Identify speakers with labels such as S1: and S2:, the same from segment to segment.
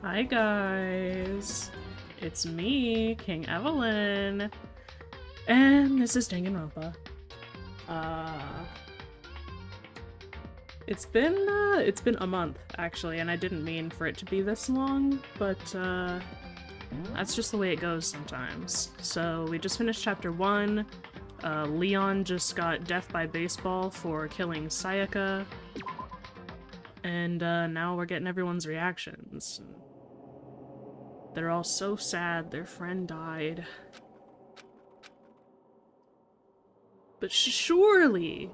S1: Hi guys, it's me, King Evelyn, and this is Danganronpa. It's been a month actually, and I didn't mean for it to be this long, but that's just the way it goes sometimes. So we just finished chapter 1. Leon just got death by baseball for killing Sayaka, and now we're getting everyone's reactions. They're all so sad their friend died. But surely,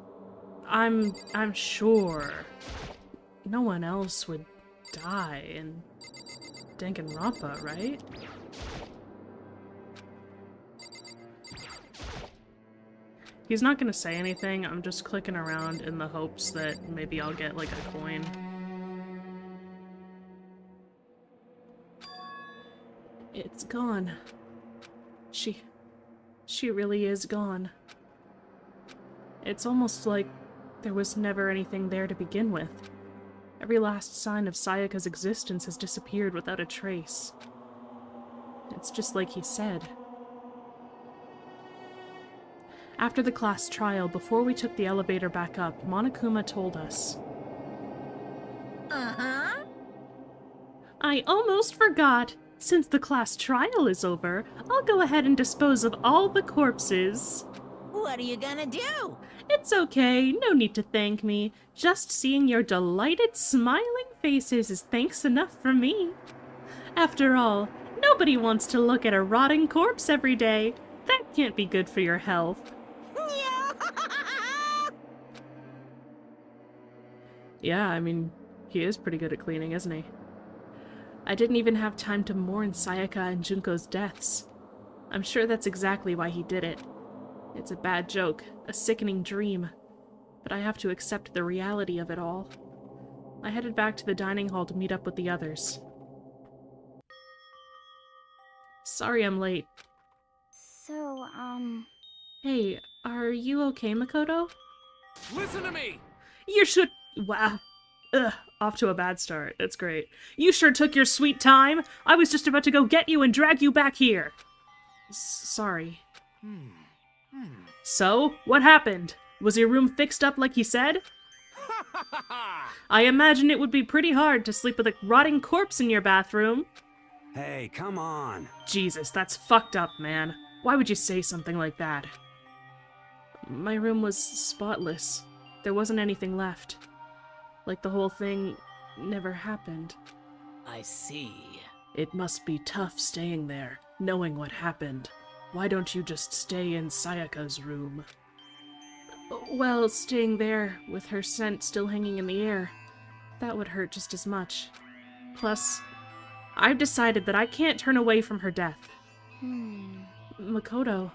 S1: I'm sure no one else would die in Danganronpa, right? He's not gonna say anything, I'm just clicking around in the hopes that maybe I'll get like a coin. It's gone. She really is gone. It's almost like there was never anything there to begin with. Every last sign of Sayaka's existence has disappeared without a trace. It's just like he said. After the class trial, before we took the elevator back up, Monokuma told us.
S2: Uh-huh.
S1: I almost forgot. Since the class trial is over, I'll go ahead and dispose of all the corpses.
S2: What are you gonna do?
S1: It's okay, no need to thank me. Just seeing your delighted, smiling faces is thanks enough for me. After all, nobody wants to look at a rotting corpse every day. That can't be good for your health. Yeah, I mean, he is pretty good at cleaning, isn't he? I didn't even have time to mourn Sayaka and Junko's deaths. I'm sure that's exactly why he did it. It's a bad joke, a sickening dream, but I have to accept the reality of it all. I headed back to the dining hall to meet up with the others. Sorry I'm late.
S3: So,
S1: Hey, are you okay, Makoto?
S4: Listen to me!
S1: You should... Wow. Ugh, off to a bad start. That's great. You sure took your sweet time. I was just about to go get you and drag you back here. Sorry. So, what happened? Was your room fixed up like he said? I imagine it would be pretty hard to sleep with a rotting corpse in your bathroom.
S4: Hey, come on.
S1: Jesus, that's fucked up, man. Why would you say something like that? My room was spotless. There wasn't anything left. Like the whole thing never happened.
S2: I see.
S1: It must be tough staying there, knowing what happened. Why don't you just stay in Sayaka's room? Well, staying there, with her scent still hanging in the air, that would hurt just as much. Plus, I've decided that I can't turn away from her death. Makoto.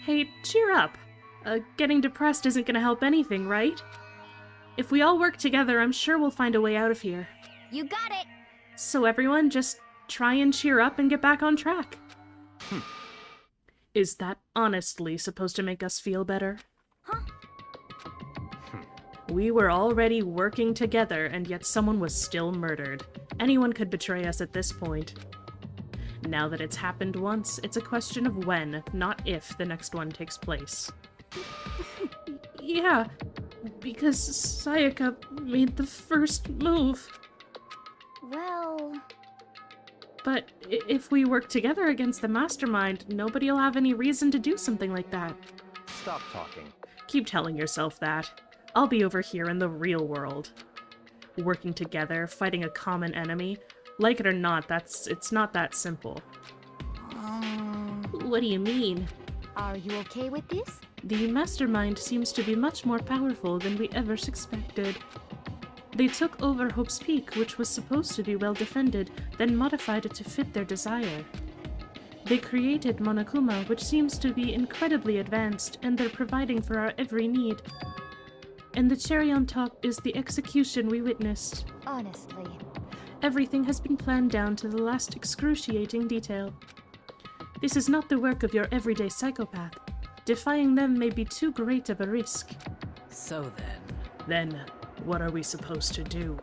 S1: Hey, cheer up. Getting depressed isn't gonna help anything, right? If we all work together, I'm sure we'll find a way out of here.
S3: you got it!
S1: So everyone, just try and cheer up and get back on track. Is that honestly supposed to make us feel better?
S3: Huh?
S1: We were already working together, and yet someone was still murdered. Anyone could betray us at this point. Now that it's happened once, it's a question of when, not if, the next one takes place. Yeah, because Sayaka made the first move.
S3: Well...
S1: But if we work together against the mastermind, nobody'll have any reason to do something like that.
S4: Stop talking.
S1: Keep telling yourself that. I'll be over here in the real world. Working together, fighting a common enemy. Like it or not, it's not that simple. What do you mean?
S3: Are you okay with this?
S1: The mastermind seems to be much more powerful than we ever suspected. They took over Hope's Peak, which was supposed to be well defended, then modified it to fit their desire. They created Monokuma, which seems to be incredibly advanced, and they're providing for our every need. And the cherry on top is the execution we witnessed.
S3: Honestly.
S1: Everything has been planned down to the last excruciating detail. This is not the work of your everyday psychopath. Defying them may be too great of a risk.
S2: So then...
S1: Then, what are we supposed to do?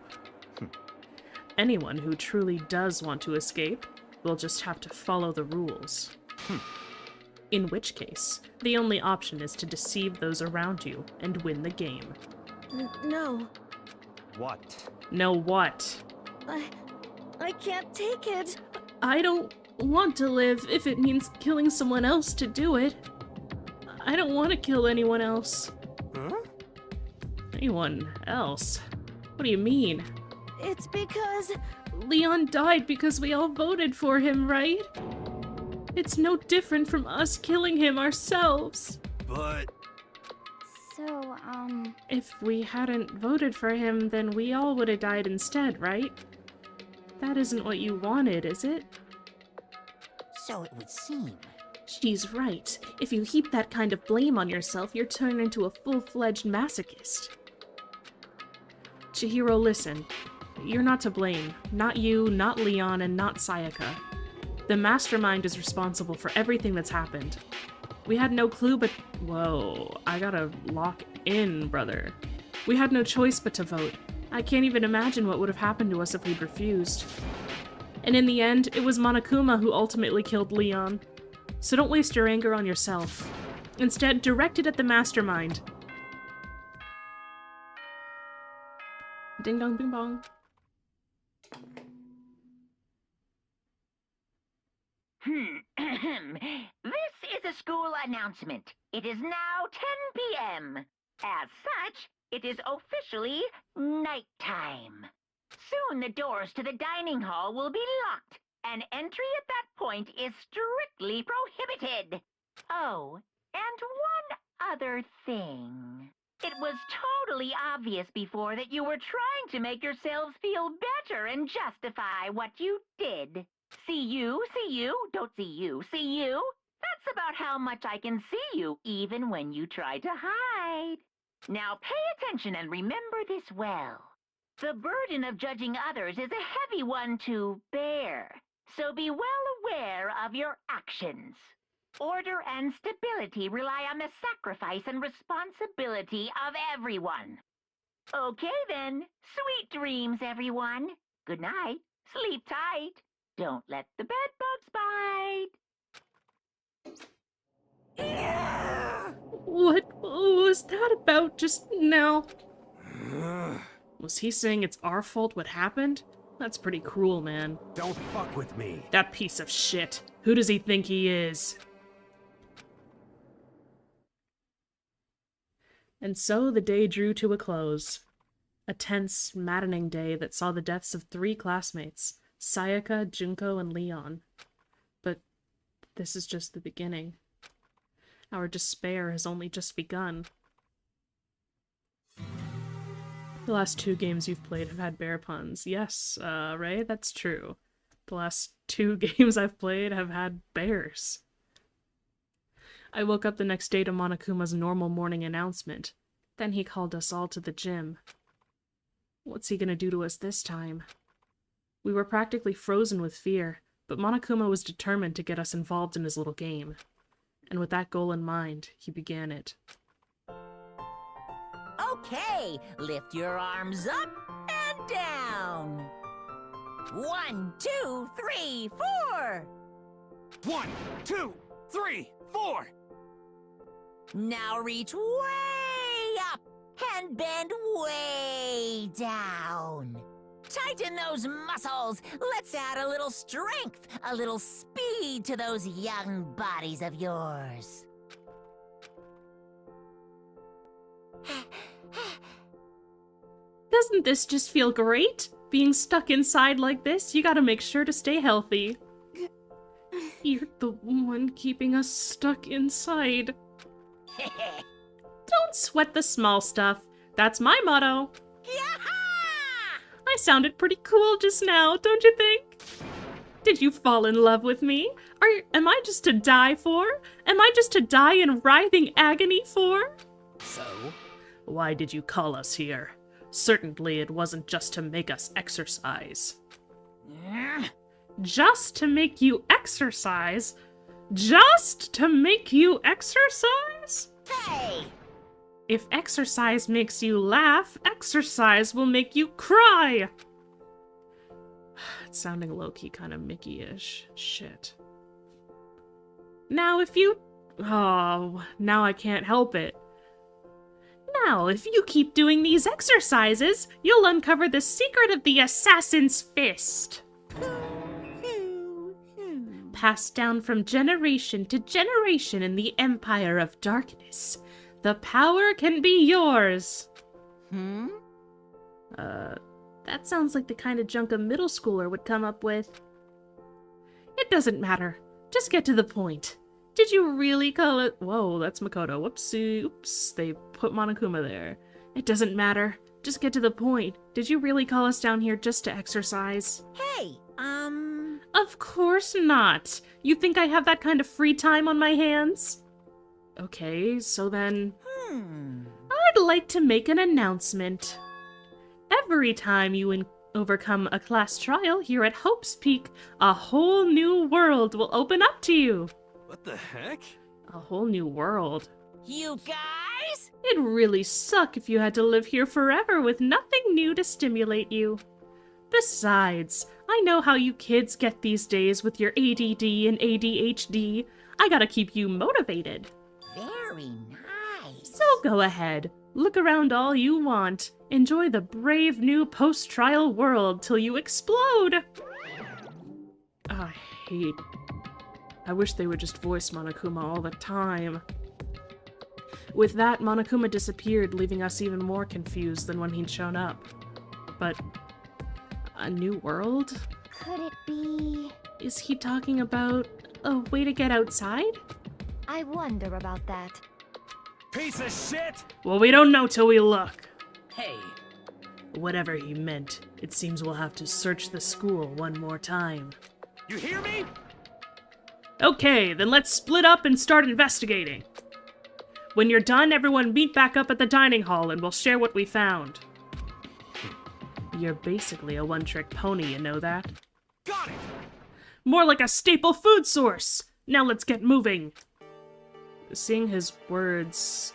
S1: Anyone who truly does want to escape will just have to follow the rules. In which case, the only option is to deceive those around you and win the game.
S5: No.
S4: What?
S1: No what?
S5: I can't take it.
S1: I don't want to live if it means killing someone else to do it. I don't want to kill anyone else.
S4: Huh?
S1: Anyone else? What do you mean?
S5: It's because...
S1: Leon died because we all voted for him, right? It's no different from us killing him ourselves.
S4: But...
S3: So,
S1: If we hadn't voted for him, then we all would have died instead, right? That isn't what you wanted, is it?
S2: So it would seem.
S1: She's right. If you heap that kind of blame on yourself, you're turned into a full-fledged masochist. Chihiro, listen. You're not to blame. Not you, not Leon, and not Sayaka. The mastermind is responsible for everything that's happened. We had no clue but... Whoa, I gotta lock in, brother. We had no choice but to vote. I can't even imagine what would have happened to us if we'd refused. And in the end, it was Monokuma who ultimately killed Leon. So don't waste your anger on yourself. Instead, direct it at the mastermind. Ding dong bing bong.
S6: This is a school announcement. It is now 10 p.m. As such, it is officially nighttime. Soon the doors to the dining hall will be locked, and entry at that point is strictly prohibited. Oh, and one other thing. It was totally obvious before that you were trying to make yourselves feel better and justify what you did. See you, don't see you, see you. That's about how much I can see you, even when you try to hide. Now pay attention and remember this well. The burden of judging others is a heavy one to bear, so be well aware of your actions. Order and stability rely on the sacrifice and responsibility of everyone. Okay then, sweet dreams, everyone. Good night, sleep tight. Don't let the bedbugs bite.
S1: What was that about just now? Was he saying it's our fault what happened? That's pretty cruel, man.
S4: Don't fuck with me.
S1: That piece of shit. Who does he think he is? And so the day drew to a close. A tense, maddening day that saw the deaths of 3 classmates, Sayaka, Junko, and Leon. But this is just the beginning. Our despair has only just begun. The last 2 games you've played have had bear puns. Yes, Ray, that's true. The last 2 games I've played have had bears. I woke up the next day to Monokuma's normal morning announcement. Then he called us all to the gym. What's he gonna do to us this time? We were practically frozen with fear, but Monokuma was determined to get us involved in his little game. And with that goal in mind, he began it.
S2: Okay, lift your arms up and down. 1, 2, 3, 4.
S4: 1, 2, 3, 4.
S2: Now reach way up and bend way down. Tighten those muscles. Let's add a little strength, a little speed to those young bodies of yours.
S1: Doesn't this just feel great? Being stuck inside like this, you gotta make sure to stay healthy. You're the one keeping us stuck inside. Don't sweat the small stuff. That's my motto. I sounded pretty cool just now, don't you think? Did you fall in love with me? Am I just to die for? Am I just to die in writhing agony for?
S2: So?
S1: Why did you call us here? Certainly it wasn't just to make us exercise. Just to make you exercise? Just to make you exercise?
S2: Hey!
S1: If exercise makes you laugh, exercise will make you cry. It's sounding low-key kind of Mickey-ish. Shit. Now if you... Oh, now I can't help it. Now, if you keep doing these exercises, you'll uncover the secret of the Assassin's Fist. Passed down from generation to generation in the Empire of Darkness. The power can be yours. That sounds like the kind of junk a middle schooler would come up with. It doesn't matter. Just get to the point. Did you really call it? Whoa, that's Makoto. Whoopsie. Oops, they put Monokuma there. It doesn't matter. Just get to the point. Did you really call us down here just to exercise?
S2: Hey,
S1: Of course not. You think I have that kind of free time on my hands? Okay, so then... I'd like to make an announcement. Every time you overcome a class trial here at Hope's Peak, a whole new world will open up to you.
S4: What the heck?
S1: A whole new world.
S2: You guys?
S1: It'd really suck if you had to live here forever with nothing new to stimulate you. Besides, I know how you kids get these days with your ADD and ADHD. I gotta keep you motivated.
S2: Very nice.
S1: So go ahead, look around all you want. Enjoy the brave new post-trial world till you explode! I wish they would just voice Monokuma all the time. With that, Monokuma disappeared, leaving us even more confused than when he'd shown up. But... a new world?
S3: Could it be...
S1: Is he talking about a way to get outside?
S3: I wonder about that.
S4: Piece of shit!
S1: Well, we don't know till we look.
S7: Hey,
S1: Whatever he meant, it seems we'll have to search the school one more time.
S4: You hear me?
S1: Okay, then let's split up and start investigating. When you're done, everyone meet back up at the dining hall and we'll share what we found. You're basically a one-trick pony, you know that?
S4: Got it!
S1: More like a staple food source! Now let's get moving! Seeing his words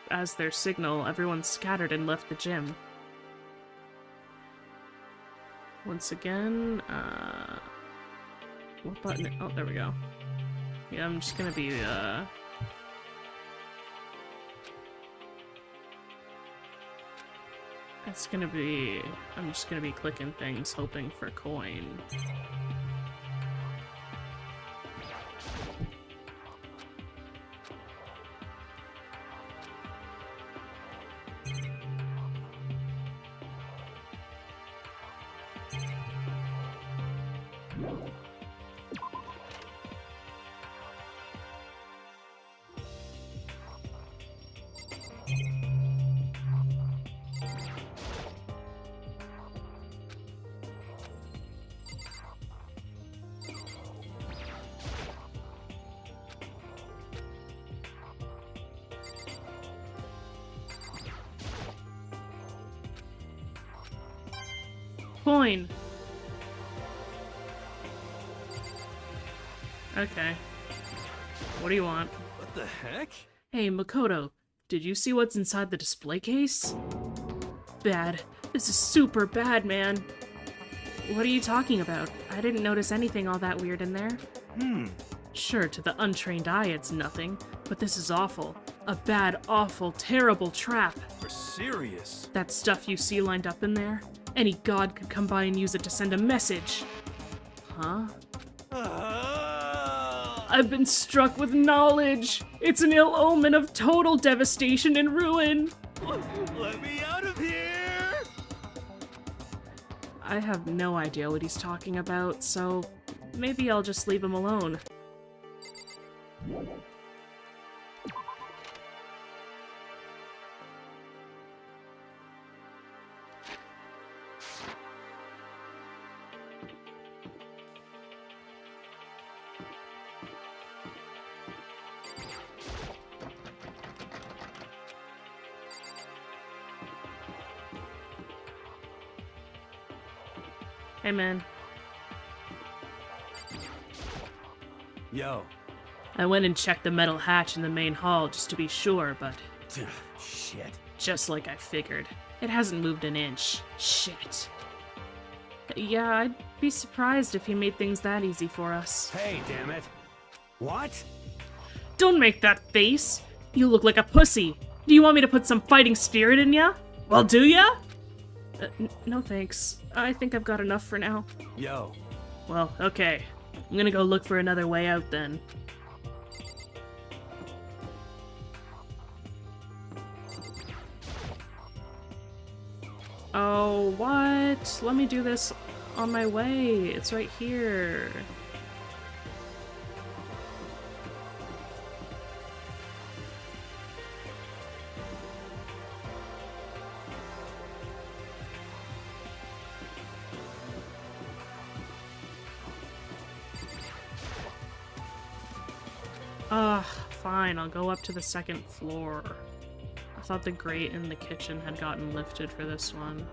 S1: as their signal, everyone scattered and left the gym. Once again, what button? Oh, there we go. Yeah, I'm just gonna be, I'm just gonna be clicking things, hoping for coin. Coin. Okay. What do you want?
S4: What the heck?
S1: Hey, Makoto, did you see what's inside the display case? Bad. This is super bad, man. What are you talking about? I didn't notice anything all that weird in there. Sure, to the untrained eye it's nothing, but this is awful. A bad, awful, terrible trap.
S4: For serious?
S1: That stuff you see lined up in there? Any god could come by and use it to send a message. Huh? I've been struck with knowledge. It's an ill omen of total devastation and ruin.
S4: Let me out of here!
S1: I have no idea what he's talking about, so maybe I'll just leave him alone. Hey, man.
S4: Yo.
S1: I went and checked the metal hatch in the main hall just to be sure, but
S4: Shit.
S1: just like I figured, it hasn't moved an inch. Shit. Yeah, I'd be surprised if he made things that easy for us.
S4: Hey, damn it. What?
S1: Don't make that face! You look like a pussy! Do you want me to put some fighting spirit in ya? Well, do ya? No thanks. I think I've got enough for now.
S4: Yo.
S1: Well, okay. I'm gonna go look for another way out then. Oh, what? Let me do this on my way. It's right here. Ugh, fine, I'll go up to the second floor. I thought the grate in the kitchen had gotten lifted for this one.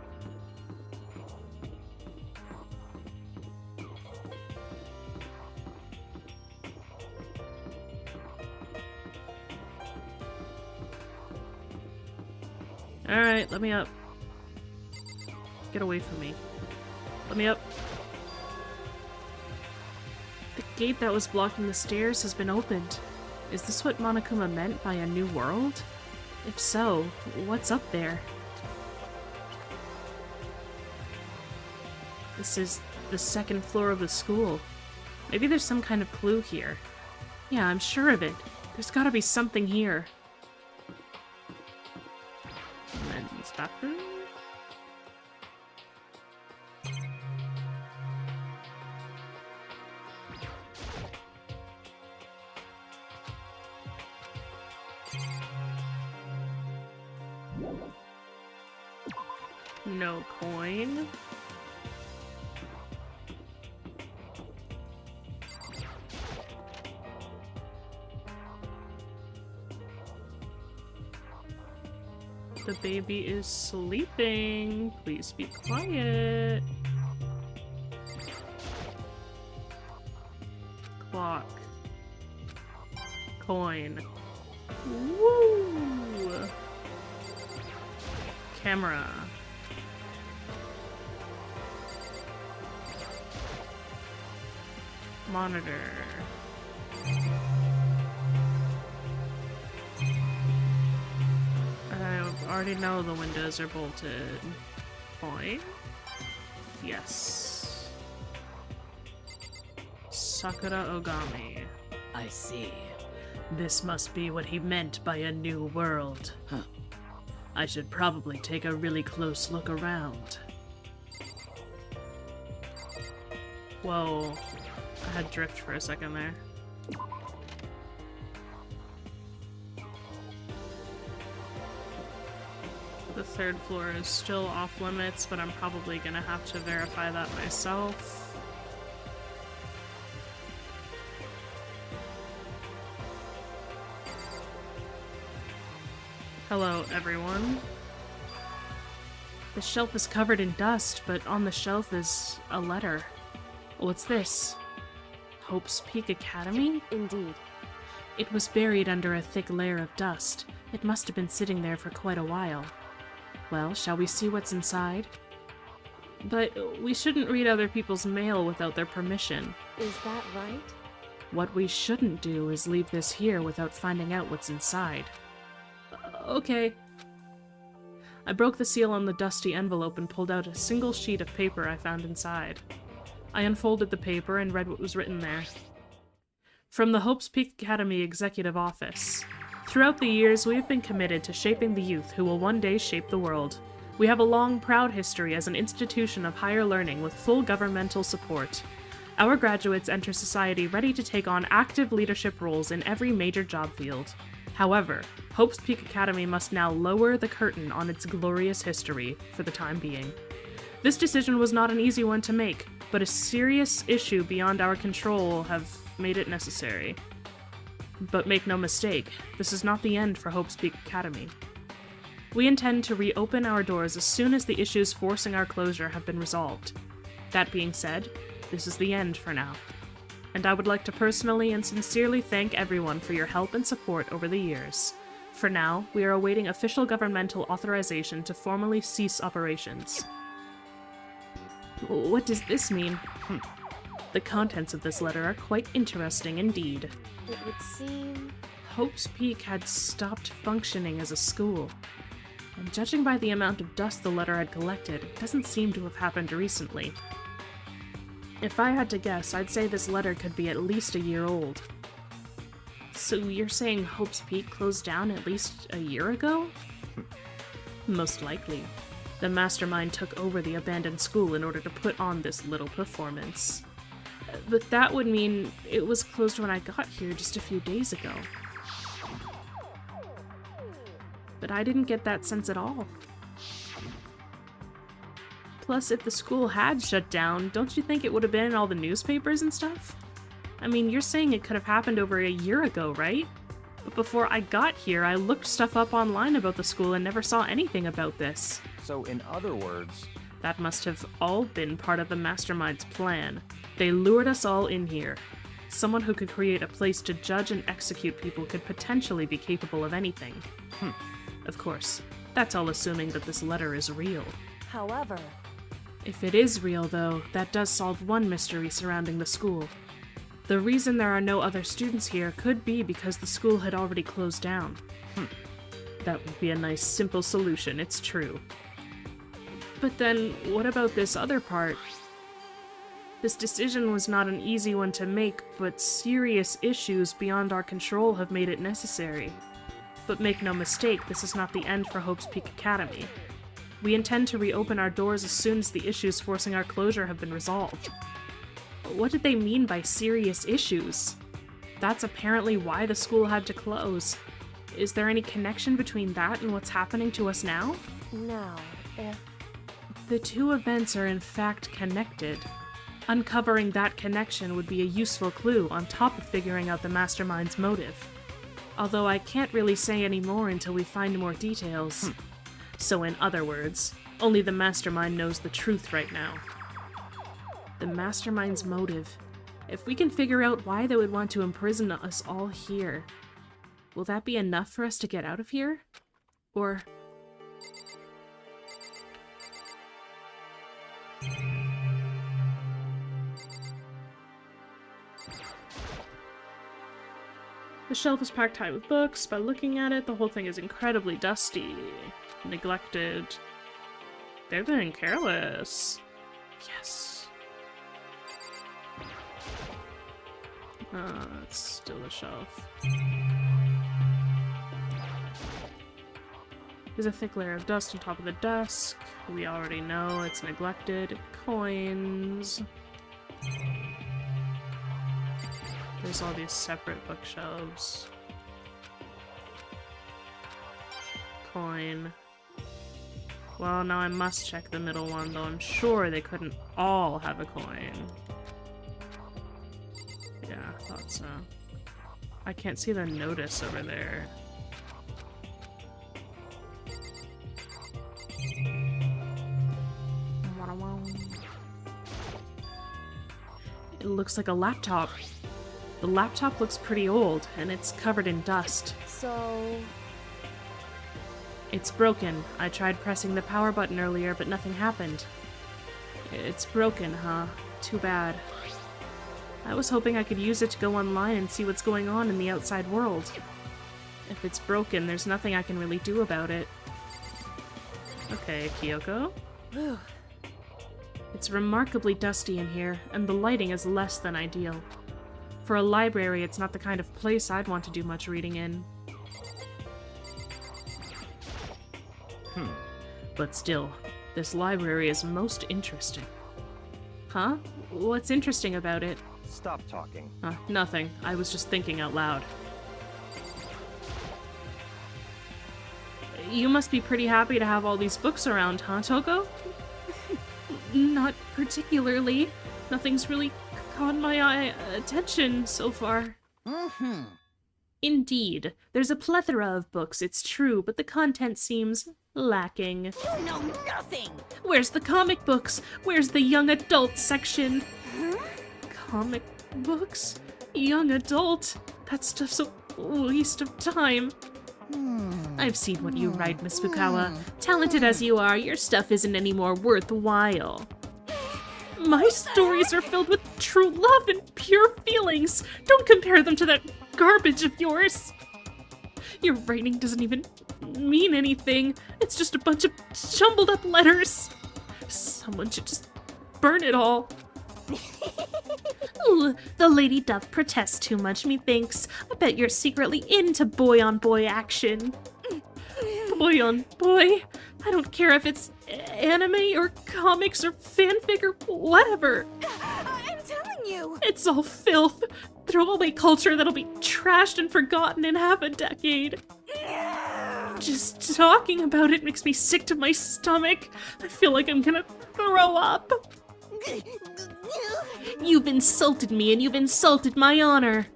S1: Alright, let me up. Get away from me. Let me up. The gate that was blocking the stairs has been opened. Is this what Monokuma meant by a new world? If so, what's up there? This is the second floor of the school. Maybe there's some kind of clue here. Yeah, I'm sure of it. There's gotta be something here. Men's bathroom? No coin. The baby is sleeping. Please be quiet. Clock. Coin. Woo! Camera. Monitor. I already know the windows are bolted. Point. Yes. Sakura Ogami.
S7: I see.
S1: This must be what he meant by a new world.
S7: Huh.
S1: I should probably take a really close look around. Whoa. I had drift for a second there. The third floor is still off limits, but I'm probably gonna have to verify that myself. Hello, everyone. The shelf is covered in dust, but on the shelf is a letter. What's this? Hope's Peak Academy?
S3: Indeed.
S1: It was buried under a thick layer of dust. It must have been sitting there for quite a while. Well, shall we see what's inside? But we shouldn't read other people's mail without their permission.
S3: Is that right?
S1: What we shouldn't do is leave this here without finding out what's inside. Okay. I broke the seal on the dusty envelope and pulled out a single sheet of paper I found inside. I unfolded the paper and read what was written there. From the Hope's Peak Academy Executive Office. Throughout the years, we have been committed to shaping the youth who will one day shape the world. We have a long, proud history as an institution of higher learning with full governmental support. Our graduates enter society ready to take on active leadership roles in every major job field. However, Hope's Peak Academy must now lower the curtain on its glorious history for the time being. This decision was not an easy one to make, but a serious issue beyond our control have made it necessary. But make no mistake, this is not the end for Hope's Peak Academy. We intend to reopen our doors as soon as the issues forcing our closure have been resolved. That being said, this is the end for now. And I would like to personally and sincerely thank everyone for your help and support over the years. For now, we are awaiting official governmental authorization to formally cease operations. What does this mean? The contents of this letter are quite interesting indeed.
S5: It would seem...
S1: Hope's Peak had stopped functioning as a school. And judging by the amount of dust the letter had collected, it doesn't seem to have happened recently. If I had to guess, I'd say this letter could be at least a year old. So you're saying Hope's Peak closed down at least a year ago? Most likely. The mastermind took over the abandoned school in order to put on this little performance. But that would mean it was closed when I got here just a few days ago. But I didn't get that sense at all. Plus, if the school had shut down, don't you think it would have been in all the newspapers and stuff? I mean, you're saying it could have happened over a year ago, right? But before I got here, I looked stuff up online about the school and never saw anything about this.
S7: So, in other words...
S1: That must have all been part of the mastermind's plan. They lured us all in here. Someone who could create a place to judge and execute people could potentially be capable of anything. Of course, that's all assuming that this letter is real.
S5: However...
S1: If it is real, though, that does solve one mystery surrounding the school. The reason there are no other students here could be because the school had already closed down. That would be a nice, simple solution, it's true. But then, what about this other part? This decision was not an easy one to make, but serious issues beyond our control have made it necessary. But make no mistake, this is not the end for Hope's Peak Academy. We intend to reopen our doors as soon as the issues forcing our closure have been resolved. What did they mean by serious issues? That's apparently why the school had to close. Is there any connection between that and what's happening to us now?
S5: Now, if...
S1: The two events are in fact connected. Uncovering that connection would be a useful clue on top of figuring out the mastermind's motive. Although I can't really say any more until we find more details. So in other words, only the mastermind knows the truth right now. The mastermind's motive. If we can figure out why they would want to imprison us all here, will that be enough for us to get out of here? Or... The shelf is packed high with books. By looking at it, the whole thing is incredibly dusty, neglected. They're being careless. Yes. It's still a shelf. There's a thick layer of dust on top of the desk. We already know it's neglected. Coins. There's all these separate bookshelves. Coin. Well, now I must check the middle one, though I'm sure they couldn't all have a coin. Yeah, I thought so. I can't see the notice over there. It looks like a laptop. The laptop looks pretty old, and it's covered in dust.
S5: So...
S1: It's broken. I tried pressing the power button earlier, but nothing happened. It's broken, huh? Too bad. I was hoping I could use it to go online and see what's going on in the outside world. If it's broken, there's nothing I can really do about it. Okay, Kyoko. It's remarkably dusty in here, and the lighting is less than ideal. For a library, it's not the kind of place I'd want to do much reading in. But still, this library is most interesting. Huh? What's interesting about it?
S7: Stop talking.
S1: Nothing. I was just thinking out loud. You must be pretty happy to have all these books around, huh, Toko? Not particularly. Nothing's really caught my attention so far. Indeed. There's a plethora of books, it's true, but the content seems lacking.
S2: You know nothing!
S1: Where's the comic books? Where's the young adult section? Comic books? Young adult? That stuff's a waste of time. I've seen what you write, Miss Fukawa. Talented as you are, your stuff isn't any more worthwhile. My stories are filled with true love and pure feelings. Don't compare them to that garbage of yours. Your writing doesn't even mean anything. It's just a bunch of jumbled up letters. Someone should just burn it all. Ooh, the lady doth protest too much, methinks. I bet you're secretly into boy-on-boy action. Boy-on-boy? I don't care if it's anime or comics or fanfic or whatever.
S5: I'm telling you!
S1: It's all filth. Throwaway culture that'll be trashed and forgotten in half a decade. Just talking about it makes me sick to my stomach. I feel like I'm gonna throw up. You've insulted me and you've insulted my honor.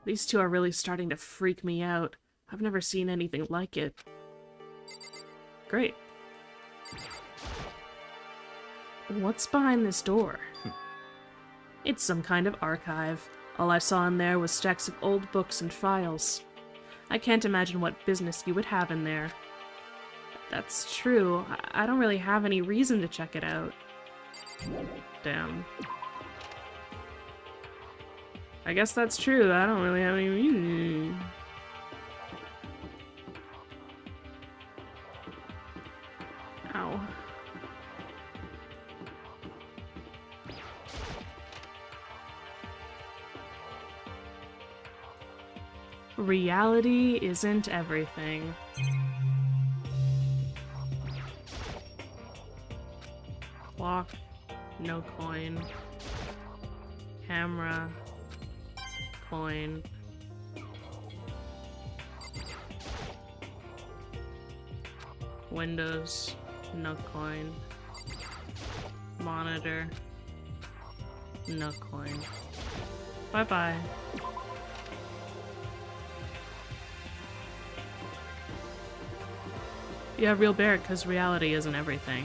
S1: These two are really starting to freak me out. I've never seen anything like it. Great. What's behind this door? It's some kind of archive. All I saw in there was stacks of old books and files. I can't imagine what business you would have in there. That's true. I don't really have any reason to check it out. Damn. I guess that's true. I don't really have any reason. Ow. Reality isn't everything. Clock, no coin. Camera, coin. Windows, no coin. Monitor, no coin. Bye-bye. Yeah, real bear, because reality isn't everything.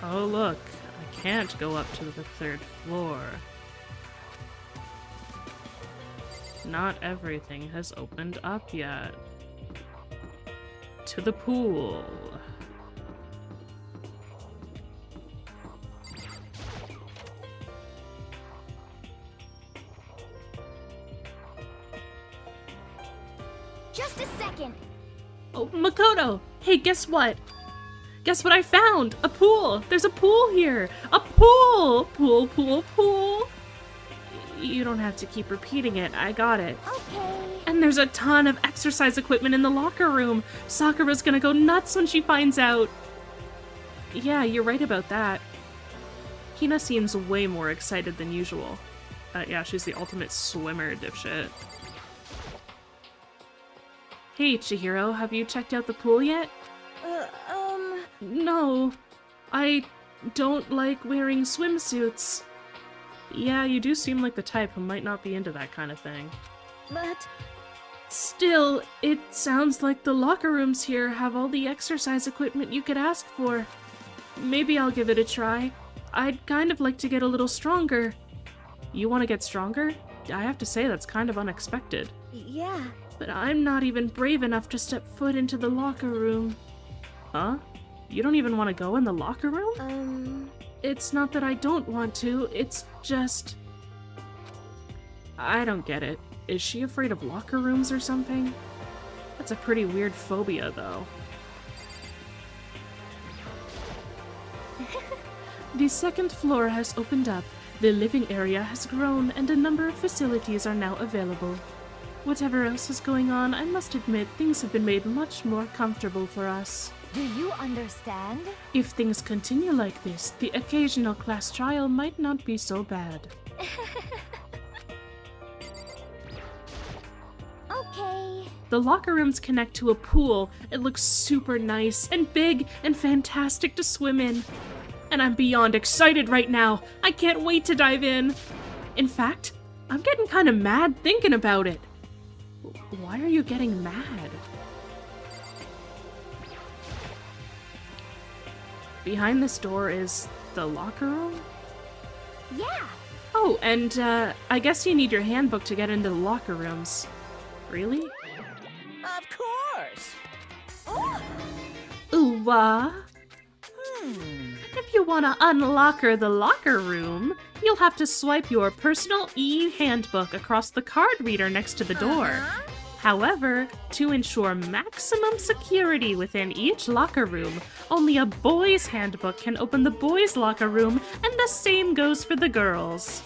S1: Oh look, I can't go up to the 3rd floor. Not everything has opened up yet. To the pool.
S3: Just a second.
S1: Oh, Makoto! Hey, guess what? Guess what I found? A pool! There's a pool here! A pool! Pool, pool, pool! You don't have to keep repeating it. I got it.
S3: Okay.
S1: And there's a ton of exercise equipment in the locker room. Sakura's gonna go nuts when she finds out. Yeah, you're right about that. Hina seems way more excited than usual. Yeah, she's the ultimate swimmer, dipshit. Hey, Chihiro, have you checked out the pool yet? No. I don't like wearing swimsuits. Yeah, you do seem like the type who might not be into that kind of thing.
S3: But
S1: Still, it sounds like the locker rooms here have all the exercise equipment you could ask for. Maybe I'll give it a try. I'd kind of like to get a little stronger. You want to get stronger? I have to say that's kind of unexpected.
S5: Yeah.
S1: But I'm not even brave enough to step foot into the locker room. Huh? You don't even want to go in the locker room? It's not that I don't want to, it's just... I don't get it. Is she afraid of locker rooms or something? That's a pretty weird phobia, though. The 2nd floor has opened up, the living area has grown, and a number of facilities are now available. Whatever else is going on, I must admit things have been made much more comfortable for us.
S3: do you understand?
S1: If things continue like this, the occasional class trial might not be so bad.
S3: Okay.
S1: The locker rooms connect to a pool. It looks super nice and big and fantastic to swim in. And I'm beyond excited right now. I can't wait to dive in. In fact, I'm getting kind of mad thinking about it. Why are you getting mad? Behind this door is the locker room?
S3: Yeah.
S1: Oh, and I guess you need your handbook to get into the locker rooms. Really?
S2: Of course.
S1: What? If you want to unlocker the locker room, you'll have to swipe your personal e-handbook across the card reader next to the door. However, to ensure maximum security within each locker room, only a boy's handbook can open the boys' locker room, and the same goes for the girls.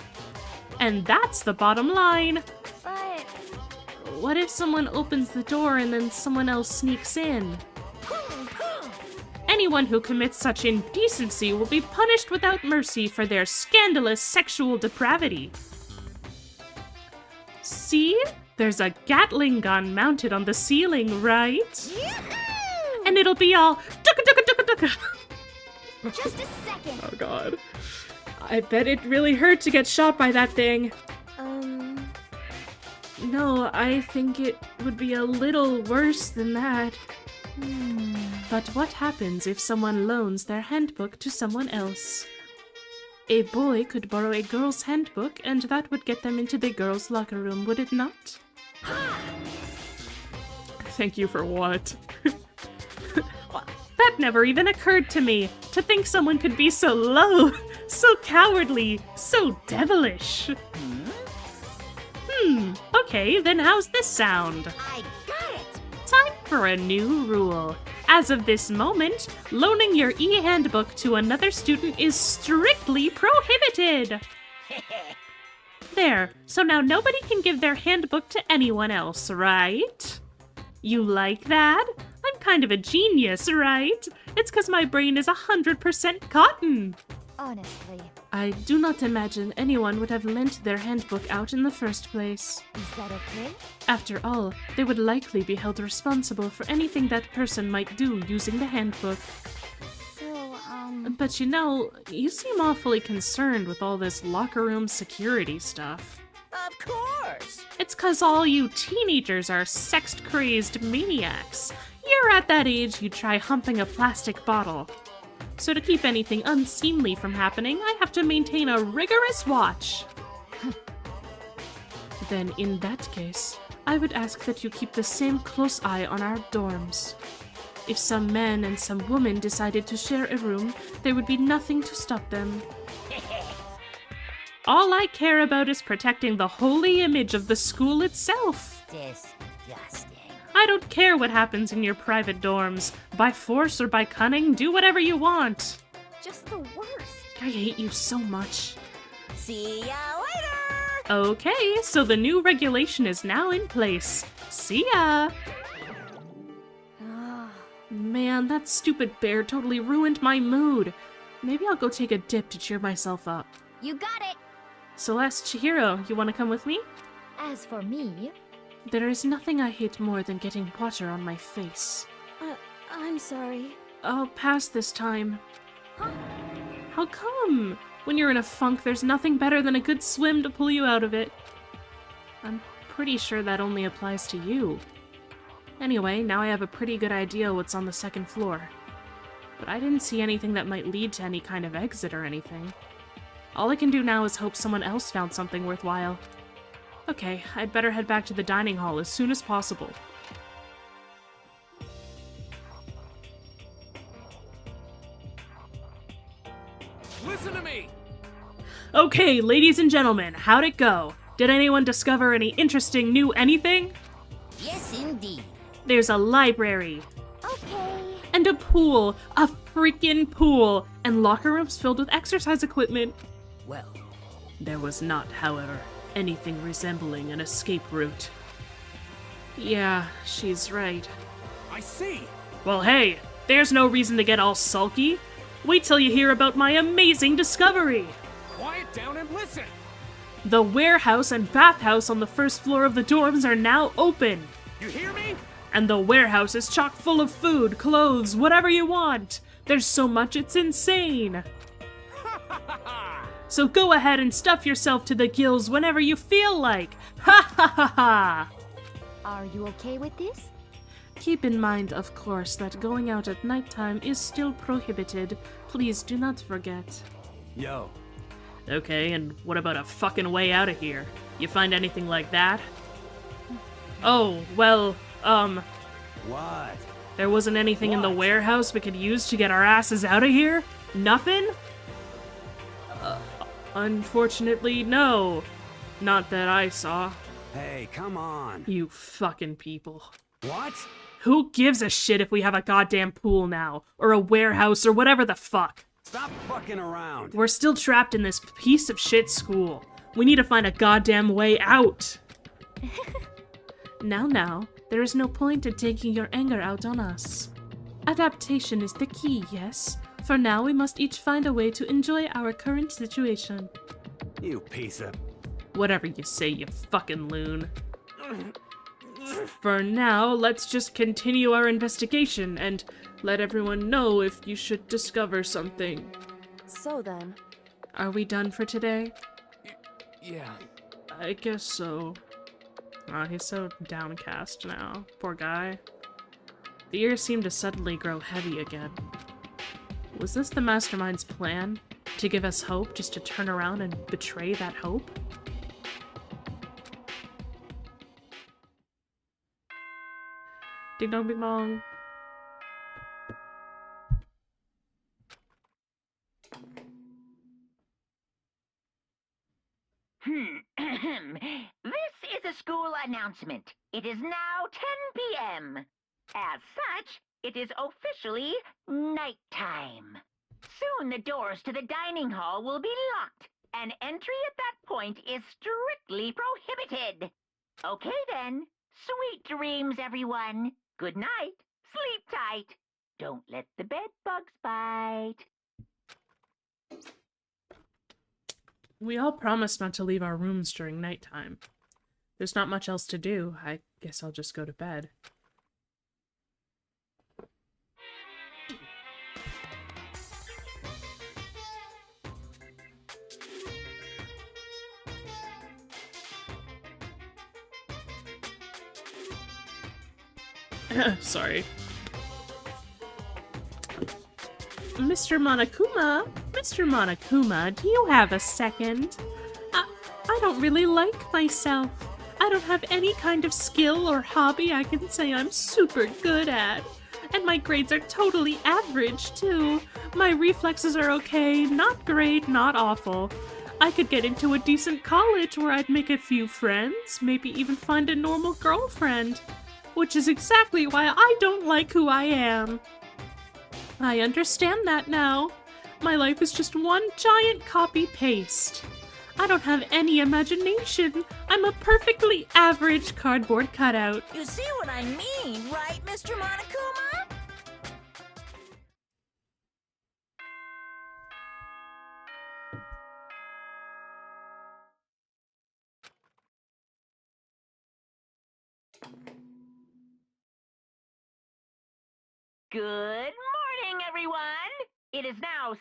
S1: And that's the bottom line.
S3: But
S1: What if someone opens the door and then someone else sneaks in? Anyone who commits such indecency will be punished without mercy for their scandalous sexual depravity. See? There's a Gatling gun mounted on the ceiling, right? And it'll be all ducka ducka ducka ducka.
S3: just a second.
S1: Oh god. I bet it really hurt to get shot by that thing. No, I think it would be a little worse than that. But what happens if someone loans their handbook to someone else? A boy could borrow a girl's handbook, and that would get them into the girls' locker room, would it not? Thank you for what? That never even occurred to me, to think someone could be so low, so cowardly, so devilish. Okay, then how's this sound?
S2: I got it!
S1: Time for a new rule. As of this moment, loaning your e-handbook to another student is strictly prohibited. There, so now nobody can give their handbook to anyone else, right? You like that? I'm kind of a genius, right? It's 'cause my brain is 100% cotton.
S3: Honestly,
S1: I do not imagine anyone would have lent their handbook out in the first place.
S3: is that okay?
S1: After all, they would likely be held responsible for anything that person might do using the handbook.
S3: So,
S1: But you know, you seem awfully concerned with all this locker room security stuff.
S2: Of course!
S1: It's 'cause all you teenagers are sex-crazed maniacs. You're at that age you'd try humping a plastic bottle. So to keep anything unseemly from happening, I have to maintain a rigorous watch. Then in that case, I would ask that you keep the same close eye on our dorms. If some man and some woman decided to share a room, there would be nothing to stop them. All I care about is protecting the holy image of the school itself.
S2: Disgusting.
S1: I don't care what happens in your private dorms. By force or by cunning, do whatever you want.
S3: just the worst.
S1: I hate you so much.
S2: See ya later!
S1: Okay, so the new regulation is now in place. See ya!
S3: Ah,
S1: Man, that stupid bear totally ruined my mood. Maybe I'll go take a dip to cheer myself up.
S3: you got it.
S1: Celeste, Chihiro, you want to come with me?
S3: As for me,
S1: There is nothing I hate more than getting water on my face.
S3: I'm sorry.
S1: I'll pass this time.
S3: Huh?
S1: How come? When you're in a funk, there's nothing better than a good swim to pull you out of it. I'm pretty sure that only applies to you. Anyway, now I have a pretty good idea what's on the second floor. But I didn't see anything that might lead to any kind of exit or anything. All I can do now is hope someone else found something worthwhile. Okay, I'd better head back to the dining hall as soon as possible.
S4: Listen to me!
S1: Okay, ladies and gentlemen, how'd it go? Did anyone discover any interesting new anything?
S2: Yes, indeed.
S1: There's a library,
S3: Okay.
S1: and a pool, a freaking pool, and locker rooms filled with exercise equipment.
S2: Well,
S1: There was not, however, anything resembling an escape route. Yeah, she's right.
S4: I see!
S1: Well, hey, there's no reason to get all sulky. Wait till you hear about my amazing discovery.
S4: Quiet down and listen!
S1: The warehouse and bathhouse on the first floor of the dorms are now open.
S4: You hear me?
S1: And the warehouse is chock full of food, clothes, whatever you want. There's so much it's insane. So go ahead and stuff yourself to the gills whenever you feel like. Ha ha ha ha!
S3: Are you okay with this?
S1: Keep in mind, of course, that going out at nighttime is still prohibited. Please do not forget.
S4: Yo,
S1: Okay, and what about a fucking way out of here? You find anything like that? Oh, well,
S4: what?
S1: There wasn't anything in the warehouse we could use to get our asses out of here? Nothing? Unfortunately, no. Not that I saw.
S4: Hey, come on.
S1: You fucking people.
S4: What?
S1: Who gives a shit if we have a goddamn pool now? Or a warehouse, or whatever the fuck?
S4: Stop fucking around.
S1: We're still trapped in this piece of shit school. We need to find a goddamn way out. Now, there is no point in taking your anger out on us. Adaptation is the key, yes? For now, we must each find a way to enjoy our current situation.
S4: You piece of...
S1: Whatever you say, you fucking loon. For now, let's just continue our investigation and let everyone know if you should discover something.
S5: So then.
S1: Are we done for today?
S4: Yeah.
S1: I guess so. Aw, he's so downcast now. Poor guy. The ears seem to suddenly grow heavy again. Was this the Mastermind's plan? To give us hope, just to turn around and betray that hope? Ding dong bing bong.
S6: This is a school announcement. It is now 10 p.m. As such, it is officially nighttime. Soon the doors to the dining hall will be locked, and entry at that point is strictly prohibited. Okay then. Sweet dreams, everyone. Good night. Sleep tight. Don't let the bed bugs bite.
S1: We all promised not to leave our rooms during nighttime. There's not much else to do. I guess I'll just go to bed. Sorry. Mr. Monokuma? Mr. Monokuma, do you have a second? I don't really like myself. I don't have any kind of skill or hobby I can say I'm super good at. And my grades are totally average, too. My reflexes are okay, not great, not awful. I could get into a decent college where I'd make a few friends, maybe even find a normal girlfriend. Which is exactly why I don't like who I am. I understand that now. My life is just one giant copy-paste. I don't have any imagination. I'm a perfectly average cardboard cutout.
S2: You see what I mean, right, Mr. Monokuma?
S6: Good morning, everyone! It is now 7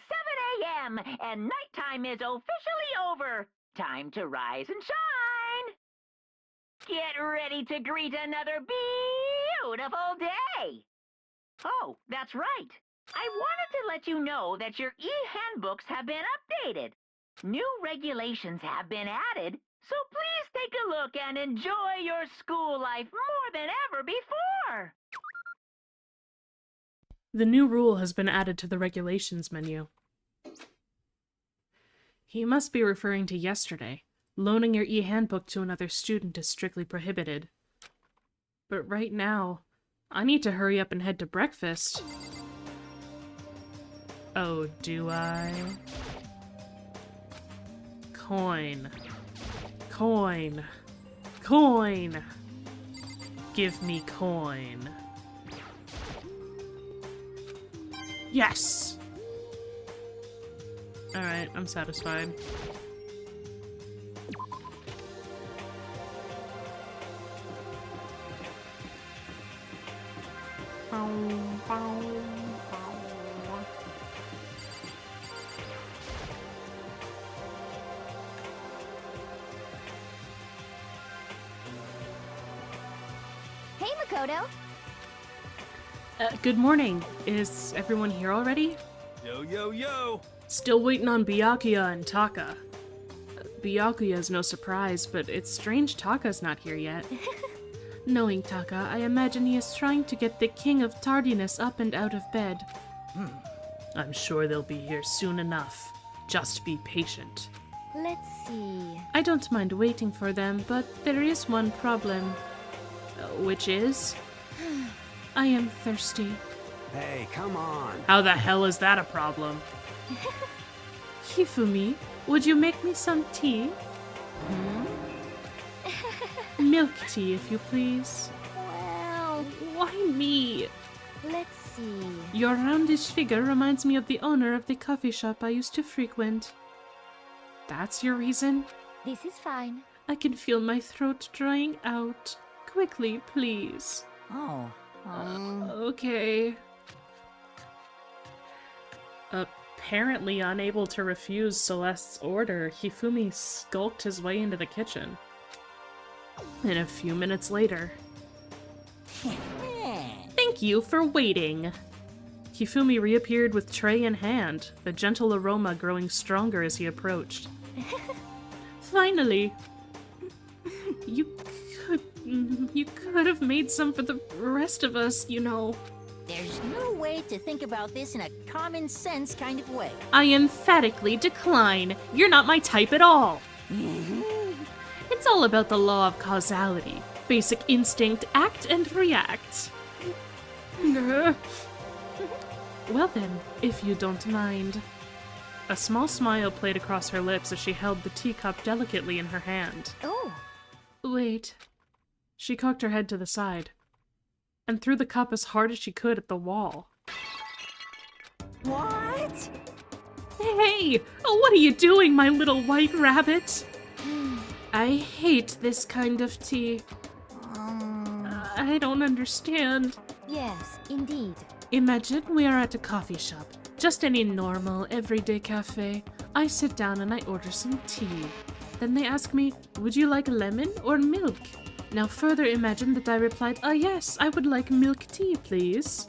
S6: a.m. and nighttime is officially over. Time to rise and shine! Get ready to greet another beautiful day! Oh, that's right. I wanted to let you know that your e-handbooks have been updated. New regulations have been added, so please take a look and enjoy your school life more than ever before!
S1: The new rule has been added to the regulations menu. He must be referring to yesterday. Loaning your e-handbook to another student is strictly prohibited. But right now, I need to hurry up and head to breakfast. Oh, do I? Coin. Coin. Coin! Give me coin. Yes! Alright, I'm satisfied.
S3: Hey, Makoto.
S1: Good morning. Is everyone here already?
S4: Yo, yo, yo!
S1: Still waiting on Byakuya and Taka. Byakuya's no surprise, but it's strange Taka's not here yet. Knowing Taka, I imagine he is trying to get the king of tardiness up and out of bed. I'm sure they'll be here soon enough. Just be patient.
S3: Let's see.
S1: I don't mind waiting for them, but there is one problem. Which is? I am thirsty.
S4: Hey, come on.
S1: How the hell is that a problem? Hifumi, would you make me some tea? Milk tea, if you please.
S3: Well,
S1: Why me?
S3: let's see.
S1: Your roundish figure reminds me of the owner of the coffee shop I used to frequent. That's your reason?
S3: This is fine.
S1: I can feel my throat drying out. Quickly, please.
S2: Oh,
S1: Okay. Apparently unable to refuse Celeste's order, Hifumi skulked his way into the kitchen. And a few minutes later... Thank you for waiting! Hifumi reappeared with tray in hand, the gentle aroma growing stronger as he approached. Finally! You could have made some for the rest of us, you know.
S2: there's no way to think about this in a common sense kind of way.
S1: I emphatically decline. You're not my type at all. It's all about the law of causality. Basic instinct, act and react. Well then, if you don't mind. A small smile played across her lips as she held the teacup delicately in her hand.
S3: Oh,
S1: Wait. She cocked her head to the side and threw the cup as hard as she could at the wall.
S2: What?
S1: Hey! What are you doing, my little white rabbit? I hate this kind of tea. I don't understand.
S3: yes, indeed.
S1: Imagine we are at a coffee shop. Just any normal, everyday cafe. I sit down and I order some tea. Then they ask me, would you like lemon or milk? Now further imagine that I replied, yes, I would like milk tea, please.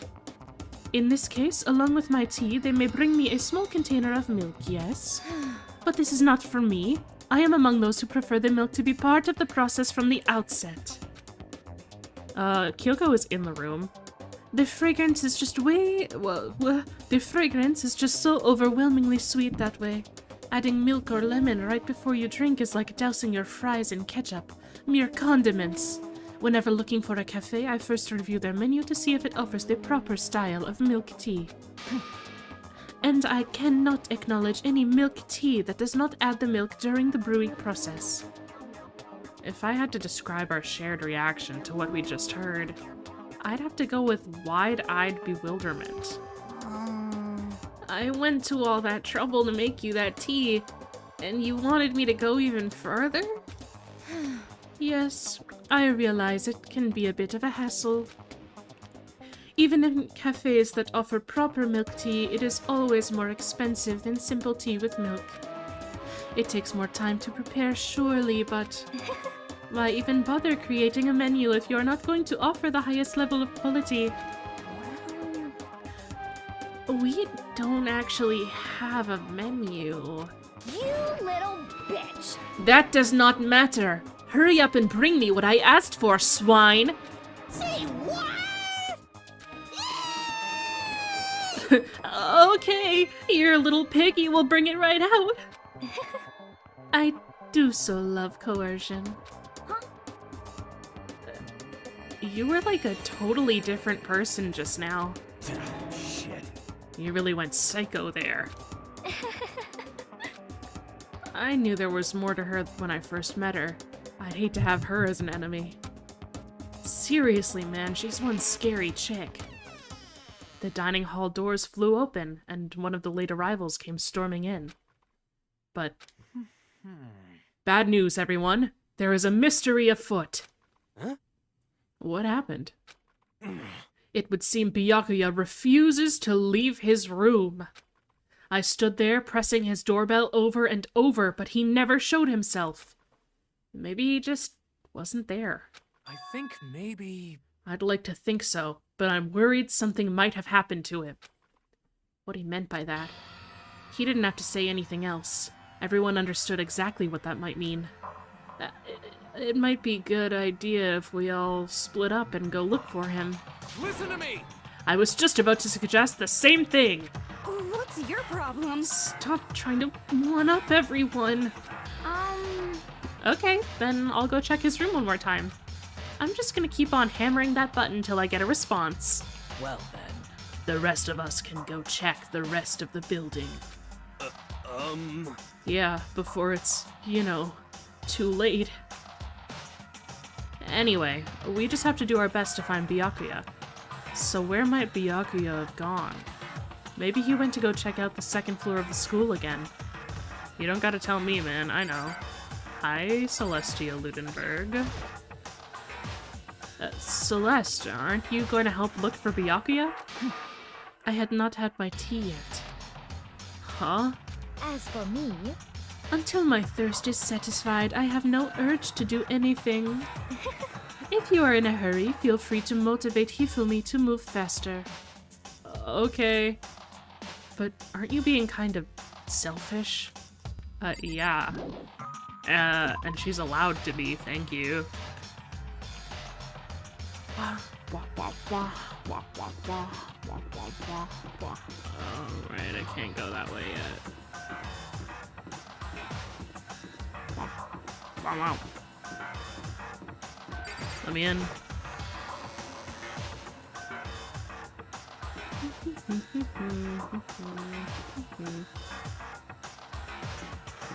S1: In this case, along with my tea, they may bring me a small container of milk, yes. But this is not for me. I am among those who prefer the milk to be part of the process from the outset. Kyoko is in the room. The fragrance is just the fragrance is just so overwhelmingly sweet that way. Adding milk or lemon right before you drink is like dousing your fries in ketchup. Mere condiments. Whenever looking for a cafe, I first review their menu to see if it offers the proper style of milk tea. And I cannot acknowledge any milk tea that does not add the milk during the brewing process. If I had to describe our shared reaction to what we just heard, I'd have to go with wide-eyed bewilderment. I went to all that trouble to make you that tea, and you wanted me to go even further? Yes, I realize it can be a bit of a hassle. Even in cafes that offer proper milk tea, it is always more expensive than simple tea with milk. It takes more time to prepare, surely, but why even bother creating a menu if you're not going to offer the highest level of quality? We don't actually have a menu.
S3: You little bitch.
S1: That does not matter. Hurry up and bring me what I asked for, swine!
S2: Say what?
S1: Okay, your little piggy will bring it right out. I do so love coercion.
S3: Huh?
S1: You were like a totally different person just now.
S4: Shit.
S1: You really went psycho there. I knew there was more to her when I first met her. I'd hate to have her as an enemy. Seriously, man, she's one scary chick. The dining hall doors flew open, and one of the late arrivals came storming in. But... bad news, everyone. There is a mystery afoot.
S4: Huh?
S1: What happened? It would seem Byakuya refuses to leave his room. I stood there pressing his doorbell over and over, but he never showed himself. Maybe he just wasn't there.
S4: I think maybe...
S1: I'd like to think so, but I'm worried something might have happened to him. What he meant by that. He didn't have to say anything else. Everyone understood exactly what that might mean. It might be a good idea if we all split up and go look for him.
S4: Listen to me!
S1: I was just about to suggest the same thing!
S5: What's your problem?
S1: Stop trying to one-up everyone! Okay, then I'll go check his room one more time. I'm just gonna keep on hammering that button till I get a response.
S8: Well then.
S1: The rest of us can go check the rest of the building. Yeah, before it's, you know, too late. Anyway, we just have to do our best to find Byakuya. So where might Byakuya have gone? Maybe he went to go check out the second floor of the school again. You don't gotta tell me, man, I know. Hi, Celestia Ludenberg. Celeste, aren't you going to help look for Byakuya? I had not had my tea yet. Huh?
S3: As for me,
S1: Until my thirst is satisfied, I have no urge to do anything. If you are in a hurry, feel free to motivate Hifumi to move faster. Okay. But aren't you being kind of selfish? Yeah. And she's allowed to be, thank you. Alright, I can't go that way yet. Wow. Let me in.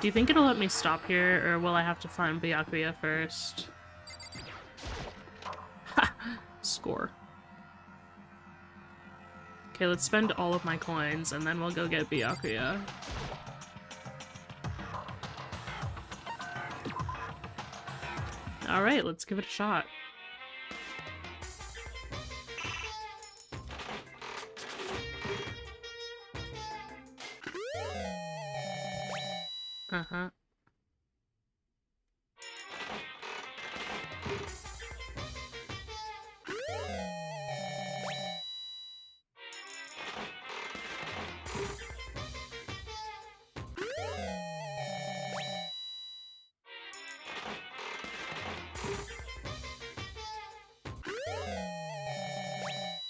S1: Do you think it'll let me stop here, or will I have to find Byakuya first? Ha! Score. Okay, let's spend all of my coins, and then we'll go get Byakuya. Alright, let's give it a shot. Uh-huh.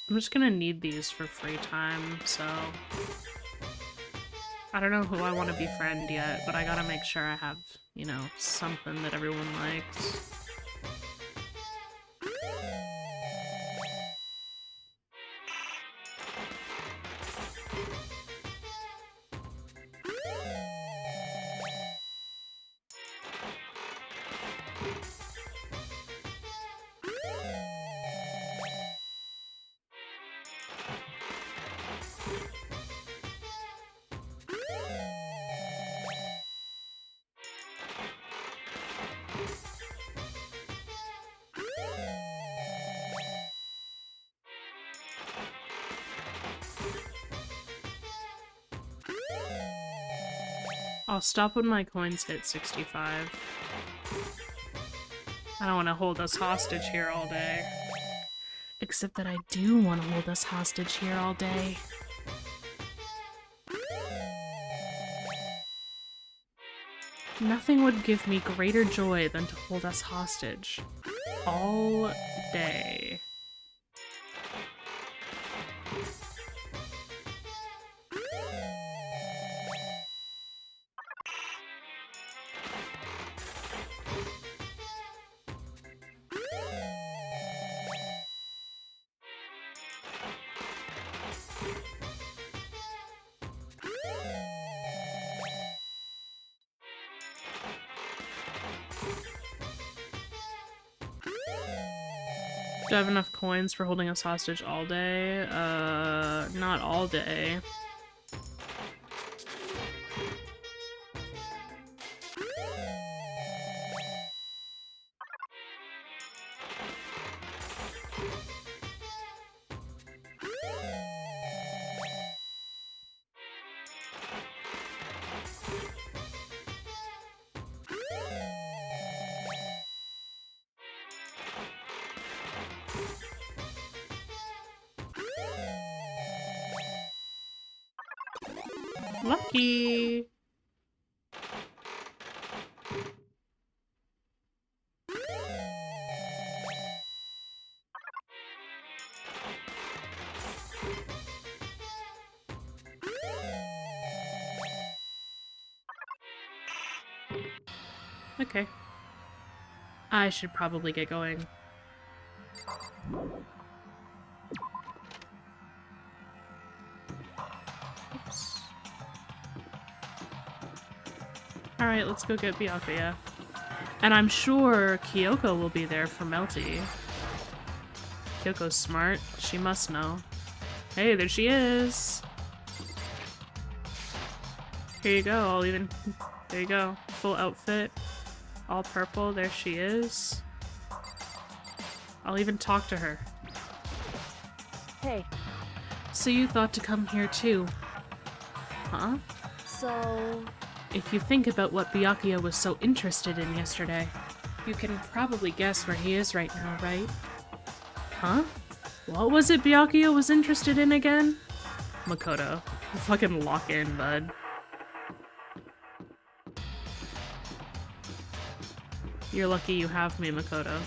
S1: I'm just gonna need these for free time, so... I don't know who I want to befriend yet, but I gotta make sure I have, you know, something that everyone likes. I'll stop when my coins hit 65. I don't want to hold us hostage here all day. Except that I do want to hold us hostage here all day. Nothing would give me greater joy than to hold us hostage. All day. Do I have enough coins for holding us hostage all day? Not all day. Lucky! Okay. I should probably get going. Oops. Alright, let's go get Byakuya. And I'm sure Kyoko will be there for Melty. Kyoko's smart. She must know. Hey, there she is! Here you go, there you go. Full outfit. All purple, there she is. I'll even talk to her.
S3: Hey,
S1: So you thought to come here too? Huh?
S3: so...
S1: If you think about what Byakuya was so interested in yesterday, you can probably guess where he is right now, right? Huh? What was it Byakuya was interested in again? Makoto. Fucking lock in, bud. You're lucky you have me, Makoto.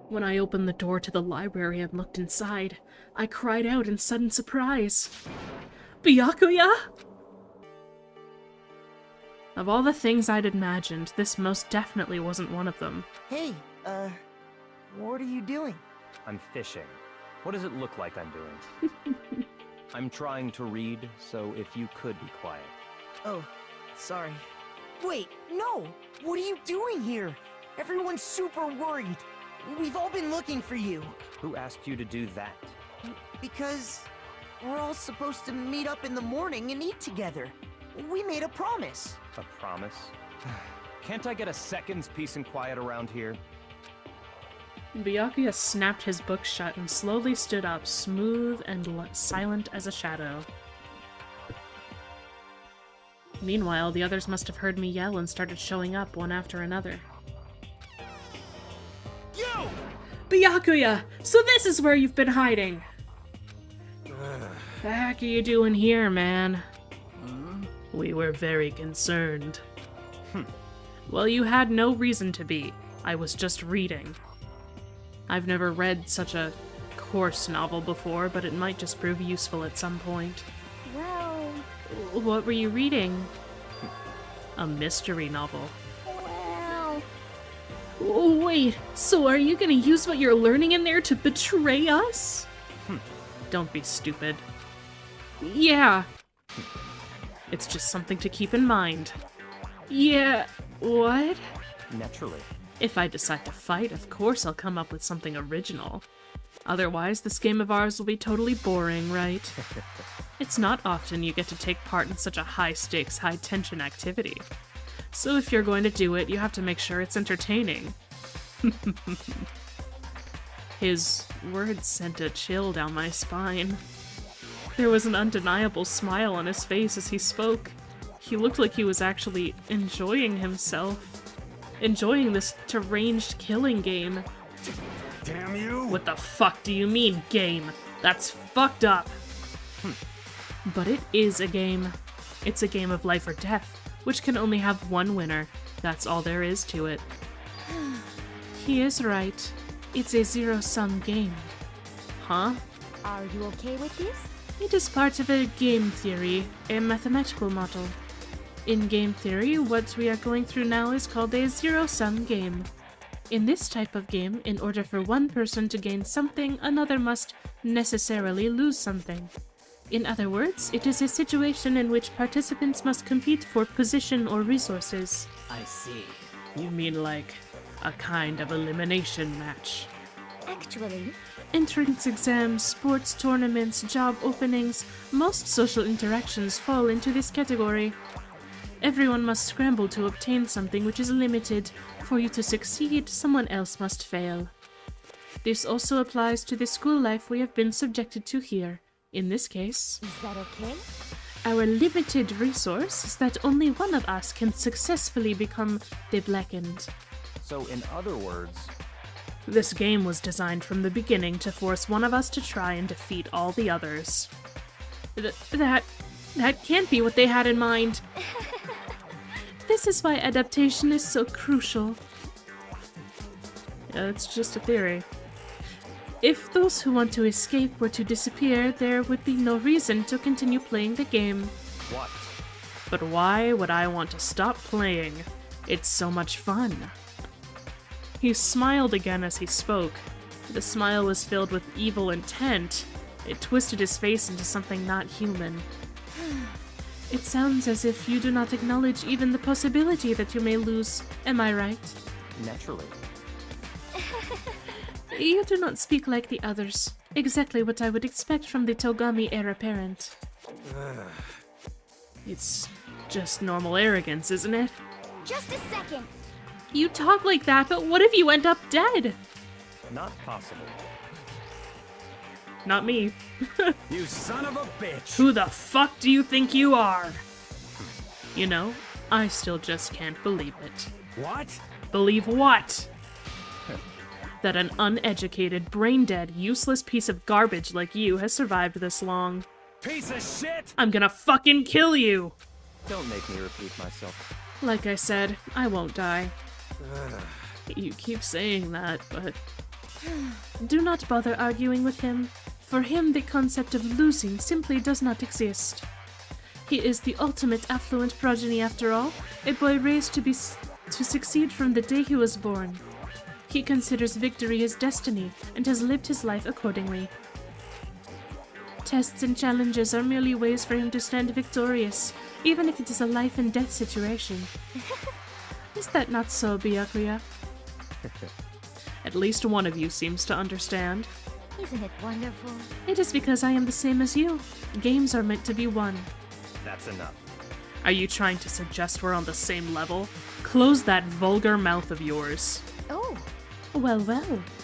S1: When I opened the door to the library and looked inside, I cried out in sudden surprise. Byakuya? Of all the things I'd imagined, this most definitely wasn't one of them.
S8: Hey, what are you doing?
S7: I'm fishing. What does it look like I'm doing? I'm trying to read, so if you could be quiet.
S8: Oh, sorry. Wait, no! What are you doing here? Everyone's super worried. We've all been looking for you.
S7: Who asked you to do that?
S8: Because we're all supposed to meet up in the morning and eat together. We made a promise.
S7: A promise? Can't I get a second's peace and quiet around here?
S1: Byakuya snapped his book shut and slowly stood up, smooth and silent as a shadow. Meanwhile, the others must have heard me yell and started showing up one after another.
S4: You!
S1: Byakuya! So this is where you've been hiding! The heck are you doing here, man? We were very concerned. Well, you had no reason to be. I was just reading. I've never read such a coarse novel before, but it might just prove useful at some point.
S3: Well...
S1: What were you reading? A mystery novel.
S3: Well...
S1: Oh, wait, so are you gonna use what you're learning in there to betray us? Don't be stupid. Yeah. It's just something to keep in mind. Yeah, what?
S7: Naturally.
S1: If I decide to fight, of course I'll come up with something original. Otherwise, this game of ours will be totally boring, right? It's not often you get to take part in such a high-stakes, high-tension activity. So if you're going to do it, you have to make sure it's entertaining. His words sent a chill down my spine. There was an undeniable smile on his face as he spoke. He looked like he was actually enjoying himself. Enjoying this deranged killing game.
S4: Damn you!
S1: What the fuck do you mean, game? That's fucked up! But it is a game. It's a game of life or death, which can only have one winner. That's all there is to it. He is right. It's a zero-sum game. Huh?
S3: Are you okay with this?
S1: It is part of a game theory, a mathematical model. In game theory, what we are going through now is called a zero-sum game. In this type of game, in order for one person to gain something, another must necessarily lose something. In other words, it is a situation in which participants must compete for position or resources.
S9: I see.
S1: You mean like a kind of elimination match?
S3: Actually,
S1: Entrance exams, sports tournaments, job openings, most social interactions fall into this category. Everyone must scramble to obtain something which is limited. For you to succeed, someone else must fail. This also applies to the school life we have been subjected to here. In this case,
S3: is that okay?
S1: our limited resource is that only one of us can successfully become the Blackened.
S7: So in other words,
S1: This game was designed from the beginning to force one of us to try and defeat all the others. That can't be what they had in mind. This is why adaptation is so crucial. It's just a theory. If those who want to escape were to disappear, there would be no reason to continue playing the game.
S7: What?
S1: But why would I want to stop playing? It's so much fun. He smiled again as he spoke. The smile was filled with evil intent. It twisted his face into something not human. It sounds as if you do not acknowledge even the possibility that you may lose. Am I right?
S7: Naturally.
S1: You do not speak like the others. Exactly what I would expect from the Togami heir apparent. It's just normal arrogance, isn't it?
S3: Just a second.
S1: You talk like that, but what if you end up dead?
S7: Not possible.
S1: Not me.
S4: You son of a bitch!
S1: Who the fuck do you think you are? You know, I still just can't believe it.
S4: What?
S1: Believe what? That an uneducated, brain-dead, useless piece of garbage like you has survived this long.
S4: Piece of shit!
S1: I'm gonna fucking kill you!
S7: Don't make me repeat myself.
S1: Like I said, I won't die. You keep saying that, but... Do not bother arguing with him. For him, the concept of losing simply does not exist. He is the ultimate affluent progeny after all, a boy raised to succeed from the day he was born. He considers victory his destiny, and has lived his life accordingly. Tests and challenges are merely ways for him to stand victorious, even if it is a life-and-death situation. Is that not so, Byakuya? At least one of you seems to understand.
S3: Isn't it wonderful?
S1: It is because I am the same as you. Games are meant to be won.
S7: That's enough.
S1: Are you trying to suggest we're on the same level? Close that vulgar mouth of yours.
S3: Oh,
S1: Well,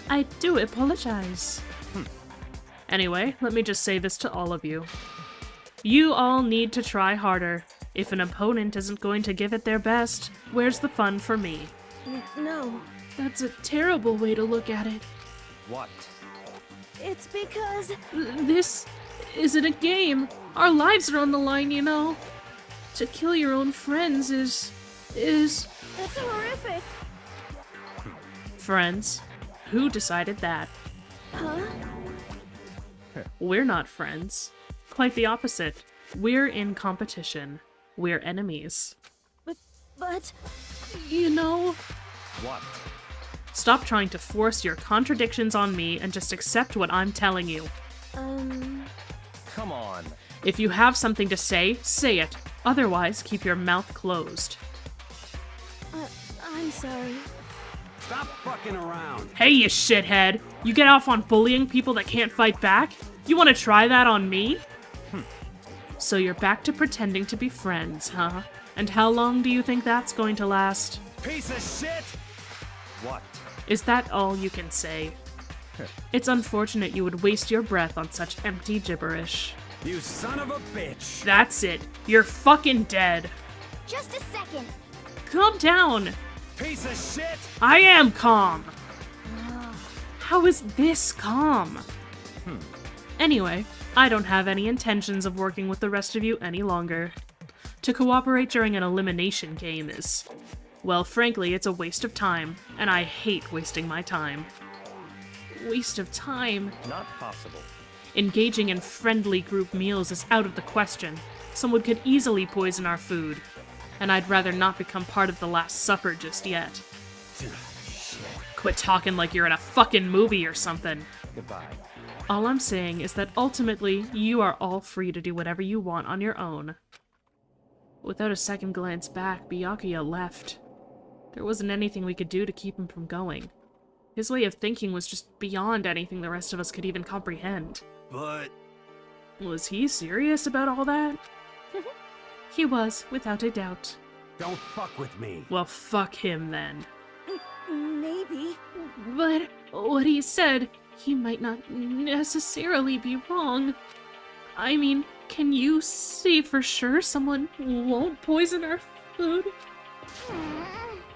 S1: I do apologize. Anyway, let me just say this to all of you. You all need to try harder. If an opponent isn't going to give it their best, where's the fun for me?
S3: no.
S1: That's a terrible way to look at it.
S7: What?
S3: It's because...
S1: This isn't a game. Our lives are on the line, you know. To kill your own friends is...
S3: That's horrific.
S1: Friends? Who decided that?
S3: Huh?
S1: We're not friends. Quite the opposite. We're in competition. We're enemies.
S3: But...
S1: You know...
S7: What?
S1: Stop trying to force your contradictions on me and just accept what I'm telling you.
S7: Come on.
S1: If you have something to say, say it. Otherwise, keep your mouth closed.
S3: I'm sorry.
S4: Stop fucking around!
S1: Hey, you shithead! You get off on bullying people that can't fight back? You want to try that on me? So you're back to pretending to be friends, huh? And how long do you think that's going to last?
S4: Piece of shit!
S7: What?
S1: Is that all you can say? It's unfortunate you would waste your breath on such empty gibberish.
S4: You son of a bitch!
S1: That's it. You're fucking dead.
S3: Just a second.
S1: Calm down.
S4: Piece of shit!
S1: I am calm. How is this calm? Anyway, I don't have any intentions of working with the rest of you any longer. To cooperate during an elimination game is... Well, frankly, it's a waste of time, and I hate wasting my time. Waste of time?
S7: Not possible.
S1: Engaging in friendly group meals is out of the question. Someone could easily poison our food, and I'd rather not become part of the Last Supper just yet. Quit talking like you're in a fucking movie or something.
S7: Goodbye.
S1: All I'm saying is that ultimately, you are all free to do whatever you want on your own. Without a second glance back, Byakuya left. There wasn't anything we could do to keep him from going. His way of thinking was just beyond anything the rest of us could even comprehend.
S4: But...
S1: Was he serious about all that? He was, without a doubt.
S4: don't fuck with me.
S1: Well, fuck him then.
S3: Maybe.
S1: But what he said, he might not necessarily be wrong. I mean, can you say for sure someone won't poison our food?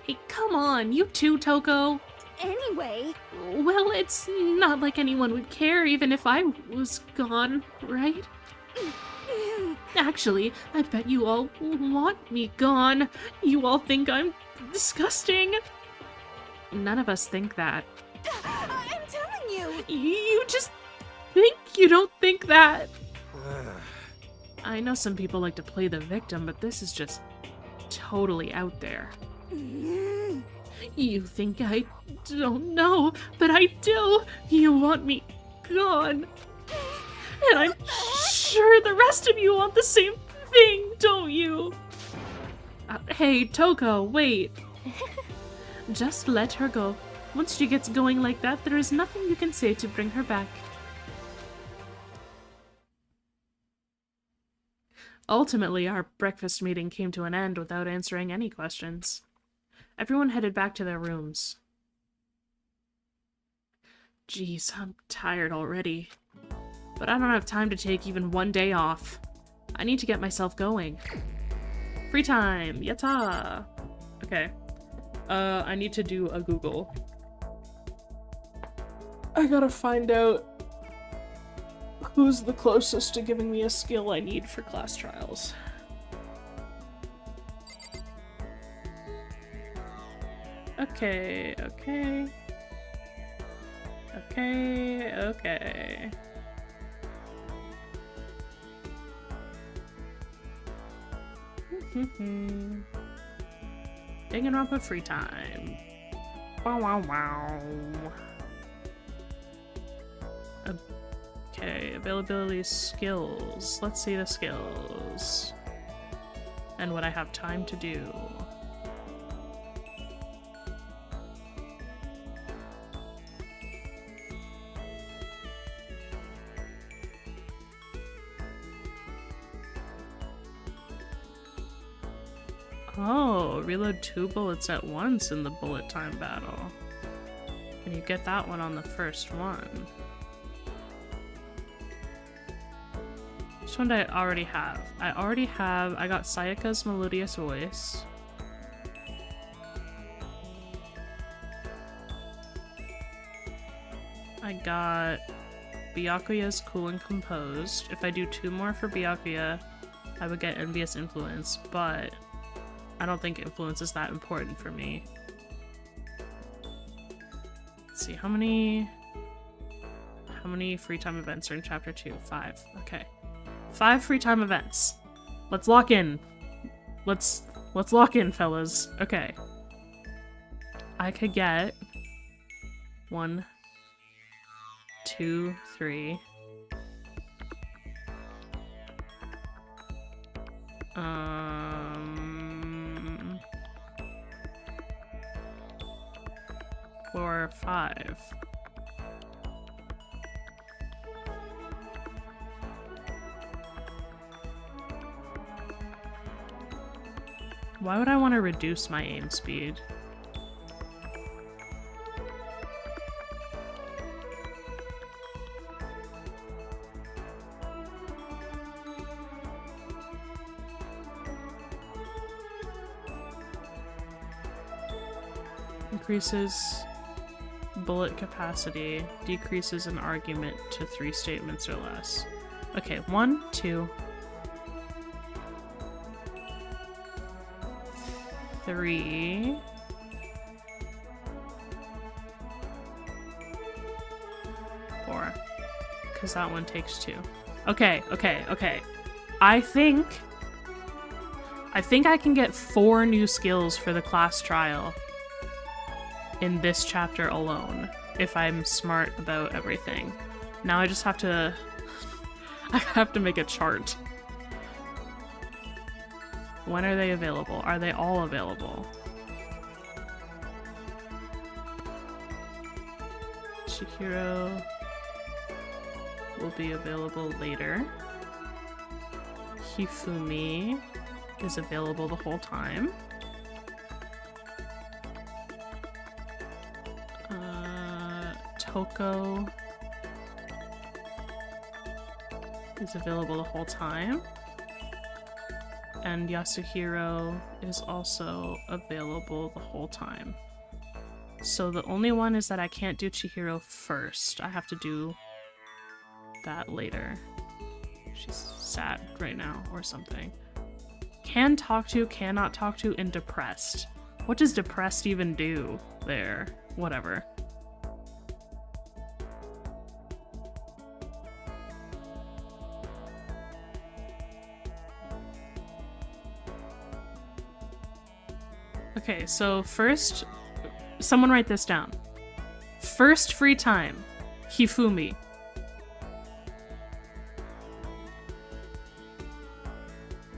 S1: Hey, come on, you too, Toko.
S3: Anyway,
S1: Well, it's not like anyone would care even if I was gone, right? Actually, I bet you all want me gone. You all think I'm disgusting. None of us think that.
S3: I'm telling you.
S1: You just think you don't think that. I know some people like to play the victim, but this is just totally out there. You think I don't know, but I do. You want me gone. And I'm sure the rest of you want the same thing, don't you? Hey, Toko, wait. Just let her go. Once she gets going like that, there is nothing you can say to bring her back. Ultimately, our breakfast meeting came to an end without answering any questions. Everyone headed back to their rooms. Jeez, I'm tired already. But I don't have time to take even one day off. I need to get myself going. Free time! Yatta! Okay. I need to do a Google. I gotta find out who's the closest to giving me a skill I need for class trials. Okay, okay. Okay, okay. Danganronpa free time. Wow, wow, wow. Okay, availability skills. Let's see the skills. And what I have time to do. Oh, reload 2 bullets at once in the bullet time battle. And you get that one on the first one. Which one do I already have? I got Sayaka's melodious voice. I got Byakuya's cool and composed. If I do 2 more for Byakuya, I would get envious influence, but I don't think influence is that important for me. Let's see, how many free time events are in chapter 2? 5. Okay. 5 free time events. Let's lock in. Let's lock in, fellas. Okay. I could get 1, 2, 3. 4, 5. Why would I want to reduce my aim speed? Increases bullet capacity, decreases an argument to 3 statements or less. Okay, 1, 2, 3. 4. Because that one takes 2. Okay. I think I can get 4 new skills for the class trial in this chapter alone, if I'm smart about everything. Now I just have to... I have to make a chart. When are they available? Are they all available? Chihiro will be available later. Hifumi is available the whole time. Toko is available the whole time. And Yasuhiro is also available the whole time. So the only one is that I can't do Chihiro first. I have to do that later. She's sad right now or something. Can talk to, cannot talk to, and depressed. What does depressed even do there? Whatever. Okay, so first, someone write this down. First free time, Hifumi.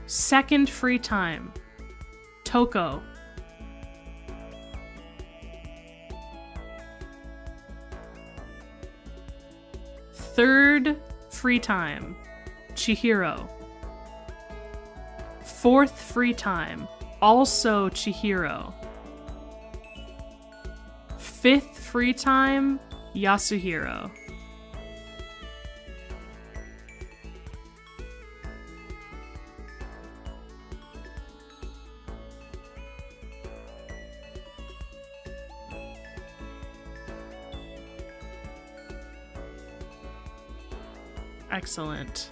S1: Second free time, Toko. Third free time, Chihiro. Fourth free time, also Chihiro. Fifth free time, Yasuhiro. Excellent.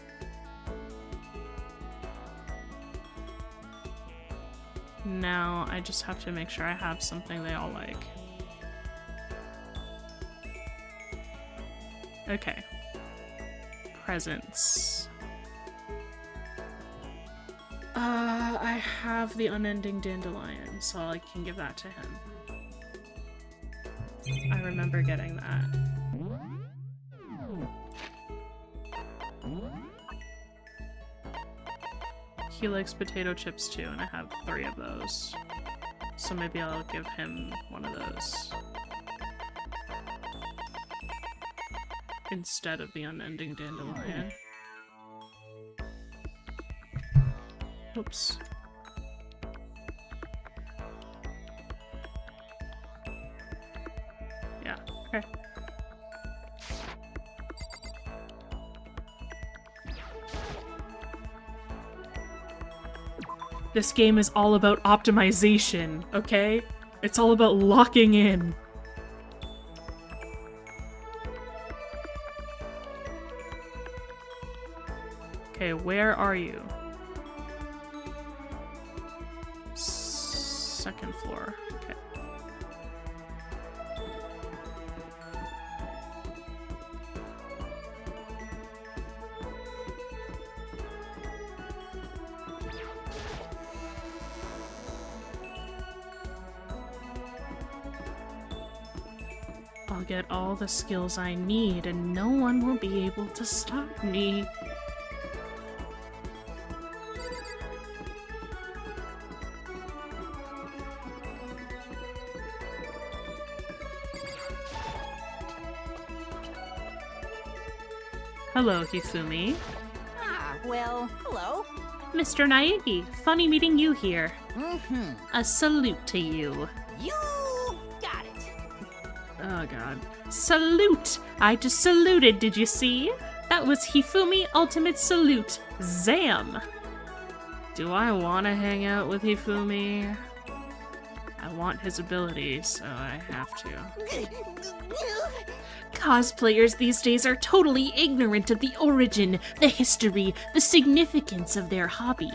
S1: Now I just have to make sure I have something they all like. Okay. Presents. I have the unending dandelion, so I can give that to him. I remember getting that. He likes potato chips too, and I have 3 of those. So maybe I'll give him one of those. Instead of the unending dandelion. Oops. Yeah, okay. This game is all about optimization, okay? It's all about locking in. Okay, where are you? Second floor. Okay. I'll get all the skills I need and no one will be able to stop me. Hello, Hifumi.
S2: Ah, well, hello.
S1: Mr. Naegi, funny meeting you here.
S2: Mm-hmm.
S1: A salute to you.
S2: You got it.
S1: Oh god. Salute! I just saluted, did you see? That was Hifumi Ultimate Salute. Zam! Do I want to hang out with Hifumi? I want his ability, so I have to. Cosplayers these days are totally ignorant of the origin, the history, the significance of their hobby.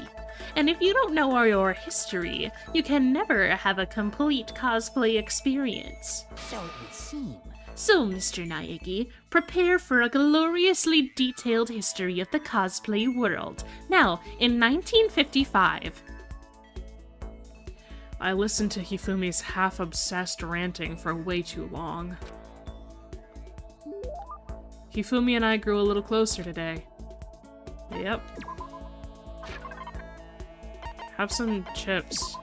S1: And if you don't know your history, you can never have a complete cosplay experience.
S2: So it would seem.
S1: So, Mr. Naegi, prepare for a gloriously detailed history of the cosplay world. Now, in 1955... I listened to Hifumi's half-obsessed ranting for way too long. Hifumi and I grew a little closer today. Yep. Have some chips,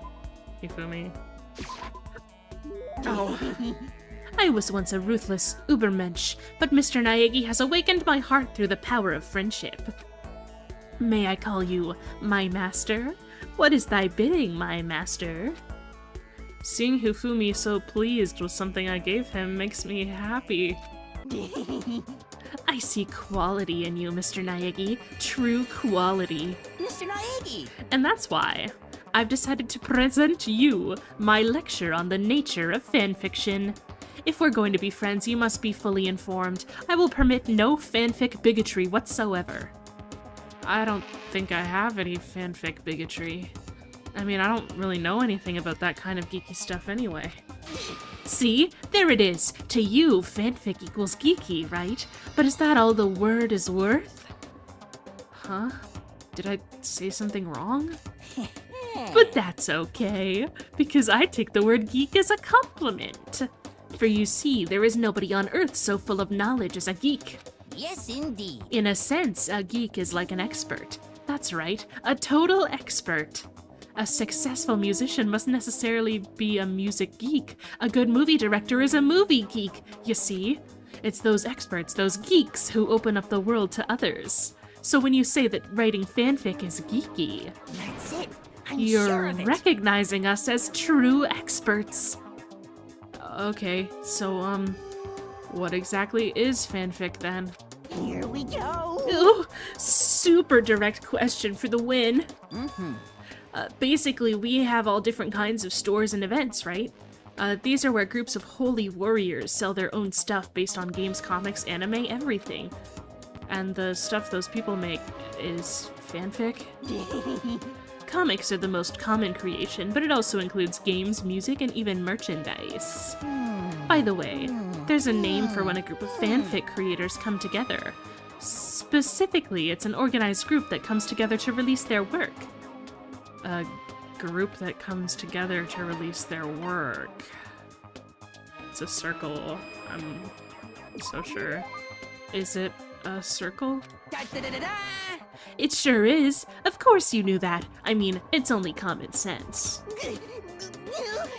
S1: Hifumi. Oh. I was once a ruthless Ubermensch, but Mr. Naegi has awakened my heart through the power of friendship. May I call you my master? What is thy bidding, my master? Seeing Hifumi so pleased with something I gave him makes me happy. I see quality in you, Mr. Naegi. True quality.
S2: Mr. Naegi!
S1: And that's why I've decided to present you my lecture on the nature of fanfiction. If we're going to be friends, you must be fully informed. I will permit no fanfic bigotry whatsoever. I don't think I have any fanfic bigotry. I mean, I don't really know anything about that kind of geeky stuff anyway. See? There it is. To you, fanfic equals geeky, right? But is that all the word is worth? Huh? Did I say something wrong? But that's okay, because I take the word geek as a compliment. For you see, there is nobody on Earth so full of knowledge as a geek.
S2: Yes, indeed.
S1: In a sense, a geek is like an expert. That's right, a total expert. A successful musician must necessarily be a music geek. A good movie director is a movie geek, you see? It's those experts, those geeks, who open up the world to others. So when you say that writing fanfic is geeky,
S2: That's it. I'm
S1: you're
S2: sure of it.
S1: recognizing us as true experts. Okay, so, what exactly is fanfic then?
S2: Here we go.
S1: Ooh, super direct question for the win.
S2: Mm-hmm.
S1: Basically, we have all different kinds of stores and events, right? These are where groups of holy warriors sell their own stuff based on games, comics, anime, everything. And the stuff those people make is fanfic. Comics are the most common creation, but it also includes games, music, and even merchandise. By the way, there's a name for when a group of fanfic creators come together. Specifically, it's an organized group that comes together to release their work. A group that comes together to release their work. It's a circle. I'm so sure. Is it a circle?
S2: Da-da-da-da-da!
S1: It sure is. Of course you knew that. I mean, it's only common sense.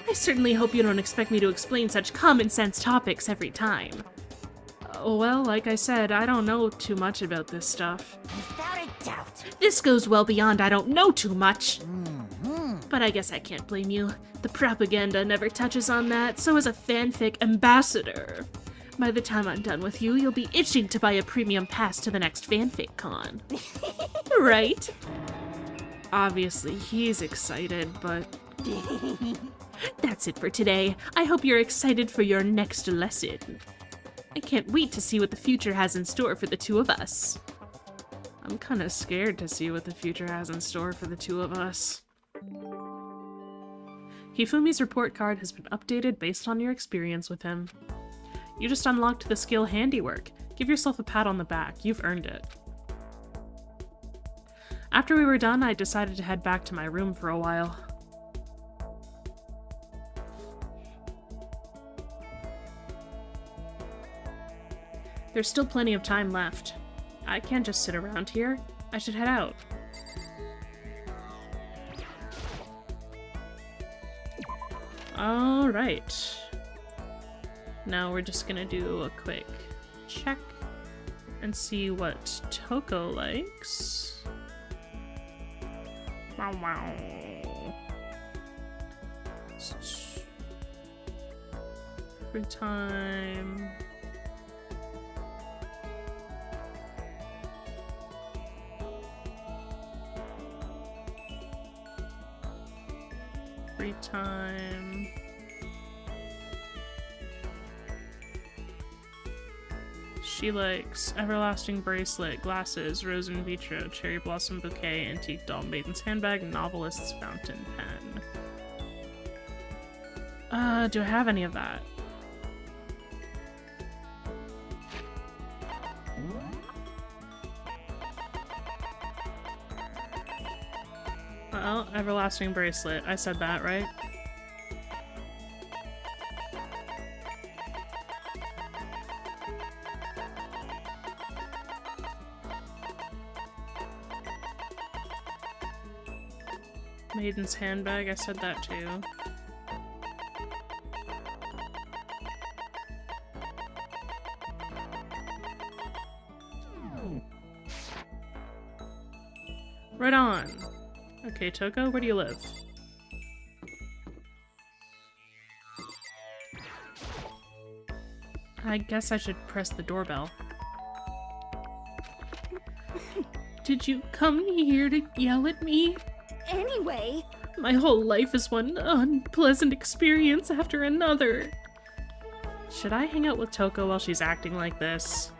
S1: I certainly hope you don't expect me to explain such common sense topics every time. Well, like I said, I don't know too much about this stuff.
S2: Without a doubt.
S1: This goes well beyond I don't know too much. But I guess I can't blame you. The propaganda never touches on that, so as a fanfic ambassador, by the time I'm done with you, you'll be itching to buy a premium pass to the next fanfic con. Right? Obviously, he's excited, but... That's it for today. I hope you're excited for your next lesson. I can't wait to see what the future has in store for the two of us. I'm kinda scared to see what the future has in store for the two of us. Hifumi's report card has been updated based on your experience with him. You just unlocked the skill Handiwork. Give yourself a pat on the back. You've earned it. After we were done, I decided to head back to my room for a while. There's still plenty of time left. I can't just sit around here. I should head out. Alright. Now we're just gonna do a quick check and see what Toko likes. Wow, wow. Free time. Free time. She likes Everlasting Bracelet, Glasses, Rose in Vitro, Cherry Blossom Bouquet, Antique Doll, Maiden's Handbag, Novelist's Fountain Pen. Do I have any of that? Well, Everlasting Bracelet. I said that, right? Maiden's Handbag, I said that too. Right on. Okay, Toko, where do you live? I guess I should press the doorbell. Did you come here to yell at me?
S3: Anyway,
S1: My whole life is one unpleasant experience after another. Should I hang out with Toko while she's acting like this?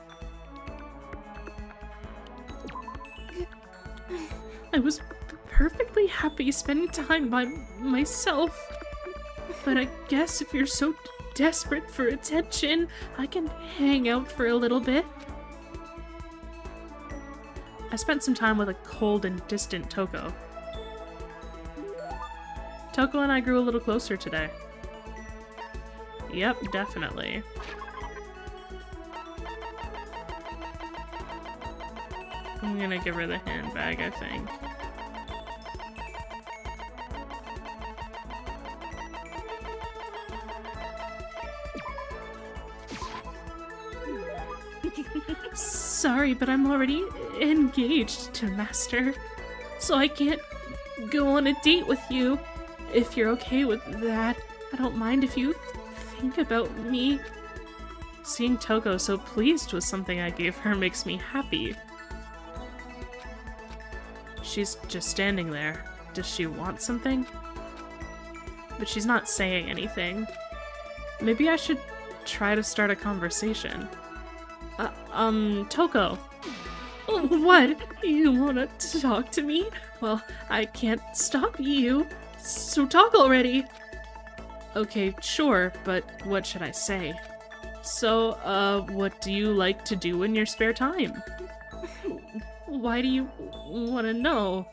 S1: I was perfectly happy spending time by myself. But I guess if you're so desperate for attention, I can hang out for a little bit. I spent some time with a cold and distant Toko. Toko and I grew a little closer today. Yep, definitely. I'm gonna give her the handbag, I think. Sorry, but I'm already engaged to Master, so I can't go on a date with you. If you're okay with that, I don't mind if you think about me. Seeing Toko so pleased with something I gave her makes me happy. She's just standing there. Does she want something? But she's not saying anything. Maybe I should try to start a conversation. Toko. What? You wanna talk to me? Well, I can't stop you. So talk already. Okay, sure, but what should I say? So, what do you like to do in your spare time? Why do you want to know?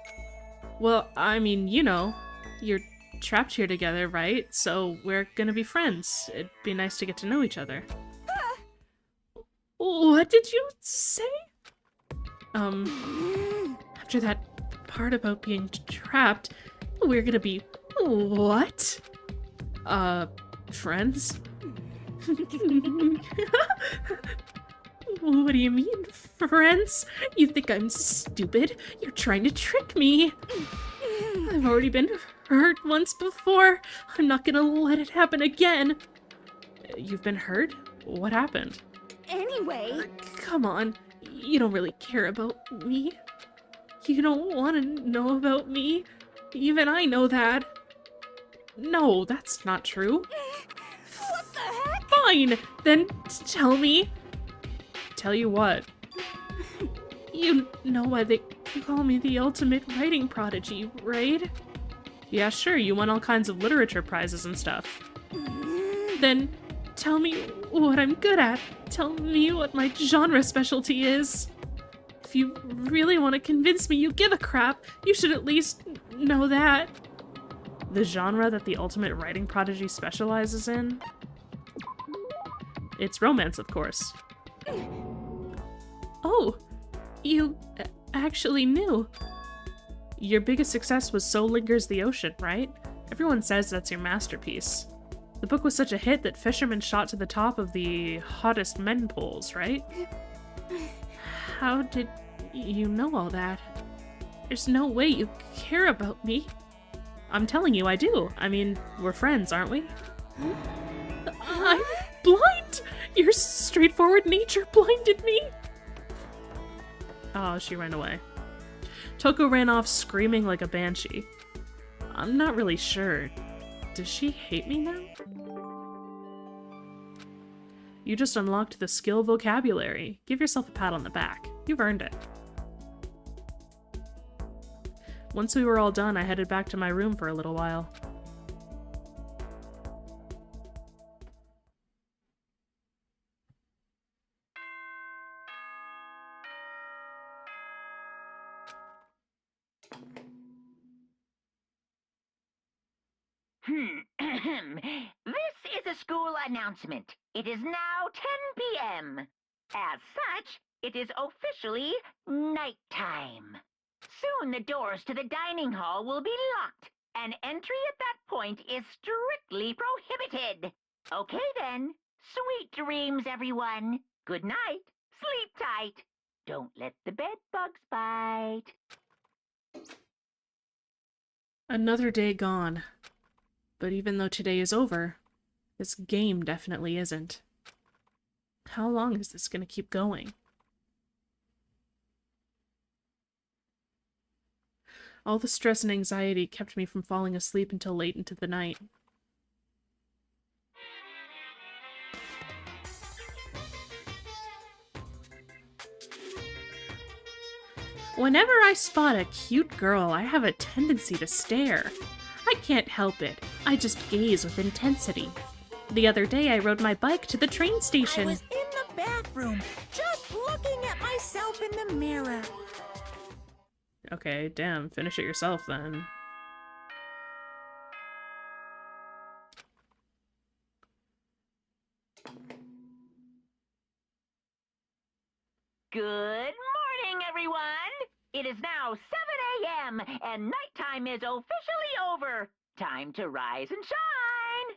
S1: Well, I mean, you know, you're trapped here together, right? So we're gonna be friends. It'd be nice to get to know each other. What did you say? After that part about being trapped, we're gonna be what? Friends? What do you mean, friends? You think I'm stupid? You're trying to trick me. I've already been hurt once before. I'm not gonna let it happen again. You've been hurt? What happened?
S3: Anyway...
S1: Come on. You don't really care about me. You don't want to know about me. Even I know that. No, that's not true.
S3: What the heck?
S1: Fine, then tell me. Tell you what? You know why they call me the ultimate writing prodigy, right? Yeah, sure, you won all kinds of literature prizes and stuff. Then tell me what I'm good at. Tell me what my genre specialty is. If you really want to convince me you give a crap, you should at least know that. The genre that the ultimate writing prodigy specializes in? It's romance, of course. Oh, you actually knew. Your biggest success was So Lingers the Ocean, right? Everyone says that's your masterpiece. The book was such a hit that fishermen shot to the top of the hottest men polls, right? How did you know all that? There's no way you care about me. I'm telling you, I do. I mean, we're friends, aren't we? I'm blind! Your straightforward nature blinded me! Oh, she ran away. Toko ran off screaming like a banshee. I'm not really sure. Does she hate me now? You just unlocked the skill vocabulary. Give yourself a pat on the back. You've earned it. Once we were all done, I headed back to my room for a little while.
S6: This is a school announcement. It is now 10 p.m. As such, it is officially nighttime. Soon the doors to the dining hall will be locked, and entry at that point is strictly prohibited. Okay then. Sweet dreams, everyone. Good night. Sleep tight. Don't let the bed bugs bite.
S1: Another day gone. But even though today is over, this game definitely isn't. How long is this gonna keep going? All the stress and anxiety kept me from falling asleep until late into the night. Whenever I spot a cute girl, I have a tendency to stare. I can't help it. I just gaze with intensity. The other day, I rode my bike to the train station.
S2: I was in the bathroom, just looking at myself in the mirror.
S1: Okay, damn, finish it yourself then.
S6: Good morning, everyone! It is now 7 a.m., and nighttime is officially over. Time to rise and shine!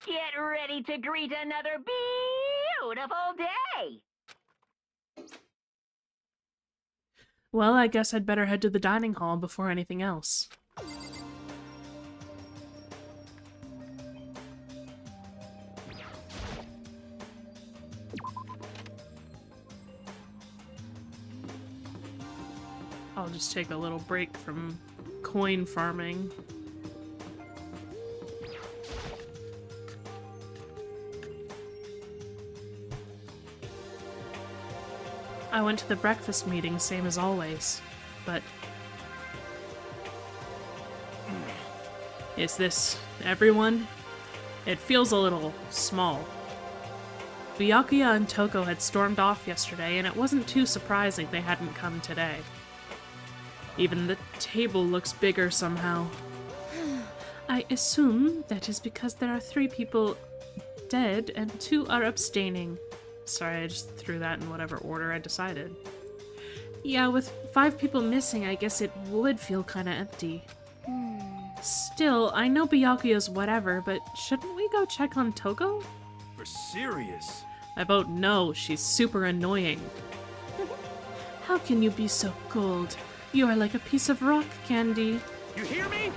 S6: Get ready to greet another beautiful day!
S1: Well, I guess I'd better head to the dining hall before anything else. I'll just take a little break from coin farming. I went to the breakfast meeting, same as always, but... Is this everyone? It feels a little small. Byakuya and Toko had stormed off yesterday, and it wasn't too surprising they hadn't come today. Even the table looks bigger somehow. I assume that is because there are 3 people dead and 2 are abstaining. Sorry, I just threw that in whatever order I decided. Yeah, with 5 people missing, I guess it would feel kinda empty. Still, I know Byakuya's whatever, but shouldn't we go check on Toko?
S4: For serious?
S1: I vote no, she's super annoying. How can you be so cold? You are like a piece of rock candy.
S4: You hear me?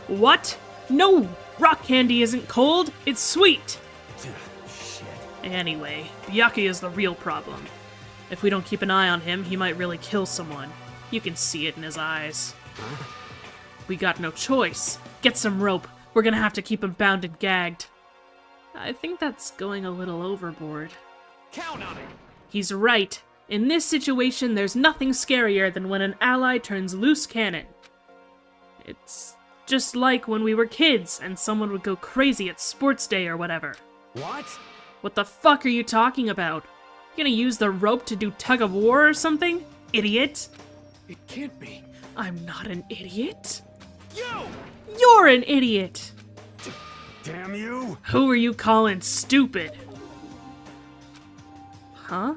S1: What? No! Rock candy isn't cold, it's sweet!
S4: Shit.
S1: Anyway, Byakuya is the real problem. If we don't keep an eye on him, he might really kill someone. You can see it in his eyes.
S4: Huh?
S1: We got no choice. Get some rope. We're gonna have to keep him bound and gagged. I think that's going a little overboard.
S4: Count on it!
S1: He's right. In this situation, there's nothing scarier than when an ally turns loose cannon. It's just like when we were kids and someone would go crazy at sports day or whatever.
S4: What?
S1: What the fuck are you talking about? You gonna use the rope to do tug of war or something? Idiot!
S4: It can't be.
S1: I'm not an idiot.
S4: You!
S1: You're an idiot!
S4: Damn you!
S1: Who are you calling stupid? Huh?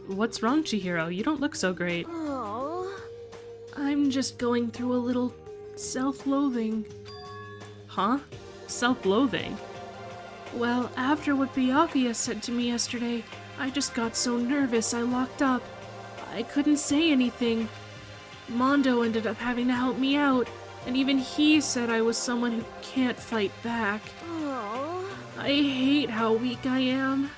S1: What's wrong, Chihiro? You don't look so great.
S3: Oh.
S1: I'm just going through a little self-loathing. Huh? Self-loathing? Well, after what Byakuya said to me yesterday, I just got so nervous I locked up. I couldn't say anything. Mondo ended up having to help me out, and even he said I was someone who can't fight back.
S3: Oh.
S1: I hate how weak I am.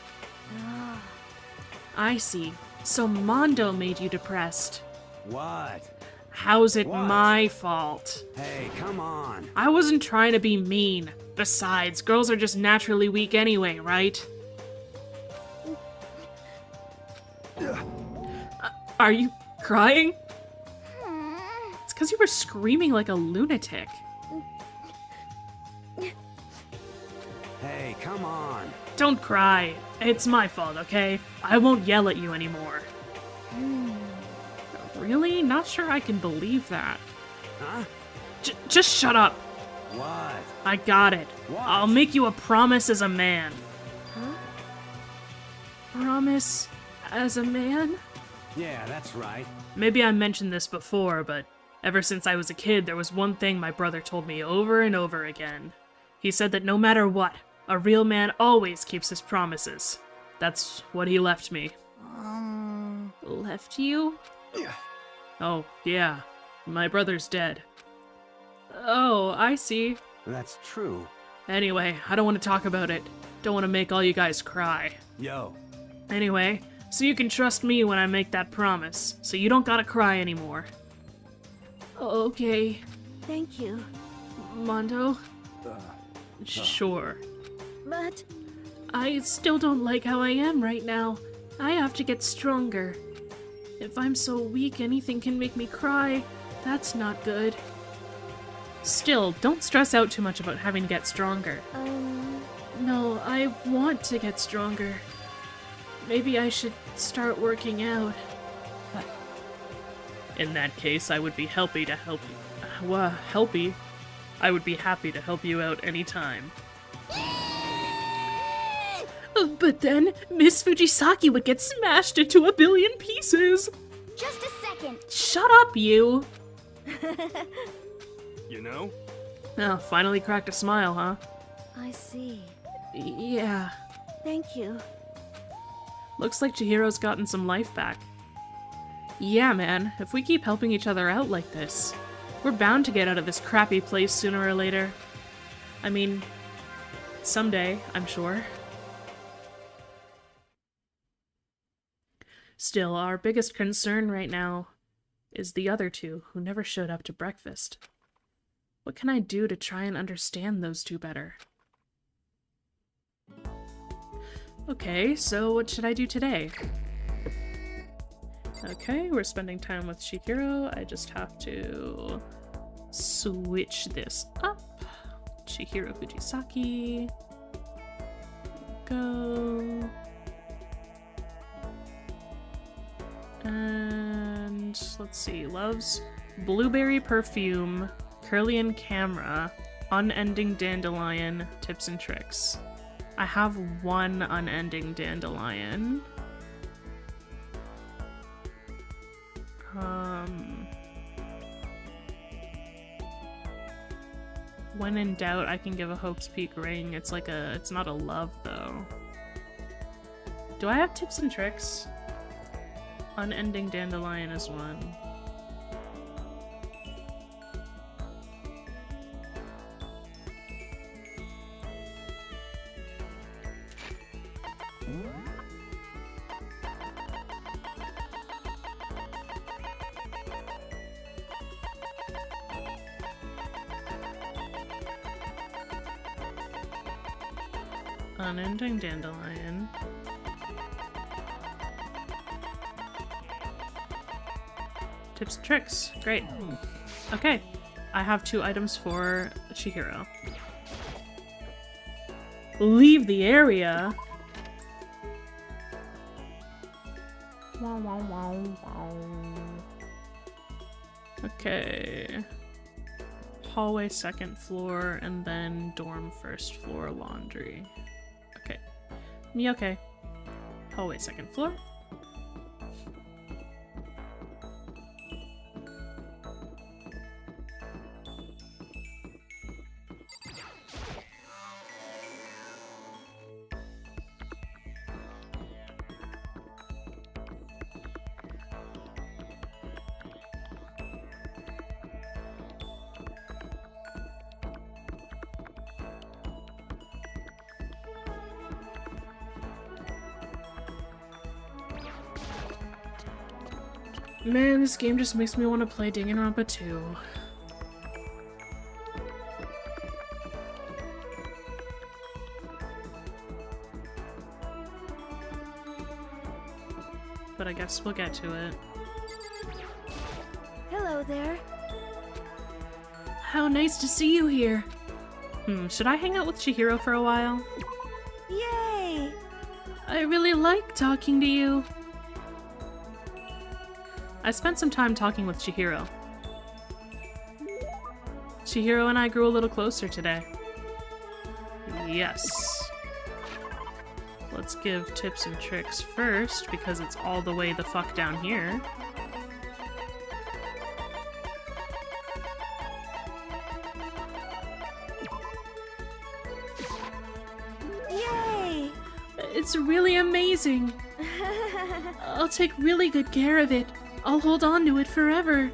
S1: I see. So Mondo made you depressed.
S4: What?
S1: How's it
S4: What?
S1: my fault?
S4: Hey, come on.
S1: I wasn't trying to be mean. Besides, girls are just naturally weak anyway, right? Are you crying? It's because you were screaming like a lunatic.
S4: Hey, come on.
S1: Don't cry. It's my fault, okay? I won't yell at you anymore. Really? Not sure I can believe that.
S4: Huh?
S1: Just shut up.
S4: What?
S1: I got it.
S4: What?
S1: I'll make you a promise as a man.
S3: Huh?
S1: Promise as a man?
S4: Yeah, that's right.
S1: Maybe I mentioned this before, but ever since I was a kid, there was one thing my brother told me over and over again. He said that no matter what, a real man always keeps his promises. That's what he left me. Left you?
S4: Yeah.
S1: Oh, yeah. My brother's dead. Oh, I see.
S4: That's true.
S1: Anyway, I don't want to talk about it. Don't want to make all you guys cry.
S4: Yo.
S1: Anyway, so you can trust me when I make that promise, so you don't gotta cry anymore. Okay,
S3: Thank you.
S1: Mondo? Sure.
S3: But
S1: I still don't like how I am right now. I have to get stronger. If I'm so weak anything can make me cry, that's not good. Still, don't stress out too much about having to get stronger. No, I want to get stronger. Maybe I should start working out. In that case, I would be happy to help you. I would be happy to help you out anytime. But then Miss Fujisaki would get smashed into a billion pieces.
S5: Just a second.
S1: Shut up, you.
S4: You know?
S1: Oh, finally cracked a smile, huh?
S3: I see.
S1: Yeah.
S3: Thank you.
S1: Looks like Chihiro's gotten some life back. Yeah, man, if we keep helping each other out like this, we're bound to get out of this crappy place sooner or later. I mean, someday, I'm sure. Still, our biggest concern right now is the other two who never showed up to breakfast. What can I do to try and understand those two better? Okay, so what should I do today? Okay, we're spending time with Chihiro. I just have to switch this up. Chihiro Fujisaki. Go. And let's see, loves blueberry perfume, Curlian camera, unending dandelion, tips and tricks. I have one unending dandelion. When in doubt, I can give a Hope's Peak ring. It's like it's not a love though. Do I have tips and tricks? Unending dandelion is one. Unending dandelion. Tips and tricks. Great. Okay. I have 2 items for Chihiro. Leave the area. Okay. Hallway 2nd floor, and then dorm 1st floor laundry. Okay. Yeah, okay. Hallway 2nd floor. Man, this game just makes me want to play Danganronpa 2. But I guess we'll get to it.
S3: Hello there.
S1: How nice to see you here. Should I hang out with Chihiro for a while?
S3: Yay!
S1: I really like talking to you. I spent some time talking with Chihiro. Chihiro and I grew a little closer today. Yes. Let's give tips and tricks first, because it's all the way the fuck down here.
S3: Yay!
S1: It's really amazing. I'll take really good care of it. I'll hold on to it forever.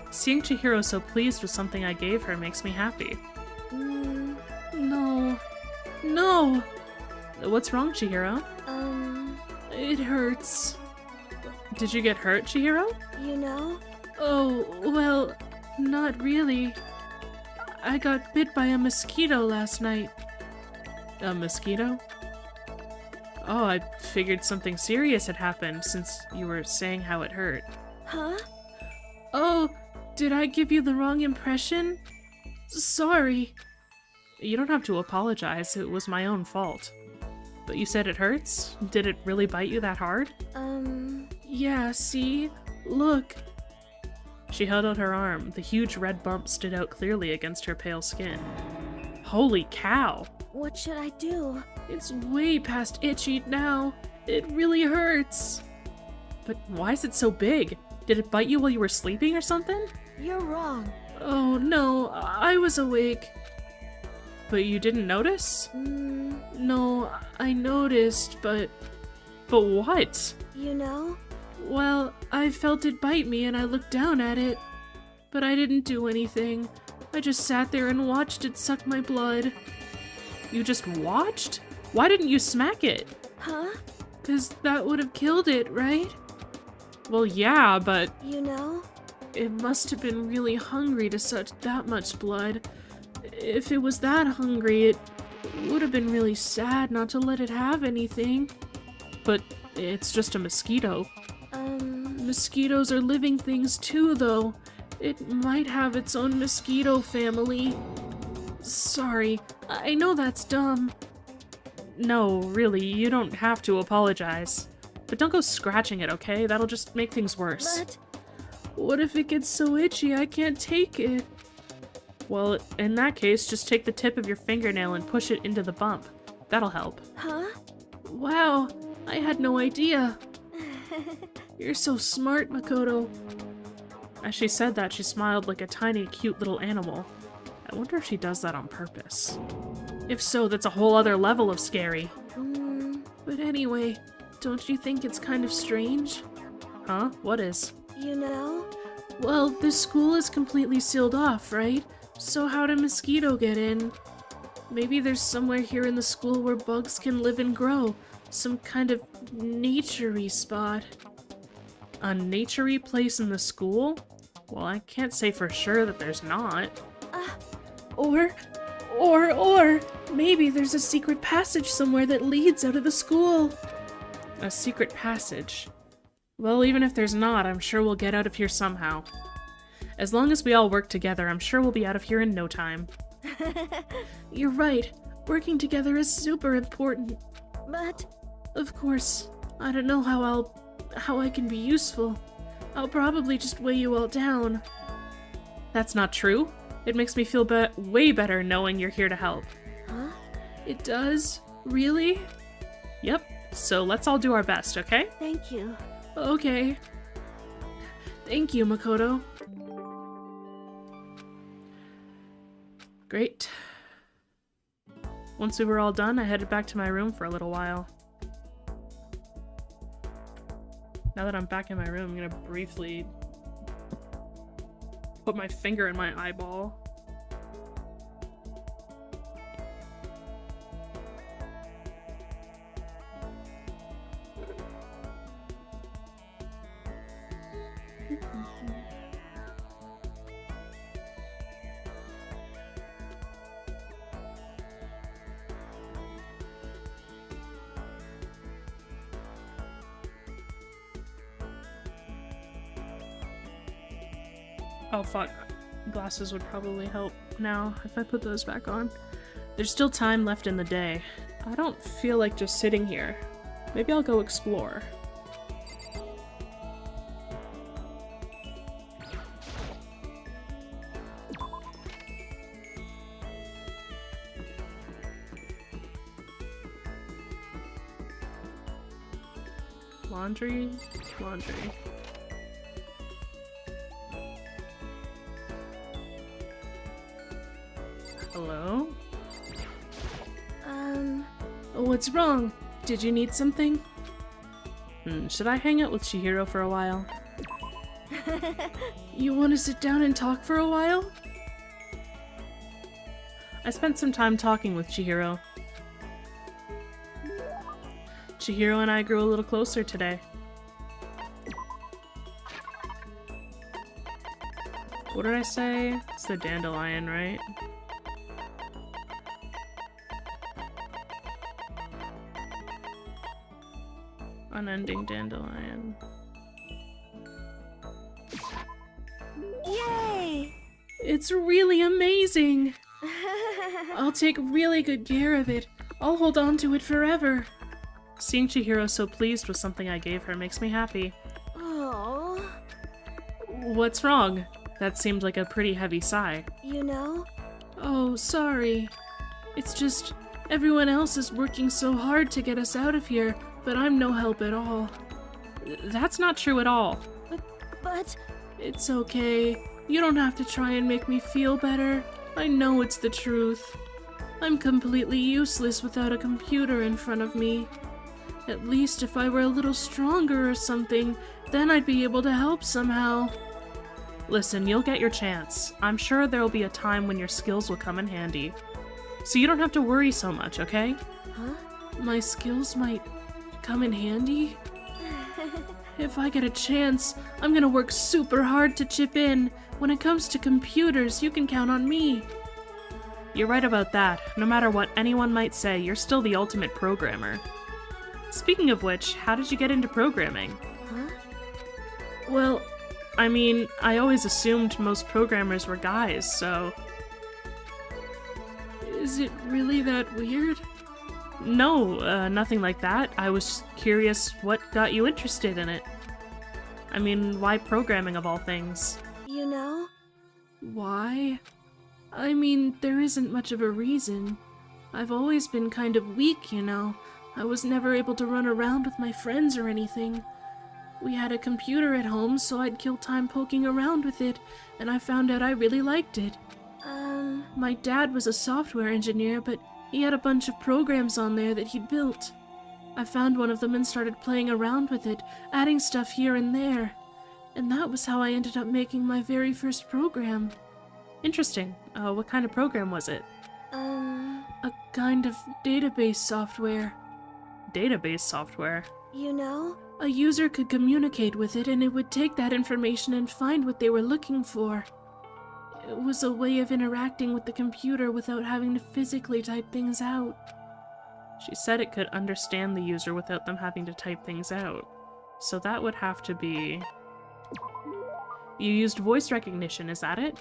S1: Seeing Chihiro so pleased with something I gave her makes me happy. No. No! What's wrong, Chihiro? It hurts. Did you get hurt, Chihiro?
S3: You know?
S1: Oh, well, not really. I got bit by a mosquito last night. A mosquito? Oh, I figured something serious had happened since you were saying how it hurt.
S3: Huh?
S1: Oh, did I give you the wrong impression? Sorry. You don't have to apologize, it was my own fault. But you said it hurts? Did it really bite you that hard? Yeah, see? Look. She held out her arm. The huge red bump stood out clearly against her pale skin. Holy cow!
S3: What should I do?
S1: It's way past itchy now. It really hurts. But why is it so big? Did it bite you while you were sleeping or something?
S3: You're wrong.
S1: Oh no, I was awake. But you didn't notice? No, I noticed, but what?
S3: You know?
S1: Well, I felt it bite me and I looked down at it. But I didn't do anything. I just sat there and watched it suck my blood. You just watched? Why didn't you smack it?
S3: Huh?
S1: 'Cause that would have killed it, right? Well, yeah, but
S3: You know?
S1: it must have been really hungry to suck that much blood. If it was that hungry, it would have been really sad not to let it have anything. But it's just a mosquito. Mosquitoes are living things too, though. It might have its own mosquito family. Sorry, I know that's dumb. No, really, you don't have to apologize. But don't go scratching it, okay? That'll just make things worse.
S3: But
S1: What if it gets so itchy I can't take it? Well, in that case, just take the tip of your fingernail and push it into the bump. That'll help.
S3: huh?
S1: Wow, I had no idea. You're so smart, Makoto. As she said that, she smiled like a tiny, cute little animal. I wonder if she does that on purpose. If so, that's a whole other level of scary. But anyway, don't you think it's kind of strange? Huh? What is?
S3: You know?
S1: Well, the school is completely sealed off, right? So how did mosquito get in? Maybe there's somewhere here in the school where bugs can live and grow. Some kind of nature-y spot. A nature-y place in the school? Well, I can't say for sure that there's not. Or maybe there's a secret passage somewhere that leads out of the school. A secret passage. Well, even if there's not, I'm sure we'll get out of here somehow. As long as we all work together, I'm sure we'll be out of here in no time. You're right. Working together is super important.
S3: But
S1: Of course, I don't know how I can be useful. I'll probably just weigh you all down. That's not true. It makes me feel way better knowing you're here to help.
S3: huh?
S1: It does? Really? Yep. So let's all do our best, okay?
S3: Thank you.
S1: Okay. Thank you, Makoto. Great. Once we were all done, I headed back to my room for a little while. Now that I'm back in my room, I'm gonna briefly put my finger in my eyeball. Oh fuck, glasses would probably help now if I put those back on. There's still time left in the day. I don't feel like just sitting here. Maybe I'll go explore. Laundry? Laundry. Hello? What's wrong? Did you need something? Should I hang out with Chihiro for a while? You want to sit down and talk for a while? I spent some time talking with Chihiro. Chihiro and I grew a little closer today. What did I say? It's the dandelion, right? Unending dandelion.
S3: Yay!
S1: It's really amazing! I'll take really good care of it. I'll hold on to it forever. Seeing Chihiro so pleased with something I gave her makes me happy.
S3: Oh,
S1: What's wrong? That seemed like a pretty heavy sigh.
S3: you know?
S1: Oh, sorry. It's just, Everyone else is working so hard to get us out of here, but I'm no help at all. That's not true at all.
S3: But...
S1: It's okay. You don't have to try and make me feel better. I know it's the truth. I'm completely useless without a computer in front of me. At least if I were a little stronger or something, then I'd be able to help somehow. Listen, you'll get your chance. I'm sure there'll be a time when your skills will come in handy. So you don't have to worry so much, okay?
S3: Huh?
S1: My skills might come in handy? If I get a chance, I'm gonna work super hard to chip in. When it comes to computers, you can count on me. You're right about that. No matter what anyone might say, you're still the ultimate programmer. Speaking of which, how did you get into programming?
S3: Huh?
S1: Well, I mean, I always assumed most programmers were guys, so... Is it really that weird? No, nothing like that. I was curious what got you interested in it. I mean, why programming of all things?
S3: You know?
S1: Why? I mean, there isn't much of a reason. I've always been kind of weak, you know. I was never able to run around with my friends or anything. We had a computer at home, so I'd kill time poking around with it, and I found out I really liked it. My dad was a software engineer, but he had a bunch of programs on there that he'd built. I found one of them and started playing around with it, adding stuff here and there. And that was how I ended up making my very first program. Interesting. What kind of program was it? A kind of database software. Database software?
S3: You know?
S1: A user could communicate with it and it would take that information and find what they were looking for. It was a way of interacting with the computer without having to physically type things out. She said it could understand the user without them having to type things out. So that would have to be... You used voice recognition, is that it?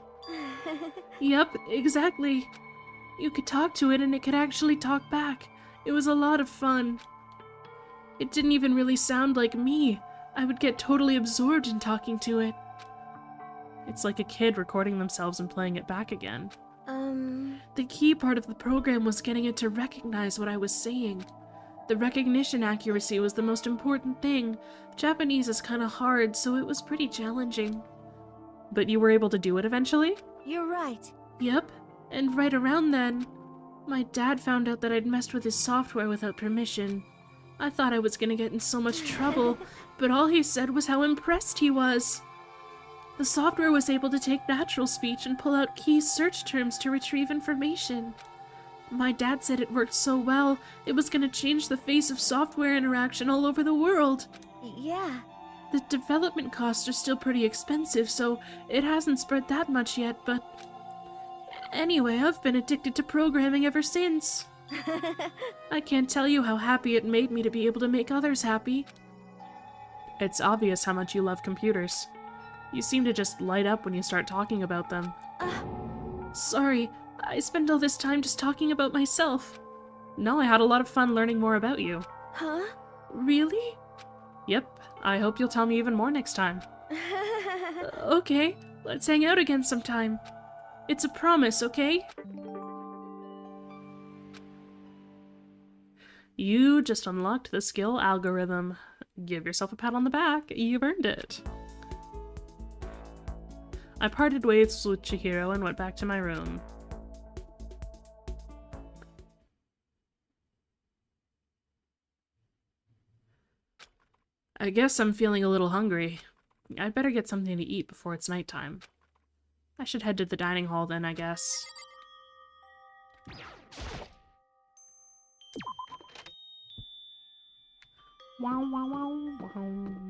S1: Yep, exactly. You could talk to it and it could actually talk back. It was a lot of fun. It didn't even really sound like me. I would get totally absorbed in talking to it. It's like a kid recording themselves and playing it back again. The key part of the program was getting it to recognize what I was saying. The recognition accuracy was the most important thing. Japanese is kinda hard, so it was pretty challenging. But you were able to do it eventually?
S3: You're right.
S1: Yep, and right around then, my dad found out that I'd messed with his software without permission. I thought I was gonna get in so much trouble, but all he said was how impressed he was. The software was able to take natural speech and pull out key search terms to retrieve information. My dad said it worked so well, it was gonna change the face of software interaction all over the world.
S3: Yeah.
S1: The development costs are still pretty expensive, so it hasn't spread that much yet, but... Anyway, I've been addicted to programming ever since. I can't tell you how happy it made me to be able to make others happy. It's obvious how much you love computers. You seem to just light up when you start talking about them. Sorry, I spent all this time just talking about myself. No, I had a lot of fun learning more about you.
S3: Huh?
S1: Really? Yep, I hope you'll tell me even more next time. Okay, let's hang out again sometime. It's a promise, okay? You just unlocked the skill algorithm. Give yourself a pat on the back, you've earned it. I parted ways with Chihiro and went back to my room. I guess I'm feeling a little hungry. I'd better get something to eat before it's nighttime. I should head to the dining hall then, I guess. Wow, wow, wow, wow.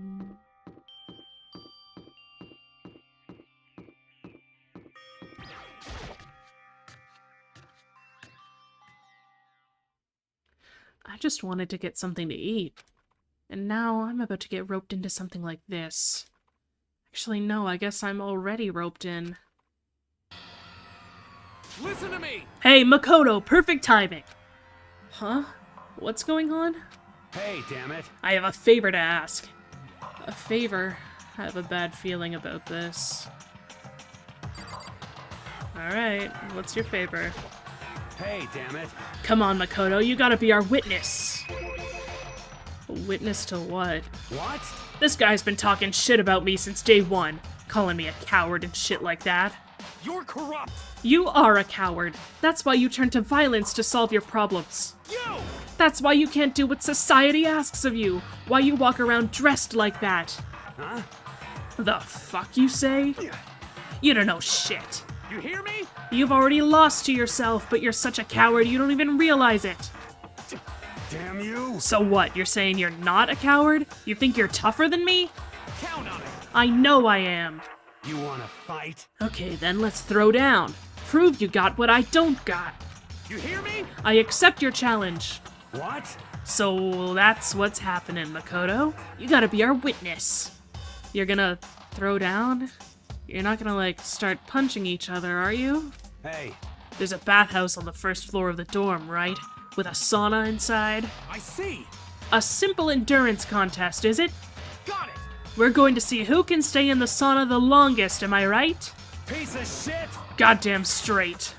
S1: I just wanted to get something to eat. And now I'm about to get roped into something like this. Actually, no, I guess I'm already roped in.
S4: Listen to me!
S1: Hey, Makoto, perfect timing! Huh? What's going on?
S4: Hey, damn it.
S1: I have a favor to ask. A favor? I have a bad feeling about this. Alright, what's your favor?
S4: Hey, damn it.
S1: Come on, Makoto, you gotta be our witness. A witness to what?
S4: What?
S1: This guy's been talking shit about me since day one, calling me a coward and shit like that.
S4: You're corrupt.
S1: You are a coward. That's why you turn to violence to solve your problems.
S4: You!
S1: That's why you can't do what society asks of you. Why you walk around dressed like that.
S4: Huh?
S1: The fuck you say? You don't know shit.
S4: You hear me?
S1: You've already lost to yourself, but you're such a coward you don't even realize it.
S4: Damn you!
S1: So what, you're saying you're not a coward? You think you're tougher than me?
S4: Count on it!
S1: I know I am.
S4: You wanna fight?
S1: Okay, then let's throw down. Prove you got what I don't got.
S4: You hear me?
S1: I accept your challenge.
S4: What?
S1: So that's what's happening, Makoto. You gotta be our witness. You're gonna throw down? You're not gonna, like, start punching each other, are you?
S4: Hey,
S1: There's a bathhouse on the first floor of the dorm, right? With a sauna inside?
S4: I see!
S1: A simple endurance contest, is it?
S4: Got it!
S1: We're going to see who can stay in the sauna the longest, am I right?
S4: Piece of shit!
S1: Goddamn straight.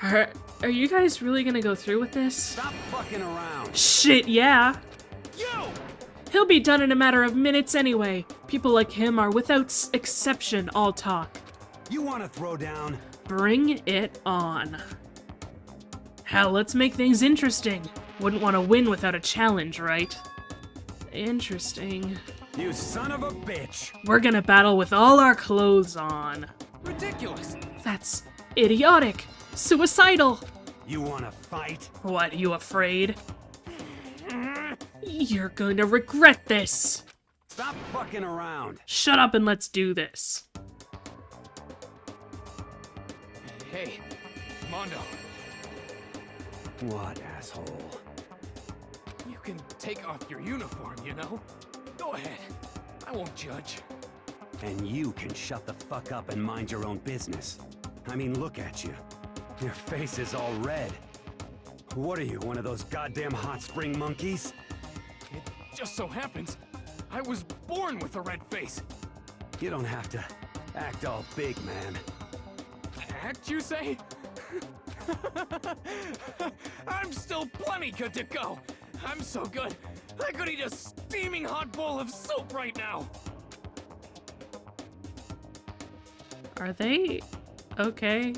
S1: Are you guys really gonna go through with this?
S4: Stop fucking around!
S1: Shit, yeah.
S4: You!
S1: He'll be done in a matter of minutes anyway. People like him are without exception all talk.
S4: You wanna throw down?
S1: Bring it on. Hell, let's make things interesting. Wouldn't want to win without a challenge, right? Interesting.
S4: You son of a bitch!
S1: We're gonna battle with all our clothes on.
S4: Ridiculous!
S1: That's idiotic. Suicidal.
S4: You wanna fight?
S1: What, you afraid? You're going to regret this.
S4: Stop fucking around!
S1: Shut up and let's do this.
S4: Hey, Mondo. What, asshole?
S9: You can take off your uniform, you know? Go ahead. I won't judge.
S4: And you can shut the fuck up and mind your own business. I mean, look at you. Your face is all red. What are you, one of those goddamn hot spring monkeys?
S9: It just so happens I was born with a red face.
S4: You don't have to act all big, man.
S9: Act, you say? I'm still plenty good to go. I'm so good, I could eat a steaming hot bowl of soup right now.
S1: Are they okay?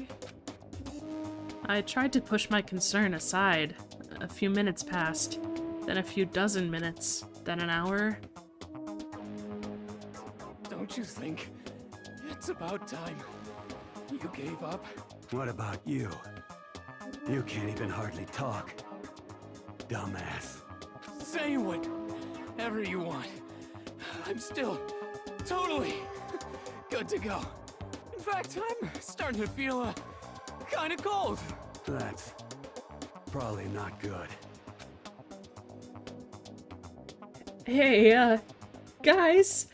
S1: I tried to push my concern aside. A few minutes passed, then a few dozen minutes, then an hour.
S9: Don't you think it's about time you gave up?
S4: What about you? You can't even hardly talk. Dumbass.
S9: Say whatever you want. I'm still totally good to go. In fact, I'm starting to feel kind of cold.
S4: That's probably not good.
S1: Hey, guys,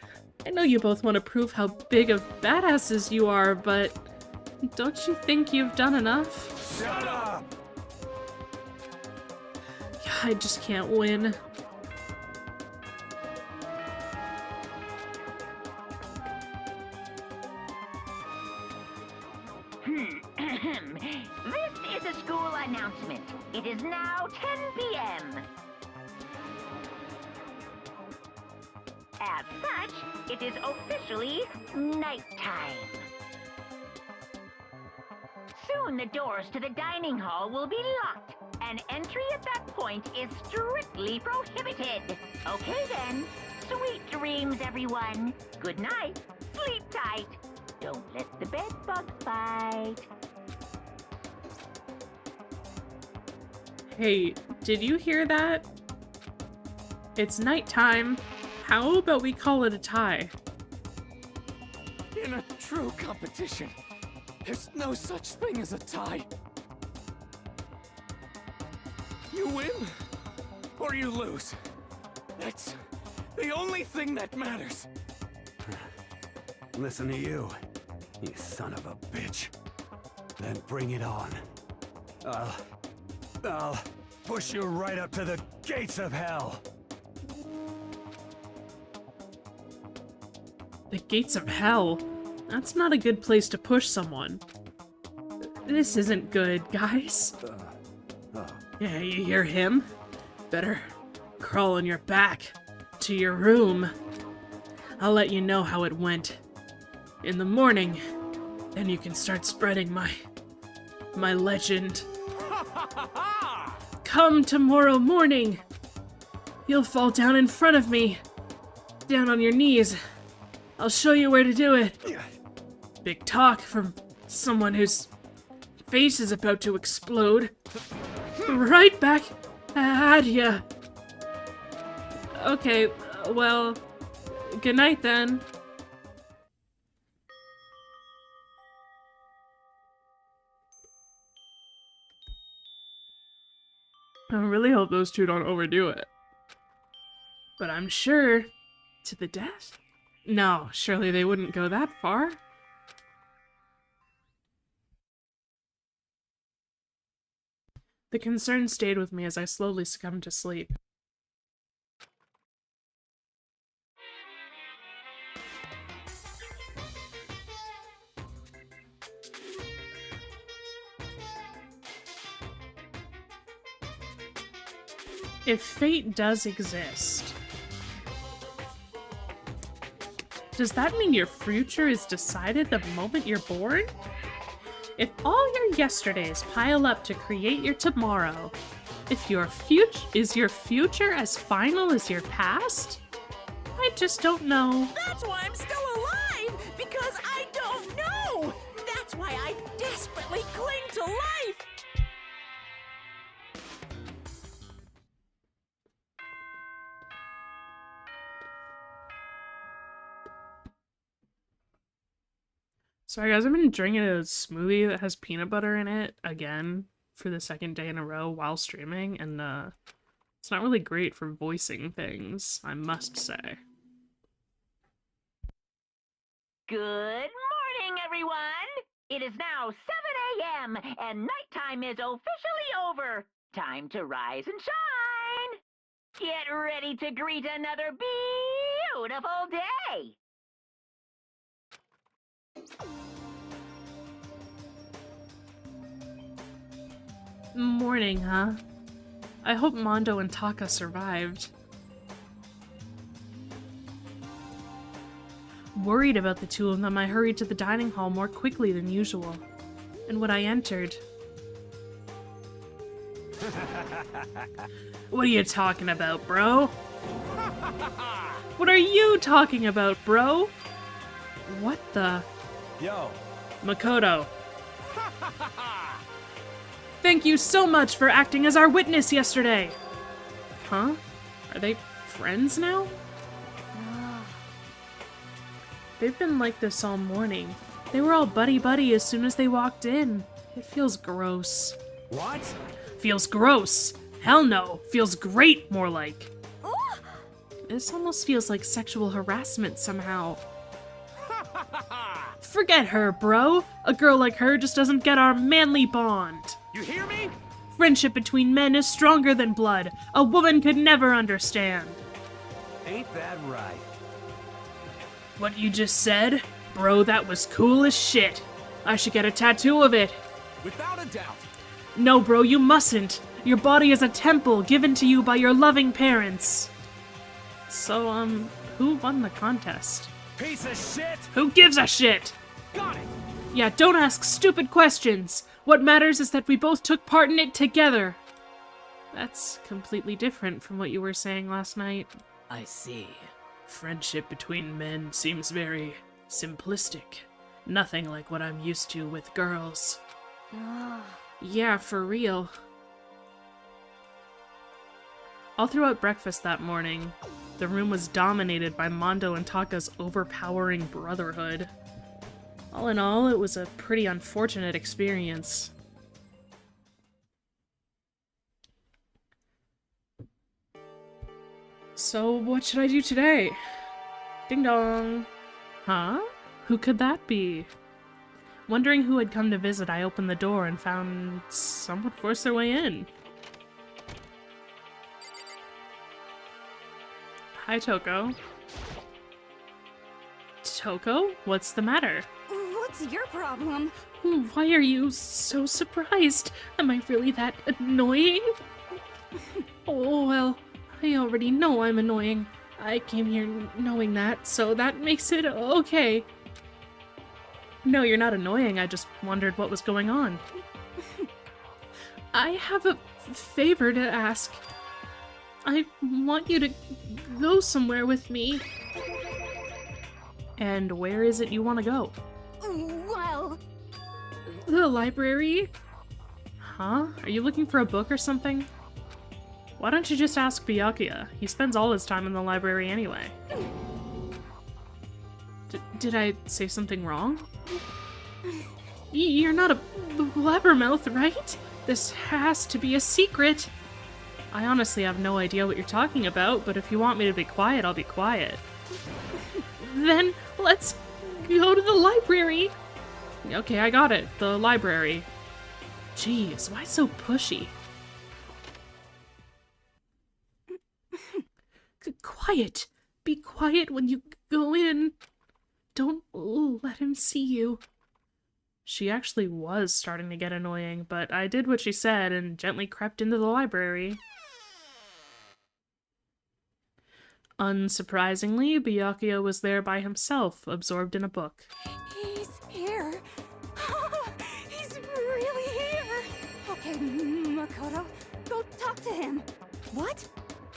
S1: I know you both want to prove how big of badasses you are, but don't you think you've done enough?
S4: Shut up!
S1: I just can't win.
S6: This is a school announcement. It is now 10 p.m. As such, it is officially nighttime. Soon the doors to the dining hall will be locked, and entry at that point is strictly prohibited. Okay then, sweet dreams everyone. Good night, sleep tight. Don't let the bed bug bite.
S1: Hey, did you hear that? It's nighttime. How about we call it a tie?
S9: In a true competition, there's no such thing as a tie. You win, or you lose. That's the only thing that matters.
S4: Listen to you, you son of a bitch. Then bring it on. I'll push you right up to the gates of hell.
S1: The gates of hell? That's not a good place to push someone. This isn't good, guys. Yeah, you hear him? Better crawl on your back to your room. I'll let you know how it went in the morning. Then you can start spreading my legend. Come tomorrow morning. You'll fall down in front of me. Down on your knees. I'll show you where to do it. Big talk from someone whose face is about to explode. Right back at ya. Okay, well, good night then. I really hope those two don't overdo it. But I'm sure, to the death? No, surely they wouldn't go that far. The concern stayed with me as I slowly succumbed to sleep. If fate does exist, does that mean your future is decided the moment you're born? If all your yesterdays pile up to create your tomorrow, if your future as final as your past? I just don't know.
S2: That's why I'm still alive! Because I don't know! That's why I desperately cling to life!
S1: Sorry guys, I've been drinking a smoothie that has peanut butter in it, again, for the second day in a row while streaming, and it's not really great for voicing things, I must say.
S6: Good morning, everyone! It is now 7 a.m. and nighttime is officially over. Time to rise and shine! Get ready to greet another beautiful day!
S1: Morning, huh? I hope Mondo and Taka survived. Worried about the two of them, I hurried to the dining hall more quickly than usual. And when I entered... What are you talking about, bro? What are you talking about, bro? What the...
S7: Yo.
S1: Makoto. Thank you so much for acting as our witness yesterday! Huh? Are they friends now? They've been like this all morning. They were all buddy-buddy as soon as they walked in. It feels gross.
S4: What?
S1: Feels gross! Hell no! Feels great, more like. This almost feels like sexual harassment somehow. Forget her, bro! A girl like her just doesn't get our manly bond.
S9: You hear me?
S1: Friendship between men is stronger than blood. A woman could never understand.
S4: Ain't that right?
S1: What you just said? Bro, that was cool as shit. I should get a tattoo of it.
S9: Without a doubt.
S1: No, bro, you mustn't. Your body is a temple given to you by your loving parents. So, who won the contest?
S9: Piece of shit!
S1: Who gives a shit?
S9: Got it!
S1: Yeah, don't ask stupid questions. What matters is that we both took part in it together. That's completely different from what you were saying last night.
S8: I see.
S1: Friendship between men seems very simplistic. Nothing like what I'm used to with girls. Yeah, for real. All throughout breakfast that morning, the room was dominated by Mondo and Taka's overpowering brotherhood. All in all, it was a pretty unfortunate experience. So, what should I do today? Ding dong. Huh? Who could that be? Wondering who had come to visit, I opened the door and found someone forced their way in. Hi, Toko. Toko, what's the matter?
S5: What's your problem?
S1: Why are you so surprised? Am I really that annoying? Oh, well, I already know I'm annoying. I came here knowing that, so that makes it okay. No, you're not annoying, I just wondered what was going on. I have a favor to ask. I want you to go somewhere with me. And where is it you want to go?
S5: Well...
S1: The library? Huh? Are you looking for a book or something? Why don't you just ask Byakuya? He spends all his time in the library anyway. Did I say something wrong? You're not a blabbermouth, right? This has to be a secret. I honestly have no idea what you're talking about, but if you want me to be quiet, I'll be quiet. Then let's go to the library. Okay, I got it. The library. Jeez, why so pushy? Quiet. Be quiet when you go in. Don't let him see you. She actually was starting to get annoying, but I did what she said and gently crept into the library. Unsurprisingly, Byakuya was there by himself, absorbed in a book.
S5: He's here. He's really here. Okay, Makoto, go talk to him.
S8: What?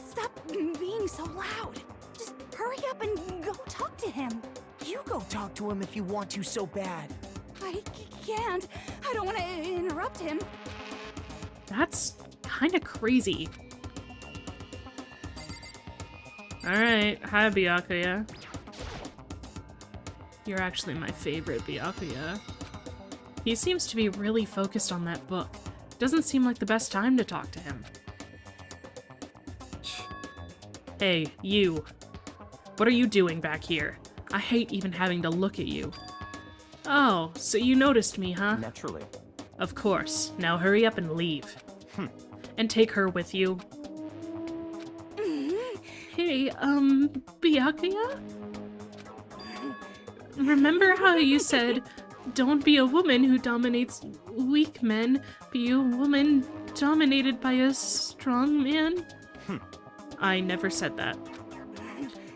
S5: Stop being so loud. Just hurry up and go talk to him.
S8: You go talk to him if you want to so bad.
S5: I can't. I don't want to interrupt him.
S1: That's kinda crazy. Alright, hi Byakuya. You're actually my favorite Byakuya. He seems to be really focused on that book. Doesn't seem like the best time to talk to him. Hey, you. What are you doing back here? I hate even having to look at you. Oh, so you noticed me, huh?
S7: Naturally.
S1: Of course. Now hurry up and leave. And take her with you. Hey, Byakuya? Remember how you said, don't be a woman who dominates weak men, be a woman dominated by a strong man? I never said that.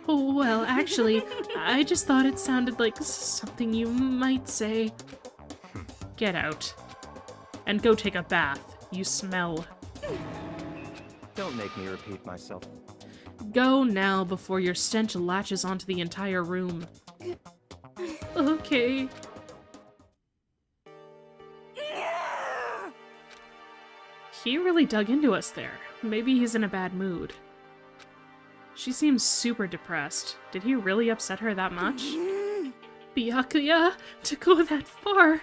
S1: Oh, well, actually, I just thought it sounded like something you might say. Get out. And go take a bath. You smell.
S7: Don't make me repeat myself.
S1: Go now before your stench latches onto the entire room. Okay. He really dug into us there. Maybe he's in a bad mood. She seems super depressed. Did he really upset her that much? Byakuya, to go that far.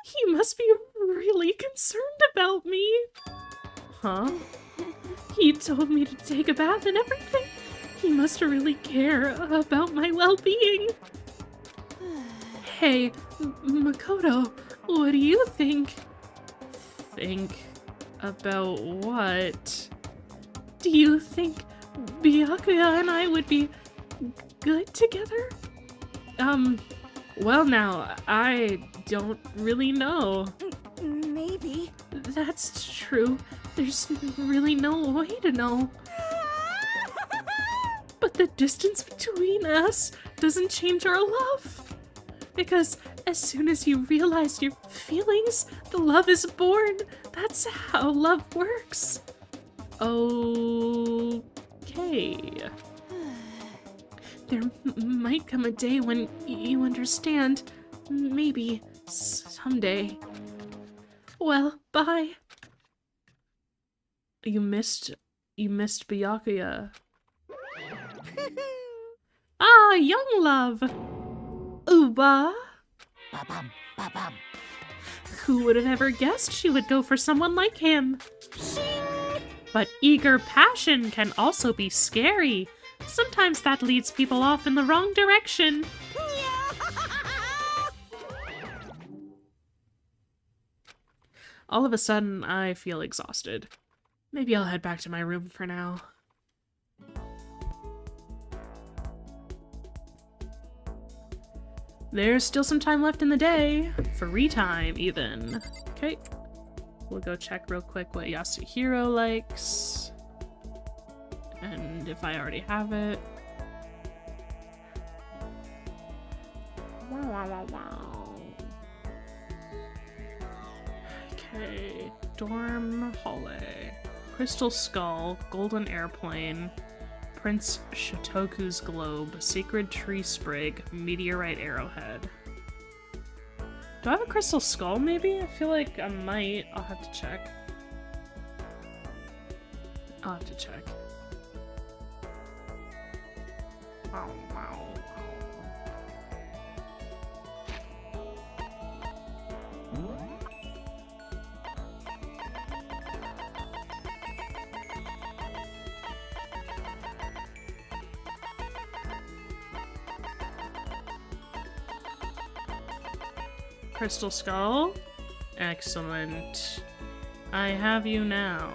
S1: He must be really concerned about me. Huh? He told me to take a bath and everything. He must really care about my well-being. Hey, Makoto, what do you think? Think about what? Do you think Byakuya and I would be good together? Well now, I don't really know.
S5: Maybe.
S1: That's true. There's really no way to know. But the distance between us doesn't change our love. Because as soon as you realize your feelings, the love is born. That's how love works. Okay. There might come a day when you understand. Maybe someday. Well, bye. You missed Byakuya. Ah, young love. Uba.
S2: Ba-bum, ba-bum.
S1: Who would have ever guessed she would go for someone like him? But eager passion can also be scary. Sometimes that leads people off in the wrong direction. All of a sudden, I feel exhausted. Maybe I'll head back to my room for now. There's still some time left in the day. Free time, even. Okay. We'll go check real quick what Yasuhiro likes. And if I already have it. Okay. Dorm hallway. Crystal Skull, Golden Airplane, Prince Shotoku's Globe, Sacred Tree Sprig, Meteorite Arrowhead. Do I have a Crystal Skull, maybe? I feel like I might. I'll have to check. I'll have to check. Oh, wow. Crystal Skull? Excellent. I have you now.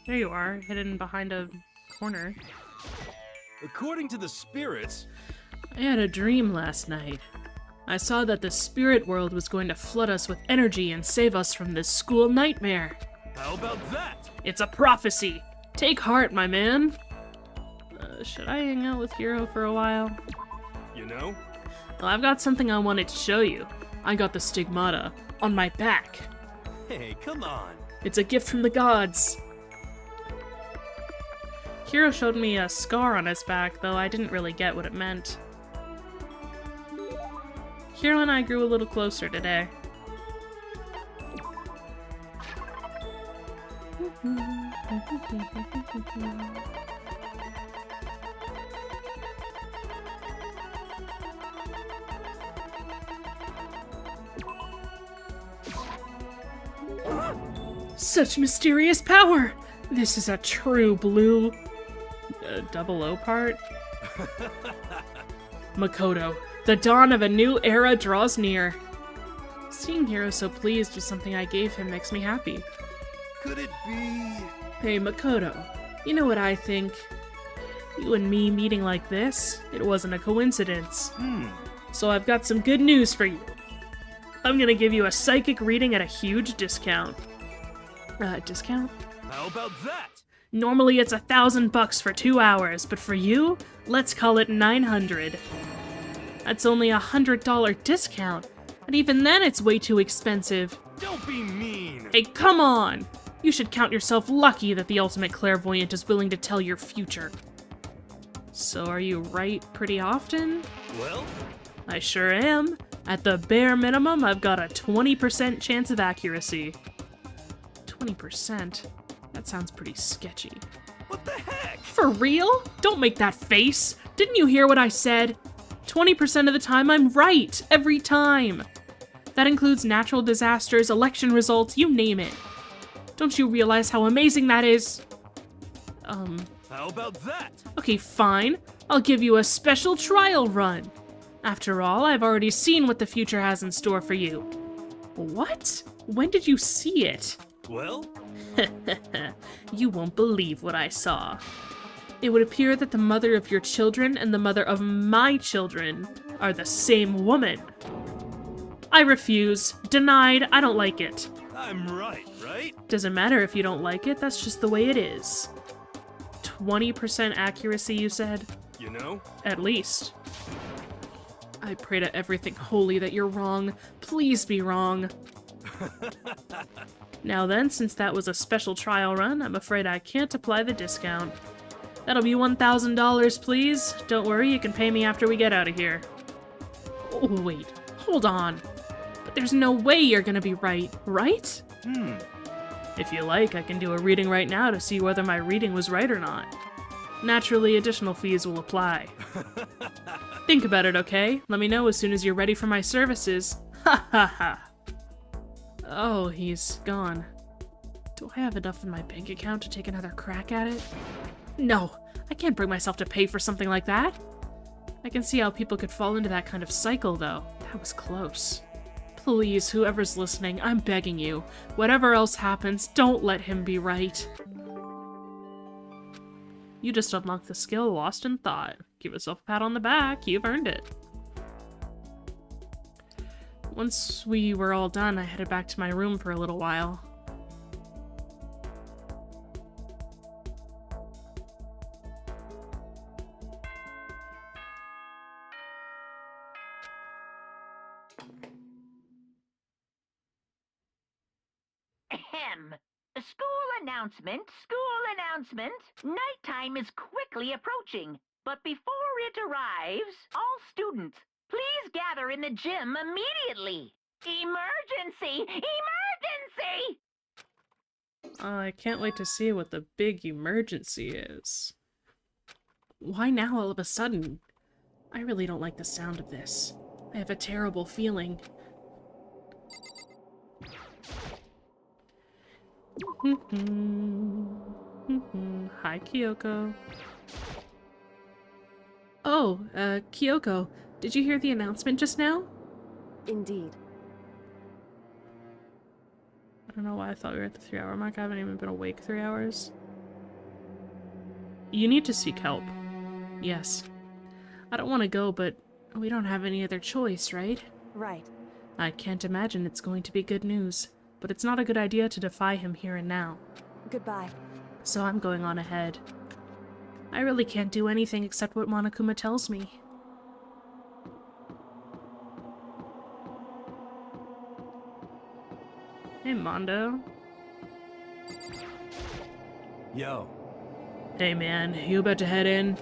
S1: There you are, hidden behind a corner.
S10: According to the spirits...
S1: I had a dream last night. I saw that the spirit world was going to flood us with energy and save us from this school nightmare.
S10: How about that?
S1: It's a prophecy! Take heart, my man! Should I hang out with Hiro for a while?
S10: You know?
S1: Well, I've got something I wanted to show you. I got the stigmata on my back.
S10: Hey, come on.
S1: It's a gift from the gods. Hiro showed me a scar on his back, though I didn't really get what it meant. Hiro and I grew a little closer today. Such mysterious power! This is a true blue... double O part? Makoto, the dawn of a new era draws near. Seeing Hiro so pleased with something I gave him makes me happy.
S10: Could it be...
S1: Hey, Makoto, you know what I think? You and me meeting like this, it wasn't a coincidence. So I've got some good news for you. I'm gonna give you a psychic reading at a huge discount. Discount?
S10: How about that?
S1: Normally it's $1,000 for 2 hours, but for you, let's call it $900. That's only a $100 discount, and even then it's way too expensive.
S10: Don't be mean!
S1: Hey, come on! You should count yourself lucky that the ultimate clairvoyant is willing to tell your future. So are you right pretty often?
S10: Well?
S1: I sure am. At the bare minimum, I've got a 20% chance of accuracy. 20%? That sounds pretty sketchy.
S10: What the heck?
S1: For real? Don't make that face! Didn't you hear what I said? 20% of the time I'm right! Every time! That includes natural disasters, election results, you name it. Don't you realize how amazing that is?
S10: How about that?
S1: Okay, fine. I'll give you a special trial run. After all, I've already seen what the future has in store for you. What? When did you see it?
S10: Well?
S1: You won't believe what I saw. It would appear that the mother of your children and the mother of my children are the same woman. I refuse. Denied. I don't like it.
S10: I'm right?
S1: Doesn't matter if you don't like it, that's just the way it is. 20% accuracy, you said?
S10: You know?
S1: At least. I pray to everything holy that you're wrong. Please be wrong. Now then, since that was a special trial run, I'm afraid I can't apply the discount. That'll be $1,000, please. Don't worry, you can pay me after we get out of here. Oh, wait. Hold on. But there's no way you're gonna be right, right? If you like, I can do a reading right now to see whether my reading was right or not. Naturally, additional fees will apply. Think about it, okay? Let me know as soon as you're ready for my services. Ha ha ha. Oh, he's gone. Do I have enough in my bank account to take another crack at it? No, I can't bring myself to pay for something like that. I can see how people could fall into that kind of cycle, though. That was close. Please, whoever's listening, I'm begging you. Whatever else happens, don't let him be right. You just unlocked the skill Lost in Thought. Give yourself a pat on the back. You've earned it. Once we were all done, I headed back to my room for a little while.
S6: Ahem. School announcement, school announcement. Nighttime is quickly approaching, but before it arrives, all students, please gather in the gym immediately. Emergency! Emergency!
S1: I can't wait to see what the big emergency is. Why now all of a sudden? I really don't like the sound of this. I have a terrible feeling. Hi, Kyoko. Oh, Kyoko, did you hear the announcement just now?
S3: Indeed.
S1: I don't know why I thought we were at the 3-hour mark. I haven't even been awake 3 hours. You need to seek help. Yes. I don't want to go, but we don't have any other choice, right?
S3: Right.
S1: I can't imagine it's going to be good news, but it's not a good idea to defy him here and now.
S3: Goodbye.
S1: So I'm going on ahead. I really can't do anything except what Monokuma tells me. Hey, Mondo.
S4: Yo.
S1: Hey, man. You about to head in?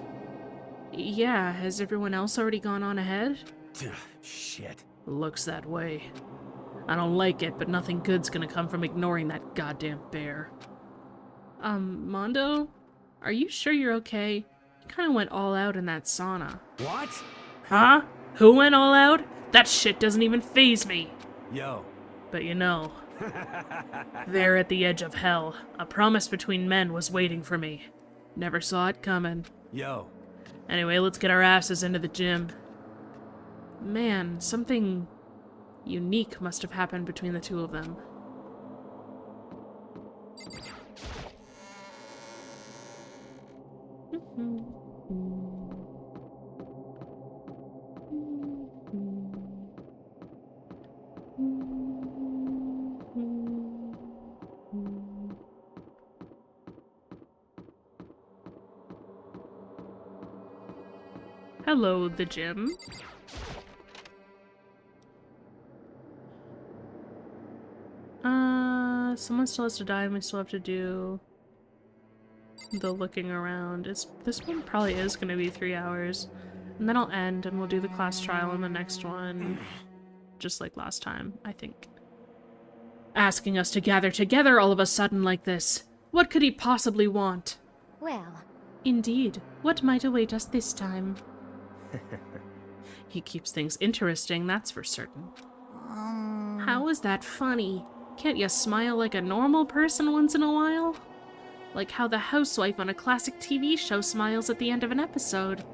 S1: Yeah, has everyone else already gone on ahead?
S4: Shit.
S1: Looks that way. I don't like it, but nothing good's gonna come from ignoring that goddamn bear. Mondo? Are you sure you're okay? You kinda went all out in that sauna.
S4: What?
S1: Huh? Who went all out? That shit doesn't even faze me.
S4: Yo.
S1: But you know, there at the edge of hell, a promise between men was waiting for me. Never saw it coming.
S4: Yo.
S1: Anyway, let's get our asses into the gym. Man, something unique must have happened between the two of them. Hello, the gym. Someone still has to die and we still have to do the looking around. This one probably is going to be 3 hours. And then I'll end and we'll do the class trial in the next one. Just like last time, I think. Asking us to gather together all of a sudden like this. What could he possibly want?
S5: Well,
S1: Indeed. What might await us this time? He keeps things interesting, that's for certain. How is that funny? Can't you smile like a normal person once in a while? Like how the housewife on a classic TV show smiles at the end of an episode.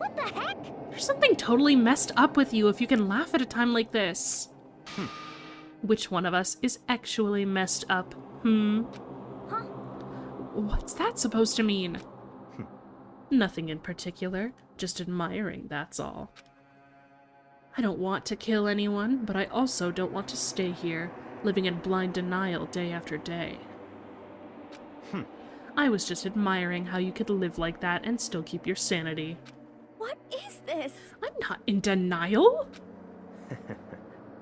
S5: what the heck?
S1: There's something totally messed up with you if you can laugh at a time like this. Which one of us is actually messed up?
S5: Huh?
S1: What's that supposed to mean? Nothing in particular, just admiring, that's all. I don't want to kill anyone, but I also don't want to stay here, living in blind denial day after day. I was just admiring how you could live like that and still keep your sanity.
S5: What is this?
S1: I'm not in denial!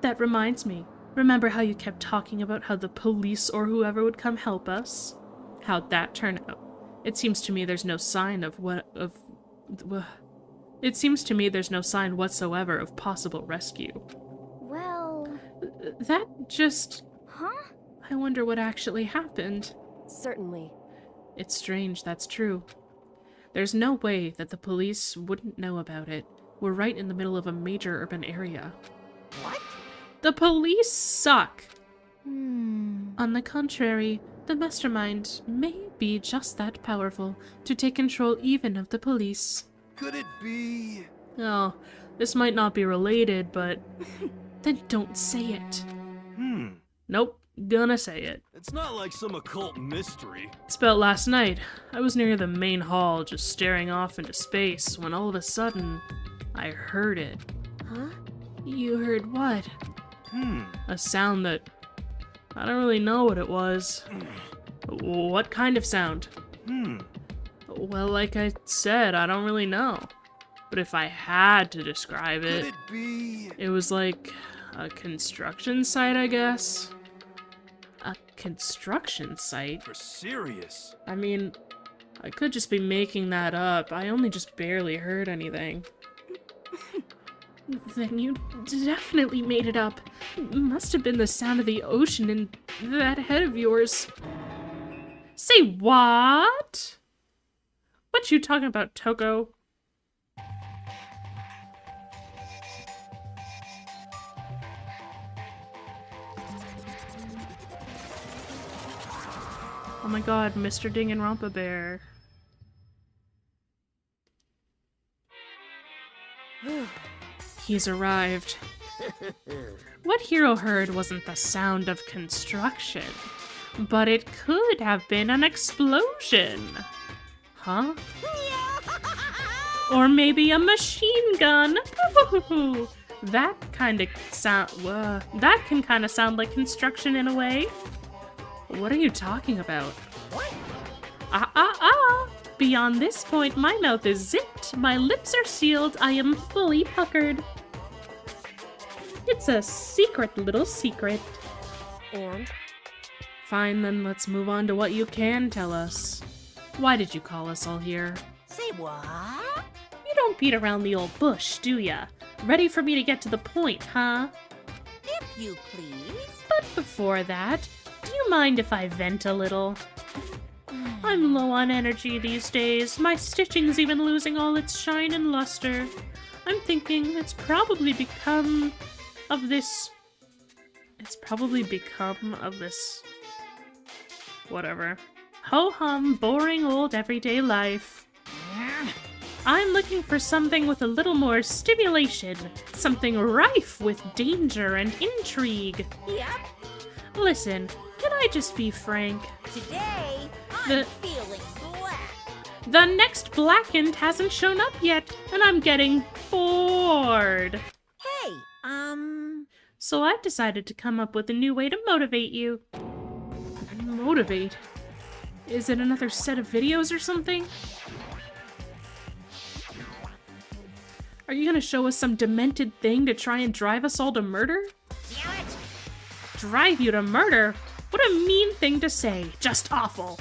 S1: That reminds me, remember how you kept talking about how the police or whoever would come help us? How'd that turn out? It seems to me there's no sign It seems to me there's no sign whatsoever of possible rescue.
S5: Well,
S1: That just...
S5: Huh?
S1: I wonder what actually happened.
S3: Certainly.
S1: It's strange, that's true. There's no way that the police wouldn't know about it. We're right in the middle of a major urban area.
S8: What?
S1: The police suck!
S5: Hmm.
S1: On the contrary, the mastermind may be just that powerful to take control even of the police.
S10: Could it be?
S1: Oh, this might not be related, but... then don't say it. Nope, gonna say it.
S10: It's not like some occult mystery.
S1: It's about last night. I was near the main hall, just staring off into space, when all of a sudden, I heard it.
S3: Huh?
S1: You heard what? A sound that... I don't really know what it was. What kind of sound? Well, like I said, I don't really know. But if I had to describe
S10: Could
S1: it,
S10: it be?
S1: it was like a construction site, I guess. A construction site?
S10: For serious?
S1: I mean, I could just be making that up. I only just barely heard anything. Then you definitely made it up. Must have been the sound of the ocean in that head of yours. Say what? What you talking about, Toko? Oh my god, Mr. Danganronpa Bear. He's arrived. What Hero heard wasn't the sound of construction, but it could have been an explosion. Huh? Or maybe a machine gun. That kind of sound. That can kind of sound like construction in a way. What are you talking about? What? Beyond this point, my mouth is zipped, my lips are sealed, I am fully puckered. It's a secret little secret.
S3: And?
S1: Fine, then let's move on to what you can tell us. Why did you call us all here?
S2: Say what?
S1: You don't beat around the old bush, do ya? Ready for me to get to the point, huh?
S2: If you please.
S1: But before that, do you mind if I vent a little? I'm low on energy these days. My stitching's even losing all its shine and luster. I'm thinking it's probably become of this... Whatever. Ho-hum, boring old everyday life. I'm looking for something with a little more stimulation. Something rife with danger and intrigue.
S2: Yep.
S1: Listen, can I just be frank?
S2: Today, I'm
S1: The-
S2: feeling black.
S1: The next Blackened hasn't shown up yet, and I'm getting bored.
S2: Hey,
S1: So I've decided to come up with a new way to motivate you. Motivate? Is it another set of videos or something? Are you gonna show us some demented thing to try and drive us all to murder?
S2: damn it.
S1: Drive you to murder? What a mean thing to say. Just awful.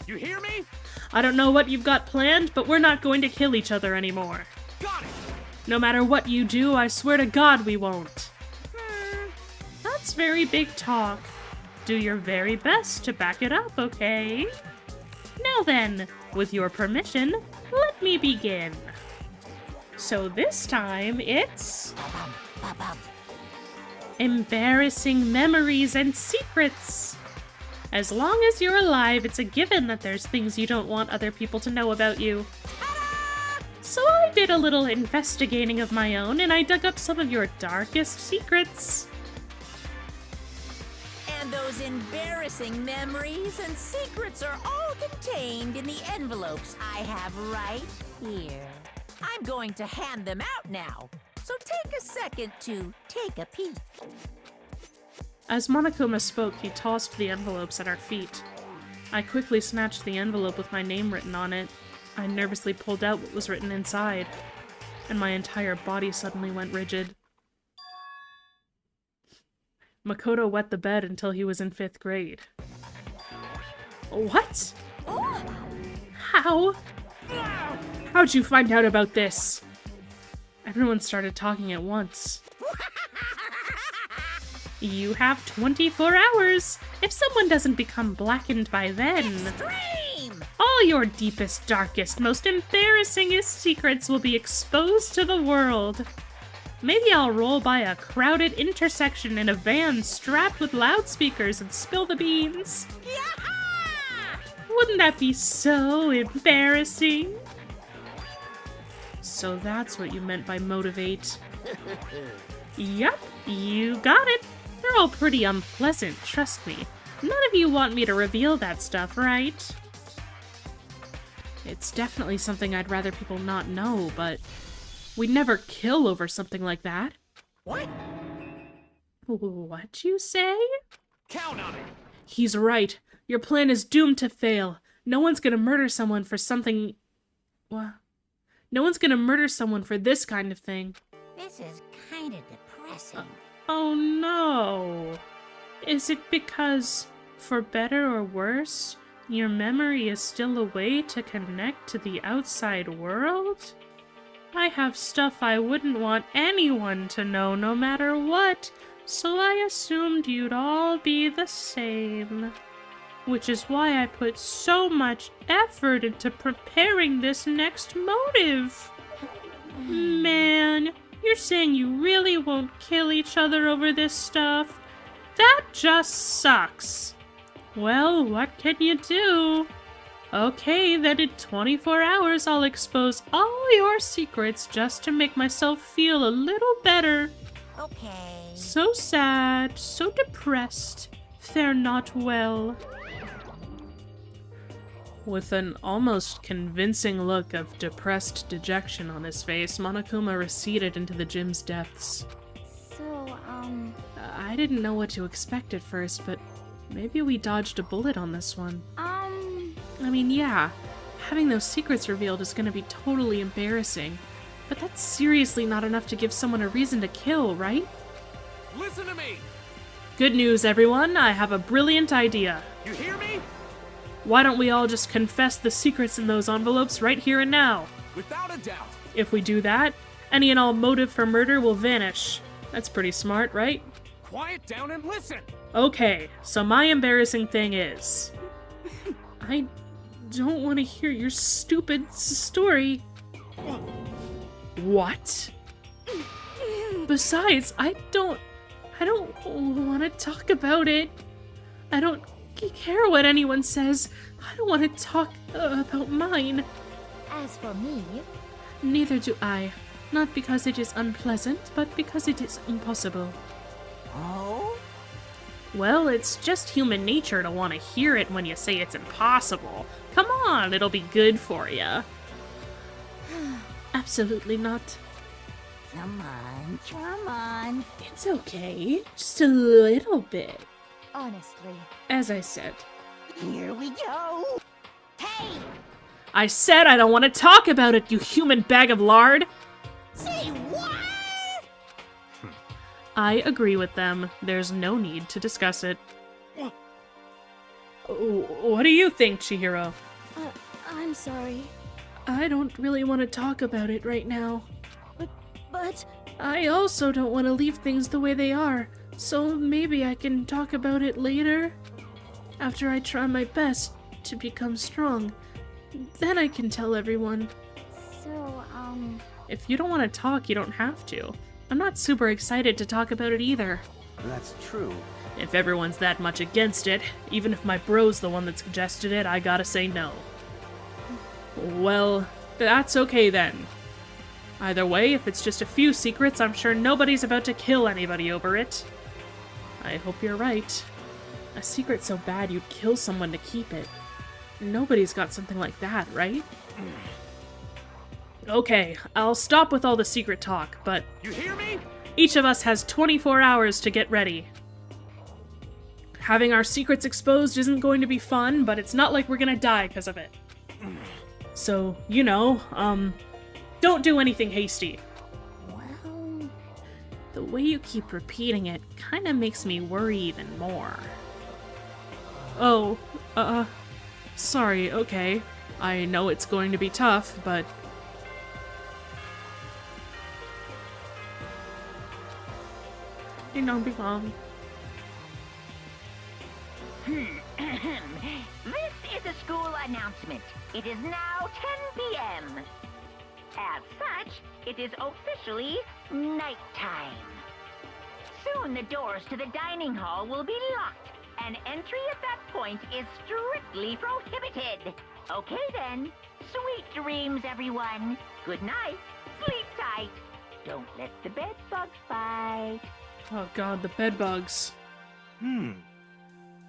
S10: You hear me?
S1: I don't know what you've got planned, but we're not going to kill each other anymore.
S10: Got it!
S1: No matter what you do, I swear to God we won't. That's very big talk. Do your very best to back it up, okay? Now then, with your permission, let me begin. So this time it's... embarrassing memories and secrets. As long as you're alive, it's a given that there's things you don't want other people to know about you. So I did a little investigating of my own, and I dug up some of your darkest secrets.
S2: And those embarrassing memories and secrets are all contained in the envelopes I have right here. I'm going to hand them out now, so take a second to take a peek.
S1: As Monokuma spoke, he tossed the envelopes at our feet. I quickly snatched the envelope with my name written on it. I nervously pulled out what was written inside, and my entire body suddenly went rigid. Makoto wet the bed until he was in 5th grade. What? How? How'd you find out about this? Everyone started talking at once. You have 24 hours. If someone doesn't become blackened by then,
S2: Extreme!
S1: all your deepest, darkest, most embarrassingest secrets will be exposed to the world. Maybe I'll roll by a crowded intersection in a van strapped with loudspeakers and spill the beans.
S2: Yaha!
S1: Wouldn't that be so embarrassing? So that's what you meant by motivate. Yup, you got it. They're all pretty unpleasant, trust me. None of you want me to reveal that stuff, right? It's definitely something I'd rather people not know, but we'd never kill over something like that.
S2: What?
S1: What'd you say?
S10: Count on it.
S1: He's right. Your plan is doomed to fail. No one's gonna murder someone for something... What? No one's gonna murder someone for this kind of thing.
S2: This is kind of depressing.
S1: Oh no! Is it because, for better or worse, your memory is still a way to connect to the outside world? I have stuff I wouldn't want anyone to know no matter what, so I assumed you'd all be the same. Which is why I put so much effort into preparing this next motive. Man, you're saying you really won't kill each other over this stuff? That just sucks. Well, what can you do? Okay, then in 24 hours I'll expose all your secrets just to make myself feel a little better.
S2: Okay.
S1: So sad, so depressed. Fare not well. With an almost convincing look of depressed dejection on his face, Monokuma receded into the gym's depths.
S5: So,
S1: I didn't know what to expect at first, but maybe we dodged a bullet on this one. I mean, yeah, having those secrets revealed is gonna be totally embarrassing, but that's seriously not enough to give someone a reason to kill, right?
S10: Listen to me.
S1: Good news, everyone, I have a brilliant idea.
S10: You hear me?
S1: Why don't we all just confess the secrets in those envelopes right here and now?
S10: Without a doubt.
S1: If we do that, any and all motive for murder will vanish. That's pretty smart, right?
S10: Quiet down and listen.
S1: Okay, so my embarrassing thing is... I don't want to hear your stupid story. What? Besides, I don't want to talk about it. I don't care what anyone says. I don't want to talk about mine.
S5: as for me,
S1: Neither do I. Not because it is unpleasant, but because it is impossible.
S2: Oh?
S1: Well, it's just human nature to want to hear it when you say it's impossible. Come on, it'll be good for you. Absolutely not.
S2: Come on, come on.
S1: It's okay. Just a little bit.
S5: honestly.
S1: As I said.
S2: Here we go. Hey!
S1: I said I don't want to talk about it, you human bag of lard!
S2: Say what?
S1: I agree with them. There's no need to discuss it. What do you think, Chihiro?
S5: I'm sorry.
S1: I don't really want to talk about it right now.
S5: But
S1: I also don't want to leave things the way they are, so maybe I can talk about it later. After I try my best to become strong. Then I can tell everyone.
S5: so,
S1: If you don't want to talk, you don't have to. I'm not super excited to talk about it either.
S4: That's true.
S1: If everyone's that much against it, even if my bro's the one that suggested it, I gotta say no. Well, that's okay then. Either way, if it's just a few secrets, I'm sure nobody's about to kill anybody over it. I hope you're right. A secret so bad you'd kill someone to keep it. Nobody's got something like that, right? Okay, I'll stop with all the secret talk, but
S10: You hear me?
S1: each of us has 24 hours to get ready. Having our secrets exposed isn't going to be fun, but it's not like we're gonna die because of it. So, you know, don't do anything hasty.
S2: Well,
S1: The way you keep repeating it kinda makes me worry even more. Oh, sorry, okay. I know it's going to be tough, but... Ding dong, bing bong.
S6: This is a school announcement. It is now 10 p.m. As such, it is officially nighttime. Soon the doors to the dining hall will be locked, and entry at that point is strictly prohibited. Okay then. Sweet dreams, everyone. Good night. Sleep tight. Don't let the bed bugs bite.
S1: Oh god, the bed bugs.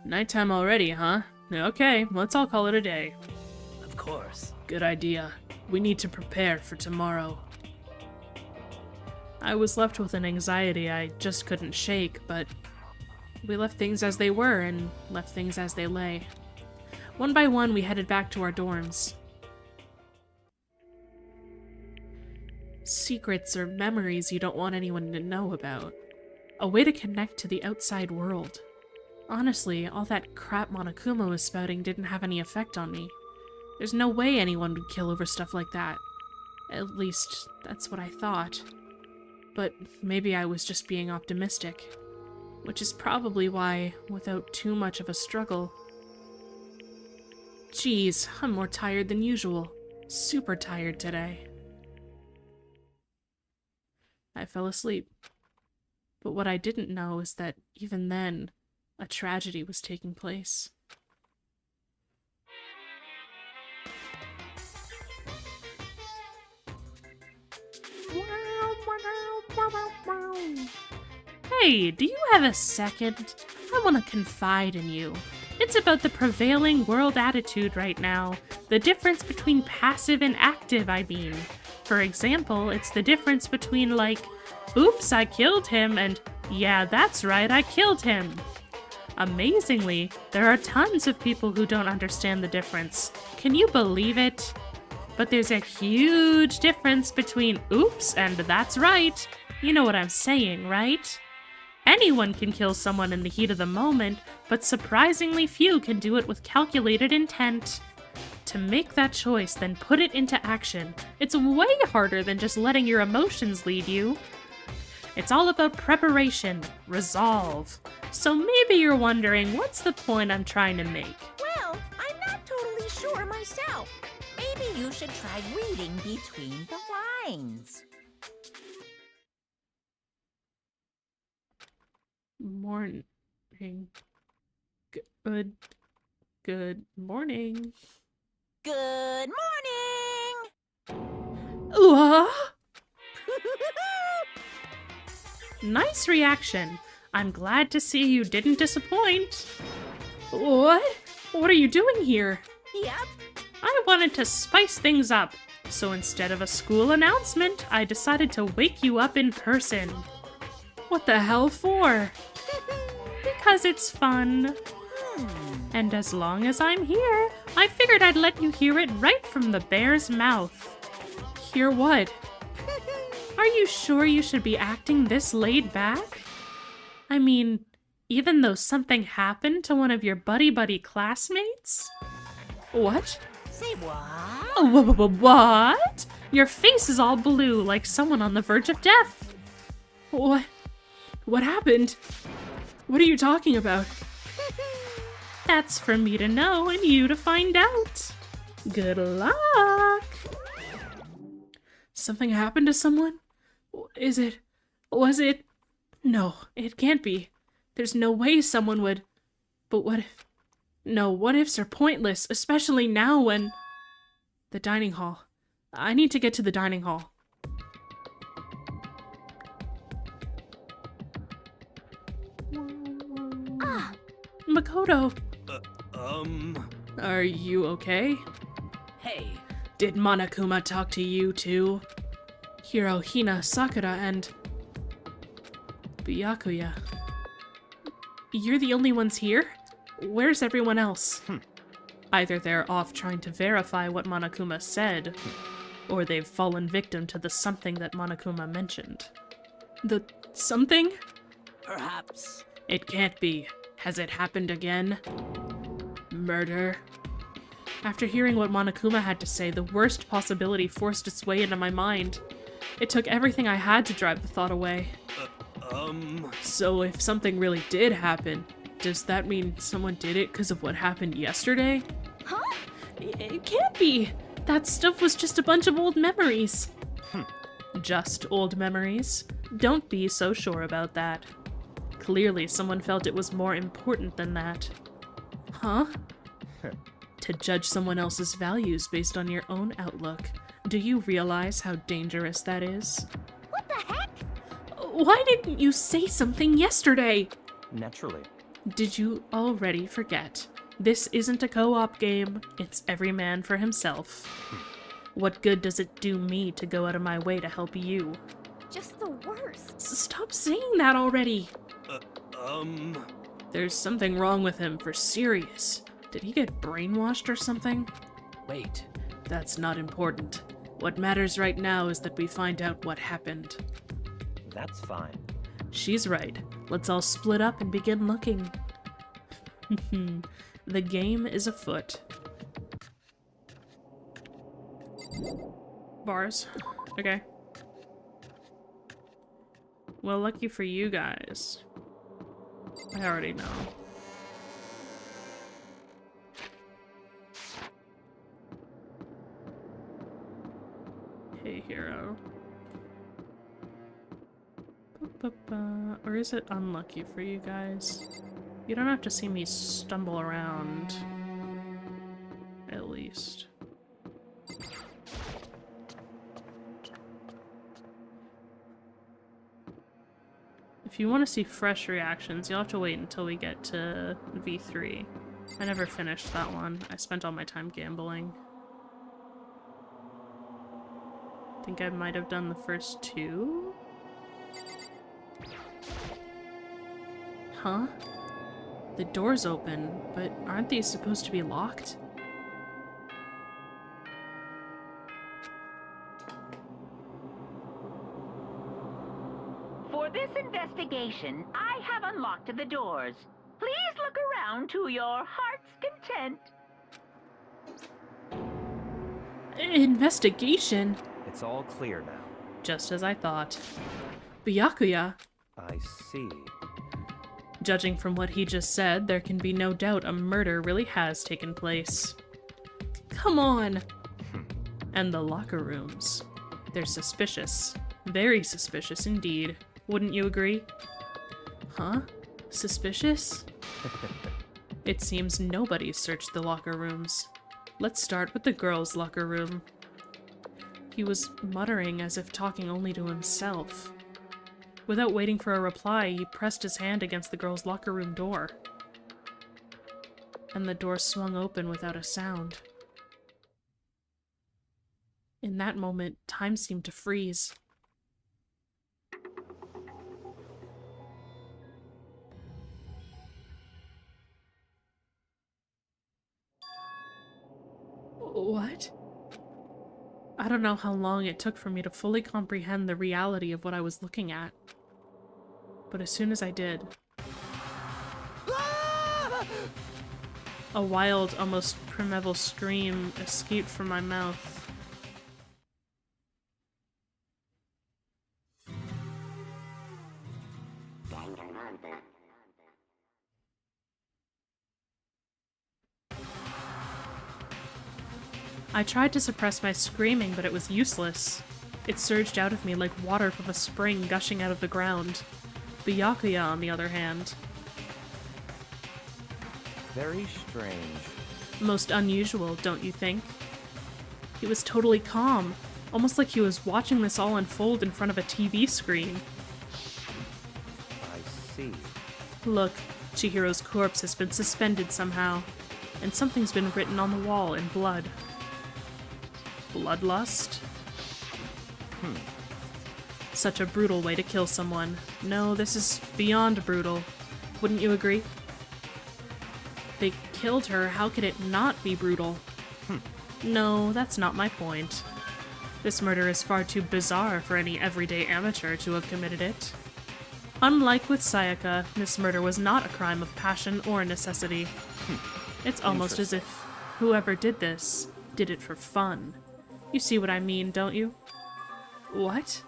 S1: Nighttime already, huh? Okay, let's all call it a day.
S8: Of course.
S1: Good idea. We need to prepare for tomorrow. I was left with an anxiety I just couldn't shake, but we left things as they were and left things as they lay. One by one, we headed back to our dorms. Secrets or memories you don't want anyone to know about. A way to connect to the outside world. Honestly, all that crap Monokuma was spouting didn't have any effect on me. There's no way anyone would kill over stuff like that. At least, that's what I thought. But maybe I was just being optimistic. Which is probably why, without too much of a struggle... Geez, I'm more tired than usual. Super tired today. I fell asleep. But what I didn't know is that, even then, a tragedy was taking place. Hey, do you have a second? I want to confide in you. It's about the prevailing world attitude right now. The difference between passive and active, I mean. For example, it's the difference between, like, oops, I killed him, and yeah, that's right, I killed him. Amazingly, there are tons of people who don't understand the difference. Can you believe it? But there's a huge difference between oops and that's right. You know what I'm saying, right? Anyone can kill someone in the heat of the moment, but surprisingly few can do it with calculated intent. To make that choice, then put it into action. It's way harder than just letting your emotions lead you. It's all about preparation, resolve. So maybe you're wondering, what's the point I'm trying to make?
S2: Well, I'm not totally sure myself. Maybe you should try reading between the lines.
S1: Morning. Good morning.
S2: Good morning!
S1: Nice reaction. I'm glad to see you didn't disappoint. What? What are you doing here?
S2: Yep.
S1: I wanted to spice things up, so instead of a school announcement, I decided to wake you up in person. What the hell for? Because it's fun. And as long as I'm here, I figured I'd let you hear it right from the bear's mouth. Hear what? Are you sure you should be acting this laid back? I mean, even though something happened to one of your buddy-buddy classmates? What?
S2: Say what?
S1: What? Your face is all blue like someone on the verge of death. What happened? What are you talking about? That's for me to know and you to find out. Good luck. Something happened to someone? Was it? No, it can't be. There's no way someone would. But what if? No, what ifs are pointless, especially now when... The dining hall. I need to get to the dining hall. Makoto. Are you okay?
S8: Hey.
S1: Did Monokuma talk to you too? Hirohina, Sakura, and... Byakuya. You're the only ones here? Where's everyone else? Either they're off trying to verify what Monokuma said, or they've fallen victim to the something that Monokuma mentioned. The something?
S8: Perhaps.
S1: It can't be. Has it happened again? Murder? After hearing what Monokuma had to say, the worst possibility forced its way into my mind. It took everything I had to drive the thought away. So if something really did happen, Does that mean someone did it because of what happened yesterday?
S5: Huh?
S1: It can't be! That stuff was just a bunch of old memories. Just old memories? Don't be so sure about that. Clearly someone felt it was more important than that. Huh? To judge someone else's values based on your own outlook. Do you realize how dangerous that is?
S5: What the heck?
S1: Why didn't you say something yesterday?
S7: Naturally.
S1: Did you already forget? This isn't a co-op game, it's every man for himself. What good does it do me to go out of my way to help you?
S5: Just the worst.
S1: Stop saying that already! There's something wrong with him, for serious. Did he get brainwashed or something?
S9: Wait.
S1: That's not important. What matters right now is that we find out what happened.
S7: That's fine.
S1: She's right. Let's all split up and begin looking. The game is afoot. Bars. Okay. Well, lucky for you guys. I already know. Hey, hero. Or is it unlucky for you guys? You don't have to see me stumble around. At least. If you want to see fresh reactions, you'll have to wait until we get to V3. I never finished that one. I spent all my time gambling. I think I might have done the first two? Huh? The door's open, but aren't these supposed to be locked?
S6: For this investigation, I have unlocked the doors. Please look around to your heart's content.
S1: Investigation?
S7: It's all clear now.
S1: Just as I thought. Byakuya?
S7: I see.
S1: Judging from what he just said, there can be no doubt a murder really has taken place. Come on! And the locker rooms. They're suspicious. Very suspicious indeed. Wouldn't you agree? Huh? Suspicious? It seems nobody searched the locker rooms. Let's start with the girls' locker room. He was muttering as if talking only to himself. Without waiting for a reply, he pressed his hand against the girls' locker room door. And the door swung open without a sound. In that moment, time seemed to freeze. What? I don't know how long it took for me to fully comprehend the reality of what I was looking at. But as soon as I did, a wild, almost primeval scream escaped from my mouth. I tried to suppress my screaming, but it was useless. It surged out of me like water from a spring gushing out of the ground. Byakuya, on the other hand.
S7: Very strange.
S1: Most unusual, don't you think? He was totally calm, almost like he was watching this all unfold in front of a TV screen.
S7: I see.
S1: Look, Chihiro's corpse has been suspended somehow, and something's been written on the wall in blood. Bloodlust? Such a brutal way to kill someone. No, this is beyond brutal. Wouldn't you agree? They killed her, how could it not be brutal? No, that's not my point. This murder is far too bizarre for any everyday amateur to have committed it. Unlike with Sayaka, this murder was not a crime of passion or necessity. It's almost as if whoever did this did it for fun. You see what I mean, don't you? What?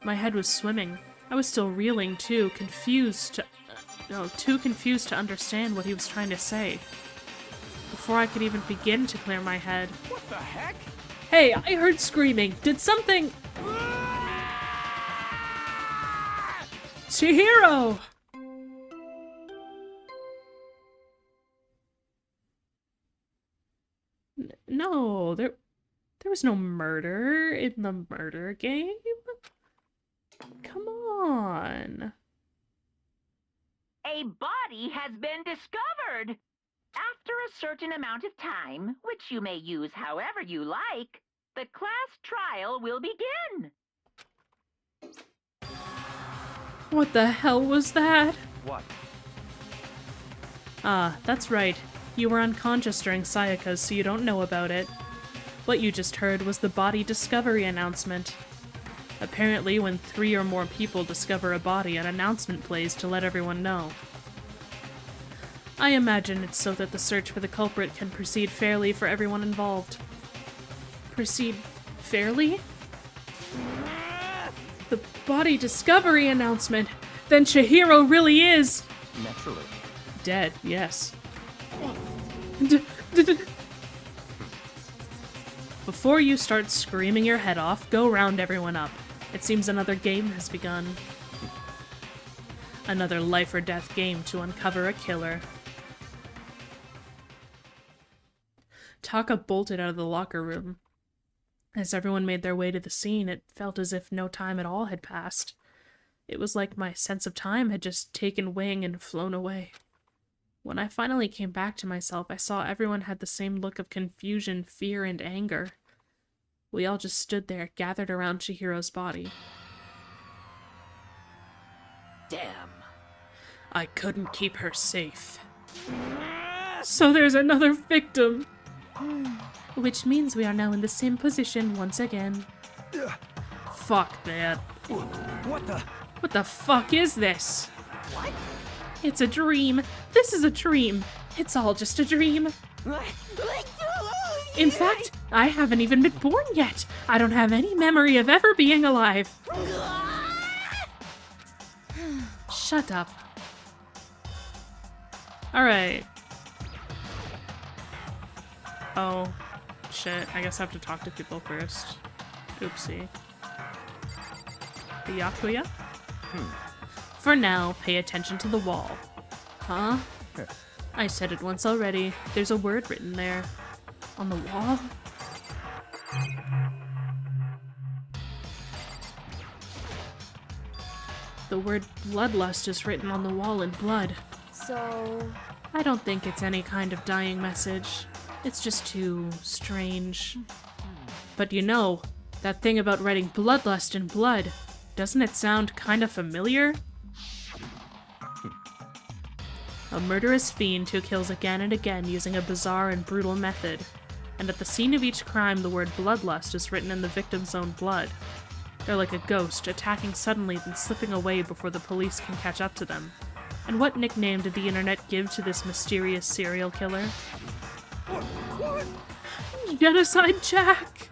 S1: My head was swimming. I was still reeling, too, confused. too confused to understand what he was trying to say. Before I could even begin to clear my head.
S10: What the heck?
S1: Hey, I heard screaming. Did something... Chihiro! No, there was no murder in the murder game. Come on.
S6: A body has been discovered. After a certain amount of time, which you may use however you like, the class trial will begin.
S1: What the hell was that?
S7: What?
S1: Ah, that's right. You were unconscious during Sayaka's, so you don't know about it. What you just heard was the body discovery announcement. Apparently, when 3 or more people discover a body, an announcement plays to let everyone know. I imagine it's so that the search for the culprit can proceed fairly for everyone involved. Proceed fairly? The body discovery announcement! Then Chihiro really is...
S7: Naturally.
S1: Dead, yes. Before you start screaming your head off, go round everyone up. It seems another game has begun. Another life or death game to uncover a killer. Taka bolted out of the locker room. As everyone made their way to the scene, it felt as if no time at all had passed. It was like my sense of time had just taken wing and flown away. When I finally came back to myself, I saw everyone had the same look of confusion, fear, and anger. We all just stood there, gathered around Chihiro's body.
S8: Damn.
S1: I couldn't keep her safe. So there's another victim! Which means we are now in the same position once again. Fuck that. What the fuck is this?
S8: What?
S1: It's a dream. This is a dream. It's all just a dream. In fact, I haven't even been born yet. I don't have any memory of ever being alive. Shut up. Alright. Oh, shit. I guess I have to talk to people first. Oopsie. The Yakuya? For now, pay attention to the wall. Huh? I said it once already. There's a word written there. On the wall? The word bloodlust is written on the wall in blood.
S3: So...
S1: I don't think it's any kind of dying message. It's just too strange. But you know, that thing about writing bloodlust in blood, doesn't it sound kind of familiar? A murderous fiend who kills again and again using a bizarre and brutal method. And at the scene of each crime, the word bloodlust is written in the victim's own blood. They're like a ghost, attacking suddenly then slipping away before the police can catch up to them. And what nickname did the internet give to this mysterious serial killer? Genocide Jack!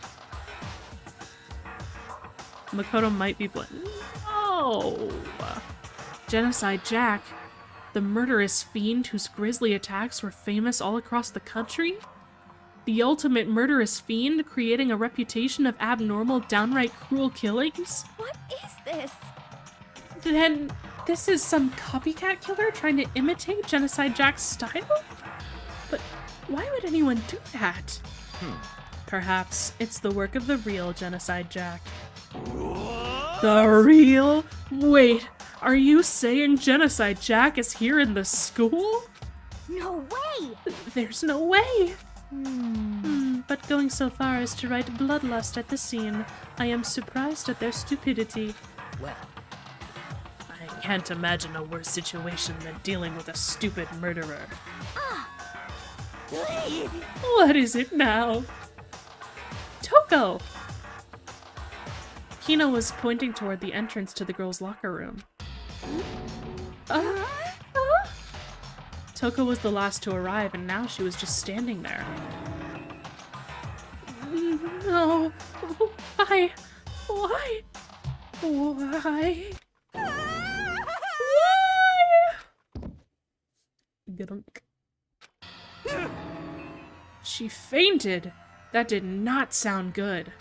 S1: Makoto might be No! Genocide Jack? The murderous fiend whose grisly attacks were famous all across the country? The ultimate murderous fiend creating a reputation of abnormal, downright cruel killings?
S5: What is this?
S1: Then this is some copycat killer trying to imitate Genocide Jack's style? But why would anyone do that? Perhaps it's the work of the real Genocide Jack. The real? Wait, are you saying Genocide Jack is here in the school?
S5: No way!
S1: There's no way! But going so far as to write bloodlust at the scene, I am surprised at their stupidity.
S8: Well,
S1: I can't imagine a worse situation than dealing with a stupid murderer. What is it now? Toko! Kino was pointing toward the entrance to the girls' locker room. Toko was the last to arrive, and now she was just standing there. No. Why? Why? Why? Why? She fainted. That did not sound good.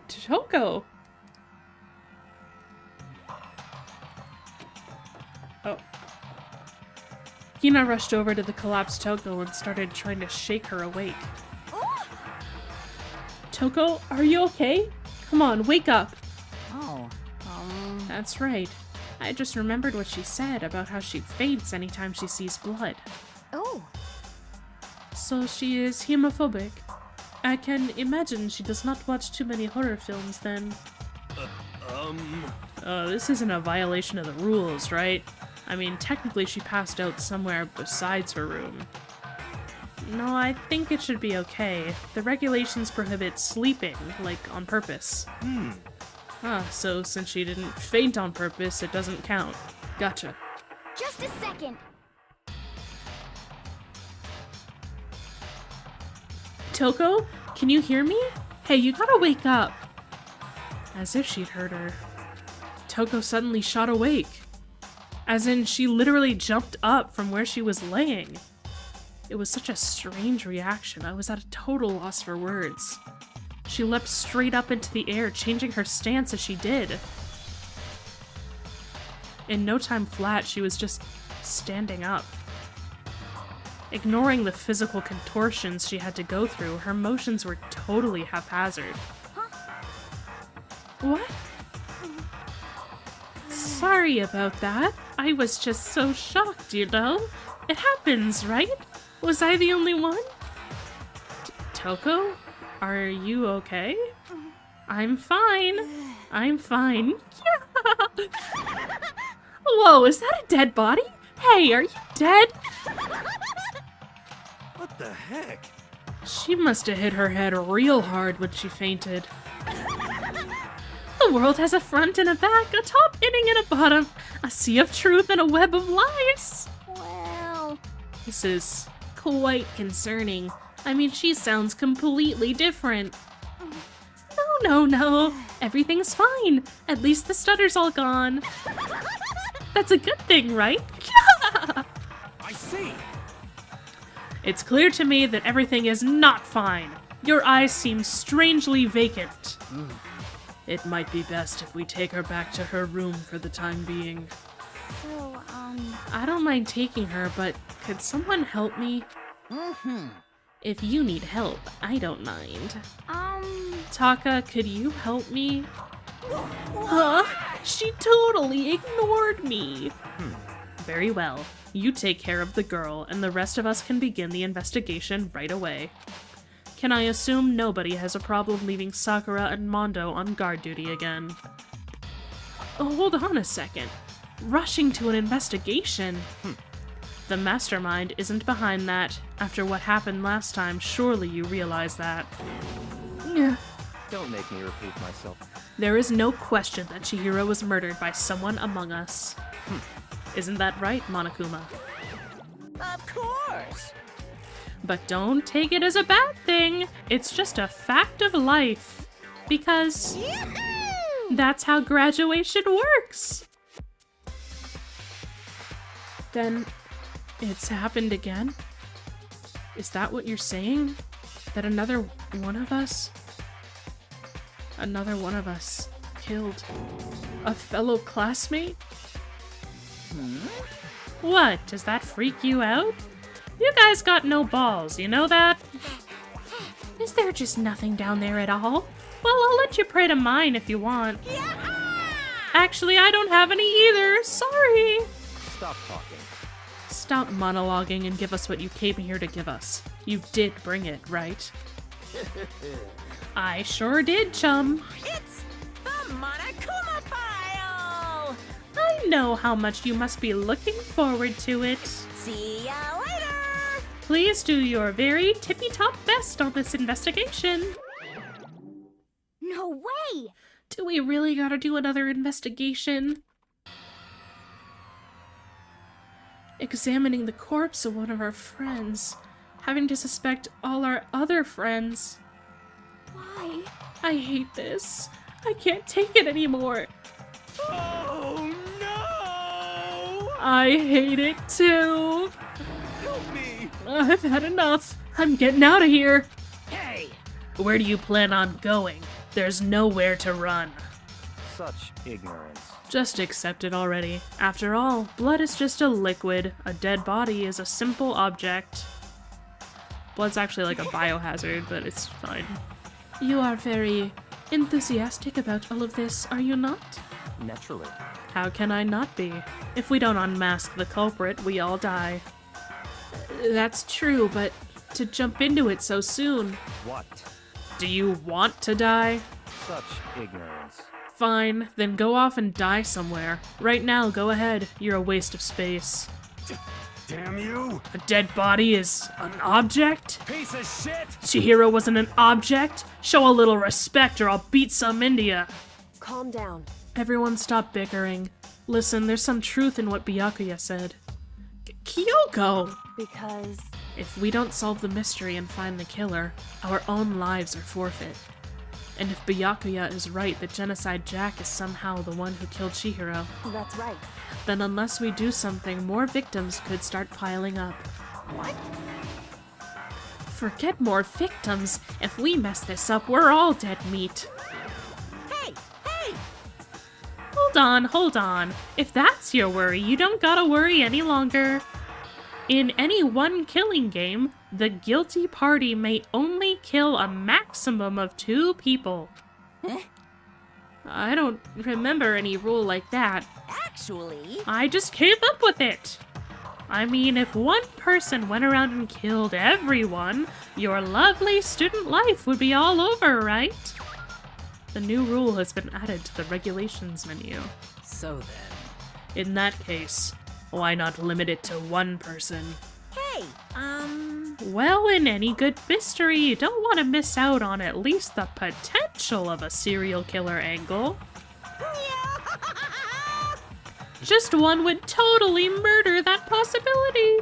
S1: Toko. Oh. Hina rushed over to the collapsed Toko and started trying to shake her awake. Toko, are you okay? Come on, wake up.
S2: Oh,
S1: That's right. I just remembered what she said about how she faints anytime she sees blood.
S5: Oh,
S1: So she is hemophobic. I can imagine she does not watch too many horror films then. This isn't a violation of the rules, right? I mean, technically she passed out somewhere besides her room. No, I think it should be okay. The regulations prohibit sleeping, like, on purpose. So since she didn't faint on purpose, it doesn't count. Gotcha.
S5: just a second.
S1: Toko, can you hear me? Hey, you gotta wake up. As if she'd heard her. Toko suddenly shot awake. As in, she literally jumped up from where she was laying. It was such a strange reaction. I was at a total loss for words. She leapt straight up into the air, changing her stance as she did. In no time flat, she was just standing up. Ignoring the physical contortions she had to go through, her motions were totally haphazard. What? Sorry about that. I was just so shocked, you know? It happens, right? Was I the only one? Toko? Are you okay? I'm fine. I'm fine. Whoa, is that a dead body? Hey, are you dead?
S10: What the heck?
S1: She must have hit her head real hard when she fainted. The world has a front and a back, a top, inning, and a bottom, a sea of truth and a web of lies.
S5: Well,
S1: This is quite concerning. I mean, she sounds completely different. No. Everything's fine. At least the stutter's all gone. That's a good thing, right?
S10: I see.
S1: It's clear to me that everything is not fine. Your eyes seem strangely vacant. It might be best if we take her back to her room for the time being.
S5: so,
S1: I don't mind taking her, but could someone help me? If you need help, I don't mind. Taka, could you help me? Huh? She totally ignored me. Very well. You take care of the girl, and the rest of us can begin the investigation right away. Can I assume nobody has a problem leaving Sakura and Mondo on guard duty again? Oh, hold on a second. Rushing to an investigation? The mastermind isn't behind that. After what happened last time, surely you realize that. Yeah.
S7: Don't make me repeat myself.
S1: There is no question that Chihiro was murdered by someone among us. Isn't that right, Monokuma?
S2: of course.
S1: But don't take it as a bad thing. It's just a fact of life. Because that's how graduation works. Then it's happened again? Is that what you're saying? That another one of us killed a fellow classmate? What? Does that freak you out? You guys got no balls, you know that? Is there just nothing down there at all? Well, I'll let you pray to mine if you want. Actually, I don't have any either. Sorry.
S7: Stop talking.
S1: Stop monologuing and give us what you came here to give us. You did bring it, right? I sure did, chum.
S2: It's the Monokuma file.
S1: I know how much you must be looking forward to it.
S2: See ya later.
S1: Please do your very tippy-top best on this investigation.
S5: no way!
S1: Do we really gotta do another investigation? Examining the corpse of one of our friends. Having to suspect all our other friends.
S5: Why?
S1: I hate this. I can't take it anymore.
S10: Oh no!
S1: I hate it too.
S10: Help me!
S1: I've had enough. I'm getting out of here.
S9: Hey!
S1: Where do you plan on going? There's nowhere to run.
S7: Such ignorance.
S1: Just accept it already. After all, blood is just a liquid. A dead body is a simple object. Blood's actually like a biohazard, but it's fine. You are very enthusiastic about all of this, are you not?
S7: Naturally.
S1: How can I not be? If we don't unmask the culprit, we all die. That's true, but to jump into it so soon.
S7: What?
S1: Do you want to die?
S7: Such ignorance.
S1: Fine, then go off and die somewhere. Right now, go ahead. You're a waste of space.
S4: Damn you!
S1: A dead body is an object?
S4: Piece of shit!
S1: Chihiro wasn't an object? Show a little respect or I'll beat some into ya.
S3: Calm down.
S1: Everyone stop bickering. Listen, there's some truth in what Byakuya said. Kyoko!
S3: Because
S1: If we don't solve the mystery and find the killer, our own lives are forfeit. And if Byakuya is right that Genocide Jack is somehow the one who killed Chihiro,
S3: that's right.
S1: then unless we do something, more victims could start piling up.
S2: What?
S1: Forget more victims. If we mess this up, we're all dead meat.
S2: Hey! Hey!
S1: Hold on. If that's your worry, you don't gotta worry any longer. In any one killing game, the guilty party may only kill a maximum of 2 people.
S2: Huh?
S1: I don't remember any rule like that.
S2: Actually...
S1: I just came up with it! I mean, if one person went around and killed everyone, your lovely student life would be all over, right? The new rule has been added to the regulations menu.
S8: So then...
S1: In that case, why not limit it to 1 person?
S2: Hey,
S1: Well, in any good mystery, you don't want to miss out on at least the potential of a serial killer angle. Just one would totally murder that possibility.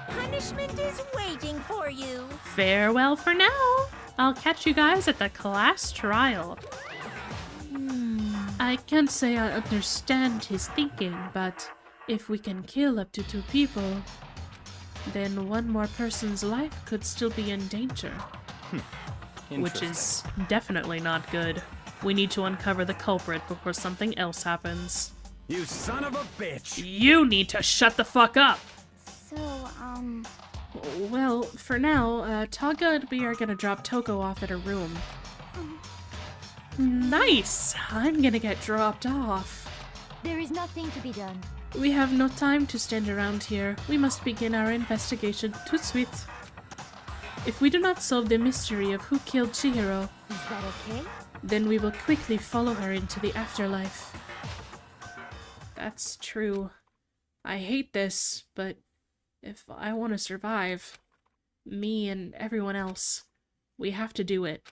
S2: Punishment is waiting for you.
S1: Farewell for now. I'll catch you guys at the class trial. I can't say I understand his thinking, but if we can kill up to 2 people, then 1 more person's life could still be in danger. Which is definitely not good. We need to uncover the culprit before something else happens.
S4: You son of a bitch!
S1: You need to shut the fuck up!
S5: So,
S1: Well, for now, Taga and me are gonna drop Toko off at her room. Nice! I'm gonna get dropped off.
S5: there is nothing to be done.
S1: We have no time to stand around here. We must begin our investigation. Tout suite. If we do not solve the mystery of who killed Chihiro,
S5: Is that okay?
S1: then we will quickly follow her into the afterlife. That's true. I hate this, but if I want to survive, me and everyone else, we have to do it.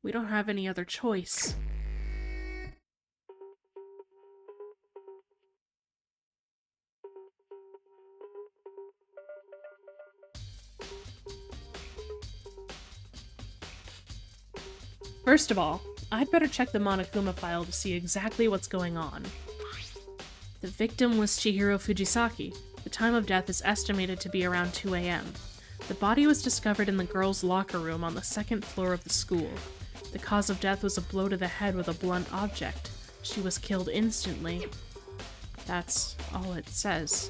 S1: We don't have any other choice. First of all, I'd better check the Monokuma file to see exactly what's going on. The victim was Chihiro Fujisaki. The time of death is estimated to be around 2 a.m. The body was discovered in the girls' locker room on the 2nd floor of the school. The cause of death was a blow to the head with a blunt object. She was killed instantly. That's all it says.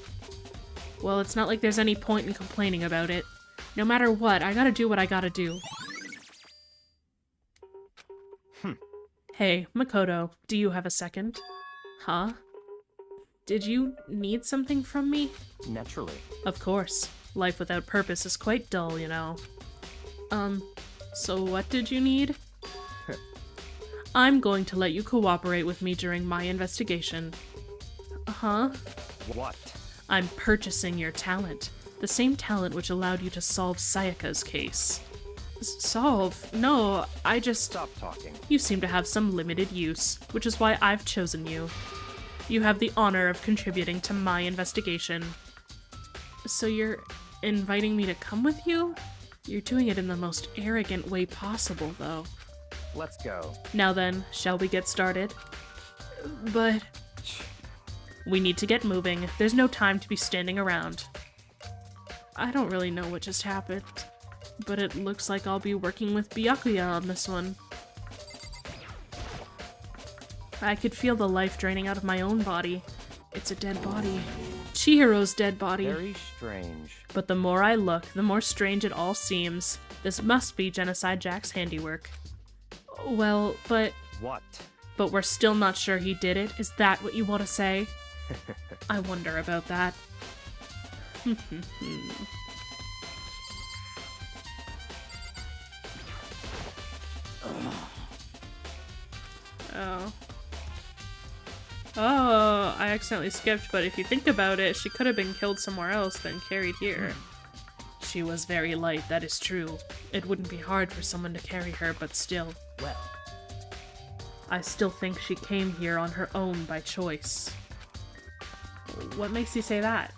S1: Well, it's not like there's any point in complaining about it. No matter what, I gotta do what I gotta do. Hey, Makoto, do you have a second? Huh? Did you need something from me?
S7: Naturally.
S1: Of course. Life without purpose is quite dull, you know. So what did you need? I'm going to let you cooperate with me during my investigation. Huh?
S7: What?
S1: I'm purchasing your talent. The same talent which allowed you to solve Sayaka's case. Solve? No, I just...
S7: Stop talking.
S1: You seem to have some limited use, which is why I've chosen you. You have the honor of contributing to my investigation. So you're inviting me to come with you? You're doing it in the most arrogant way possible, though.
S7: Let's go.
S1: Now then, shall we get started? But... We need to get moving. There's no time to be standing around. I don't really know what just happened, but it looks like I'll be working with Byakuya on this one. I could feel the life draining out of my own body. It's a dead body. Chihiro's dead body.
S7: Very strange.
S1: But the more I look, the more strange it all seems. This must be Genocide Jack's handiwork. Well, but...
S7: What?
S1: But we're still not sure he did it? Is that what you want to say? I wonder about that. Oh. Oh, I accidentally skipped, but if you think about it, she could have been killed somewhere else than carried here. She was very light, that is true. It wouldn't be hard for someone to carry her, but still.
S8: Well,
S1: I still think she came here on her own by choice. What makes you say that?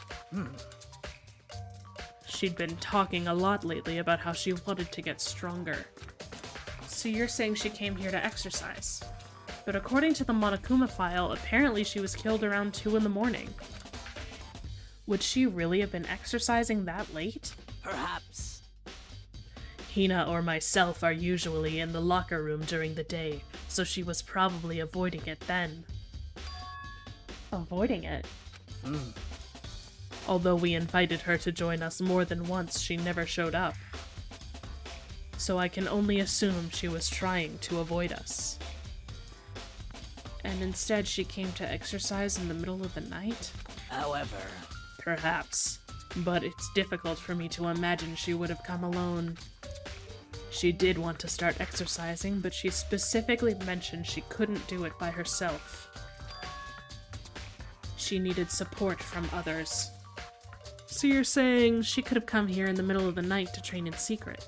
S1: She'd been talking a lot lately about how she wanted to get stronger. So you're saying she came here to exercise? But according to the Monokuma file, apparently she was killed around 2 in the morning. Would she really have been exercising that late?
S8: perhaps.
S1: Hina or myself are usually in the locker room during the day, so she was probably avoiding it then. Avoiding it? Although we invited her to join us more than once, she never showed up. So I can only assume she was trying to avoid us. And instead she came to exercise in the middle of the night?
S8: However,
S1: Perhaps. But it's difficult for me to imagine she would have come alone. She did want to start exercising, but she specifically mentioned she couldn't do it by herself. She needed support from others. So you're saying she could have come here in the middle of the night to train in secret,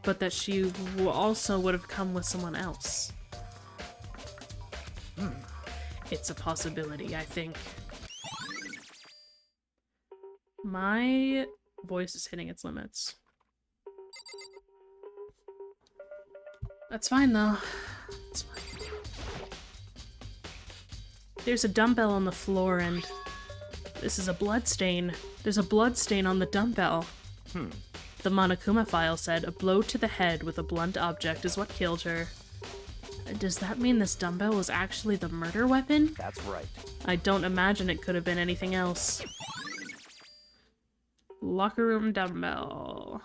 S1: but that she also would have come with someone else? It's a possibility, I think. My voice is hitting its limits. That's fine, though. It's fine. There's a dumbbell on the floor, and this is a blood stain. There's a blood stain on the dumbbell. The Monokuma file said a blow to the head with a blunt object is what killed her. Does that mean this dumbbell was actually the murder weapon?
S7: That's right.
S1: I don't imagine it could have been anything else. Locker room dumbbell.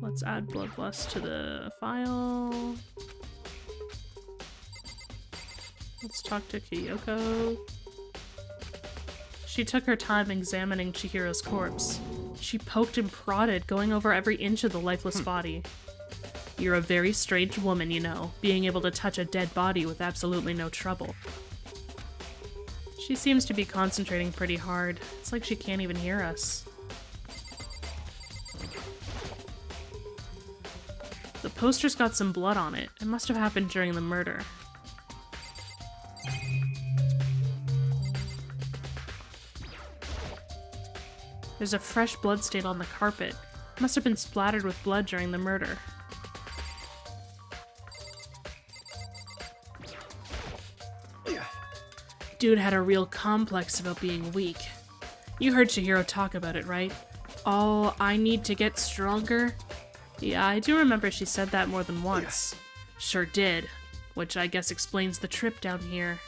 S1: Let's add bloodlust to the file. Let's talk to Kyoko. She took her time examining Chihiro's corpse. She poked and prodded, going over every inch of the lifeless body. You're a very strange woman, you know, being able to touch a dead body with absolutely no trouble. She seems to be concentrating pretty hard. It's like she can't even hear us. The poster's got some blood on it. It must have happened during the murder. There's a fresh blood stain on the carpet. Must have been splattered with blood during the murder. Dude had a real complex about being weak. You heard Chihiro talk about it, right? Oh, I need to get stronger? Yeah, I do remember she said that more than once. Sure did. Which I guess explains the trip down here.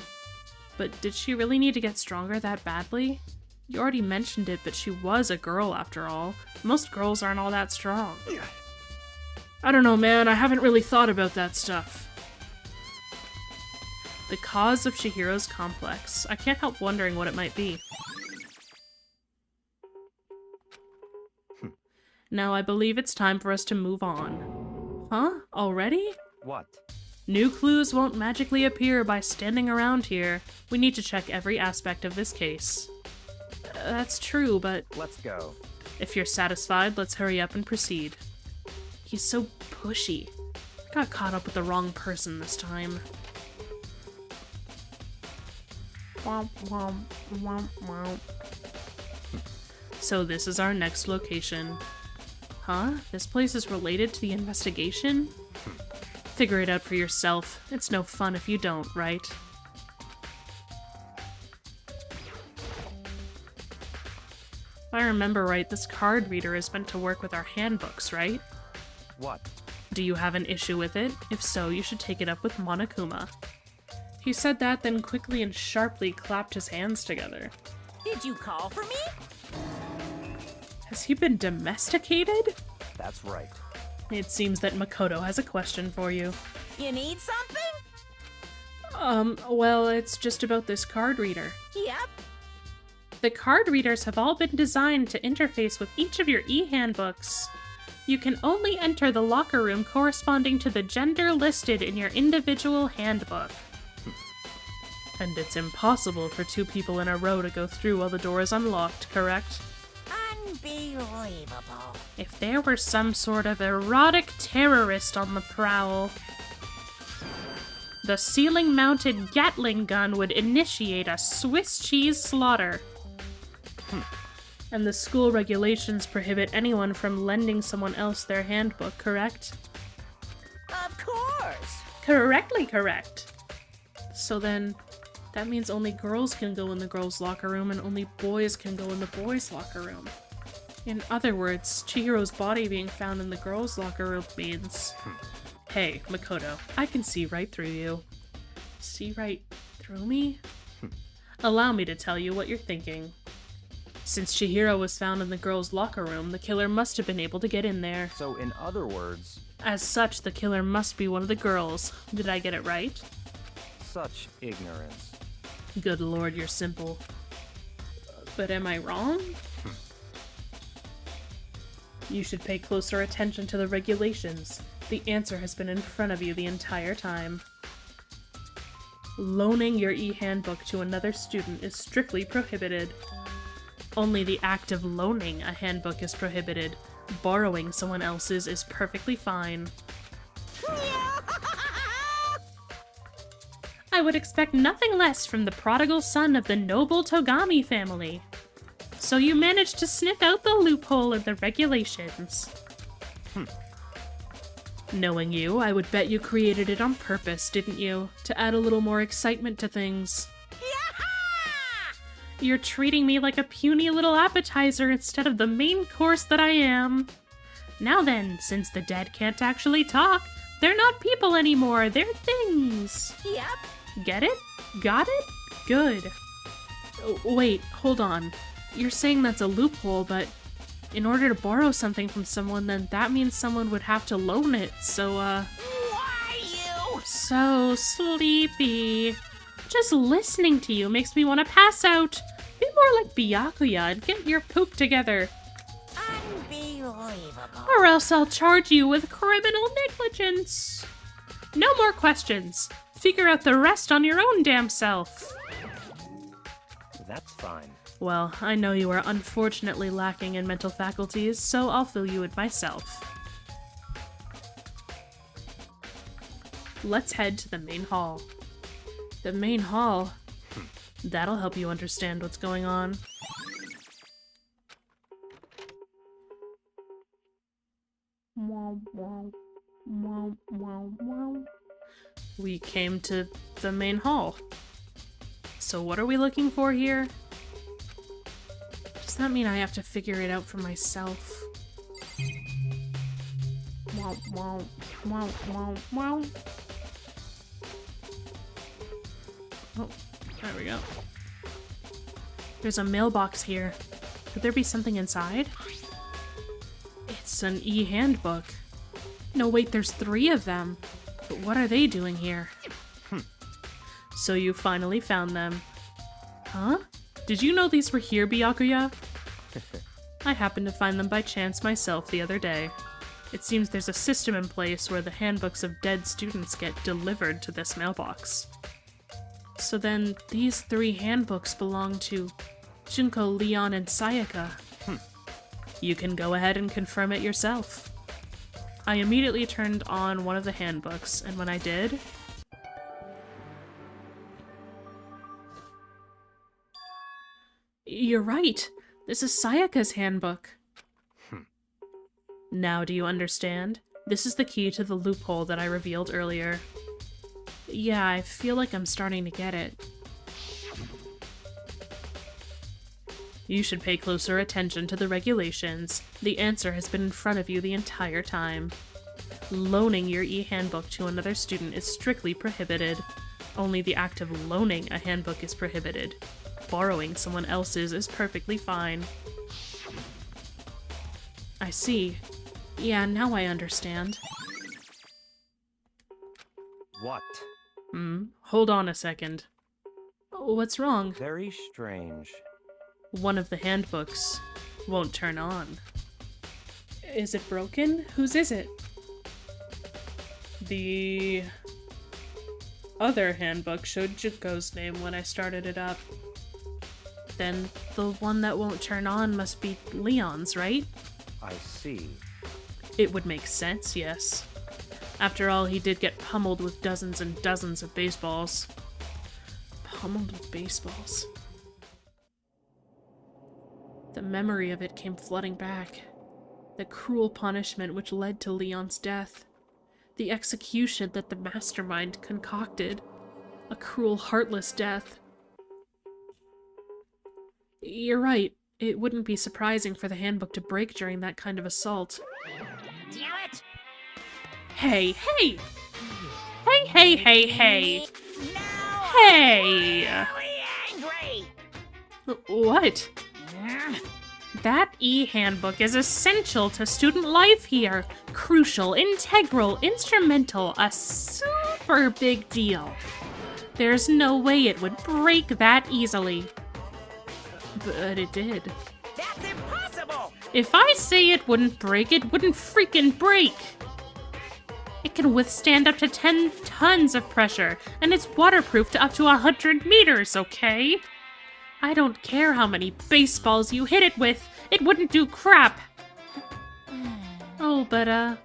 S1: But did she really need to get stronger that badly? You already mentioned it, but she was a girl after all. Most girls aren't all that strong. I don't know, man. I haven't really thought about that stuff. The cause of Chihiro's complex. I can't help wondering what it might be. Now I believe it's time for us to move on. Huh? Already?
S7: What?
S1: New clues won't magically appear by standing around here. We need to check every aspect of this case. That's true, but...
S7: Let's go.
S1: If you're satisfied, let's hurry up and proceed. He's so pushy. I got caught up with the wrong person this time. Womp, womp, womp, womp. So this is our next location. Huh? This place is related to the investigation? Figure it out for yourself. It's no fun if you don't, right? If I remember right, this card reader is meant to work with our handbooks, right?
S7: What?
S1: Do you have an issue with it? If so, you should take it up with Monokuma. He said that, then quickly and sharply clapped his hands together.
S2: Did you call for me?
S1: Has he been domesticated?
S7: That's right.
S1: It seems that Makoto has a question for you.
S2: You need something?
S1: Well, it's just about this card reader.
S2: Yep.
S1: The card readers have all been designed to interface with each of your e-handbooks. You can only enter the locker room corresponding to the gender listed in your individual handbook. And it's impossible for two people in a row to go through while the door is unlocked, correct?
S2: Unbelievable.
S1: If there were some sort of erotic terrorist on the prowl, the ceiling-mounted Gatling gun would initiate a Swiss cheese slaughter. And the school regulations prohibit anyone from lending someone else their handbook, correct?
S2: Of course.
S1: Correctly correct. So then, that means only girls can go in the girls' locker room and only boys can go in the boys' locker room. In other words, Chihiro's body being found in the girls' locker room means... Hey, Makoto, I can see right through you. See right through me? Allow me to tell you what you're thinking. Since Chihiro was found in the girls' locker room, the killer must have been able to get in there.
S7: So, in other words...
S1: As such, the killer must be one of the girls. Did I get it right?
S7: Such ignorance.
S1: Good lord, you're simple. But am I wrong? You should pay closer attention to the regulations. The answer has been in front of you the entire time. Loaning your e-handbook to another student is strictly prohibited. Only the act of loaning a handbook is prohibited. Borrowing someone else's is perfectly fine. I would expect nothing less from the prodigal son of the noble Togami family. So you managed to sniff out the loophole in the regulations. Knowing you, I would bet you created it on purpose, didn't you? To add a little more excitement to things. You're treating me like a puny little appetizer instead of the main course that I am. Now then, since the dead can't actually talk, they're not people anymore, they're things.
S2: Yep.
S1: Get it? Got it? Good. Oh, wait, hold on. You're saying that's a loophole, but in order to borrow something from someone, then that means someone would have to loan it, so,
S2: Why you?
S1: So sleepy. Just listening to you makes me want to pass out. Be more like Byakuya and get your poop together.
S2: Unbelievable.
S1: Or else I'll charge you with criminal negligence. No more questions. Figure out the rest on your own damn self.
S7: That's fine.
S1: Well, I know you are unfortunately lacking in mental faculties, so I'll fill you in myself. Let's head to the main hall. The main hall? That'll help you understand what's going on. We came to the main hall. So what are we looking for here? Does that mean I have to figure it out for myself? Oh, there we go. There's a mailbox here. Could there be something inside? It's an e-handbook. No, wait, there's 3 of them. But what are they doing here? So you finally found them. Huh? Did you know these were here, Byakuya? I happened to find them by chance myself the other day. It seems there's a system in place where the handbooks of dead students get delivered to this mailbox. So then, these 3 handbooks belong to Junko, Leon, and Sayaka. You can go ahead and confirm it yourself. I immediately turned on one of the handbooks, and when I did... You're right! This is Sayaka's handbook. Now do you understand? This is the key to the loophole that I revealed earlier. Yeah, I feel like I'm starting to get it. You should pay closer attention to the regulations. The answer has been in front of you the entire time. Loaning your e-handbook to another student is strictly prohibited. Only the act of loaning a handbook is prohibited. Borrowing someone else's is perfectly fine. I see. Yeah, now I understand.
S7: What?
S1: Hold on a second. What's wrong?
S7: Very strange.
S1: One of the handbooks won't turn on. Is it broken? Whose is it? The other handbook showed Juko's name when I started it up. Then the one that won't turn on must be Leon's, right?
S7: I see.
S1: It would make sense, yes. After all, he did get pummeled with dozens and dozens of baseballs. Pummeled with baseballs. The memory of it came flooding back. The cruel punishment which led to Leon's death. The execution that the mastermind concocted. A cruel, heartless death. You're right. It wouldn't be surprising for the handbook to break during that kind of assault.
S2: Damn it!
S1: Hey, hey! Hey, hey, hey, hey!
S2: Now
S1: Hey!
S2: I'm really angry!
S1: What? That e-handbook is essential to student life here. Crucial, integral, instrumental, a super big deal. There's no way it would break that easily. But it did.
S2: That's impossible!
S1: If I say it wouldn't break, it wouldn't freaking break! It can withstand up to 10 tons of pressure, and it's waterproof to up to 100 meters, okay? I don't care how many baseballs you hit it with, it wouldn't do crap! Oh, but,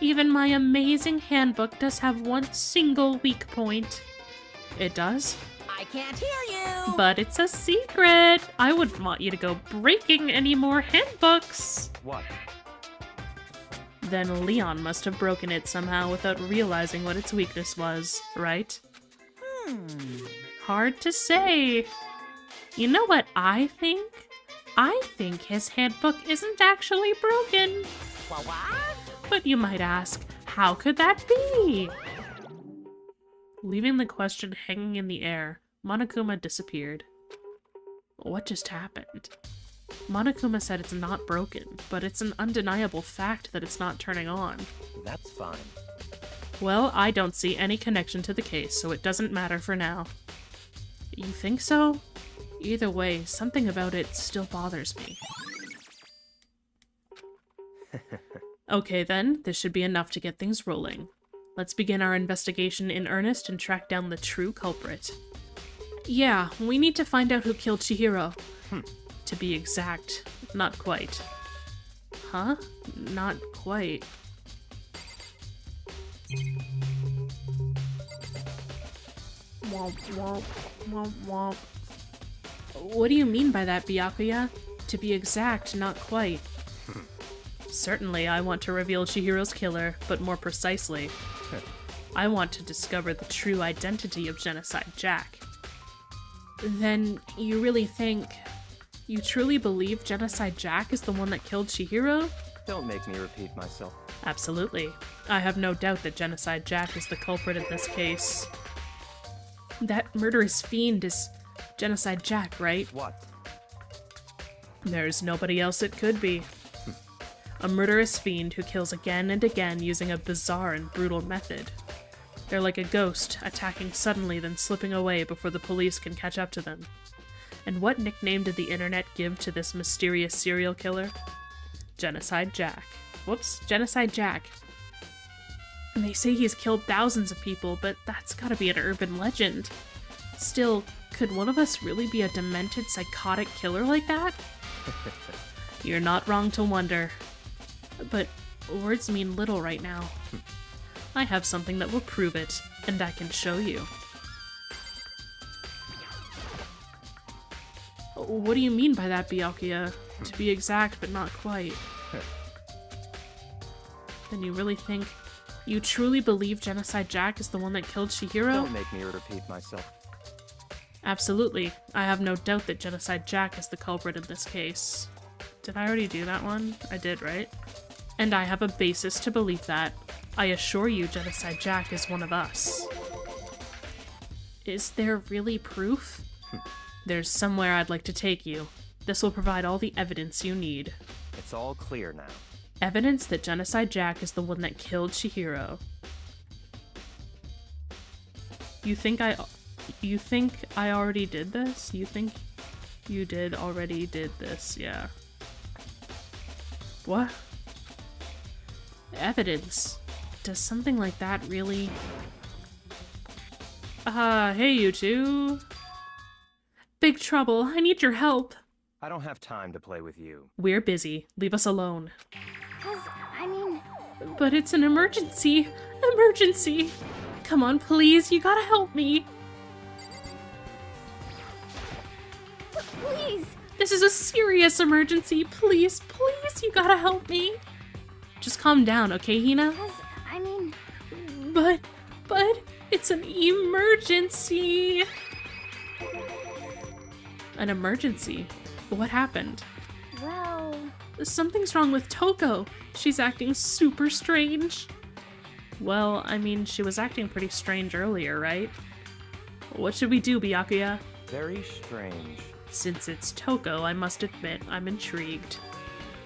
S1: even my amazing handbook does have one single weak point. It does?
S2: I can't hear you!
S1: But it's a secret! I wouldn't want you to go breaking any more handbooks!
S7: What?
S1: Then Leon must have broken it somehow without realizing what its weakness was, right? Hard to say. You know what I think? I think his handbook isn't actually broken.
S2: What?
S1: But you might ask, how could that be? Leaving the question hanging in the air, Monokuma disappeared. What just happened? Monokuma said it's not broken, but it's an undeniable fact that it's not turning on.
S7: That's fine.
S1: Well, I don't see any connection to the case, so it doesn't matter for now. You think so? Either way, something about it still bothers me. Okay then, this should be enough to get things rolling. Let's begin our investigation in earnest and track down the true culprit. Yeah, we need to find out who killed Chihiro. To be exact, not quite. Huh? Not quite. Womp womp, womp womp. What do you mean by that, Byakuya? To be exact, not quite. Certainly, I want to reveal Chihiro's killer, but more precisely, I want to discover the true identity of Genocide Jack. Then, you really think... You truly believe Genocide Jack is the one that killed Chihiro?
S7: Don't make me repeat myself.
S1: Absolutely. I have no doubt that Genocide Jack is the culprit in this case. That murderous fiend is Genocide Jack, right?
S7: What?
S1: There's nobody else it could be. A murderous fiend who kills again and again using a bizarre and brutal method. They're like a ghost, attacking suddenly then slipping away before the police can catch up to them. And what nickname did the internet give to this mysterious serial killer? Genocide Jack. Whoops, Genocide Jack. And they say he's killed thousands of people, but that's gotta be an urban legend. Still, could one of us really be a demented, psychotic killer like that? You're not wrong to wonder. But words mean little right now. I have something that will prove it, and I can show you. What do you mean by that, Byakuya? To be exact, but not quite. Then you really think... You truly believe Genocide Jack is the one that killed Chihiro?
S7: Don't make me repeat myself.
S1: Absolutely. I have no doubt that Genocide Jack is the culprit in this case. Did I already do that one? I did, right? And I have a basis to believe that. I assure you Genocide Jack is one of us. Is there really proof? There's somewhere I'd like to take you. This will provide all the evidence you need.
S7: It's all clear now.
S1: Evidence that Genocide Jack is the one that killed Chihiro. You think I already did this? You think you already did this, yeah. What? Evidence? Does something like that really... hey you two. Big trouble, I need your help.
S7: I don't have time to play with you.
S1: We're busy, leave us alone.
S5: I mean...
S1: But it's an emergency! Emergency! Come on, please, you gotta help me!
S5: Please!
S1: This is a serious emergency! Please, please, you gotta help me! Just calm down, okay, Hina?
S5: I mean...
S1: But, it's an emergency! An emergency? What happened?
S5: Well...
S1: Something's wrong with Toko. She's acting super strange. Well, I mean, she was acting pretty strange earlier, right? What should we do, Byakuya?
S7: Very strange.
S1: Since it's Toko, I must admit, I'm intrigued.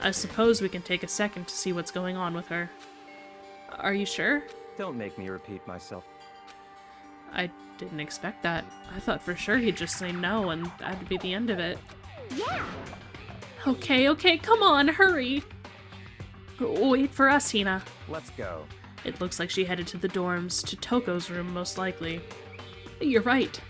S1: I suppose we can take a second to see what's going on with her. Are you sure?
S7: Don't make me repeat myself.
S1: I didn't expect that. I thought for sure he'd just say no and that'd be the end of it.
S5: Yeah!
S1: Okay, come on, hurry! Wait for us, Hina.
S7: Let's go.
S1: It looks like she headed to the dorms, to Toko's room most likely. You're right.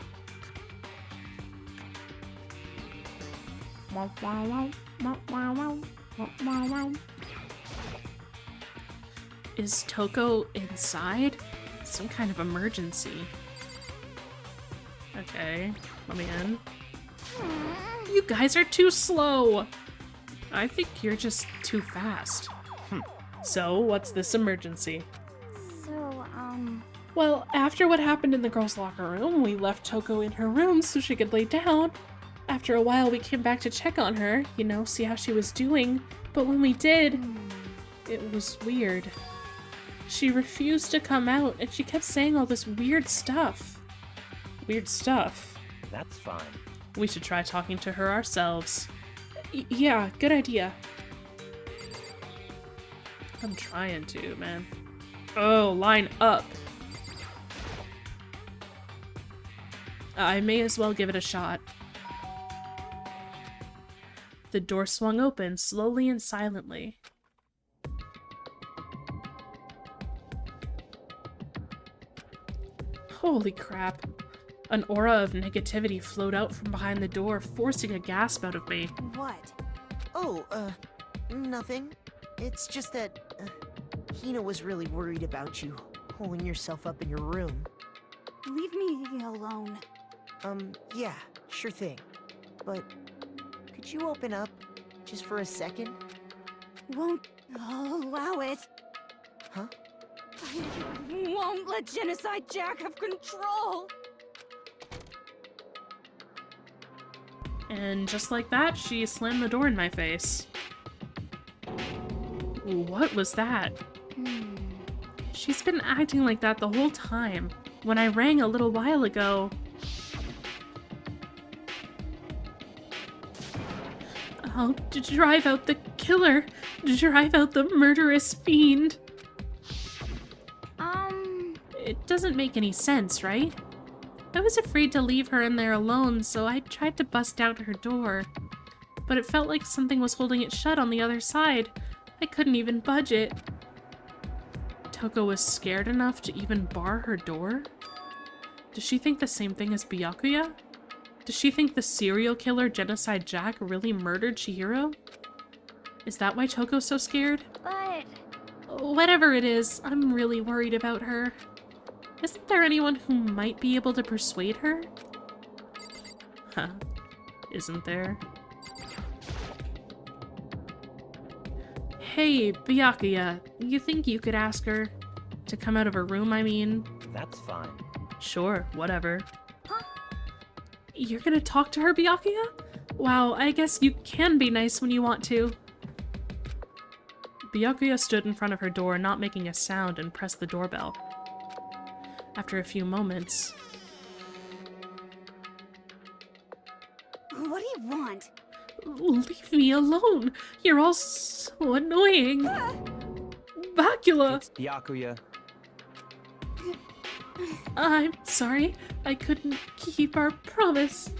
S1: Is Toko inside? Some kind of emergency. Okay, let me in. You guys are too slow! I think you're just too fast. So, what's this emergency? Well, after what happened in the girls' locker room, we left Toko in her room so she could lay down. After a while, we came back to check on her, you know, see how she was doing. But when we did, it was weird. She refused to come out, and she kept saying all this weird stuff. Weird stuff?
S7: That's fine.
S1: We should try talking to her ourselves. Yeah, good idea. I'm trying to, man. Oh, line up. I may as well give it a shot. The door swung open, slowly and silently. Holy crap. An aura of negativity flowed out from behind the door, forcing a gasp out of me.
S8: What? Oh, nothing. It's just that, Hina was really worried about you, holding yourself up in your room.
S5: Leave me alone.
S8: Yeah, sure thing. But, could you open up, just for a second?
S5: Won't allow it.
S8: Huh?
S5: I won't let Genocide Jack have control!
S1: And just like that, she slammed the door in my face. What was that? She's been acting like that the whole time. When I rang a little while ago... I'll drive out the killer. Drive out the murderous fiend. It doesn't make any sense, right? I was afraid to leave her in there alone, so I tried to bust out her door. But it felt like something was holding it shut on the other side. I couldn't even budge it. Toko was scared enough to even bar her door? Does she think the same thing as Byakuya? Does she think the serial killer Genocide Jack really murdered Chihiro? Is that why Toko's so scared?
S5: But...
S1: Whatever it is, I'm really worried about her. Isn't there anyone who might be able to persuade her? Huh. Isn't there? Hey, Byakuya, you think you could ask her to come out of her room, I mean?
S7: That's fine.
S1: Sure, whatever.
S5: Huh?
S1: You're gonna talk to her, Byakuya? Wow, I guess you can be nice when you want to. Byakuya stood in front of her door, not making a sound, and pressed the doorbell. After a few moments...
S5: What do you want?
S1: Leave me alone! You're all so annoying! Bacula!
S7: It's Byakuya.
S1: I'm sorry, I couldn't keep our promise.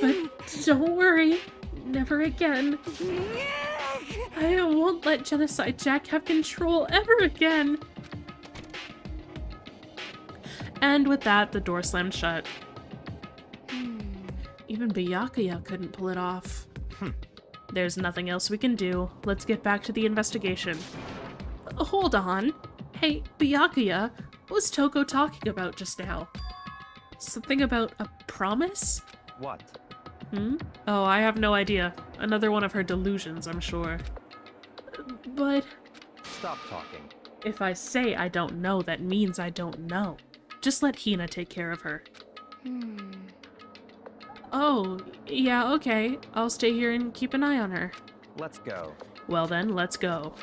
S1: But don't worry, never again. I won't let Genocide Jack have control ever again. And with that, the door slammed shut. Even Byakuya couldn't pull it off. There's nothing else we can do. Let's get back to the investigation. Hold on. Hey, Byakuya, what was Toko talking about just now? Something about a promise?
S7: What?
S1: Oh, I have no idea. Another one of her delusions, I'm sure. But...
S7: Stop talking.
S1: If I say I don't know, that means I don't know. Just let Hina take care of her. Oh, yeah, okay. I'll stay here and keep an eye on her.
S7: Let's go.
S1: Well then, let's go.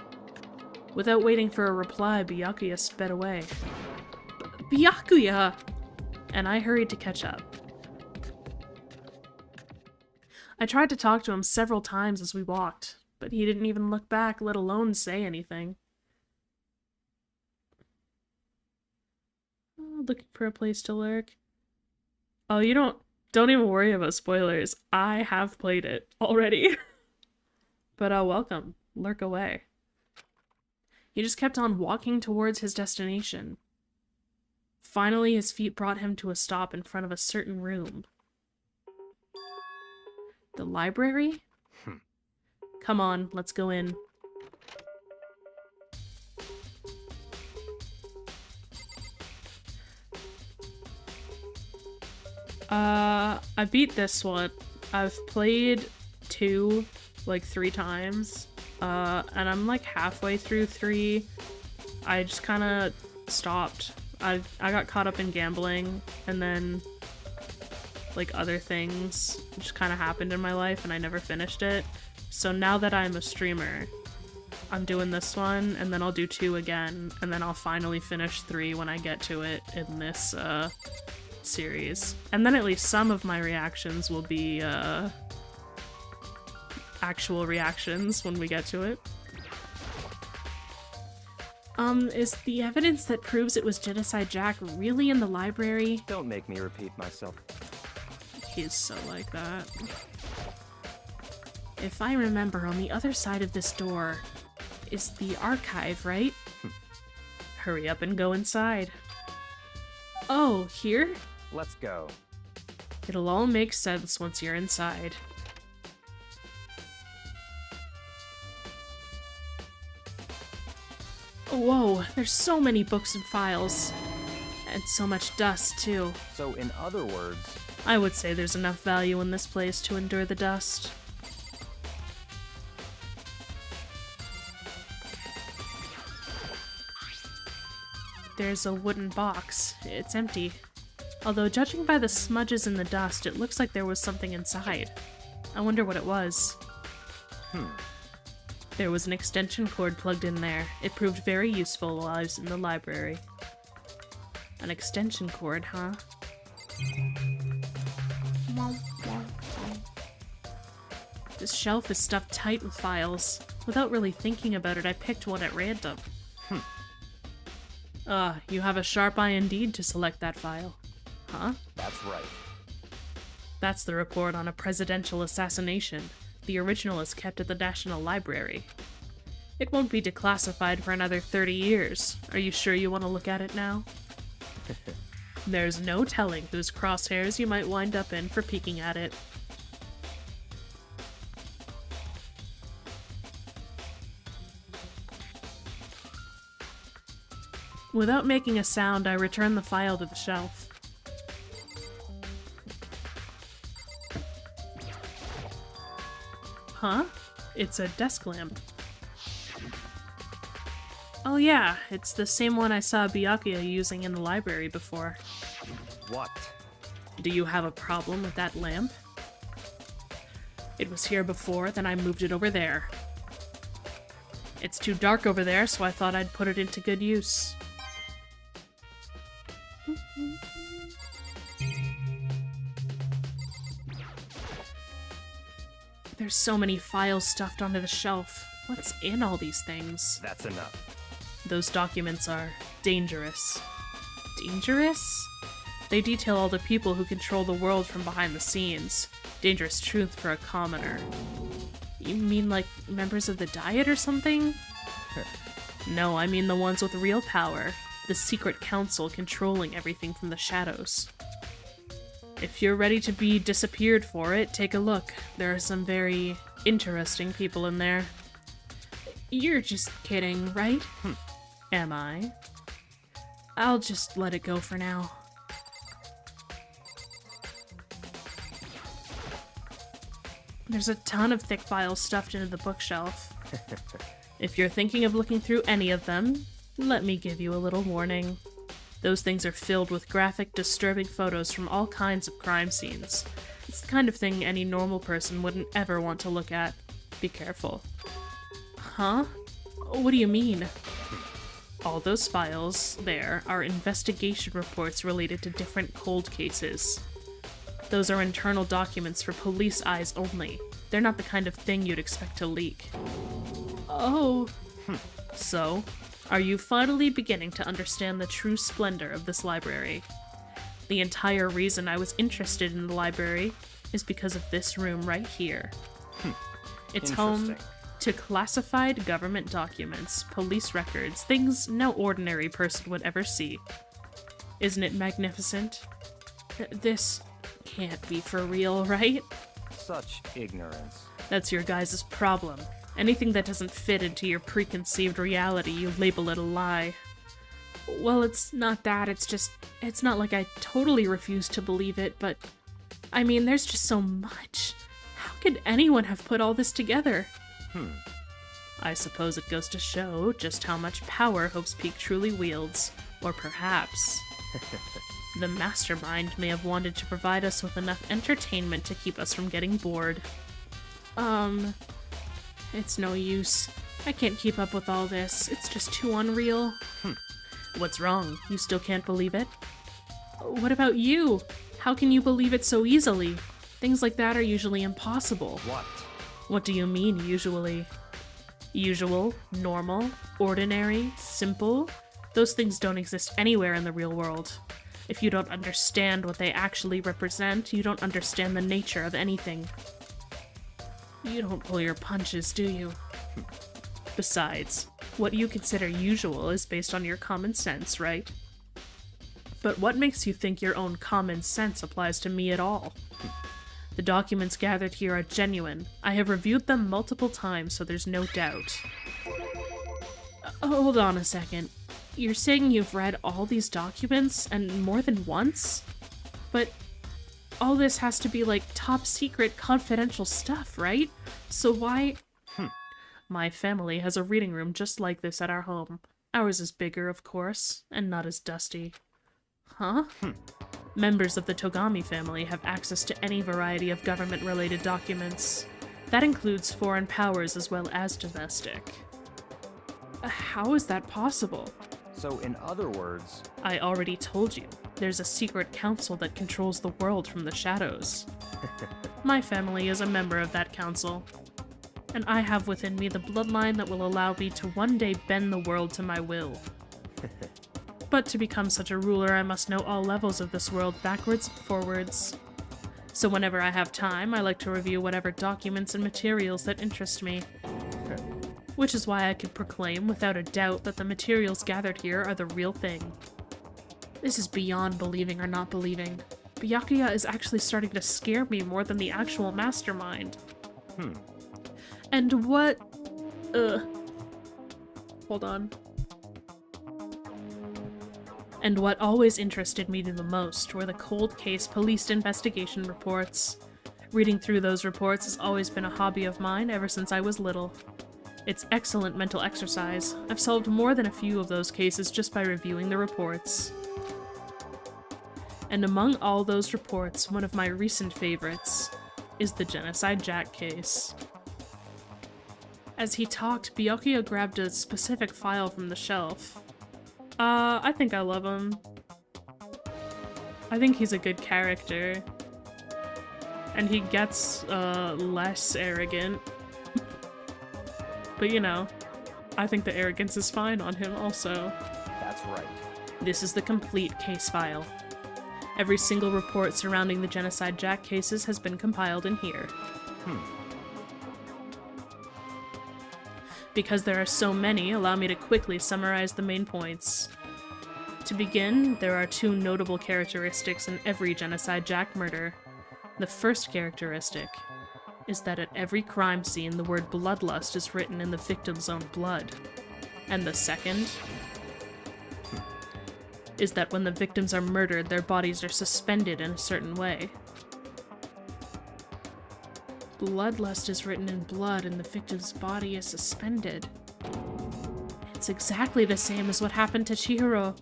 S1: Without waiting for a reply, Byakuya sped away. Byakuya! And I hurried to catch up. I tried to talk to him several times as we walked, but he didn't even look back, let alone say anything. Oh, looking for a place to lurk. Oh, you don't even worry about spoilers. I have played it already. But welcome. Lurk away. He just kept on walking towards his destination. Finally, his feet brought him to a stop in front of a certain room. The library? Come on, let's go in. I beat this one. I've played 2, like 3 times. And I'm like halfway through 3. I just kind of stopped. I got caught up in gambling, and then like other things just kind of happened in my life and I never finished it. So now that I'm a streamer, I'm doing this one, and then I'll do 2 again, and then I'll finally finish 3 when I get to it in this series. And then at least some of my reactions will be actual reactions when we get to it. Is the evidence that proves it was Genocide Jack really in the library?
S7: Don't make me repeat myself.
S1: He's so like that. If I remember, on the other side of this door is the archive, right? Hurry up and go inside. Oh, here?
S7: Let's go.
S1: It'll all make sense once you're inside. Whoa, there's so many books and files. And so much dust, too.
S7: So, in other words...
S1: I would say there's enough value in this place to endure the dust. There's a wooden box. It's empty. Although, judging by the smudges in the dust, it looks like there was something inside. I wonder what it was. There was an extension cord plugged in there. It proved very useful while I was in the library. An extension cord, huh? This shelf is stuffed tight with files. Without really thinking about it, I picked one at random. You have a sharp eye indeed to select that file. Huh?
S7: That's right.
S1: That's the report on a presidential assassination. The original is kept at the National Library. It won't be declassified for another 30 years. Are you sure you want to look at it now? There's no telling whose crosshairs you might wind up in for peeking at it. Without making a sound, I returned the file to the shelf. Huh? It's a desk lamp. Oh yeah, it's the same one I saw Byakuya using in the library before.
S7: What?
S1: Do you have a problem with that lamp? It was here before, then I moved it over there. It's too dark over there, so I thought I'd put it into good use. There's so many files stuffed onto the shelf. What's in all these things?
S7: That's enough.
S1: Those documents are dangerous. Dangerous? They detail all the people who control the world from behind the scenes. Dangerous truth for a commoner. You mean like members of the Diet or something? No, I mean the ones with real power. The secret council controlling everything from the shadows. If you're ready to be disappeared for it, take a look. There are some very interesting people in there. You're just kidding, right? Am I? I'll just let it go for now. There's a ton of thick files stuffed into the bookshelf. If you're thinking of looking through any of them, let me give you a little warning. Those things are filled with graphic, disturbing photos from all kinds of crime scenes. It's the kind of thing any normal person wouldn't ever want to look at. Be careful. Huh? What do you mean? All those files there are investigation reports related to different cold cases. Those are internal documents for police eyes only. They're not the kind of thing you'd expect to leak. Oh. So, are you finally beginning to understand the true splendor of this library? The entire reason I was interested in the library is because of this room right here. It's home to classified government documents, police records, things no ordinary person would ever see. Isn't it magnificent? This can't be for real, right?
S7: Such ignorance.
S1: That's your guys' problem. Anything that doesn't fit into your preconceived reality, you label it a lie. Well, it's not that, it's not like I totally refuse to believe it, but I mean, there's just so much. How could anyone have put all this together? I suppose it goes to show just how much power Hope's Peak truly wields. Or perhaps the mastermind may have wanted to provide us with enough entertainment to keep us from getting bored. It's no use. I can't keep up with all this. It's just too unreal. What's wrong? You still can't believe it? What about you? How can you believe it so easily? Things like that are usually impossible.
S7: What?
S1: What do you mean, usually? Usual, normal, ordinary, simple? Those things don't exist anywhere in the real world. If you don't understand what they actually represent, you don't understand the nature of anything. You don't pull your punches, do you? Besides, what you consider usual is based on your common sense, right? But what makes you think your own common sense applies to me at all? The documents gathered here are genuine. I have reviewed them multiple times, so there's no doubt. Hold on a second. You're saying you've read all these documents, and more than once? But all this has to be like top secret confidential stuff, right? So why... My family has a reading room just like this at our home. Ours is bigger, of course, and not as dusty. Huh? Members of the Togami family have access to any variety of government-related documents. That includes foreign powers as well as domestic. How is that possible?
S7: So, in other words...
S1: I already told you. There's a secret council that controls the world from the shadows. My family is a member of that council. And I have within me the bloodline that will allow me to one day bend the world to my will. But to become such a ruler, I must know all levels of this world backwards and forwards. So whenever I have time, I like to review whatever documents and materials that interest me. Which is why I can proclaim without a doubt that the materials gathered here are the real thing. This is beyond believing or not believing. Byakuya is actually starting to scare me more than the actual mastermind. And what... Hold on. And what always interested me the most were the cold case police investigation reports. Reading through those reports has always been a hobby of mine ever since I was little. It's excellent mental exercise. I've solved more than a few of those cases just by reviewing the reports. And among all those reports, one of my recent favorites is the Genocide Jack case. As he talked, Byakuya grabbed a specific file from the shelf. I think I love him. I think he's a good character. And he gets, less arrogant. But you know, I think the arrogance is fine on him also.
S7: That's right.
S1: This is the complete case file. Every single report surrounding the Genocide Jack cases has been compiled in here. Because there are so many, allow me to quickly summarize the main points. To begin, there are two notable characteristics in every Genocide Jack murder. The first characteristic is that at every crime scene the word bloodlust is written in the victim's own blood. And the second is that when the victims are murdered, their bodies are suspended in a certain way. Bloodlust is written in blood and the victim's body is suspended. It's exactly the same as what happened to Chihiro.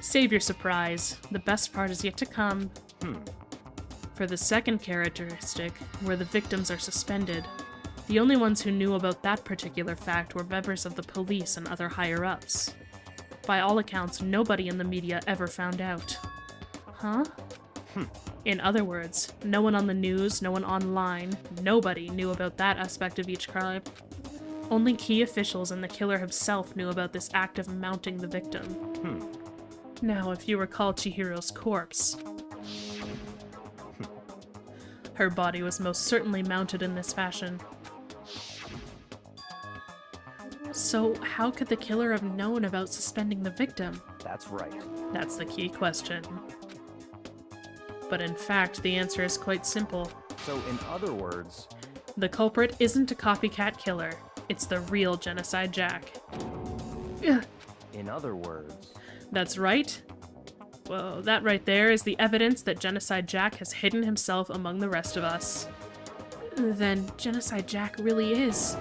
S1: Save your surprise. The best part is yet to come. For the second characteristic, where the victims are suspended, the only ones who knew about that particular fact were members of the police and other higher-ups. By all accounts, nobody in the media ever found out. Huh? In other words, no one on the news, no one online, nobody knew about that aspect of each crime. Only key officials and the killer himself knew about this act of mounting the victim. Now, if you recall Chihiro's corpse, her body was most certainly mounted in this fashion. So, how could the killer have known about suspending the victim?
S7: That's right.
S1: That's the key question. But in fact, the answer is quite simple.
S7: So, in other words,
S1: the culprit isn't a copycat killer. It's the real Genocide Jack.
S7: in other words...
S1: That's right. Well, that right there is the evidence that Genocide Jack has hidden himself among the rest of us. Then Genocide Jack really is.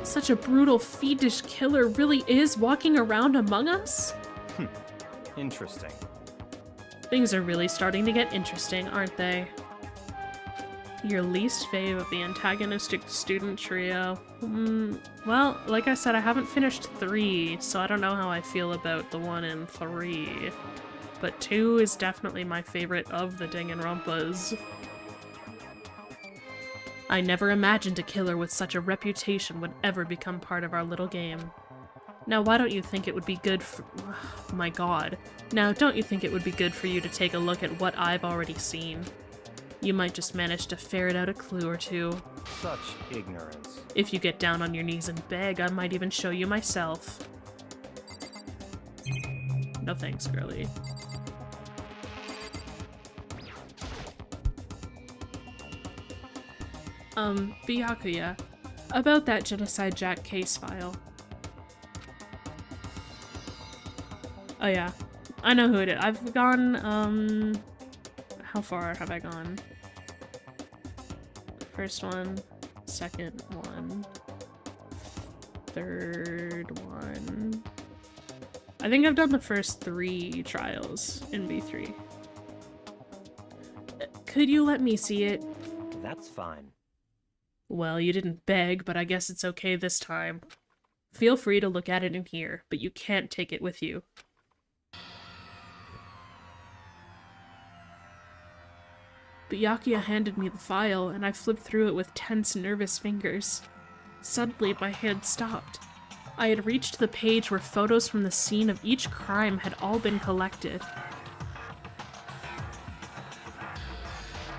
S1: Such a brutal, fiendish killer really is walking around among us?
S7: Interesting.
S1: Things are really starting to get interesting, aren't they? Your least fave of the antagonistic student trio? Well, like I said, I haven't finished 3, so I don't know how I feel about the 1 and 3. But 2 is definitely my favorite of the Danganronpas. I never imagined a killer with such a reputation would ever become part of our little game. Now, why don't you think it would be good for— my god. Now, don't you think it would be good for you to take a look at what I've already seen? You might just manage to ferret out a clue or two.
S7: Such ignorance.
S1: If you get down on your knees and beg, I might even show you myself. No thanks, girlie. Byakuya, about that Genocide Jack case file. Oh yeah, I know who it is. I've gone, how far have I gone? First one, second one, third one. I think I've done the first 3 trials in B3. Could you let me see it?
S7: That's fine.
S1: Well, you didn't beg, but I guess it's okay this time. Feel free to look at it in here, but you can't take it with you. Byakuya handed me the file, and I flipped through it with tense, nervous fingers. Suddenly, my hand stopped. I had reached the page where photos from the scene of each crime had all been collected.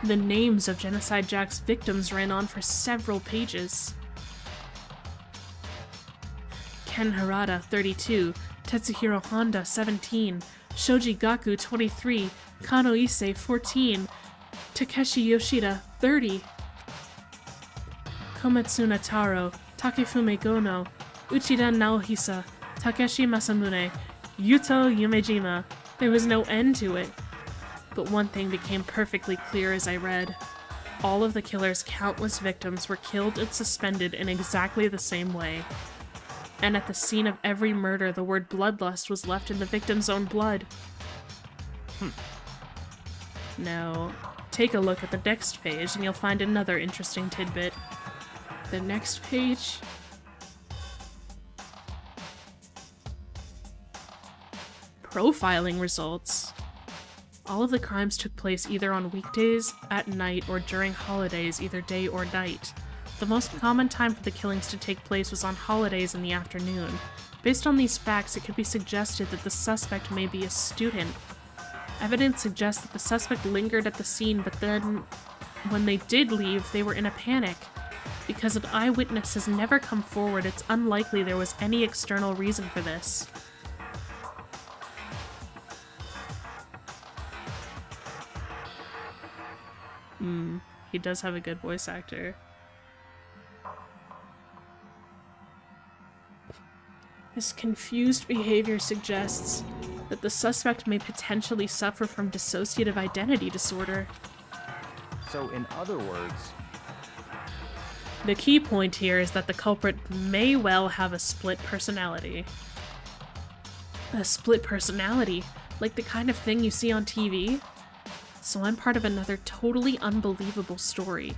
S1: The names of Genocide Jack's victims ran on for several pages. Ken Harada, 32, Tetsuhiro Honda, 17, Shoji Gaku, 23, Kano Issei, 14, Takeshi Yoshida, 30, Kometsuna Taro, Takefume Gono, Uchida Naohisa, Takeshi Masamune, Yuto Yumejima. There was no end to it. But one thing became perfectly clear as I read. All of the killer's countless victims were killed and suspended in exactly the same way. And at the scene of every murder, the word bloodlust was left in the victim's own blood. Now, take a look at the next page and you'll find another interesting tidbit. The next page... Profiling results. All of the crimes took place either on weekdays, at night, or during holidays, either day or night. The most common time for the killings to take place was on holidays in the afternoon. Based on these facts, it could be suggested that the suspect may be a student. Evidence suggests that the suspect lingered at the scene, but then, when they did leave, they were in a panic. Because an eyewitness has never come forward, it's unlikely there was any external reason for this. He does have a good voice actor. His confused behavior suggests that the suspect may potentially suffer from dissociative identity disorder.
S7: So, in other words...
S1: The key point here is that the culprit may well have a split personality. A split personality? Like the kind of thing you see on TV? So I'm part of another totally unbelievable story.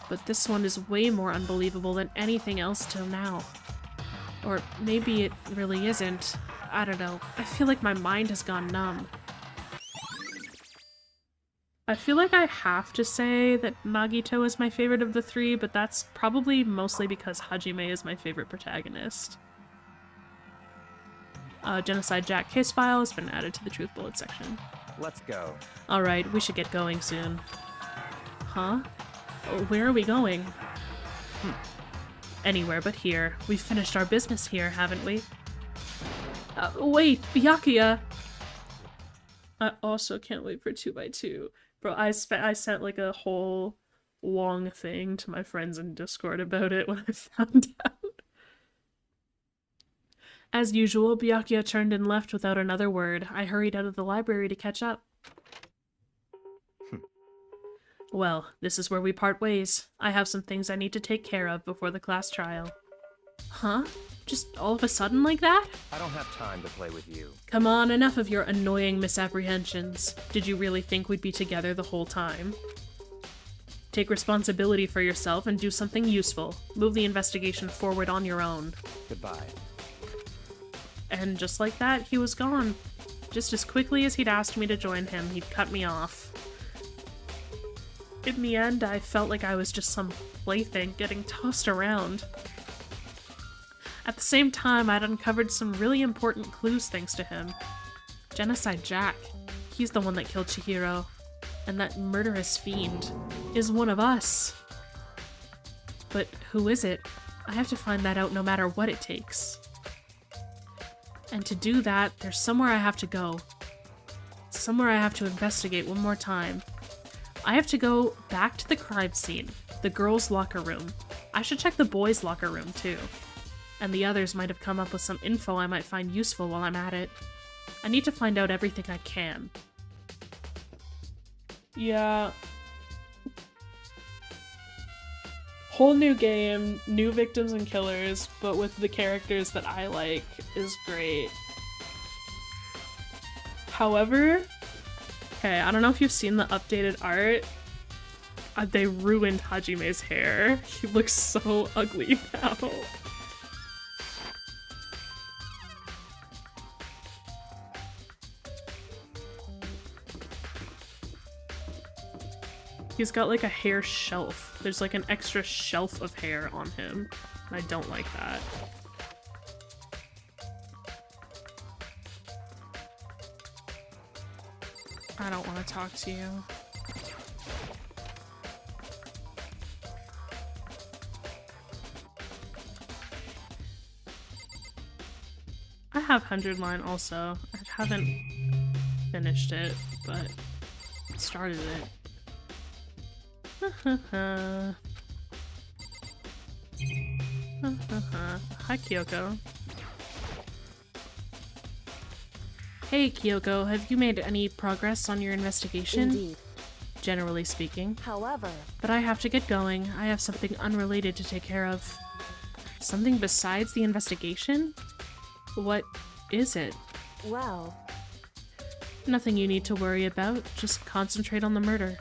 S1: But this one is way more unbelievable than anything else till now. Or maybe it really isn't. I don't know. I feel like my mind has gone numb. I feel like I have to say that Nagito is my favorite of the three, but that's probably mostly because Hajime is my favorite protagonist. Genocide Jack case file has been added to the Truth Bullet section.
S7: Let's go.
S1: Alright, we should get going soon. Huh? Where are we going? Anywhere but here. We've finished our business here, haven't we? Wait, Byakuya! I also can't wait for 2x2. Bro, I sent like a whole long thing to my friends in Discord about it when I found out. As usual, Byakuya turned and left without another word. I hurried out of the library to catch up. Well, this is where we part ways. I have some things I need to take care of before the class trial. Huh? Just all of a sudden like that?
S7: I don't have time to play with you.
S1: Come on, enough of your annoying misapprehensions. Did you really think we'd be together the whole time? Take responsibility for yourself and do something useful. Move the investigation forward on your own.
S7: Goodbye.
S1: And just like that, he was gone. Just as quickly as he'd asked me to join him, he'd cut me off. In the end, I felt like I was just some plaything getting tossed around. At the same time, I'd uncovered some really important clues thanks to him. Genocide Jack. He's the one that killed Chihiro. And that murderous fiend is one of us. But who is it? I have to find that out no matter what it takes. And to do that, there's somewhere I have to go. Somewhere I have to investigate one more time. I have to go back to the crime scene, the girls' locker room. I should check the boys' locker room too. And the others might have come up with some info I might find useful while I'm at it. I need to find out everything I can. Yeah. Whole new game, new victims and killers, but with the characters that I like is great. However, okay, I don't know if you've seen the updated art. They ruined Hajime's hair. He looks so ugly now. He's got like a hair shelf. There's like an extra shelf of hair on him. And I don't like that. I don't want to talk to you. I have 100 line also. I haven't finished it, but started it. Hi, Kyoko. Hey, Kyoko, have you made any progress on your investigation?
S3: Indeed.
S1: Generally speaking.
S3: However...
S1: But I have to get going. I have something unrelated to take care of. Something besides the investigation? What is it?
S3: Well,
S1: Nothing you need to worry about. Just concentrate on the murder.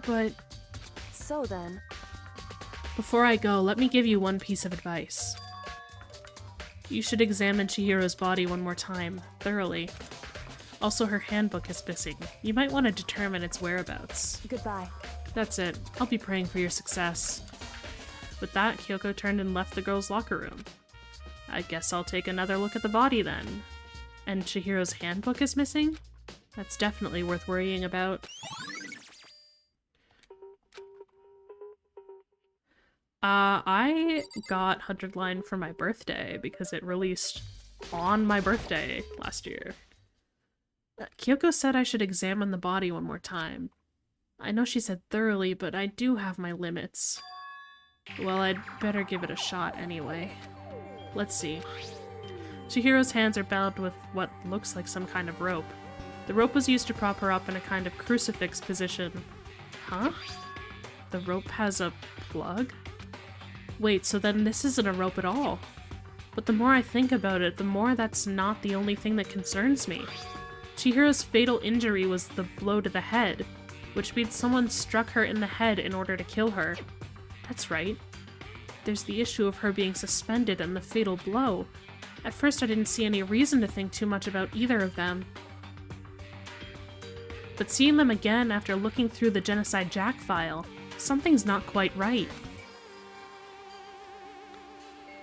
S1: But
S3: so then.
S1: before I go, let me give you one piece of advice. You should examine Chihiro's body one more time, thoroughly. Also, her handbook is missing. You might want to determine its whereabouts.
S3: Goodbye.
S1: That's it. I'll be praying for your success. With that, Kyoko turned and left the girls' locker room. I guess I'll take another look at the body then. And Chihiro's handbook is missing? That's definitely worth worrying about. I got 100 Line for my birthday because it released on my birthday last year. Kyoko said I should examine the body one more time. I know she said thoroughly, but I do have my limits. Well, I'd better give it a shot anyway. Let's see. Chihiro's hands are bound with what looks like some kind of rope. The rope was used to prop her up in a kind of crucifix position. Huh? The rope has a plug? Wait, so then this isn't a rope at all. But the more I think about it, the more that's not the only thing that concerns me. Chihiro's fatal injury was the blow to the head, which means someone struck her in the head in order to kill her. That's right. There's the issue of her being suspended and the fatal blow. At first I didn't see any reason to think too much about either of them. But seeing them again after looking through the Genocide Jack file, something's not quite right.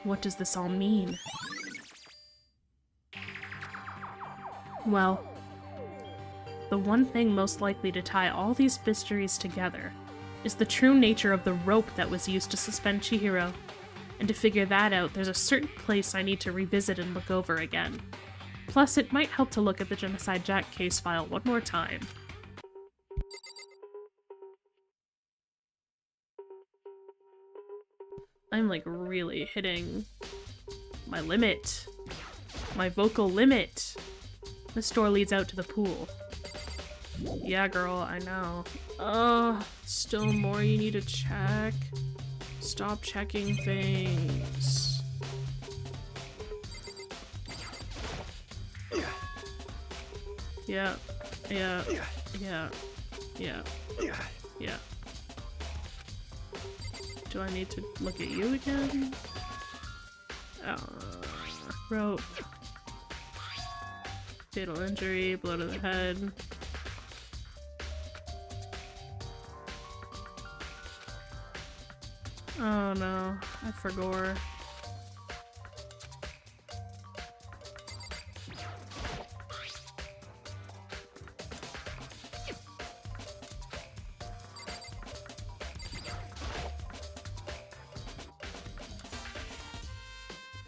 S1: What does this all mean? Well, the one thing most likely to tie all these mysteries together is the true nature of the rope that was used to suspend Chihiro. And to figure that out, there's a certain place I need to revisit and look over again. Plus, it might help to look at the Genocide Jack case file one more time. I'm like really hitting my limit. My vocal limit. This door leads out to the pool. Yeah, girl, I know. Still more you need to check. Stop checking things. Yeah. Do I need to look at you again? Rope. Fatal injury, blow to the head. Oh no, I forgot.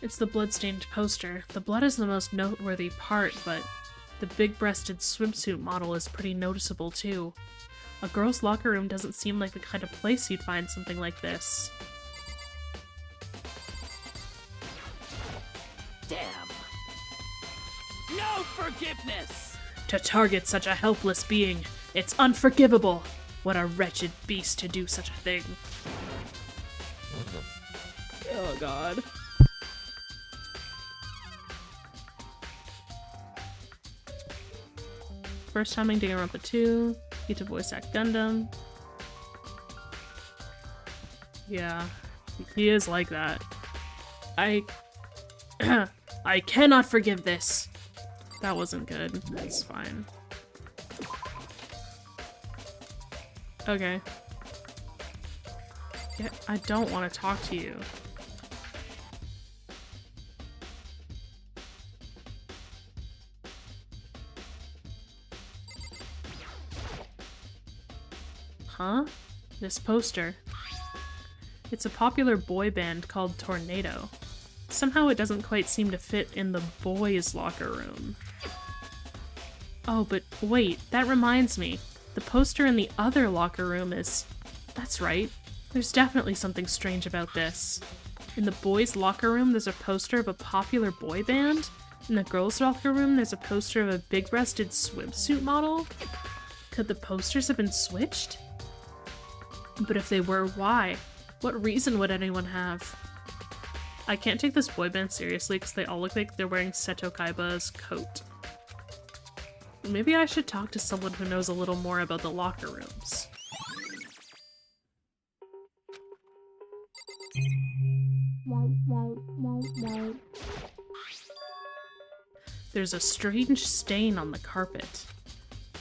S1: It's the blood-stained poster. The blood is the most noteworthy part, but the big-breasted swimsuit model is pretty noticeable too. A girl's locker room doesn't seem like the kind of place you'd find something like this.
S9: Damn. No forgiveness!
S1: To target such a helpless being, it's unforgivable! What a wretched beast to do such a thing. Oh god. First time in Danganronpa 2, get to voice act Gundam. Yeah, he is like that. I cannot forgive this. That wasn't good. That's fine. Okay. Yeah, I don't want to talk to you. Huh? This poster. It's a popular boy band called Tornado. Somehow it doesn't quite seem to fit in the boys' locker room. Oh, but wait, that reminds me. The poster in the other locker room is... That's right. There's definitely something strange about this. In the boys' locker room, there's a poster of a popular boy band. In the girls' locker room, there's a poster of a big-breasted swimsuit model. Could the posters have been switched? But if they were, why? What reason would anyone have? I can't take this boy band seriously because they all look like they're wearing Seto Kaiba's coat. Maybe I should talk to someone who knows a little more about the locker rooms. There's a strange stain on the carpet.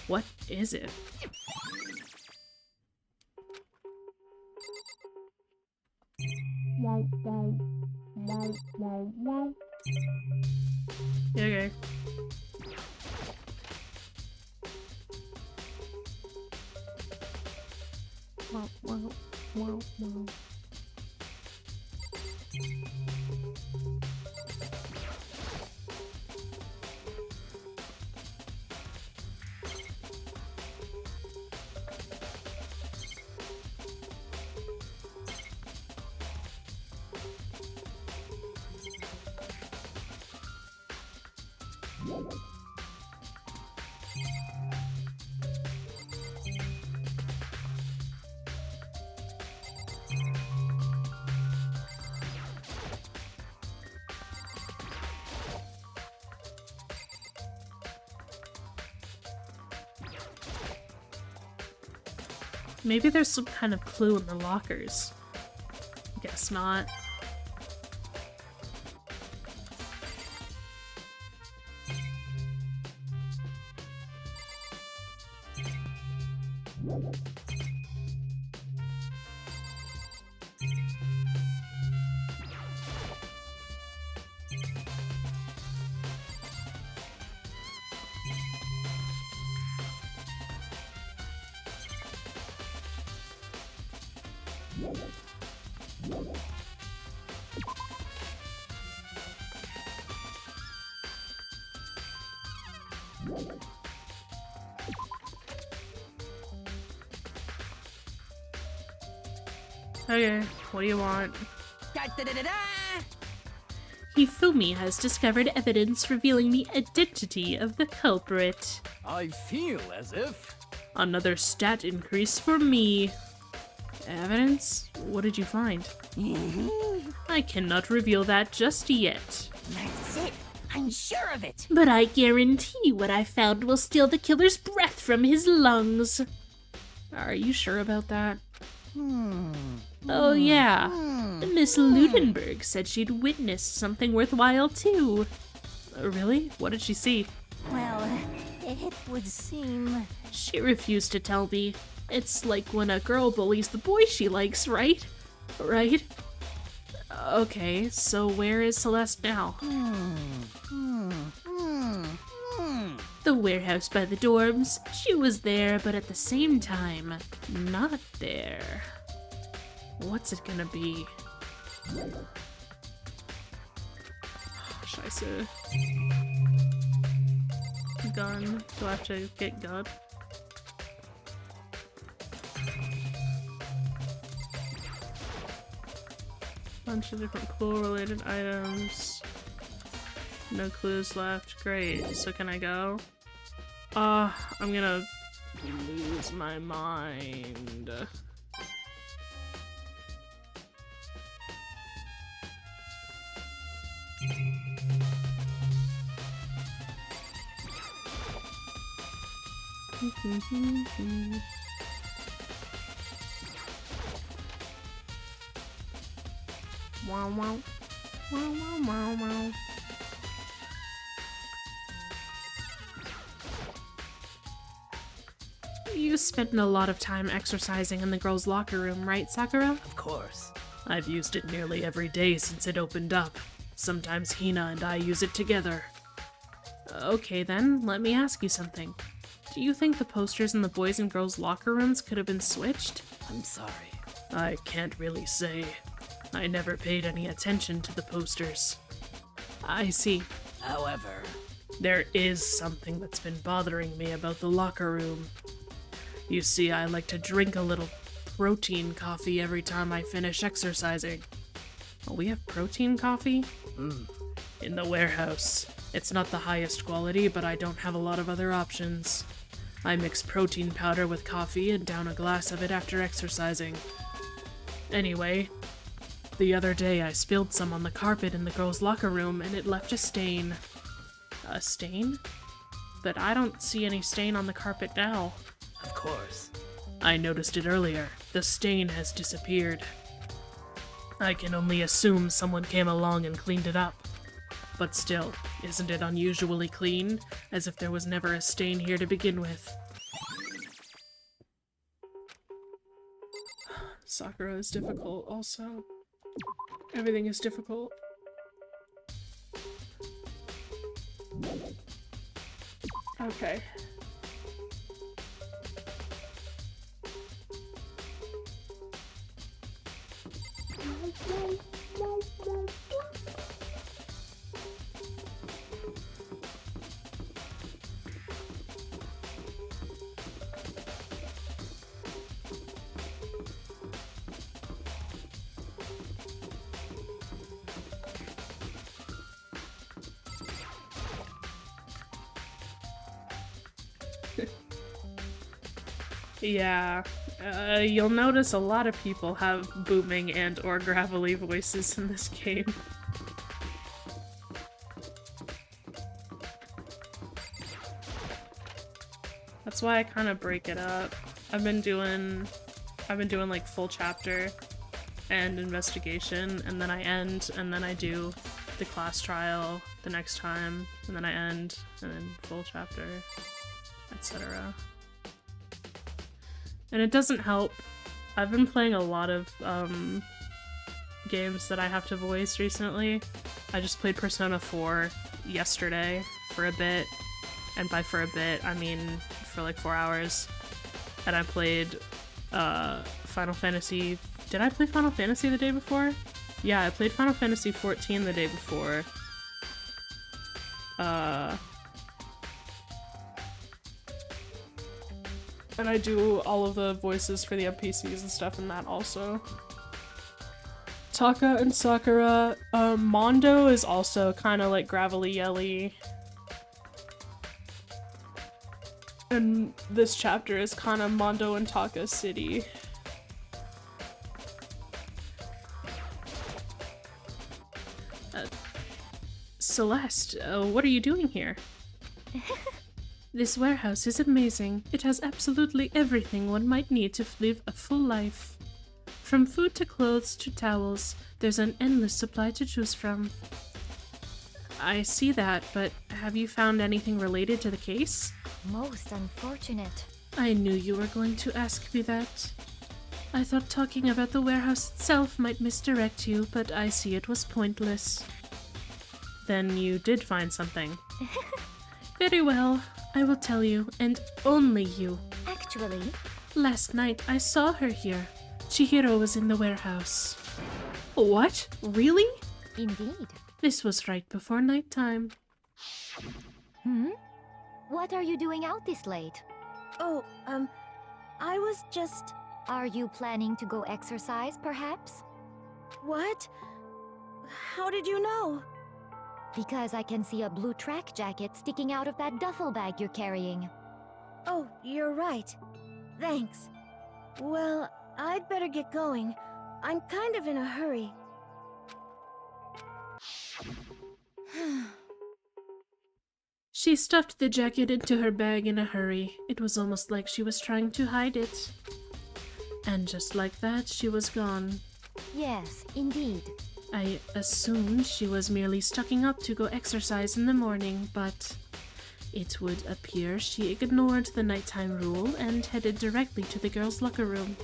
S1: What is it? Okay. Maybe there's some kind of clue in the lockers. Guess not. Okay, what do you want? Hifumi has discovered evidence revealing the identity of the culprit.
S10: I feel as if...
S1: Another stat increase for me. Evidence? What did you find? I cannot reveal that just yet.
S2: That's it. I'm sure of it.
S1: But I guarantee what I found will steal the killer's breath from his lungs. Are you sure about that? Oh yeah, Miss Ludenberg said she'd witnessed something worthwhile too. Really? What did she see?
S2: Well, it would seem...
S1: She refused to tell me. It's like when a girl bullies the boy she likes, right? Right? Okay, so where is Celeste now? The warehouse by the dorms. She was there, but at the same time, not there. What's it gonna be? Scheiße. Gun. Do I have to get gun? Bunch of different pool-related items. No clues left. Great. So can I go? I'm gonna lose my mind. Wow, wow. Wow, wow, wow, wow. You spent a lot of time exercising in the girls' locker room, right, Sakura?
S8: Of course.
S1: I've used it nearly every day since it opened up. Sometimes Hina and I use it together. Okay then, let me ask you something. Do you think the posters in the boys' and girls' locker rooms could have been switched?
S8: I'm sorry.
S1: I can't really say. I never paid any attention to the posters. I see.
S8: However...
S1: There is something that's been bothering me about the locker room. You see, I like to drink a little protein coffee every time I finish exercising. Oh, we have protein coffee? In the warehouse. It's not the highest quality, but I don't have a lot of other options. I mix protein powder with coffee and down a glass of it after exercising. Anyway, the other day I spilled some on the carpet in the girls' locker room and it left a stain. A stain? But I don't see any stain on the carpet now.
S10: Of course.
S1: I noticed it earlier. The stain has disappeared. I can only assume someone came along and cleaned it up. But still, isn't it unusually clean? As if there was never a stain here to begin with. Sakura is difficult also. Everything is difficult. Okay. Yeah, you'll notice a lot of people have booming and or gravelly voices in this game. That's why I kind of break it up. I've been doing like full chapter and investigation, and then I end, and then I do the class trial the next time, and then I end, and then full chapter, etc. And it doesn't help. I've been playing a lot of games that I have to voice recently. I just played Persona 4 yesterday for a bit, and by for a bit, I mean for like 4 hours. And I played Final Fantasy... Did I play Final Fantasy the day before? Yeah, I played Final Fantasy 14 the day before. And I do all of the voices for the NPCs and stuff in that also. Taka and Sakura. Mondo is also kind of like gravelly yelly. And this chapter is kind of Mondo and Taka City. Celeste, what are you doing here? This warehouse is amazing. It has absolutely everything one might need to live a full life. From food to clothes to towels, there's an endless supply to choose from. I see that, but have you found anything related to the case?
S11: Most unfortunate.
S1: I knew you were going to ask me that. I thought talking about the warehouse itself might misdirect you, but I see it was pointless. Then you did find something. Very well, I will tell you, and only you.
S11: Actually,
S1: last night I saw her here. Chihiro was in the warehouse. What? Really?
S11: Indeed.
S1: This was right before nighttime.
S11: What are you doing out this late?
S5: Oh, I was just...
S11: Are you planning to go exercise, perhaps?
S5: What? How did you know?
S11: Because I can see a blue track jacket sticking out of that duffel bag you're carrying.
S5: Oh, you're right. Thanks. Well, I'd better get going. I'm kind of in a hurry.
S1: She stuffed the jacket into her bag in a hurry. It was almost like she was trying to hide it. And just like that, she was gone.
S11: Yes, indeed.
S1: I assumed she was merely stocking up to go exercise in the morning, but it would appear she ignored the nighttime rule and headed directly to the girls' locker room.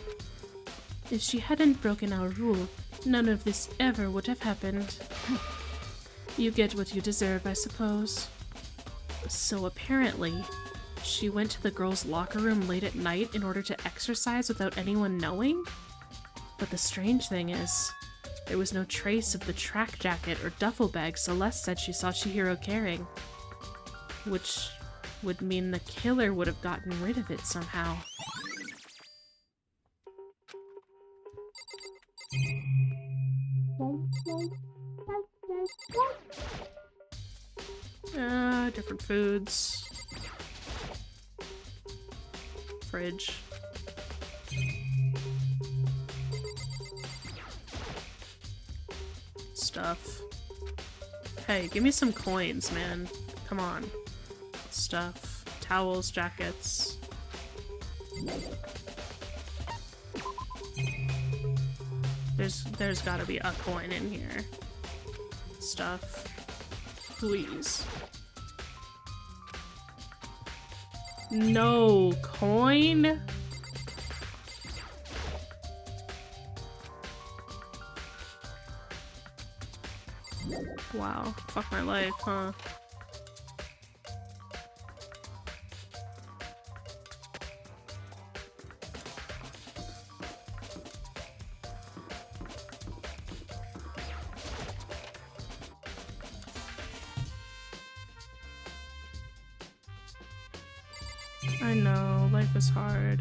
S1: If she hadn't broken our rule, none of this ever would have happened. You get what you deserve, I suppose. So apparently, she went to the girls' locker room late at night in order to exercise without anyone knowing? But the strange thing is, there was no trace of the track jacket or duffel bag Celeste said she saw Chihiro carrying. Which would mean the killer would have gotten rid of it somehow. Different foods. Fridge. Stuff. Hey, give me some coins, man. Come on. Stuff. Towels, jackets. There's gotta be a coin in here. Stuff. Please. No coin? Wow. Fuck my life, huh? I know, life is hard.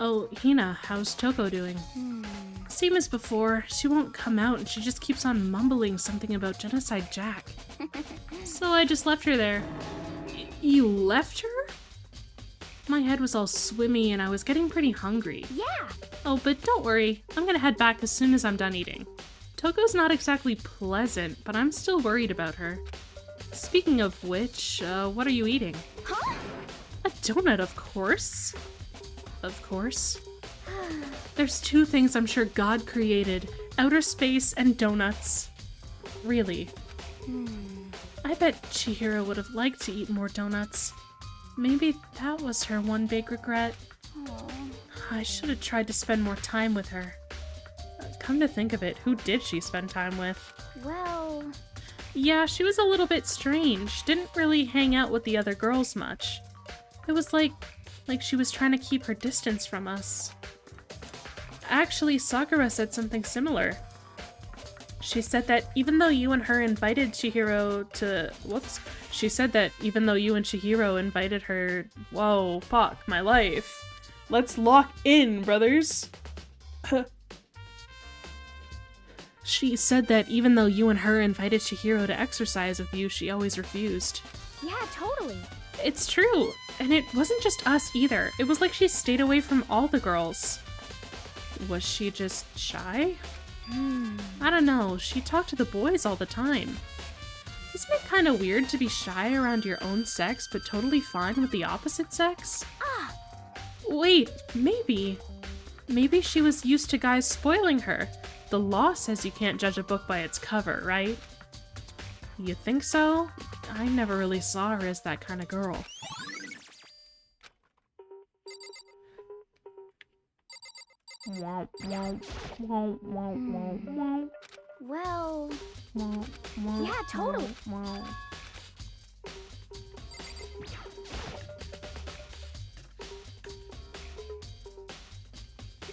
S1: Oh, Hina, how's Toko doing? Same as before. She won't come out and she just keeps on mumbling something about Genocide Jack. So I just left her there. You left her? My head was all swimmy and I was getting pretty hungry.
S11: Yeah.
S1: Oh, but don't worry. I'm gonna head back as soon as I'm done eating. Toko's not exactly pleasant, but I'm still worried about her. Speaking of which, what are you eating?
S11: Huh?
S1: A donut, of course. Of course. There's two things I'm sure God created. Outer space and donuts. Really. I bet Chihiro would have liked to eat more donuts. Maybe that was her one big regret. I should have tried to spend more time with her. Come to think of it, who did she spend time with?
S11: Well...
S1: Yeah, she was a little bit strange. Didn't really hang out with the other girls much. It was like she was trying to keep her distance from us. Actually, Sakura said something similar. She said that even though you and her invited Chihiro to... Whoops. She said that even though you and Chihiro invited her... Whoa, fuck, my life. Let's lock in, brothers. She said that even though you and her invited Chihiro to exercise with you, she always refused.
S11: Yeah, totally.
S1: It's true. And it wasn't just us either. It was like she stayed away from all the girls. Was she just shy? I don't know. She talked to the boys all the time. Isn't it kind of weird to be shy around your own sex, but totally fine with the opposite sex? Wait, maybe. Maybe she was used to guys spoiling her. The law says you can't judge a book by its cover, right? You think so? I never really saw her as that kind of girl.
S11: Well... Yeah, totally.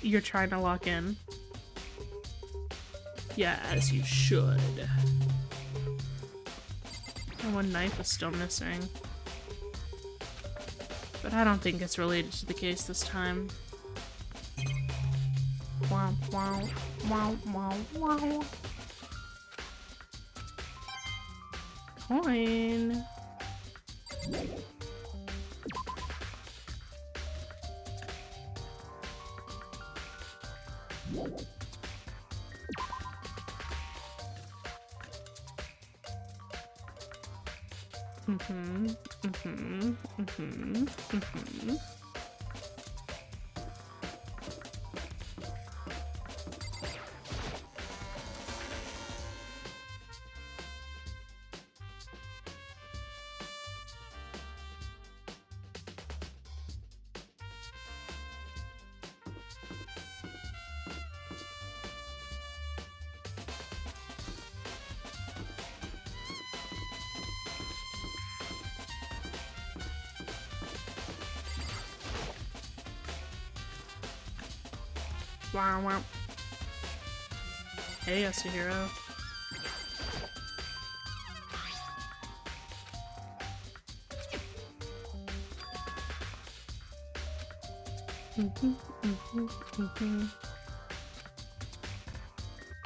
S1: You're trying to lock in. Yeah, as you should. And one knife is still missing. But I don't think it's related to the case this time. Wow, wow, wow, wow, wow. Coin. Wow, wow. Hey, Yasuhiro.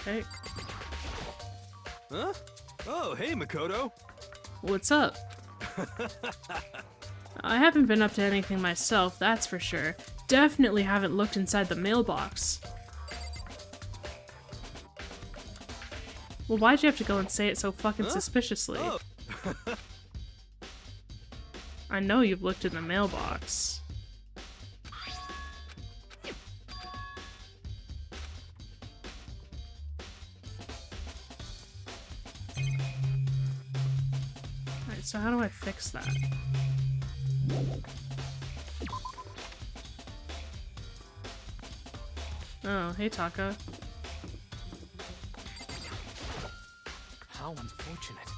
S1: Hey.
S12: Huh? Oh, hey, Makoto.
S1: What's up? I haven't been up to anything myself, that's for sure. Definitely haven't looked inside the mailbox. Well, why'd you have to go and say it so fucking suspiciously?
S12: Oh.
S1: I know you've looked in the mailbox. Alright, so how do I fix that? Oh, hey Taka.
S9: How unfortunate.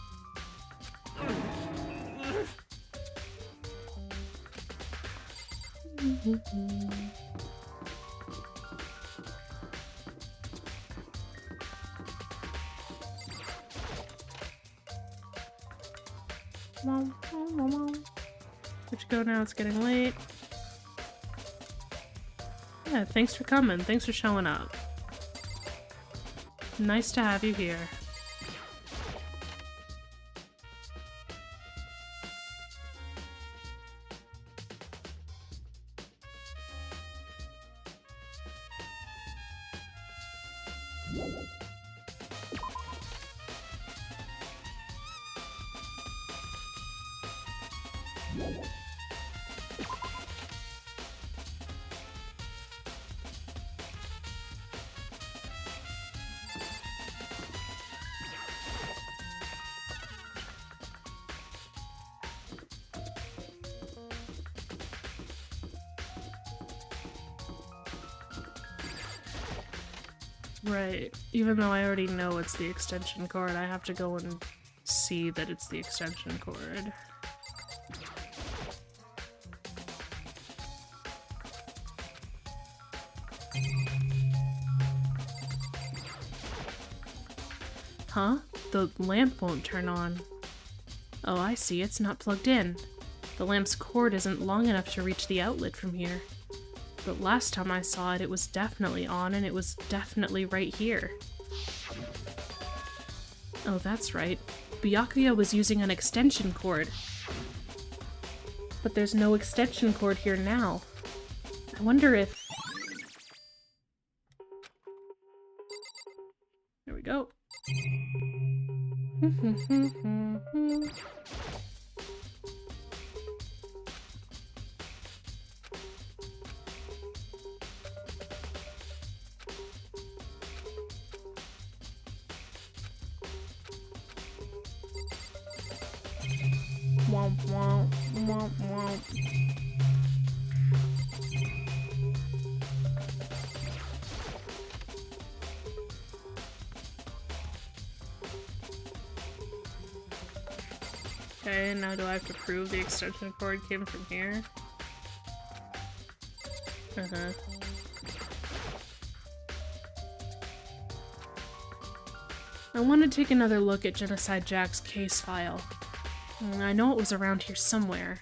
S1: Where'd you go now? It's getting late. Yeah, thanks for coming. Thanks for showing up. Nice to have you here. Right. Even though I already know it's the extension cord, I have to go and see that it's the extension cord. Huh? The lamp won't turn on. Oh, I see. It's not plugged in. The lamp's cord isn't long enough to reach the outlet from here. But last time I saw it, it was definitely on, and it was definitely right here. Oh, that's right. Byakuya was using an extension cord. But there's no extension cord here now. I wonder if... There we go. Womp womp, womp womp. Okay, now do I have to prove the extension cord came from here? I want to take another look at Genocide Jack's case file. I know it was around here somewhere.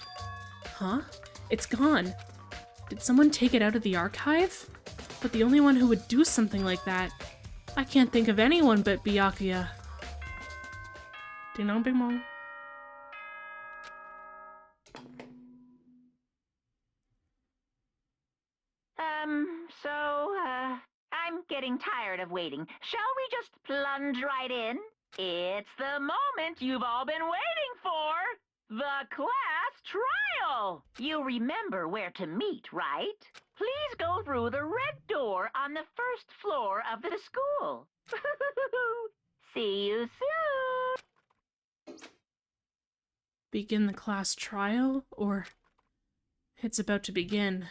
S1: Huh? It's gone. Did someone take it out of the archive? But the only one who would do something like that... I can't think of anyone but Byakuya. Ding dong bing bong.
S6: I'm getting tired of waiting. Shall we just plunge right in? It's the moment you've all been waiting for! The class trial! You remember where to meet, right? Please go through the red door on the first floor of the school. See you soon!
S1: Begin the class trial? Or... it's about to begin.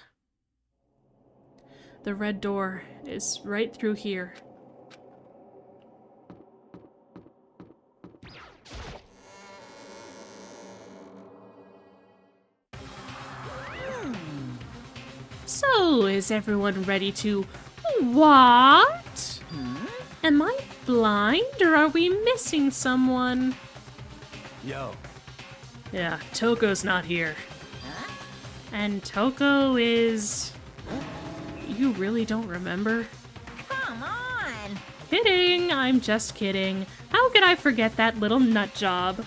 S1: The red door is right through here. So, is everyone ready to... What? Am I blind, or are we missing someone?
S12: Yo.
S1: Yeah, Toko's not here. And Toko is... You really don't remember?
S2: Come on!
S1: Kidding! I'm just kidding. How could I forget that little nut job?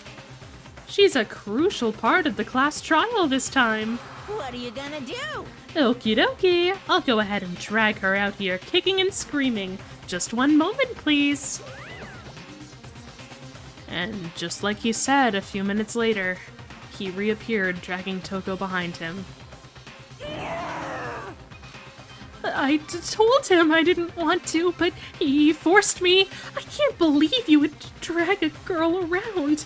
S1: She's a crucial part of the class trial this time.
S2: What are you gonna do?
S1: Okie dokie. I'll go ahead and drag her out here, kicking and screaming. Just one moment, please. And just like he said a few minutes later, he reappeared, dragging Toko behind him. I told him I didn't want to, but he forced me. I can't believe you would drag a girl around.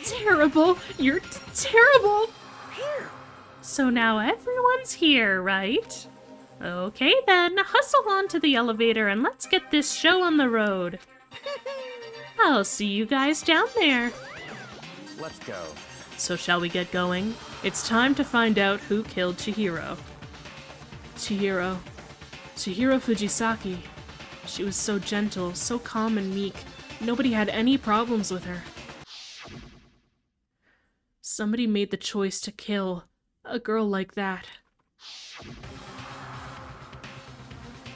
S1: Terrible. You're terrible. So now everyone's here, right? Okay then, hustle on to the elevator and let's get this show on the road. I'll see you guys down there.
S7: Let's go.
S1: So shall we get going? It's time to find out who killed Chihiro. Chihiro Fujisaki. She was so gentle, so calm and meek. Nobody had any problems with her. Somebody made the choice to kill a girl like that.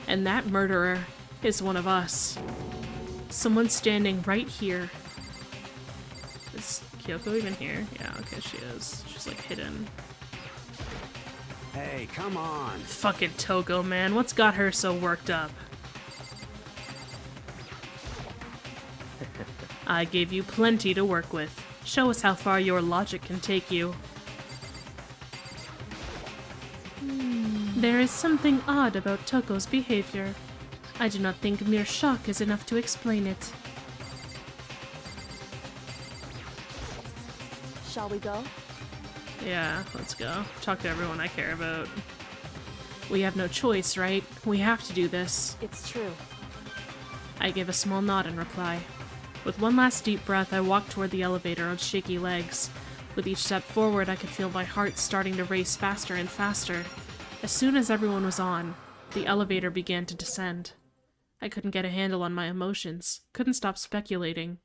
S1: And that murderer is one of us. Someone standing right here. Is Kyoko even here? Yeah, okay, she is. She's like hidden.
S4: Hey, come on.
S1: Fucking Toko, man. What's got her so worked up? I gave you plenty to work with. Show us how far your logic can take you. There is something odd about Toko's behavior. I do not think mere shock is enough to explain it.
S3: Shall we go?
S1: Yeah, let's go. Talk to everyone I care about. We have no choice, right? We have to do this.
S3: It's true.
S1: I gave a small nod in reply. With one last deep breath, I walked toward the elevator on shaky legs. With each step forward, I could feel my heart starting to race faster and faster. As soon as everyone was on, the elevator began to descend. I couldn't get a handle on my emotions, couldn't stop speculating.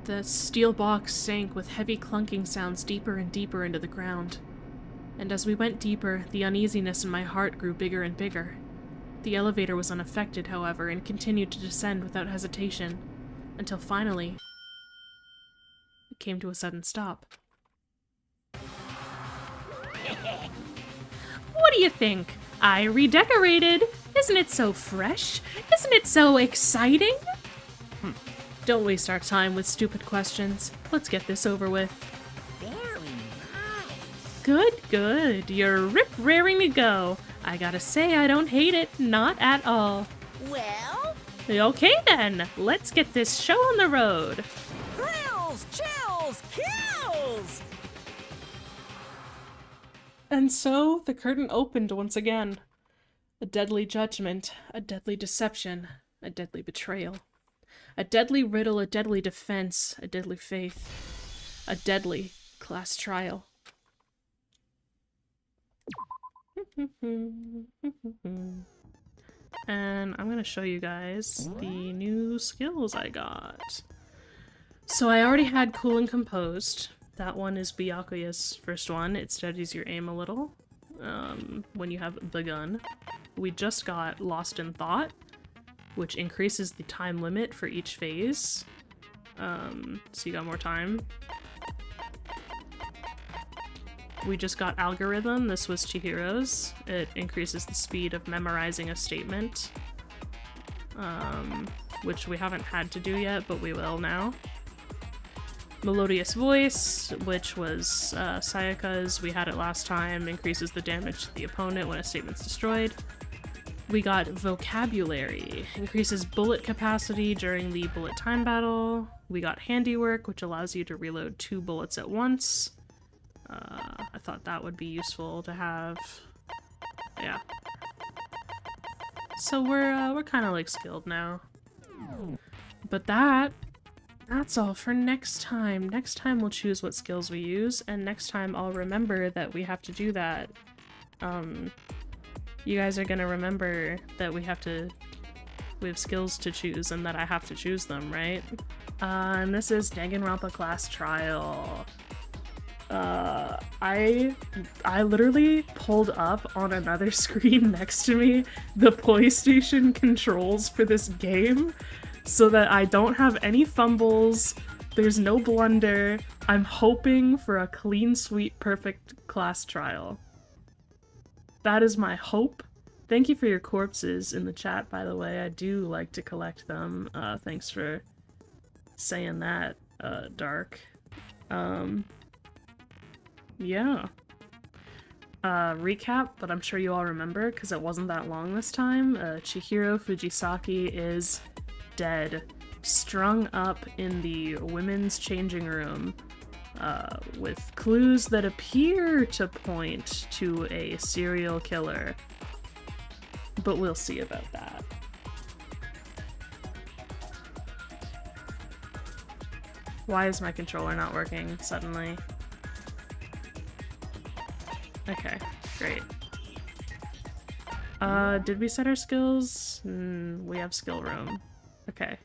S1: The steel box sank with heavy clunking sounds deeper and deeper into the ground. And as we went deeper, the uneasiness in my heart grew bigger and bigger. The elevator was unaffected, however, and continued to descend without hesitation, until finally it came to a sudden stop. What do you think? I redecorated! Isn't it so fresh? Isn't it so exciting? Don't waste our time with stupid questions. Let's get this over with.
S2: Very nice.
S1: Good, good. You're rip-raring to go. I gotta say, I don't hate it. Not at all.
S2: Well,
S1: Okay then, let's get this show on the road.
S2: thrills, chills, kills!
S1: And so the curtain opened once again. A deadly judgment, a deadly deception, a deadly betrayal. A deadly riddle, a deadly defense, a deadly faith. A deadly class trial. And I'm gonna show you guys the new skills I got. So I already had Cool and Composed. That one is Byakuya's first one. It steadies your aim a little when you have the gun. We just got Lost in Thought, which increases the time limit for each phase. So you got more time. We just got Algorithm. This was Chihiro's. It increases the speed of memorizing a statement, which we haven't had to do yet, but we will now. Melodious Voice, which was Sayaka's. We had it last time. Increases the damage to the opponent when a statement's destroyed. We got Vocabulary. Increases bullet capacity during the bullet time battle. We got Handiwork, which allows you to reload 2 bullets at once. I thought that would be useful to have. Yeah. So we're kind of like skilled now. But that's all for next time. Next time we'll choose what skills we use, and next time I'll remember that we have to do that. You guys are gonna remember that we have skills to choose and that I have to choose them, right? And this is Danganronpa Class Trial. I literally pulled up on another screen next to me the PlayStation controls for this game so that I don't have any fumbles, there's no blunder. I'm hoping for a clean sweep perfect class trial. That is my hope. Thank you for your corpses in the chat, by the way. I do like to collect them. Thanks for saying that, Dark. Yeah. Recap, but I'm sure you all remember because it wasn't that long this time. Chihiro Fujisaki is dead, strung up in the women's changing room, with clues that appear to point to a serial killer. But we'll see about that. Why is my controller not working suddenly? Okay, great. Did we set our skills? We have skill room. Okay.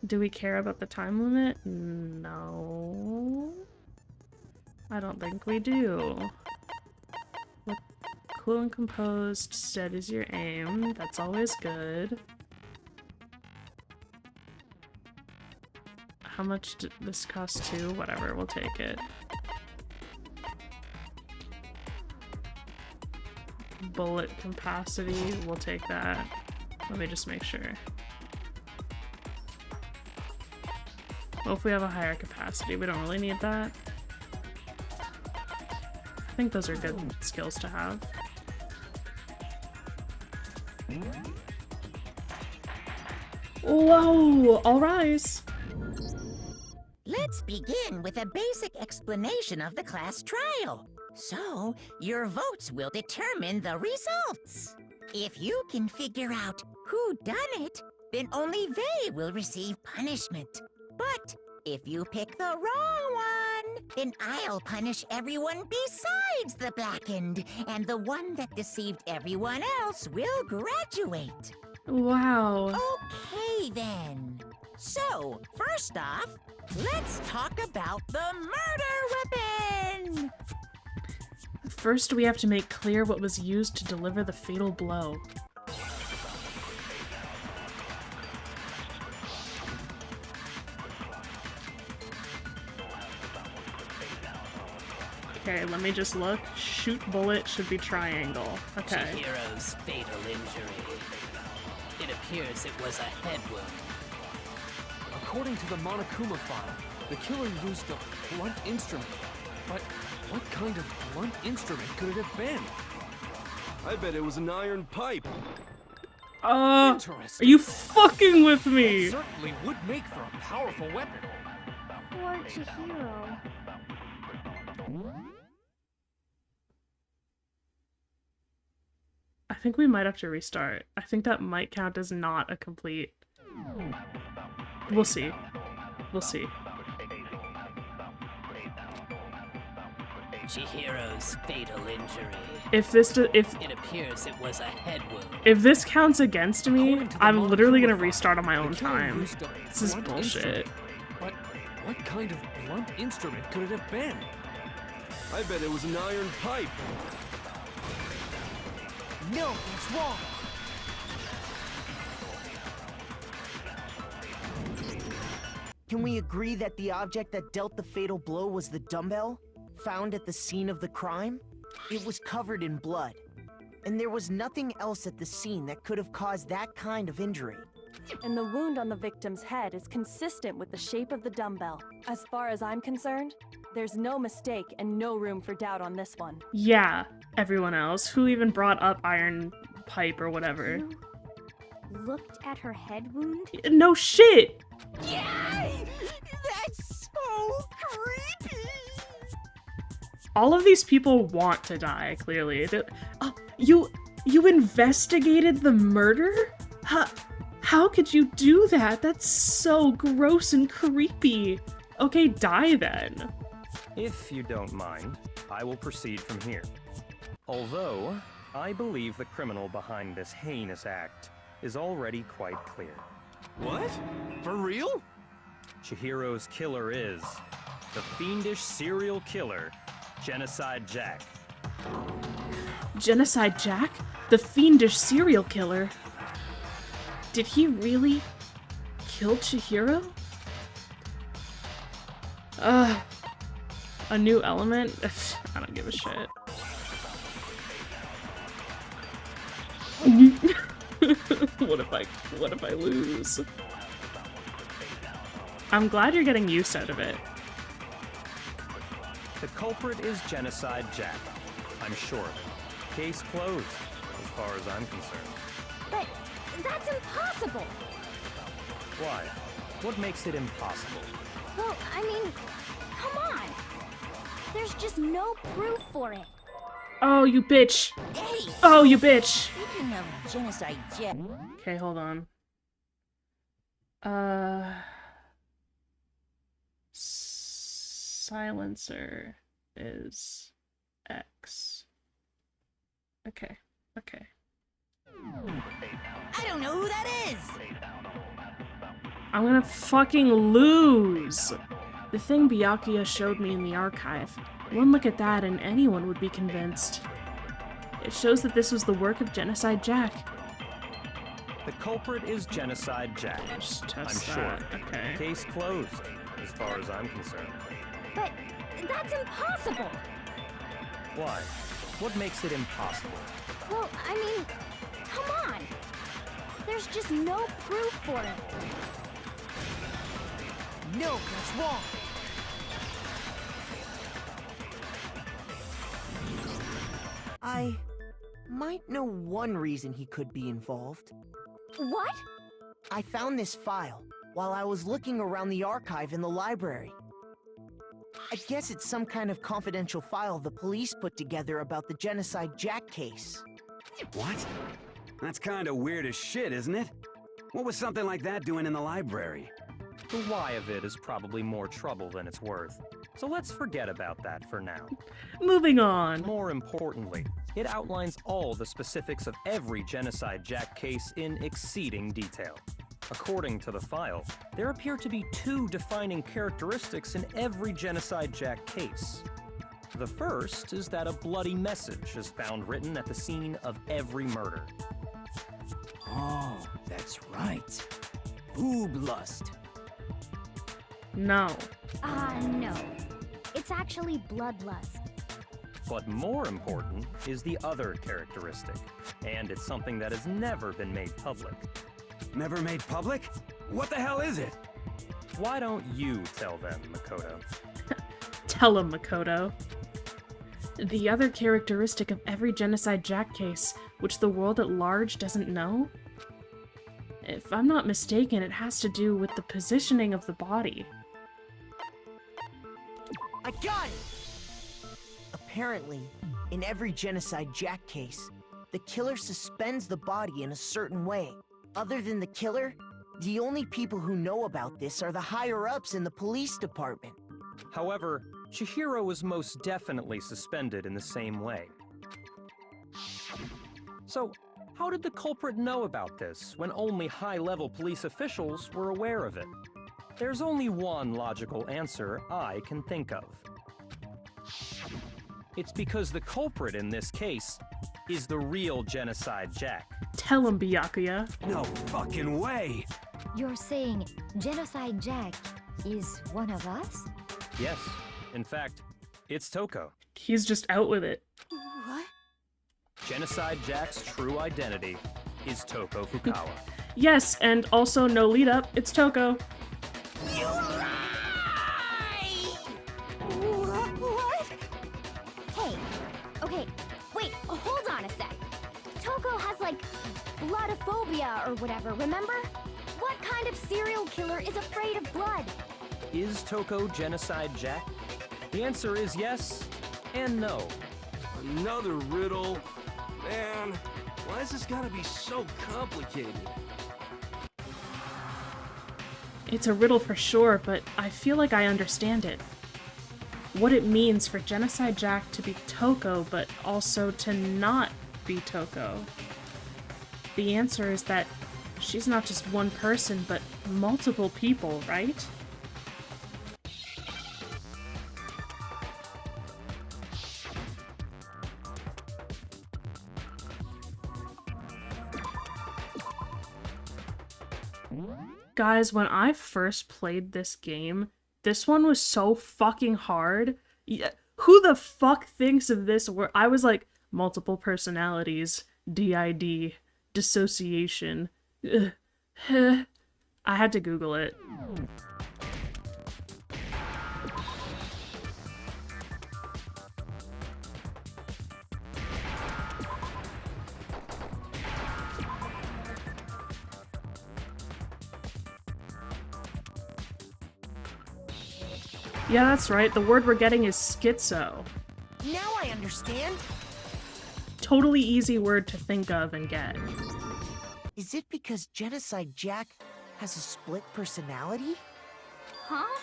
S1: Do we care about the time limit? No. I don't think we do. Cool and Composed, steadies your aim. That's always good. How much did this cost too? Whatever, we'll take it. Bullet capacity, we'll take that. Let me just make sure. Well, if we have a higher capacity, we don't really need that. I think those are good skills to have. Whoa! All rise!
S2: Let's begin with a basic explanation of the class trial. So, your votes will determine the results. If you can figure out who done it, then only they will receive punishment. But if you pick the wrong one, then I'll punish everyone besides the blackened, and the one that deceived everyone else will graduate.
S1: Wow.
S2: Okay then. So, first off, let's talk about the murder weapon!
S1: First, we have to make clear what was used to deliver the fatal blow. Okay, let me just look. Shoot bullet should be triangle. Okay.
S13: Chihiro's fatal injury. It appears it was a head wound.
S9: According to the Monokuma file, the killer used a blunt instrument. But what kind of blunt instrument could it have been?
S12: I bet it was an iron pipe.
S1: Are
S9: Interesting.
S1: you fucking with me?
S9: That certainly would make for a powerful weapon.
S5: Poor Chihiro.
S1: I think we might have to restart. I think that might count as not a complete... We'll see. We'll see.
S13: Chihiro's fatal injury.
S1: If this
S13: It appears it was a head wound.
S1: if this counts against me,
S9: According to the
S1: I'm literally gonna
S9: Monokuma
S1: restart on my
S9: file,
S1: own
S9: the killer
S1: time.
S9: used a
S1: This is
S9: blunt
S1: bullshit.
S9: instrument. But what kind of blunt instrument could it have been?
S12: I bet it was an iron pipe.
S8: No, that's wrong. Can we agree that the object that dealt the fatal blow was the dumbbell found at the scene of the crime? It was covered in blood, and there was nothing else at the scene that could have caused that kind of injury.
S3: And the wound on the victim's head is consistent with the shape of the dumbbell. As far as I'm concerned, there's no mistake and no room for doubt on this one.
S1: Yeah, everyone else. Who even brought up iron pipe or whatever?
S5: You looked at her head wound?
S1: No shit!
S2: Yay! That's so creepy!
S1: All of these people want to die, clearly. Oh, you investigated the murder? How could you do that? That's so gross and creepy. Okay, die then.
S7: If you don't mind, I will proceed from here. Although, I believe the criminal behind this heinous act is already quite clear.
S12: What? For real?
S7: Chihiro's killer is the fiendish serial killer, Genocide Jack.
S1: Genocide Jack? The fiendish serial killer? Did he really kill Chihiro? A new element? I don't give a shit. What if I lose? I'm glad you're getting use out of it.
S7: The culprit is Genocide Jack. I'm sure. Case closed, as far as I'm concerned.
S5: But that's impossible!
S7: Why? What makes it impossible?
S5: Well, I mean, come on! There's just no proof for it.
S1: Oh, you bitch!
S2: Hey!
S1: Oh, you bitch!
S2: Speaking of Genocide Jack...
S1: Okay, hold on. Silencer is X. Okay.
S2: I don't know who that is!
S1: I'm gonna fucking lose! The thing Byakuya showed me in the archive. One look at that and anyone would be convinced. It shows that this was the work of Genocide Jack.
S7: The culprit is Genocide Jack.
S1: Just
S7: I'm
S1: test
S7: sure.
S1: that. Okay.
S7: Case closed, as far as I'm concerned.
S5: But that's impossible!
S7: Why? What makes it impossible?
S5: Well, I mean, come on! There's just no proof for it.
S8: No, that's wrong. I might know one reason he could be involved.
S5: What?
S8: I found this file while I was looking around the archive in the library. I guess it's some kind of confidential file the police put together about the Genocide Jack case.
S4: What? That's kinda weird as shit, isn't it? What was something like that doing in the library?
S7: The why of it is probably more trouble than it's worth. So let's forget about that for now.
S1: Moving on.
S7: More importantly, it outlines all the specifics of every Genocide Jack case in exceeding detail. According to the file, there appear to be two defining characteristics in every Genocide Jack case. The first is that a bloody message is found written at the scene of every murder.
S10: Oh, that's right. Boob lust.
S1: No.
S5: No. It's actually bloodlust.
S7: But more important is the other characteristic, and it's something that has never been made public.
S4: Never made public? What the hell is it?
S7: Why don't you tell them, Makoto?
S1: Tell him, Makoto. The other characteristic of every Genocide Jack case, which the world at large doesn't know? If I'm not mistaken, it has to do with the positioning of the body.
S8: I got it! Apparently, in every Genocide Jack case, the killer suspends the body in a certain way. Other than the killer, the only people who know about this are the higher-ups in the police department.
S7: However, Chihiro was most definitely suspended in the same way. So, how did the culprit know about this when only high-level police officials were aware of it? There's only one logical answer I can think of. It's because the culprit in this case is the real Genocide Jack.
S1: Tell him, Byakuya.
S4: No fucking way!
S11: You're saying Genocide Jack is one of us?
S7: Yes, in fact, it's Toko.
S1: He's just out with it.
S5: What?
S7: Genocide Jack's true identity is Toko Fukawa.
S1: Yes, and also no lead up, it's Toko.
S2: You lie! What?
S11: Hey, okay, wait, hold on a sec. Toko has, like, bloodophobia or whatever, remember? What kind of serial killer is afraid of blood?
S7: Is Toko Genocide Jack? The answer is yes and no.
S12: Another riddle? Man, why is this gotta be so complicated?
S1: It's a riddle for sure, but I feel like I understand it. What it means for Genocide Jack to be Toko, but also to not be Toko. The answer is that she's not just one person, but multiple people, right? Guys, when I first played this game, this one was so fucking hard. Yeah, who the fuck thinks of this word? I was like, multiple personalities, DID, dissociation. Ugh. I had to Google it. Yeah, that's right. The word we're getting is schizo.
S8: Now I understand.
S1: Totally easy word to think of and get.
S8: Is it because Genocide Jack has a split personality?
S5: Huh?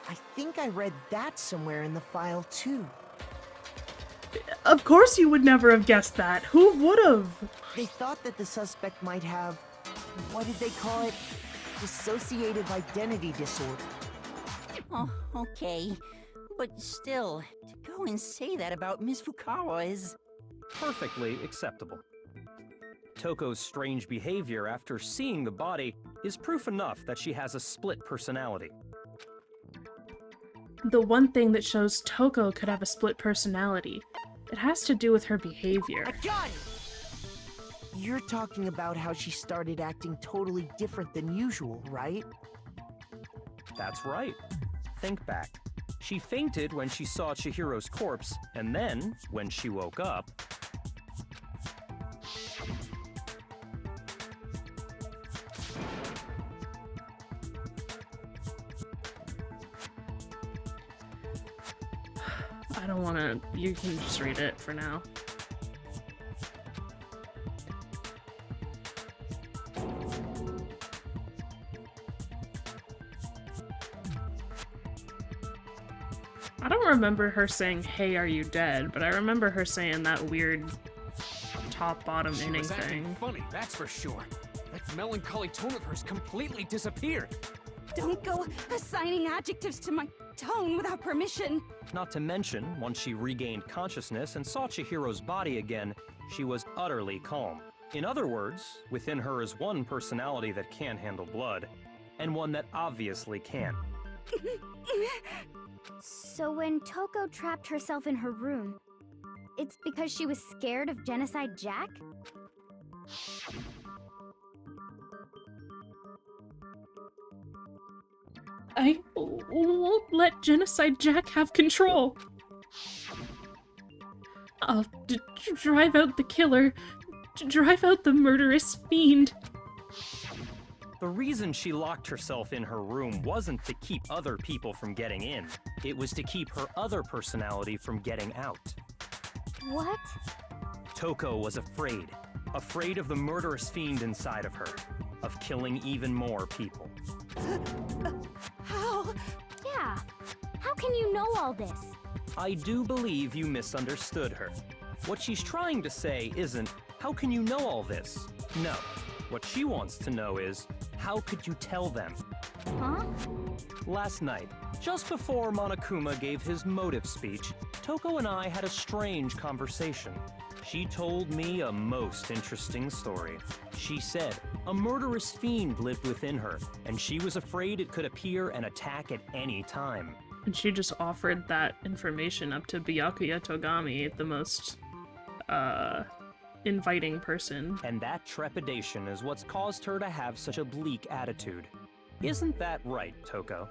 S8: I think I read that somewhere in the file too.
S1: Of course you would never have guessed that. Who would've?
S8: They thought that the suspect might have, what did they call it? Dissociative identity disorder.
S2: Oh, okay. But still, to go and say that about Miss Fukawa is...
S7: Perfectly acceptable. Toko's strange behavior after seeing the body is proof enough that she has a split personality.
S1: The one thing that shows Toko could have a split personality, it has to do with her behavior.
S8: I got it! You're talking about how she started acting totally different than usual, right?
S7: That's right. Think back. She fainted when she saw Chihiro's corpse, and then, when she woke up...
S1: I don't wanna... You can just read it for now. I don't remember her saying, "Hey, are you dead?" But I remember her saying that weird top-bottom inning
S9: She was acting
S1: thing.
S9: funny, that's for sure. That melancholy tone of hers completely disappeared.
S5: Don't go assigning adjectives to my tone without permission.
S7: Not to mention, once she regained consciousness and saw Chihiro's body again, she was utterly calm. In other words, within her is one personality that can handle blood, and one that obviously can't.
S11: So when Toko trapped herself in her room, it's because she was scared of Genocide Jack?
S1: I won't let Genocide Jack have control. I'll drive out the killer, drive out the murderous fiend.
S7: The reason she locked herself in her room wasn't to keep other people from getting in. It was to keep her other personality from getting out.
S11: What?
S7: Toko was afraid. Afraid of the murderous fiend inside of her. Of killing even more people.
S11: How? Yeah. How can you know all this?
S7: I do believe you misunderstood her. What she's trying to say isn't, how can you know all this? No. What she wants to know is, how could you tell them?
S11: Huh?
S7: Last night, just before Monokuma gave his motive speech, Toko and I had a strange conversation. She told me a most interesting story. She said a murderous fiend lived within her, and she was afraid it could appear and attack at any time.
S1: And she just offered that information up to Byakuya Togami, the most, inviting person.
S7: And that trepidation is what's caused her to have such a bleak attitude. Isn't that right, Toko?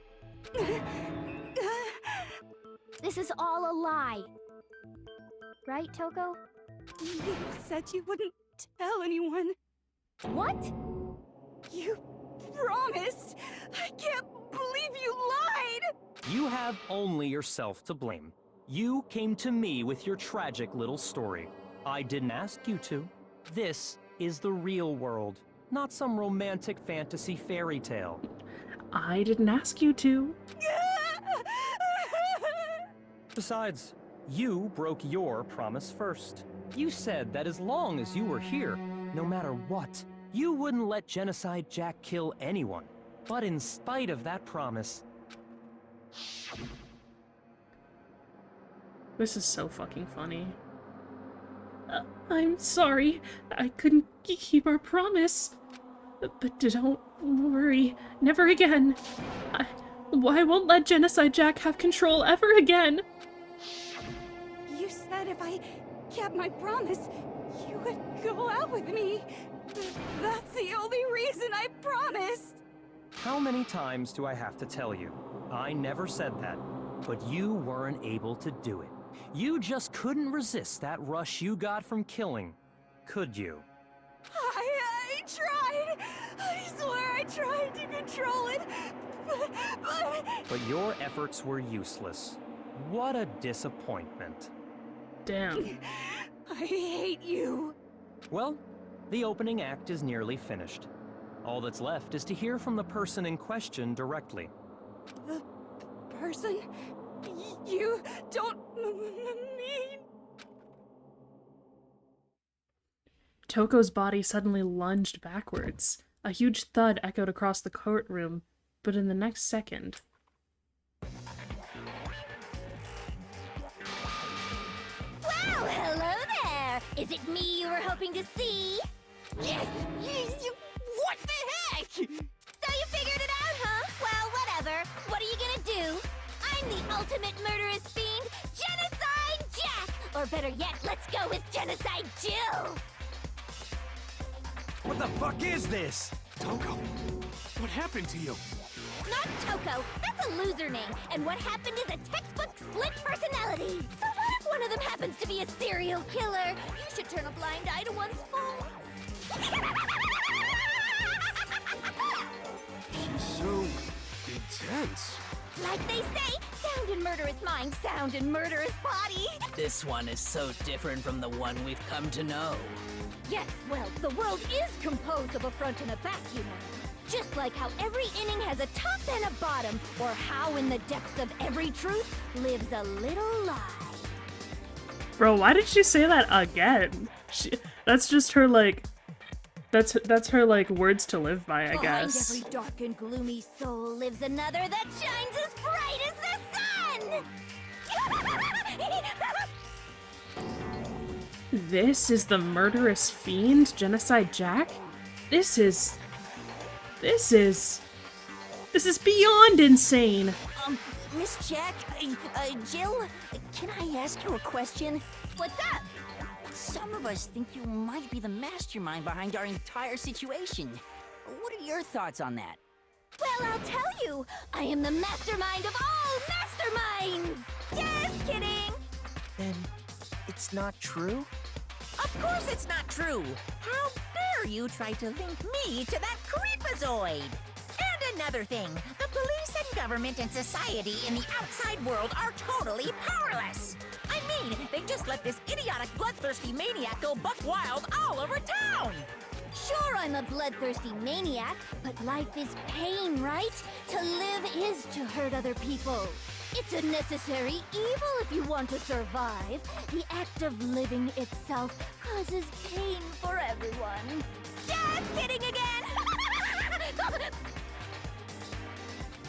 S11: This is all a lie. Right, Toko?
S5: You said you wouldn't tell anyone.
S11: What?
S5: You promised! I can't believe you lied!
S7: You have only yourself to blame. You came to me with your tragic little story. I didn't ask you to. This is the real world, not some romantic fantasy fairy tale.
S1: I didn't ask you to.
S7: Besides, you broke your promise first. You said that as long as you were here, no matter what, you wouldn't let Genocide Jack kill anyone. But in spite of that promise...
S1: This is so fucking funny. I'm sorry. I couldn't keep our promise. But don't worry. Never again. I won't let Genocide Jack have control ever again.
S5: You said if I kept my promise, you would go out with me. That's the only reason I promised.
S7: How many times do I have to tell you? I never said that, but you weren't able to do it. You just couldn't resist that rush you got from killing, could you?
S5: I tried. I swear I tried to control it,
S7: But your efforts were useless. What a disappointment.
S1: Damn.
S5: I hate you.
S7: Well, the opening act is nearly finished. All that's left is to hear from the person in question directly.
S5: The person you don't mean...
S1: Toko's body suddenly lunged backwards. A huge thud echoed across the courtroom, but in the next second...
S11: Well, hello there! Is it me you were hoping to see?
S2: Yes! What the heck?
S11: So you figured it out, huh? Well, whatever. What are you gonna do? I'm the ultimate murderous fiend, Genocide Jack! Or better yet, let's go with Genocide Jill!
S4: What the fuck is this?
S9: Toko, what happened to you?
S11: Not Toko, that's a loser name, and what happened is a textbook split personality. So what if one of them happens to be a serial killer? You should turn a blind eye to one's faults.
S12: She's so intense.
S11: Like they say, sound in murderous mind, sound in murderous body.
S13: This one is so different from the one we've come to know.
S11: Yes, well, the world is composed of a front and a back, you know. Just like how every inning has a top and a bottom, or how in the depths of every truth lives a little lie.
S1: Bro, why did she say that again? That's just her, like... That's her, like, words to live by, I guess.
S11: Behind every dark and gloomy soul lives another that shines as bright as the sun!
S1: This is the murderous fiend, Genocide Jack? This is beyond insane!
S2: Miss Jack, Jill, can I ask you a question?
S11: What's up?
S2: Some of us think you might be the mastermind behind our entire situation. What are your thoughts on that?
S11: Well, I'll tell you. I am the mastermind of all masterminds. Just kidding.
S8: Then it's not true?
S2: Of course it's not true! How dare you try to link me to that creepazoid! And another thing, the police and government and society in the outside world are totally powerless! I mean, they just let this idiotic bloodthirsty maniac go buck wild all over town!
S11: Sure, I'm a bloodthirsty maniac, but life is pain, right? To live is to hurt other people. It's a necessary evil if you want to survive. The act of living itself causes pain for everyone. Just kidding again!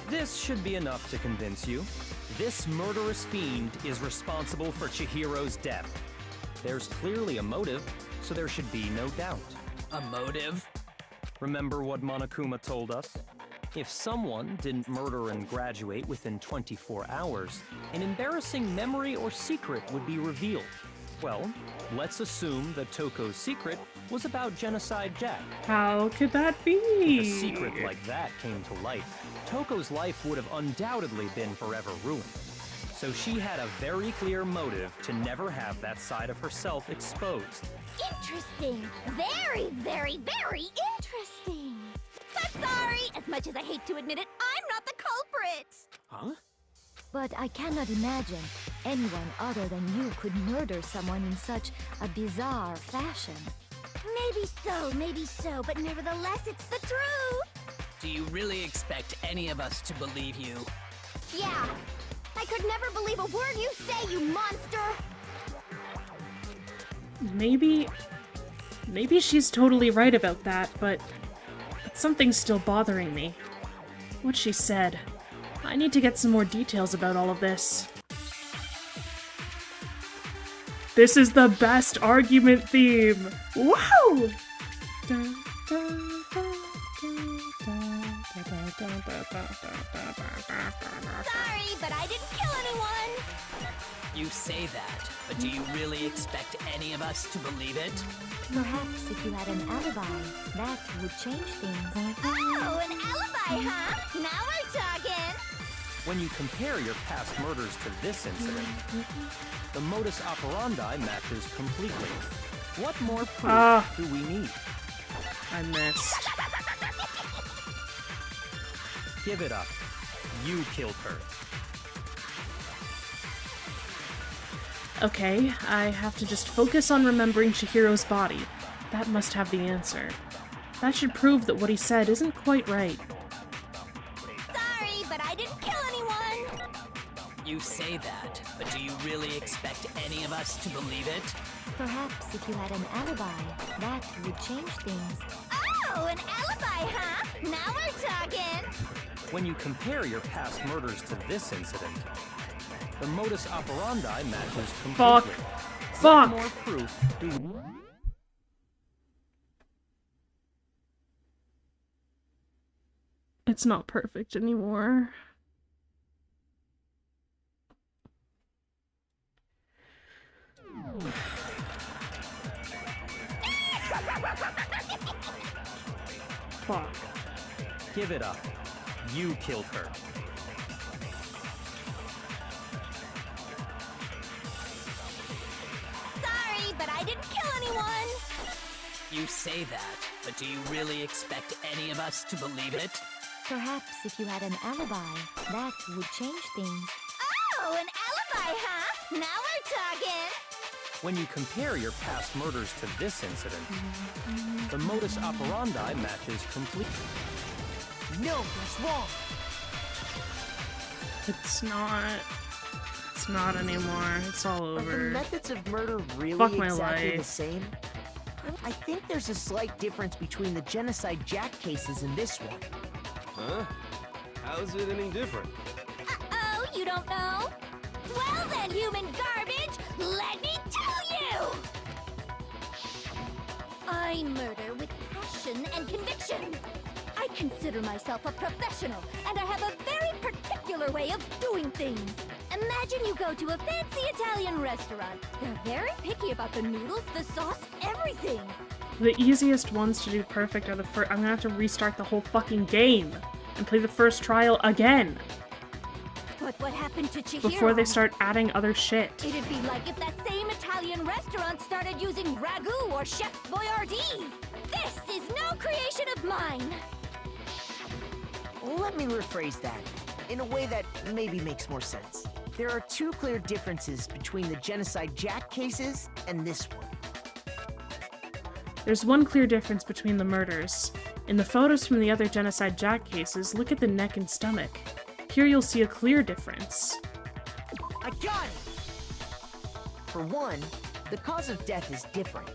S7: This should be enough to convince you. This murderous fiend is responsible for Chihiro's death. There's clearly a motive, so there should be no doubt.
S13: A motive?
S7: Remember what Monokuma told us? If someone didn't murder and graduate within 24 hours, an embarrassing memory or secret would be revealed. Well, let's assume that Toko's secret was about Genocide Jack.
S1: How could that be?
S7: If a secret like that came to light, Toko's life would have undoubtedly been forever ruined. So she had a very clear motive to never have that side of herself exposed.
S11: Interesting. Very, very, very interesting. But sorry, as much as I hate to admit it, I'm not the culprit!
S9: Huh?
S11: But I cannot imagine anyone other than you could murder someone in such a bizarre fashion. Maybe so, but nevertheless, it's the truth!
S13: Do you really expect any of us to believe you?
S11: Yeah. I could never believe a word you say, you monster!
S1: Maybe she's totally right about that, but something's still bothering me. What she said. I need to get some more details about all of this. This is the best argument theme! Wow!
S11: Sorry, but I didn't kill anyone!
S13: You say that, but do you really expect any of us to believe it?
S11: Perhaps if you had an alibi, that would change things. Oh, an alibi, huh? Now we're talking!
S7: When you compare your past murders to this incident, the modus operandi matches completely. What more proof do we need?
S1: I missed.
S7: Give it up. You killed her.
S1: Okay, I have to just focus on remembering Chihiro's body. That must have the answer. That should prove that what he said isn't quite right.
S11: Sorry, but I didn't kill anyone!
S13: You say that, but do you really expect any of us to believe it?
S11: Perhaps if you had an alibi, that would change things. Oh, an alibi, huh? Now we're talking!
S7: When you compare your past murders to this incident, the modus operandi matches completely.
S1: Fuck!
S7: What more proof do we...
S1: It's not perfect anymore. Fuck.
S7: Give it up. You killed her.
S11: Sorry, but I didn't kill anyone!
S13: You say that, but do you really expect any of us to believe it?
S11: Perhaps if you had an alibi, that would change things. Oh, an alibi, huh? Now we're talking!
S7: When you compare your past murders to this incident, the modus operandi matches completely.
S8: No, that's wrong!
S1: It's not anymore. It's all
S8: Are the
S1: over.
S8: methods of murder really
S1: Fuck my
S8: exactly
S1: life.
S8: the same? I think there's a slight difference between the Genocide Jack cases and this one.
S12: Huh? How's it any different?
S11: Uh-oh, you don't know? Well then, human garbage, let me tell you! I murder with passion and conviction. I consider myself a professional, and I have a very particular way of doing things. Imagine you go to a fancy Italian restaurant. They're very picky about the noodles, the sauce, everything.
S1: The easiest ones to do perfect are the first. I'm gonna have to restart the whole fucking game and play the first trial again
S11: But what happened to Chihiro?
S1: before they start adding other shit.
S11: It'd be like if that same Italian restaurant started using ragu or Chef Boyardee. This is no creation of mine.
S8: Let me rephrase that in a way that maybe makes more sense. There are two clear differences between the Genocide Jack cases and this one.
S1: There's one clear difference between the murders. In the photos from the other Genocide Jack cases, look at the neck and stomach. Here you'll see a clear difference.
S8: I got it! For one, the cause of death is different.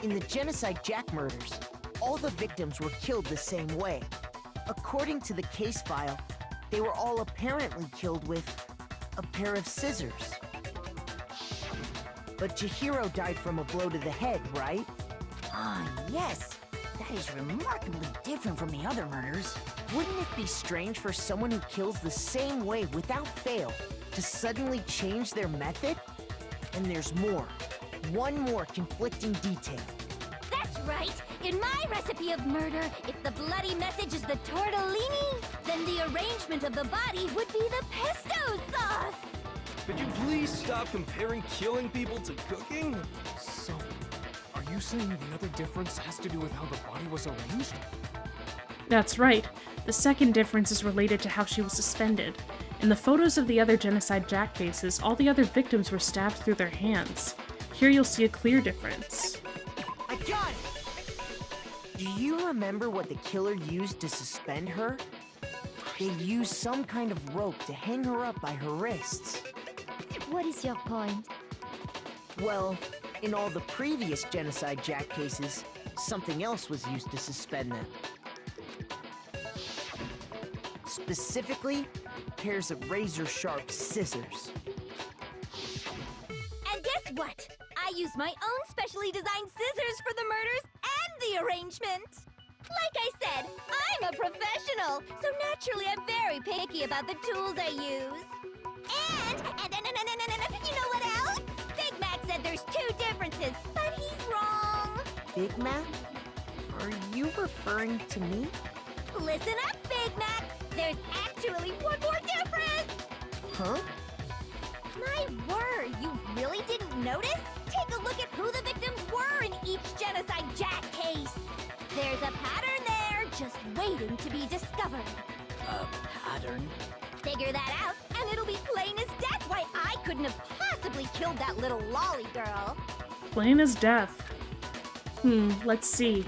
S8: In the Genocide Jack murders, all the victims were killed the same way. According to the case file, they were all apparently killed with a pair of scissors. But Chihiro died from a blow to the head, right?
S2: Ah, yes. That is remarkably different from the other murders.
S8: Wouldn't it be strange for someone who kills the same way without fail to suddenly change their method? And there's more. One more conflicting detail.
S11: That's right. In my recipe of murder, if the bloody message is the tortellini, then the arrangement of the body would be the pesto sauce.
S12: Could you please stop comparing killing people to cooking?
S9: So, are you saying the other difference has to do with how the body was arranged?
S1: That's right. The second difference is related to how she was suspended. In the photos of the other Genocide Jack cases, all the other victims were stabbed through their hands. Here you'll see a clear difference.
S8: I got it! Do you remember what the killer used to suspend her? They used some kind of rope to hang her up by her wrists.
S11: What is your point?
S8: Well, in all the previous Genocide Jack cases, something else was used to suspend them. Specifically, pairs of razor-sharp scissors.
S11: And guess what? I used my own specially designed scissors for the murders and the arrangement. Like I said, I'm a professional, so naturally I'm very picky about the tools I use. And you know what else? Big Mac said there's two differences, but he's wrong.
S8: Big Mac? Are you referring to me?
S11: Listen up, Big Mac. There's actually one more difference.
S8: Huh?
S11: My word, you really didn't notice? Take a look at who the victims were in each Genocide Jack case. There's a pattern there, just waiting to be discovered.
S13: A pattern?
S11: Figure that out, and it'll be plain as death why I couldn't have possibly killed that little lolly girl.
S1: Plain as death. Let's see.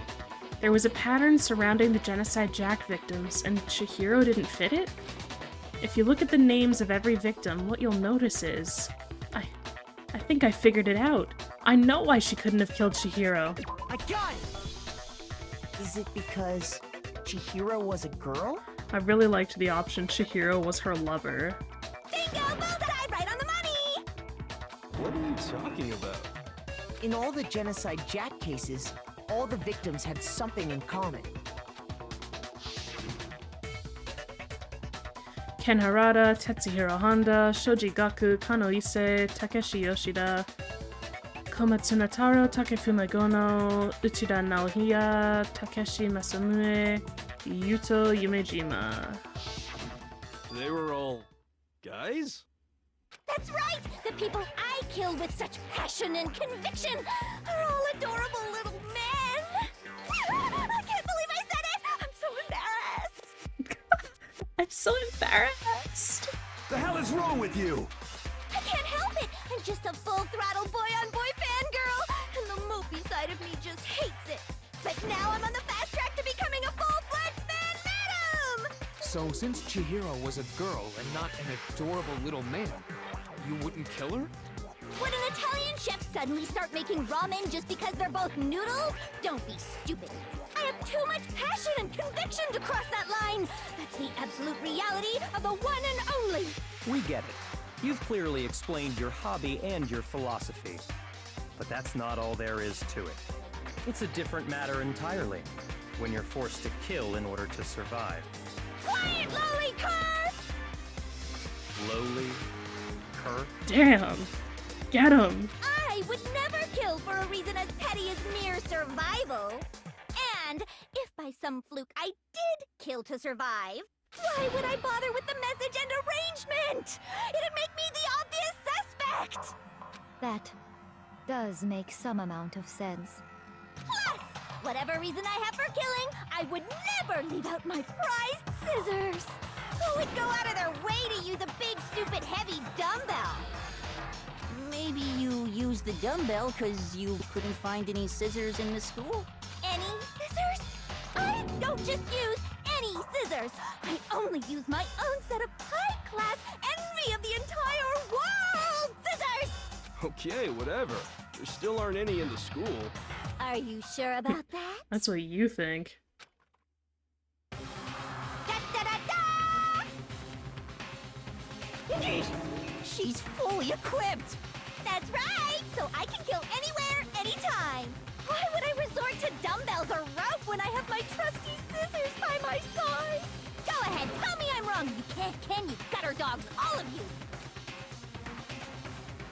S1: There was a pattern surrounding the Genocide Jack victims, and Chihiro didn't fit it? If you look at the names of every victim, what you'll notice is... I think I figured it out. I know why she couldn't have killed Chihiro.
S8: I got it! Is it because Chihiro was a girl?
S1: I really liked the option Chihiro was her lover.
S11: Bingo! Bullseye! Right on the money!
S12: What are you talking about?
S8: In all the Genocide Jack cases, all the victims had something in common.
S1: Ken Harada, Tetsuhiro Honda, Shoji Gaku, Kano Ise, Takeshi Yoshida, Komatsu Nataro, Takefuma Gono, Uchida Naohira, Takeshi Masamune, Yuto Yumejima.
S12: They were all guys?
S11: That's right! The people I killed with such passion and conviction are all adorable little men! I can't believe I said it! I'm so embarrassed!
S1: I'm so embarrassed!
S4: The hell is wrong with you?
S11: I can't help it! I'm just a full-throttle boy-on-boy fangirl, and the mopey side of me just hates it. But now I'm on the fast track to becoming a full-fledged fan madam!
S9: So, since Chihiro was a girl and not an adorable little man, you wouldn't kill her?
S11: Would an Italian chef suddenly start making ramen just because they're both noodles? Don't be stupid. I have too much passion and conviction to cross that line. That's the absolute reality of the one and only.
S7: We get it. You've clearly explained your hobby and your philosophy. But that's not all there is to it. It's a different matter entirely, when you're forced to kill in order to survive.
S11: Quiet, lolly car!
S7: lowly, cur.
S1: Damn. Get him.
S11: I would never kill for a reason as petty as mere survival. And if by some fluke I did kill to survive, why would I bother with the message and arrangement? It'd make me the obvious suspect! That does make some amount of sense. Plus, whatever reason I have for killing, I would never leave out my prized scissors. Who would go out of their way to use a big, stupid, heavy dumbbell?
S2: Maybe you used the dumbbell because you couldn't find any scissors in the school?
S11: Any scissors? I don't just use any scissors. I only use my own set of high-class envy of the entire world scissors!
S12: Okay, whatever. There still aren't any in the school.
S11: Are you sure about that?
S1: That's what you think.
S2: She's fully equipped!
S11: That's right! So I can kill anywhere, anytime! Why would I resort to dumbbells or rope when I have my trusty scissors by my side? Go ahead, tell me I'm wrong, you can, you gutter dogs, all of you!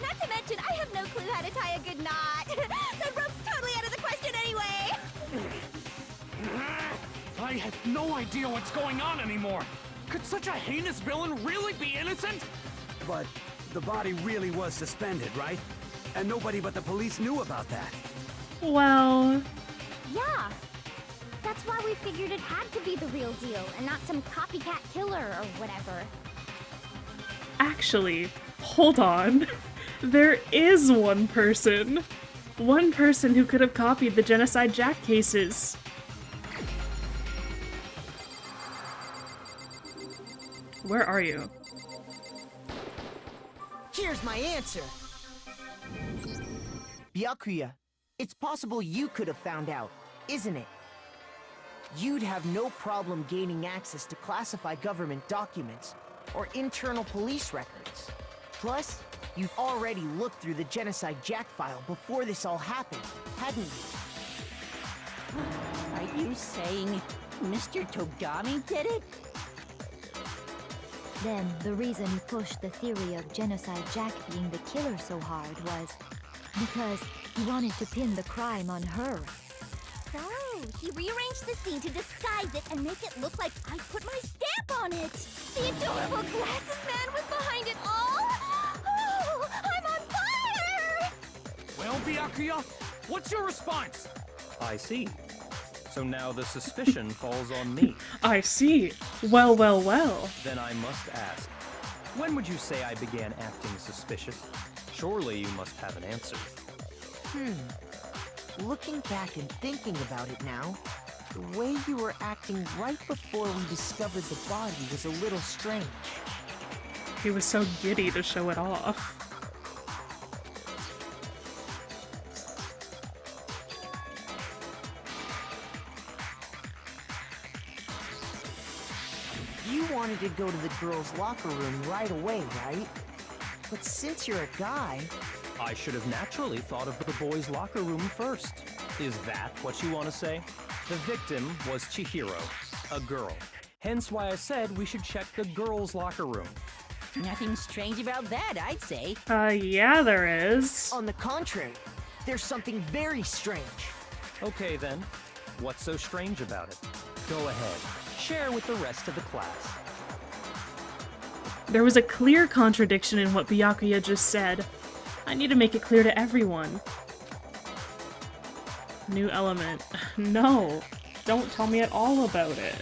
S11: Not to mention, I have no clue how to tie a good knot. So rope's totally out of the question anyway!
S9: I have no idea what's going on anymore. Could such a heinous villain really be innocent?
S4: But the body really was suspended, right? And nobody but the police knew about that.
S1: Well...
S11: Yeah. That's why we figured it had to be the real deal, and not some copycat killer or whatever.
S1: Actually, hold on. There is one person. One person who could have copied the Genocide Jack cases. Where are you?
S8: Here's my answer. Byakuya, it's possible you could have found out, isn't it? You'd have no problem gaining access to classified government documents or internal police records. Plus, you'd already looked through the Genocide Jack file before this all happened, hadn't you?
S2: Are you saying Mr. Togami did it?
S11: Then, the reason he pushed the theory of Genocide Jack being the killer so hard was because he wanted to pin the crime on her. So, he rearranged the scene to disguise it and make it look like I put my stamp on it! The adorable glasses man was behind it all! Oh, I'm on fire!
S9: Well, Byakuya, what's your response?
S7: I see. So now the suspicion falls on me.
S1: I see. Well, well, well.
S7: Then I must ask, when would you say I began acting suspicious? Surely you must have an answer.
S8: Looking back and thinking about it now, the way you were acting right before we discovered the body was a little strange.
S1: He was so giddy to show it off.
S8: You wanted to go to the girls' locker room right away, right? But since you're a guy...
S7: I should have naturally thought of the boys' locker room first. Is that what you want to say? The victim was Chihiro, a girl. Hence why I said we should check the girls' locker room.
S2: Nothing strange about that, I'd say.
S1: Yeah, there is.
S8: On the contrary, there's something very strange.
S7: Okay then, what's so strange about it? Go ahead, share with the rest of the class.
S1: There was a clear contradiction in what Byakuya just said. I need to make it clear to everyone. New element. No, don't tell me at all about it.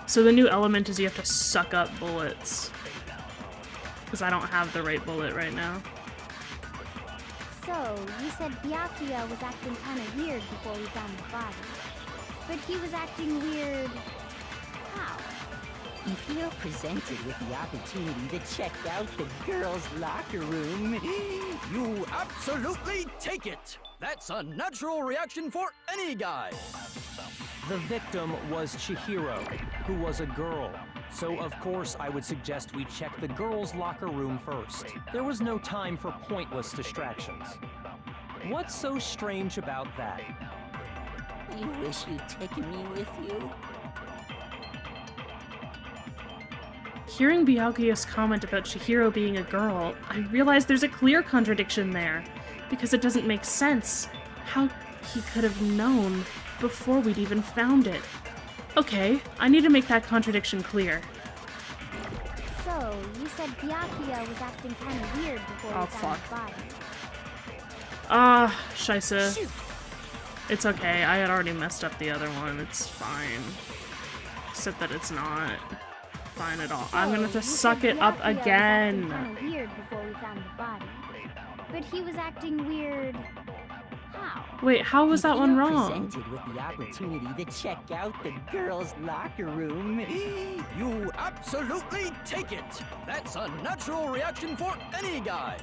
S1: So the new element is you have to suck up bullets. Because I don't have the right bullet right now.
S11: So, you said Byakuya was acting kind of weird before we found the body. But he was acting weird... how?
S2: If you're presented with the opportunity to check out the girls' locker room,
S10: You absolutely take it! That's a natural reaction for any guy!
S7: The victim was Chihiro, who was a girl. So of course I would suggest we check the girls' locker room first. There was no time for pointless distractions. What's so strange about that?
S2: You wish you'd taken me with you.
S1: Hearing Byakuya's comment about Chihiro being a girl, I realized there's a clear contradiction there, because it doesn't make sense how he could have known before we'd even found it. Okay, I need to make that contradiction clear.
S11: So, you said Byakuya was acting kind of weird before we found his body.
S1: Scheisse. It's okay, I had already messed up the other one, it's fine. Except that it's not fine at all.
S11: So,
S1: I'm gonna have to
S11: you
S1: suck
S11: said
S1: it up
S11: Byakuya was
S1: again.
S11: acting kind of weird before we found the body. But he was acting weird... how?
S1: Wait, how was that one wrong?
S2: Presented with the opportunity to check out the girls' locker room.
S10: You absolutely take it! That's a natural reaction for any guy!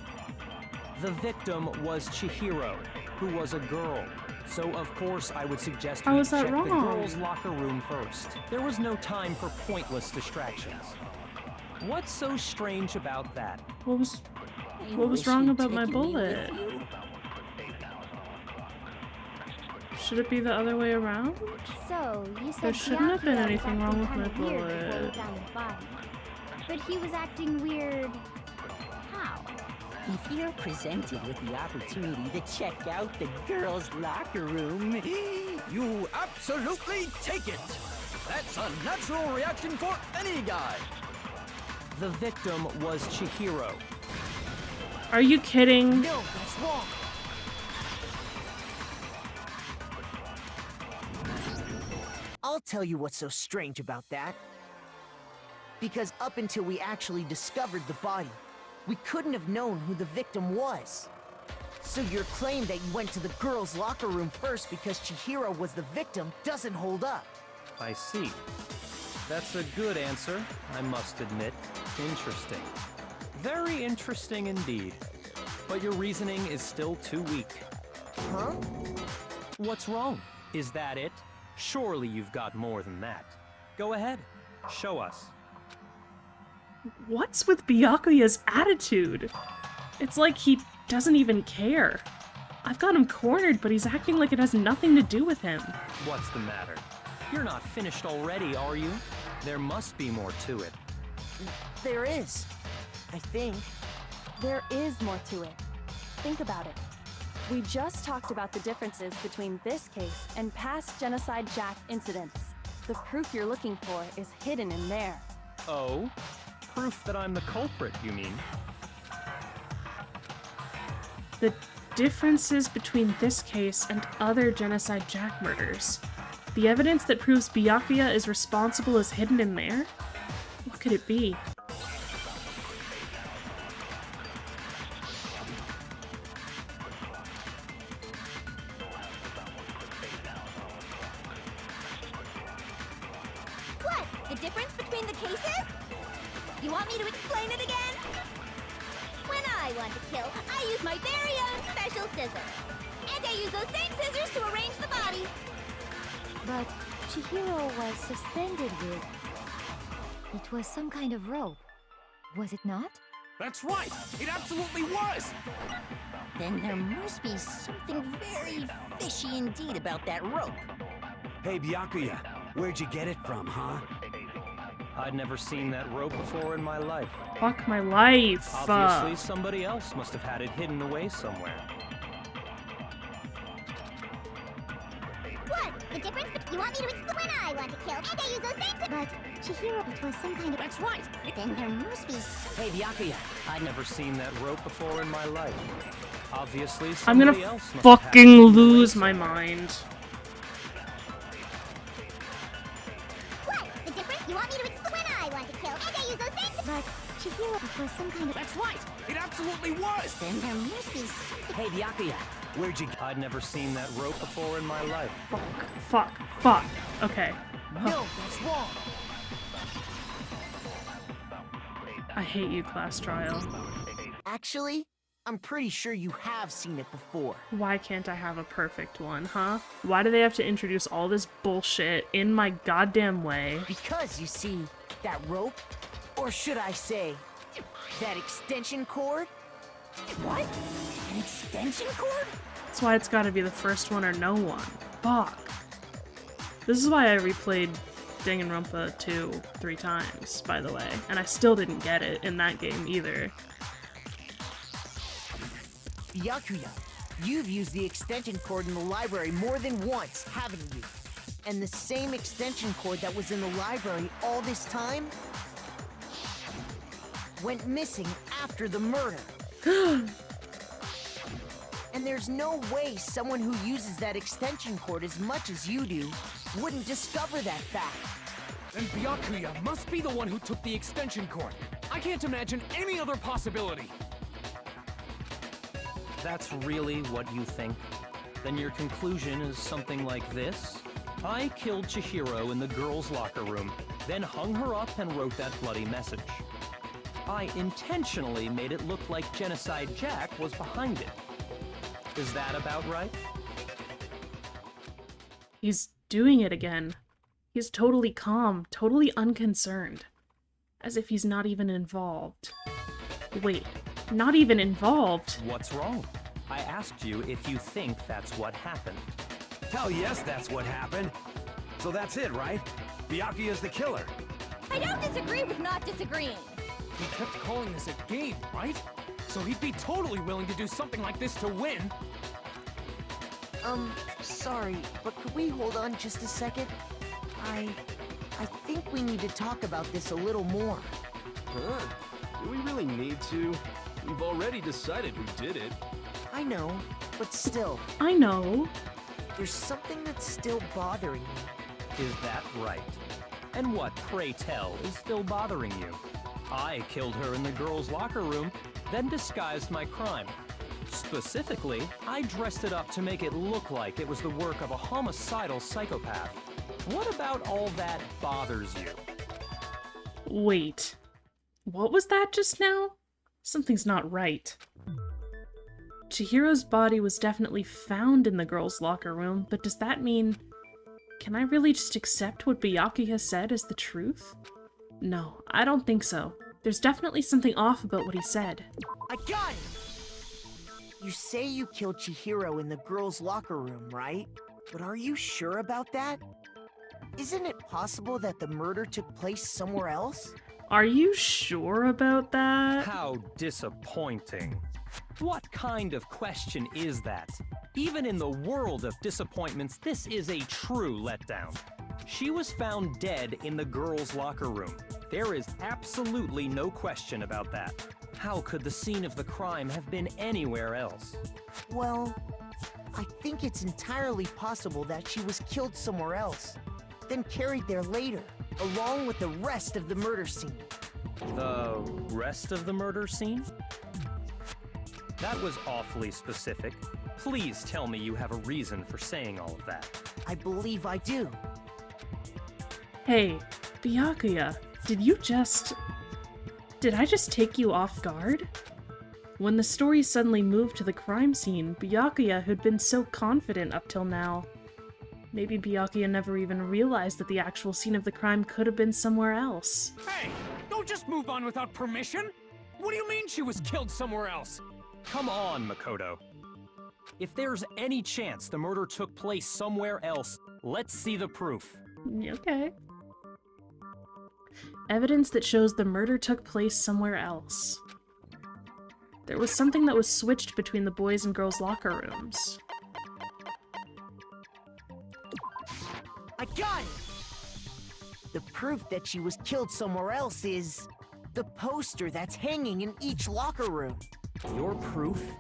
S7: The victim was Chihiro, who was a girl. So of course I would suggest
S1: How
S7: we
S1: is that
S7: check the
S1: wrong?
S7: girls' locker room first. There was no time for pointless distractions. What's so strange about that?
S1: What was wrong about my bullet? Should it be the other way around?
S11: So, you said
S1: There shouldn't have been
S11: Byakuya was
S1: anything wrong with
S11: acting
S1: my
S11: kinda weird before we
S1: bullet.
S11: found his body. But he was acting weird... how?
S2: If you're presented with the opportunity to check out the girls' locker room,
S10: you absolutely take it! That's a natural reaction for any guy!
S7: The victim was Chihiro.
S1: Are you kidding?
S8: No, that's wrong. I'll tell you what's so strange about that. Because up until we actually discovered the body, we couldn't have known who the victim was. So your claim that you went to the girls' locker room first because Chihiro was the victim doesn't hold up.
S7: I see. That's a good answer, I must admit. Interesting. Very interesting indeed. But your reasoning is still too weak.
S8: Huh?
S7: What's wrong? Is that it? Surely you've got more than that. Go ahead, show us.
S1: What's with Byakuya's attitude? It's like he doesn't even care. I've got him cornered, but he's acting like it has nothing to do with him.
S7: What's the matter? You're not finished already, are you? There must be more to it.
S8: There is. I think.
S3: There is more to it. Think about it. We just talked about the differences between this case and past Genocide Jack incidents. The proof you're looking for is hidden in there.
S7: Oh? Proof that I'm the culprit, you mean?
S1: The differences between this case and other Genocide Jack murders. The evidence that proves Byakuya is responsible is hidden in there? What could it be?
S5: What? The difference between the cases? You want me to explain it again? When I want to kill, I use my very own special scissors. And I use those same scissors to arrange the body.
S11: But Chihiro was suspended with... it was some kind of rope. Was it not?
S9: That's right! It absolutely was!
S2: then there must be something very fishy indeed about that rope.
S4: Hey, Byakuya, where'd you get it from, huh?
S7: I'd never seen that rope before in my life.
S1: Fuck my life.
S7: Obviously, somebody else must have had it hidden away somewhere.
S5: What? The difference? You want me to explain? When I want to kill, and I use those same scissors.
S11: But Chihiro, it was some kind of...
S5: That's right. Then there must be
S2: Hey, Byakuya,
S7: I'd never seen that rope before in my life. Obviously,
S1: I'm gonna
S7: somebody else must have had it
S1: fucking
S7: hidden away
S1: lose my
S7: somewhere.
S1: mind.
S5: What? The difference? You want me to explain? When I want to kill, and I use those same scissors.
S11: But Chihiro, it was some kind of...
S9: That's right! It absolutely was!
S2: Then there must be something.
S8: Hey, Byakuya, where'd you...
S7: I'd never seen that rope before in my life.
S1: Fuck. Okay.
S8: No, that's wrong.
S1: I hate you, class trial.
S8: Actually, I'm pretty sure you have seen it before.
S1: Why can't I have a perfect one, huh? Why do they have to introduce all this bullshit in my goddamn way?
S8: Because, you see, that rope, or should I say, that extension cord?
S2: What? An extension cord?
S1: That's why it's gotta be the first one or no one. Fuck. This is why I replayed Danganronpa 2 3 times, by the way, and I still didn't get it in that game either.
S8: Byakuya, you've used the extension cord in the library more than once, haven't you? And the same extension cord that was in the library all this time went missing after the murder. And there's no way someone who uses that extension cord as much as you do wouldn't discover that fact.
S9: Then Byakuya must be the one who took the extension cord. I can't imagine any other possibility.
S7: That's really what you think? Then your conclusion is something like this? I killed Chihiro in the girls' locker room, then hung her up and wrote that bloody message. I intentionally made it look like Genocide Jack was behind it. Is that about right?
S1: He's doing it again. He's totally calm, totally unconcerned. As if he's not even involved. Wait, not even involved?
S7: What's wrong? I asked you if you think that's what happened.
S4: Hell yes, that's what happened. So that's it, right? Byakuya's the killer.
S5: I don't disagree with not disagreeing.
S9: He kept calling this a game, right? So he'd be totally willing to do something like this to win.
S8: Sorry, but could we hold on just a second? I think we need to talk about this a little more.
S12: Huh? Do we really need to? We've already decided who did it.
S8: I know, but still.
S1: I know.
S8: There's something that's still bothering me.
S7: Is that right? And what, pray tell, is still bothering you? I killed her in the girls' locker room, then disguised my crime. Specifically, I dressed it up to make it look like it was the work of a homicidal psychopath. What about all that bothers you?
S1: Wait. What was that just now? Something's not right. Chihiro's body was definitely found in the girls' locker room, but does that mean... Can I really just accept what Byakuya said as the truth? No, I don't think so. There's definitely something off about what he said.
S8: I got it! You say you killed Chihiro in the girls' locker room, right? But are you sure about that? Isn't it possible that the murder took place somewhere else?
S1: Are you sure about that?
S7: How disappointing. What kind of question is that? Even in the world of disappointments, this is a true letdown. She was found dead in the girls' locker room. There is absolutely no question about that. How could the scene of the crime have been anywhere else?
S8: Well, I think it's entirely possible that she was killed somewhere else, then carried there later, along with the rest of the murder scene.
S7: The rest of the murder scene? That was awfully specific. Please tell me you have a reason for saying all of that.
S8: I believe I do.
S1: Hey, Byakuya, did I just take you off guard? When the story suddenly moved to the crime scene, Byakuya, who'd been so confident up till now, maybe Byakuya never even realized that the actual scene of the crime could have been somewhere else.
S9: Hey, don't just move on without permission! What do you mean she was killed somewhere else?
S7: Come on, Makoto. If there's any chance the murder took place somewhere else, let's see the proof.
S1: Okay. Evidence that shows the murder took place somewhere else. There was something that was switched between the boys' and girls' locker rooms.
S8: I got it! The proof that she was killed somewhere else is the poster that's hanging in each locker room.
S7: Your proof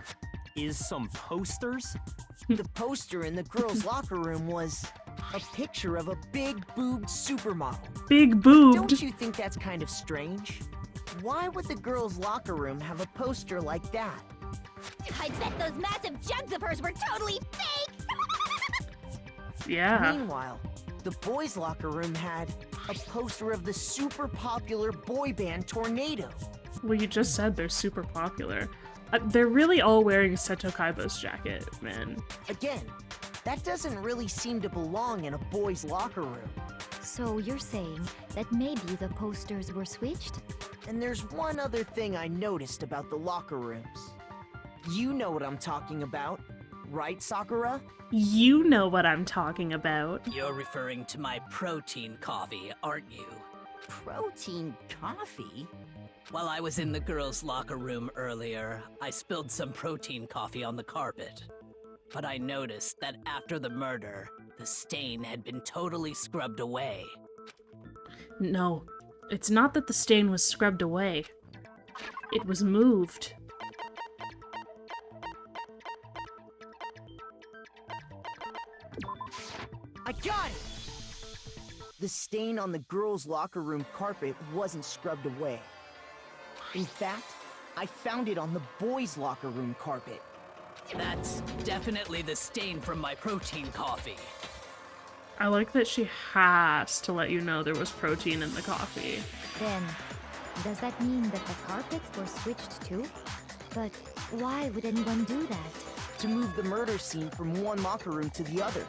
S7: is some posters?
S8: The poster in the girls' locker room was a picture of a big-boobed supermodel.
S1: Big-boobed?
S8: Don't you think that's kind of strange? Why would the girls' locker room have a poster like that?
S5: I bet those massive jugs of hers were totally fake!
S1: Yeah.
S8: Meanwhile, the boys' locker room had a poster of the super popular boy band Tornado.
S1: Well, you just said they're super popular. They're really all wearing Seto Kaiba's jacket, man.
S8: Again, that doesn't really seem to belong in a boys' locker room.
S11: So you're saying that maybe the posters were switched?
S8: And there's one other thing I noticed about the locker rooms. You know what I'm talking about. Right, Sakura?
S1: You know what I'm talking about.
S13: You're referring to my protein coffee, aren't you?
S2: Protein coffee?
S13: While I was in the girls' locker room earlier, I spilled some protein coffee on the carpet. But I noticed that after the murder, the stain had been totally scrubbed away.
S1: No, it's not that the stain was scrubbed away. It was moved.
S8: I got it! The stain on the girls' locker room carpet wasn't scrubbed away. In fact, I found it on the boys' locker room carpet.
S13: That's definitely the stain from my protein coffee.
S1: I like that she has to let you know there was protein in the coffee.
S11: Then, does that mean that the carpets were switched too? But why would anyone do that?
S8: To move the murder scene from one locker room to the other.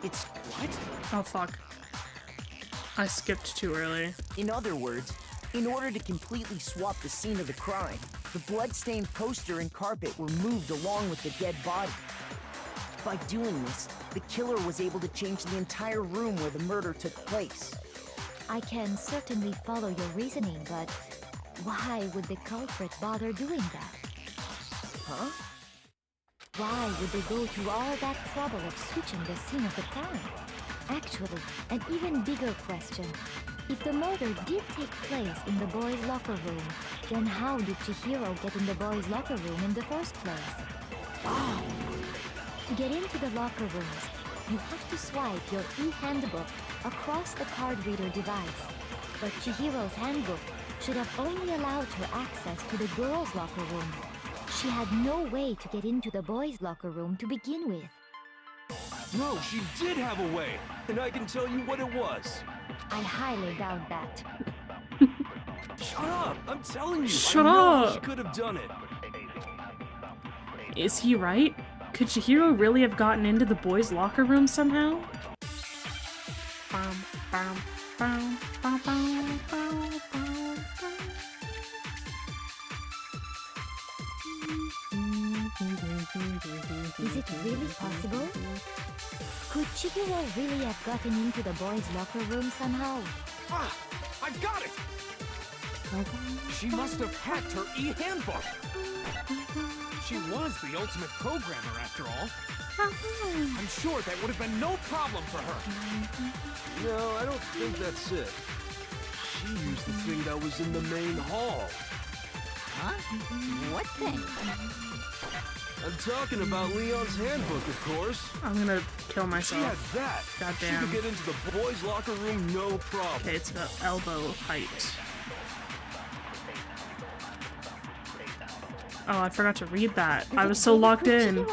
S8: It's...
S10: What?
S1: Oh fuck. I skipped too early.
S8: In other words, in order to completely swap the scene of the crime, the blood-stained poster and carpet were moved along with the dead body. By doing this, the killer was able to change the entire room where the murder took place.
S11: I can certainly follow your reasoning, but why would the culprit bother doing that?
S8: Huh?
S11: Why would they go through all that trouble of switching the scene of the crime? Actually, an even bigger question. If the murder did take place in the boys' locker room, then how did Chihiro get in the boys' locker room in the first place? Oh. To get into the locker rooms, you have to swipe your e-handbook across the card reader device. But Chihiro's handbook should have only allowed her access to the girls' locker room. She had no way to get into the boys' locker room to begin with.
S12: No, she did have a way, and I can tell you what it was.
S11: I highly doubt that.
S12: Shut up! I'm telling you,
S1: Shut
S12: I know
S1: up!
S12: she could have done it.
S1: Is he right? Could Chihiro really have gotten into the boys' locker room somehow?
S11: Is it really possible? Could Chihiro really have gotten into the boys' locker room somehow?
S10: Ah! I got it! She must have hacked her e-handbook! She was the ultimate programmer, after all. I'm sure that would have been no problem for her.
S12: No, I don't think that's it. She used the thing that was in the main hall.
S2: Huh? What thing?
S12: I'm talking about Leon's handbook, of course.
S1: I'm gonna kill
S12: She had
S1: myself.
S12: that. She
S1: Goddamn.
S12: could get into the boys' locker room, no problem.
S1: Okay, it's about elbow height. Oh, I forgot to read that. I was so locked in.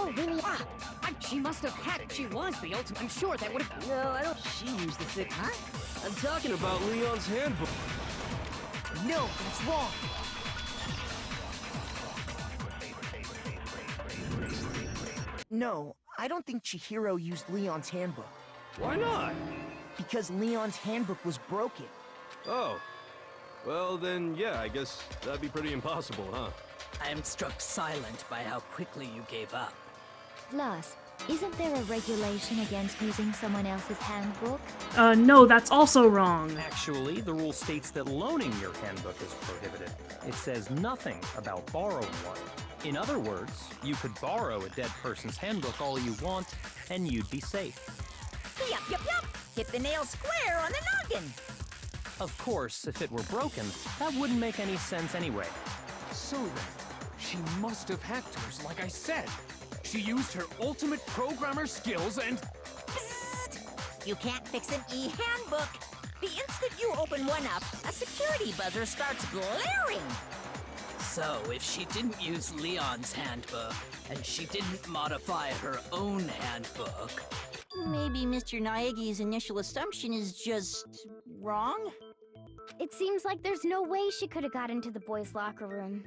S10: She must have hacked. She was the ultimate. I'm sure that would have...
S8: No, I don't... She used the thing... Huh?
S12: I'm talking about Leon's handbook.
S8: No, that's wrong. No, I don't think Chihiro used Leon's handbook.
S12: Why not?
S8: Because Leon's handbook was broken.
S12: Oh. Well, then, yeah, I guess that'd be pretty impossible, huh?
S13: I am struck silent by how quickly you gave up.
S11: Plus, isn't there a regulation against using someone else's handbook?
S1: No, that's also wrong.
S7: Actually, the rule states that loaning your handbook is prohibited. It says nothing about borrowing one. In other words, you could borrow a dead person's handbook all you want, and you'd be safe.
S2: Yup, yup, yup! Hit the nail square on the noggin!
S7: Of course, if it were broken, that wouldn't make any sense anyway.
S10: So then, she must have hacked hers, like I said. She used her ultimate programmer skills and...
S2: Psst! You can't fix an e-handbook! The instant you open one up, a security buzzer starts blaring!
S13: So, if she didn't use Leon's handbook, and she didn't modify her own handbook...
S2: Maybe Mr. Naegi's initial assumption is just... wrong?
S11: It seems like there's no way she could have got into the boys' locker room.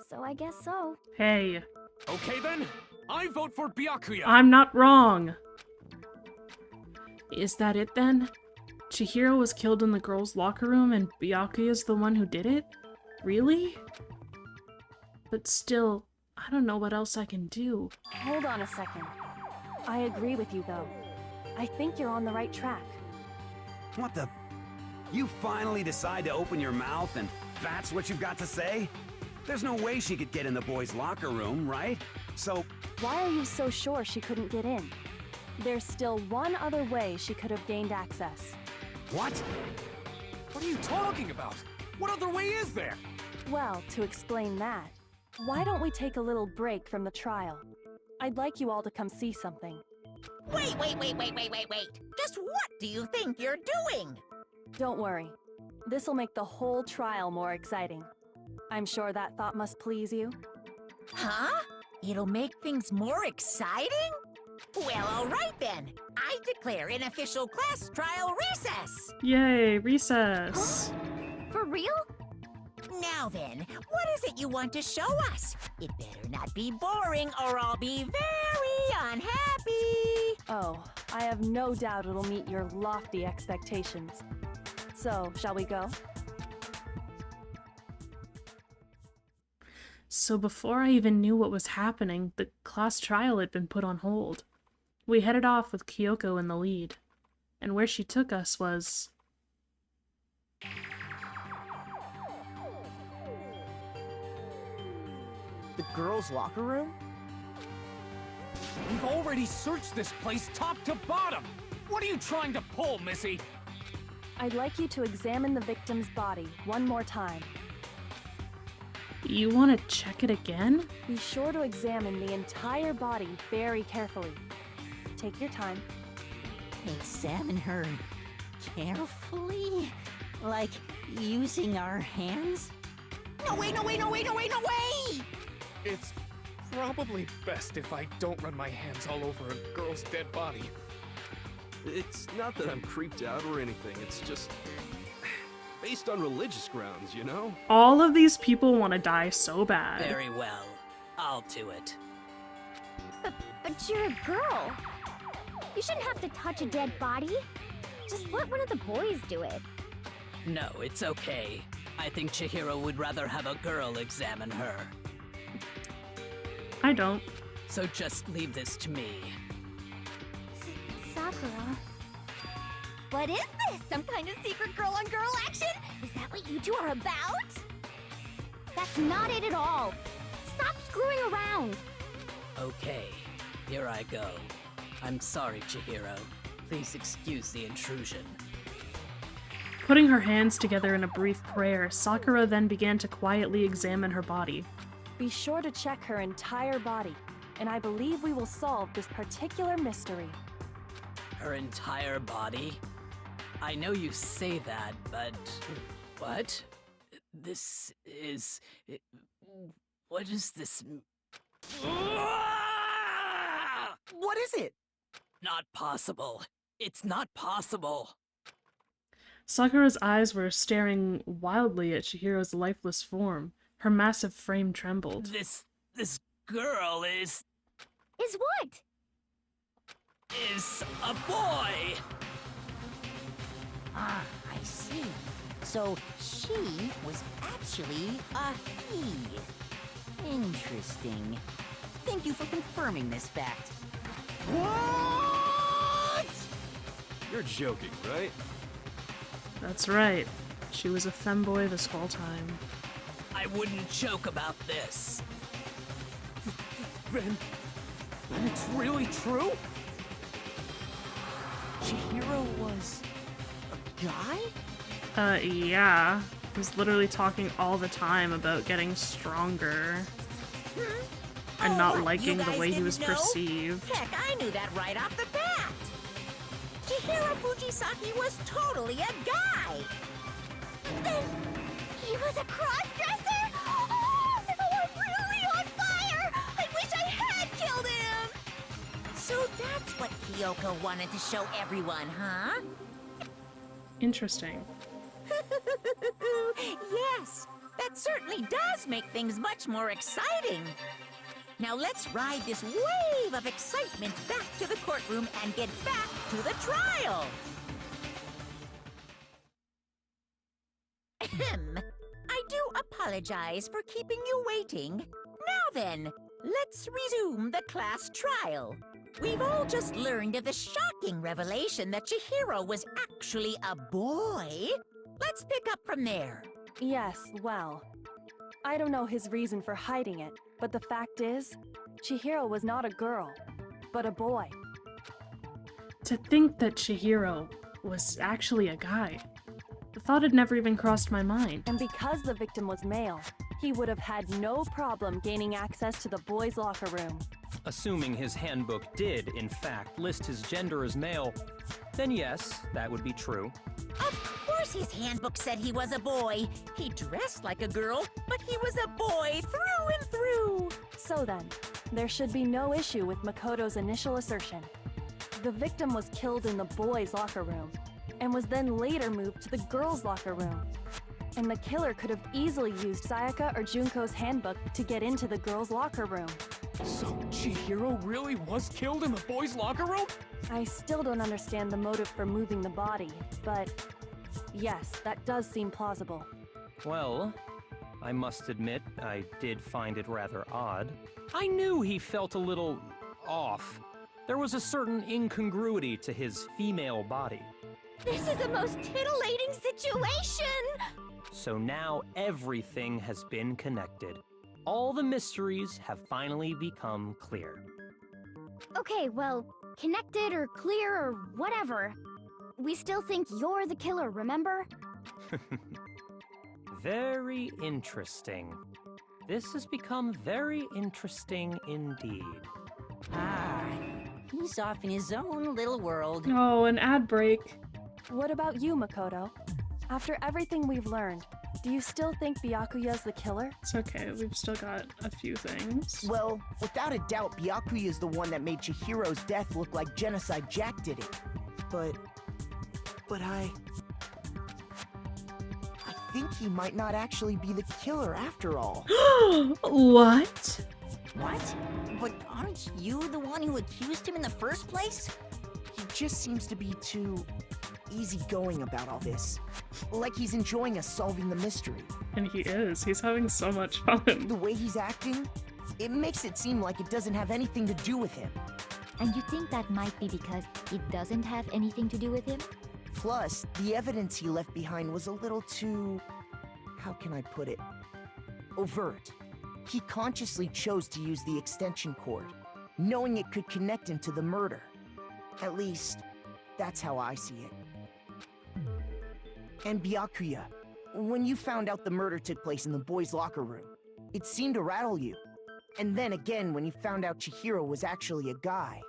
S11: So I guess so.
S1: Hey,
S10: Okay then, I vote for Byakuya!
S1: I'm not wrong. Is that it then? Chihiro was killed in the girls' locker room and Byakuya's the one who did it? Really? But still, I don't know what else I can do.
S3: Hold on a second. I agree with you, though. I think you're on the right track.
S4: What the? You finally decide to open your mouth and that's what you've got to say? There's no way she could get in the boys' locker room, right? So...
S3: Why are you so sure she couldn't get in? There's still one other way she could have gained access.
S4: What?
S10: What are you talking about? What other way is there?
S3: Well, to explain that, why don't we take a little break from the trial? I'd like you all to come see something.
S2: Wait. Just what do you think you're doing?
S3: Don't worry. This'll make the whole trial more exciting. I'm sure that thought must please you.
S2: Huh? It'll make things more exciting? Well, all right then. I declare an official class trial recess.
S1: Yay, recess.
S11: For real?
S2: Now then, what is it you want to show us? It better not be boring or I'll be very unhappy.
S3: Oh, I have no doubt it'll meet your lofty expectations. So, shall we go?
S1: So before I even knew what was happening, the class trial had been put on hold. We headed off with Kyoko in the lead, and where she took us was...
S8: The girls' locker room?
S10: We've already searched this place top to bottom! What are you trying to pull, Missy?
S3: I'd like you to examine the victim's body one more time.
S1: You want to check it again?
S3: Be sure to examine the entire body very carefully. Take your time.
S2: Examine her carefully? Like using our hands? No way!
S10: It's probably best if I don't run my hands all over a girl's dead body.
S12: It's not that I'm creeped out or anything, it's just... based on religious grounds, you know?
S1: All of these people want to die so bad.
S13: Very well. I'll do it.
S11: But you're a girl. You shouldn't have to touch a dead body. Just let one of the boys do it.
S13: No, it's okay. I think Chihiro would rather have a girl examine her.
S1: I don't.
S13: So just leave this to me.
S11: Sakura. What is this? Some kind of secret girl-on-girl action? Is that what you two are about? That's not it at all. Stop screwing around.
S13: Okay, here I go. I'm sorry, Chihiro. Please excuse the intrusion.
S1: Putting her hands together in a brief prayer, Sakura then began to quietly examine her body.
S3: Be sure to check her entire body, and I believe we will solve this particular mystery.
S13: Her entire body? I know you say that, but... What? This is... What is this...
S8: What is it?
S13: Not possible. It's not possible.
S1: Sakura's eyes were staring wildly at Chihiro's lifeless form. Her massive frame trembled.
S13: This girl is
S11: what?
S13: Is a boy!
S2: Ah, I see. So she was actually a he. Interesting. Thank you for confirming this fact. What?
S12: You're joking, right?
S1: That's right. She was a femboy this whole time.
S13: I wouldn't joke about this.
S10: Then it's really true?
S8: Chihiro was a guy?
S1: Yeah. He was literally talking all the time about getting stronger. And not
S2: what,
S1: liking
S2: you
S1: the
S2: guys
S1: way he was
S2: didn't know?
S1: perceived.
S2: Heck, I knew that right off the bat. Chihiro Fujisaki was totally a guy.
S11: Then he was a cross-dresser? Oh, I'm really on fire! I wish I had killed him!
S2: So that's what Kyoko wanted to show everyone, huh?
S1: Interesting.
S2: Yes, that certainly does make things much more exciting. Now let's ride this wave of excitement back to the courtroom and get back to the trial. Ahem. I do apologize for keeping you waiting. Now then, let's resume the class trial. We've all just learned of the shocking revelation that Chihiro was actually a boy. Let's pick up from there.
S3: Yes, well, I don't know his reason for hiding it, but the fact is, Chihiro was not a girl, but a boy.
S1: To think that Chihiro was actually a guy. The thought had never even crossed my mind.
S3: And because the victim was male, he would have had no problem gaining access to the boys' locker room.
S7: Assuming his handbook did, in fact, list his gender as male, then yes, that would be true.
S2: Of course his handbook said he was a boy. He dressed like a girl, but he was a boy through and through.
S3: So then, there should be no issue with Makoto's initial assertion. The victim was killed in the boys' locker room, and was then later moved to the girls' locker room. And the killer could have easily used Sayaka or Junko's handbook to get into the girls' locker room.
S10: So Chihiro really was killed in the boys' locker room?
S3: I still don't understand the motive for moving the body, but yes, that does seem plausible.
S7: Well, I must admit, I did find it rather odd. I knew he felt a little off. There was a certain incongruity to his female body.
S11: This is the most titillating situation!
S7: So now everything has been connected. All the mysteries have finally become clear.
S11: Okay, well, connected or clear or whatever. We still think you're the killer, remember?
S7: Very interesting. This has become very interesting indeed.
S2: Ah, he's off in his own little world.
S1: Oh, an ad break.
S3: What about you, Makoto? After everything we've learned, do you still think Byakuya's the killer?
S1: It's okay, we've still got a few things.
S8: Well, without a doubt, Byakuya is the one that made Chihiro's death look like Genocide Jack did it. But I think he might not actually be the killer after all.
S1: What?
S2: What? But aren't you the one who accused him in the first place?
S8: He just seems to be too easygoing about all this. Like he's enjoying us solving the mystery.
S1: And he is. He's having so much fun.
S8: The way he's acting, it makes it seem like it doesn't have anything to do with him.
S5: And you think that might be because it doesn't have anything to do with him?
S8: Plus, the evidence he left behind was a little too... how can I put it? Overt. He consciously chose to use the extension cord, knowing it could connect him to the murder. At least, that's how I see it. And Byakuya, when you found out the murder took place in the boys' locker room, it seemed to rattle you. And then again when you found out Chihiro was actually a guy.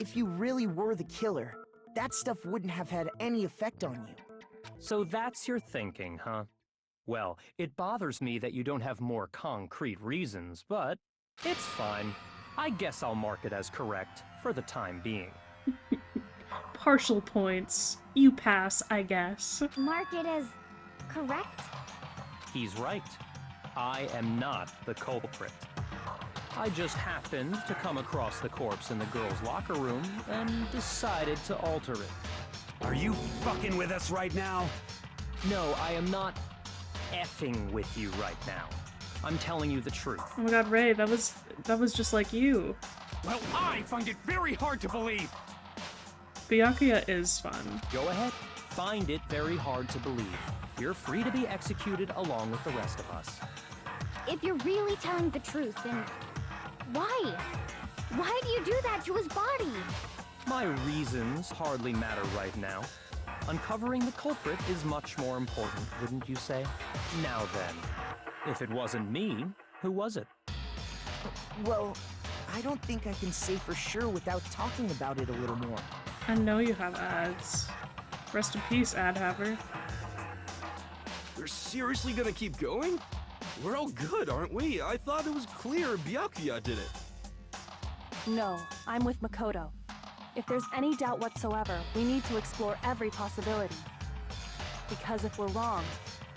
S8: If you really were the killer, that stuff wouldn't have had any effect on you.
S7: So that's your thinking, huh? Well, it bothers me that you don't have more concrete reasons, but it's fine. I guess I'll mark it as correct for the time being.
S1: Partial points. You pass, I guess.
S11: Mark it as correct?
S7: He's right. I am not the culprit. I just happened to come across the corpse in the girls' locker room and decided to alter it.
S4: Are you fucking with us right now?
S7: No, I am not effing with you right now. I'm telling you the truth.
S1: Oh my god, Ray, that was just like you.
S10: Well, I find it very hard to believe.
S1: Byakuya is fun.
S7: Go ahead. Find it very hard to believe. You're free to be executed along with the rest of us.
S11: If you're really telling the truth, then why? Why do you do that to his body?
S7: My reasons hardly matter right now. Uncovering the culprit is much more important, wouldn't you say? Now then, if it wasn't me, who was it?
S8: Well, I don't think I can say for sure without talking about it a little more.
S1: I know you have ads. Rest in peace, ad haver.
S12: We're seriously gonna keep going? We're all good, aren't we? I thought it was clear Byakuya did it.
S3: No, I'm with Makoto. If there's any doubt whatsoever, we need to explore every possibility. Because if we're wrong,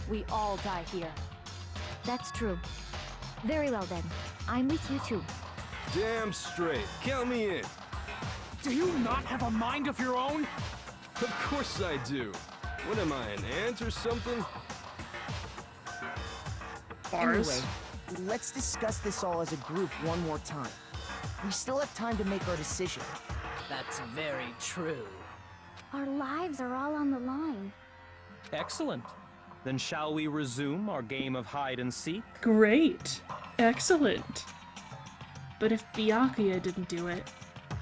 S3: we all die here.
S5: That's true. Very well then. I'm with you too.
S12: Damn straight. Count me in.
S10: Do you not have a mind of your own?
S12: Of course I do. What am I, an ant or something?
S1: Bars.
S2: Anyway,
S8: let's discuss this all as a group one more time. We still have time to make our decision.
S13: That's very true.
S11: Our lives are all on the line.
S7: Excellent. Then shall we resume our game of hide and seek?
S1: Great. Excellent. But if Byakuya didn't do it,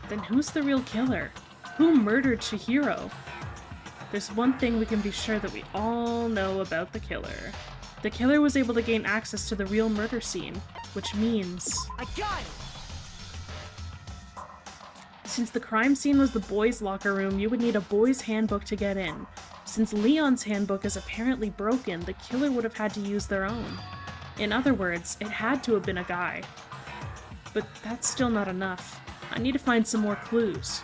S1: then who's the real killer? Who murdered Chihiro? There's one thing we can be sure that we all know about the killer. The killer was able to gain access to the real murder scene, which means...
S8: I got it!
S1: Since the crime scene was the boys' locker room, you would need a boys' handbook to get in. Since Leon's handbook is apparently broken, the killer would have had to use their own. In other words, it had to have been a guy. But that's still not enough. I need to find some more clues.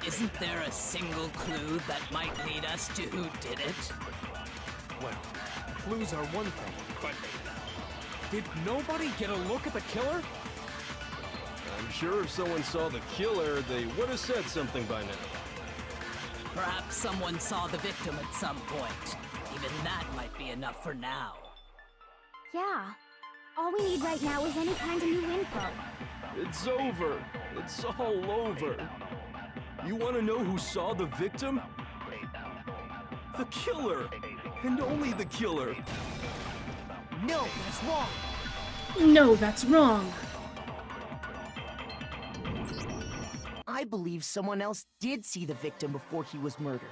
S13: Isn't there a single clue that might lead us to who did it?
S10: Well, clues are one thing, but did nobody get a look at the killer?
S12: I'm sure if someone saw the killer, they would have said something by now.
S13: Perhaps someone saw the victim at some point. Even that might be enough for now.
S11: Yeah. All we need right now is any kind of new info.
S12: It's over. It's all over. You want to know who saw the victim? The killer! And only the killer!
S8: No, that's wrong!
S1: No, that's wrong!
S8: I believe someone else did see the victim before he was murdered.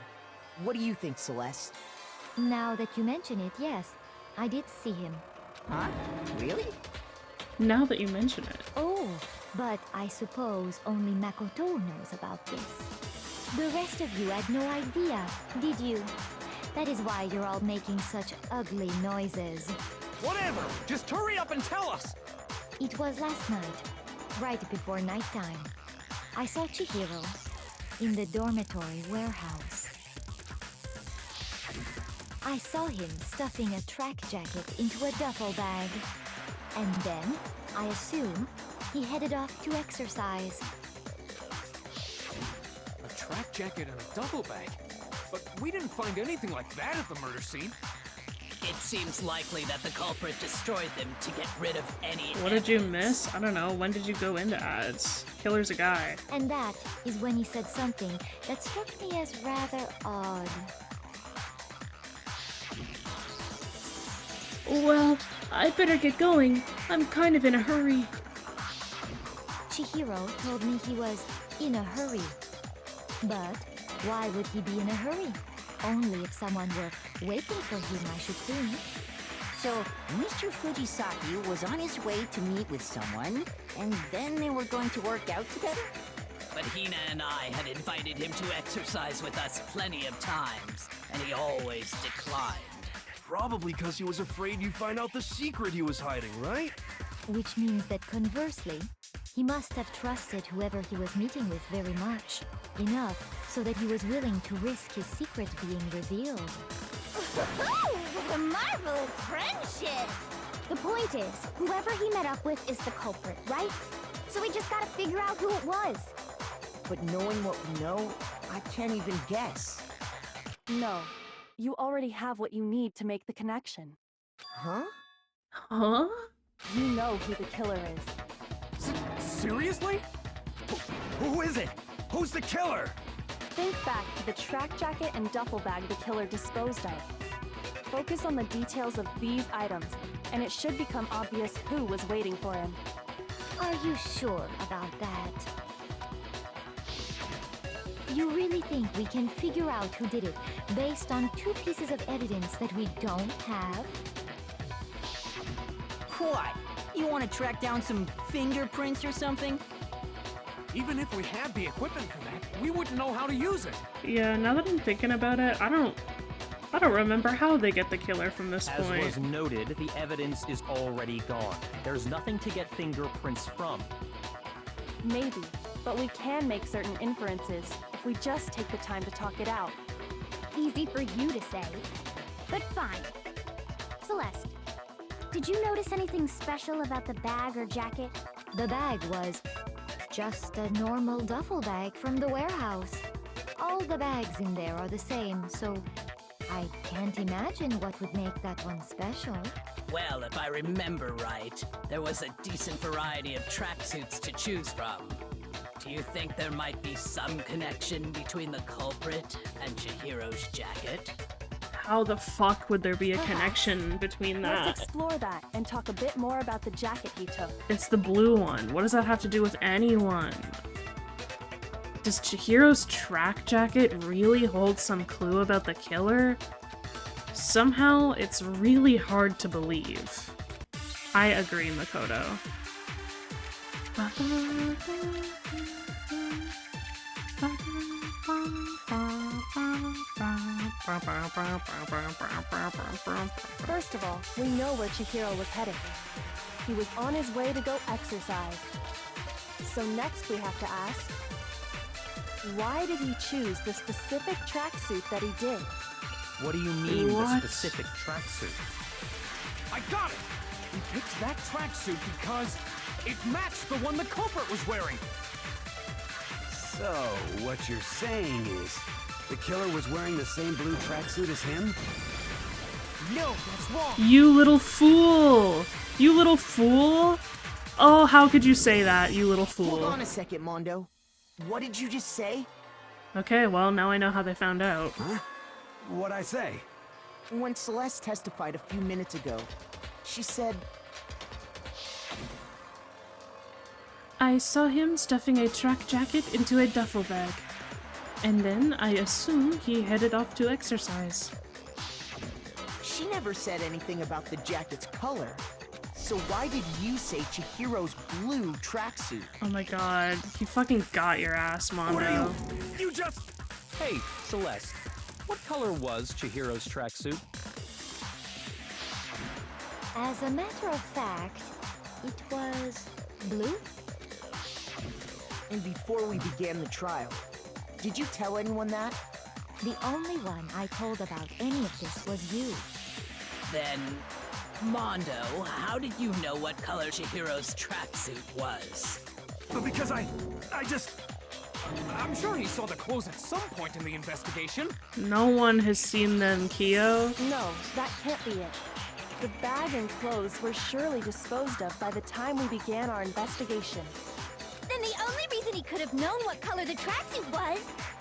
S8: What do you think, Celeste?
S11: Now that you mention it, yes. I did see him.
S8: Huh? Really?
S1: Now that you mention it.
S11: Oh, but I suppose only Makoto knows about this. The rest of you had no idea, did you? That is why you're all making such ugly noises.
S10: Whatever! Just hurry up and tell us!
S11: It was last night, right before nighttime. I saw Chihiro in the dormitory warehouse. I saw him stuffing a track jacket into a duffel bag. And then, I assume, he headed off to exercise.
S10: A track jacket and a duffel bag? But we didn't find anything like that at the murder scene.
S13: It seems likely that the culprit destroyed them to get rid of any
S1: What did you miss? I don't know. When did you go into ads? Killer's a guy.
S11: And that is when he said something that struck me as rather odd.
S1: Well, I'd better get going. I'm kind of in a hurry.
S11: Chihiro told me he was in a hurry. But why would he be in a hurry? Only if someone were waiting for him, I should think.
S2: So, Mr. Fujisaki was on his way to meet with someone, and then they were going to work out together?
S13: But Hina and I had invited him to exercise with us plenty of times, and he always declined.
S12: Probably because he was afraid you'd find out the secret he was hiding, right?
S11: Which means that conversely, he must have trusted whoever he was meeting with very much. Enough so that he was willing to risk his secret being revealed.
S5: A marvelous friendship!
S11: The point is, whoever he met up with is the culprit, right? So we just gotta figure out who it was.
S8: But knowing what we know, I can't even guess.
S3: No. You already have what you need to make the connection.
S8: Huh?
S1: Huh?
S3: You know who the killer is.
S10: Seriously?
S4: Who is it? Who's the killer?
S3: Think back to the track jacket and duffel bag the killer disposed of. Focus on the details of these items, and it should become obvious who was waiting for him.
S11: Are you sure about that? You really think we can figure out who did it based on two pieces of evidence that we don't have?
S2: What? You want to track down some fingerprints or something?
S10: Even if we had the equipment for that, we wouldn't know how to use it.
S1: Yeah, now that I'm thinking about it, I don't remember how they get the killer from this
S7: As
S1: point.
S7: was noted, the evidence is already gone. There's nothing to get fingerprints from.
S3: Maybe, but we can make certain inferences if we just take the time to talk it out.
S11: Easy for you to say, but fine. Celeste, did you notice anything special about the bag or jacket? The bag was just a normal duffel bag from the warehouse. All the bags in there are the same, so I can't imagine what would make that one special.
S13: Well, if I remember right, there was a decent variety of tracksuits to choose from. Do you think there might be some connection between the culprit and Chihiro's jacket?
S1: How the fuck would there be a connection between that?
S3: Let's explore that and talk a bit more about the jacket he took.
S1: It's the blue one. What does that have to do with anyone? Does Chihiro's track jacket really hold some clue about the killer? Somehow, it's really hard to believe. I agree, Makoto.
S3: First of all, we know where Chihiro was headed. He was on his way to go exercise. So next we have to ask, why did he choose the specific tracksuit that he did?
S7: What do you mean,
S1: What?
S7: the specific tracksuit?
S10: I got it! We picked that tracksuit because it matched the one the culprit was wearing.
S4: So, what you're saying is, the killer was wearing the same blue tracksuit as him?
S8: No, that's wrong.
S1: You little fool! You little fool! Oh, how could you say that, you little
S8: Hold
S1: fool?
S8: on a second, Mondo. What did you just say?
S1: Okay, well, now I know how they found out.
S4: Huh? What'd I say?
S8: When Celeste testified a few minutes ago, she said,
S1: I saw him stuffing a track jacket into a duffel bag. And then I assume he headed off to exercise.
S8: she never said anything about the jacket's color. So why did you say Chihiro's blue tracksuit?
S1: Oh my god, you fucking got your ass, Mondo.
S10: You just...
S7: Hey, Celeste, what color was Chihiro's tracksuit?
S11: As a matter of fact, it was blue.
S8: And before we began the trial, did you tell anyone that?
S11: The only one I told about any of this was you.
S13: Then, Mondo, how did you know what color Chihiro's tracksuit was?
S10: Because I'm sure he saw the clothes at some point in the investigation.
S1: No one has seen them, Kyo.
S3: No, that can't be it. The bag and clothes were surely disposed of by the time we began our investigation.
S5: Then the only reason he could have known what color the tracksuit was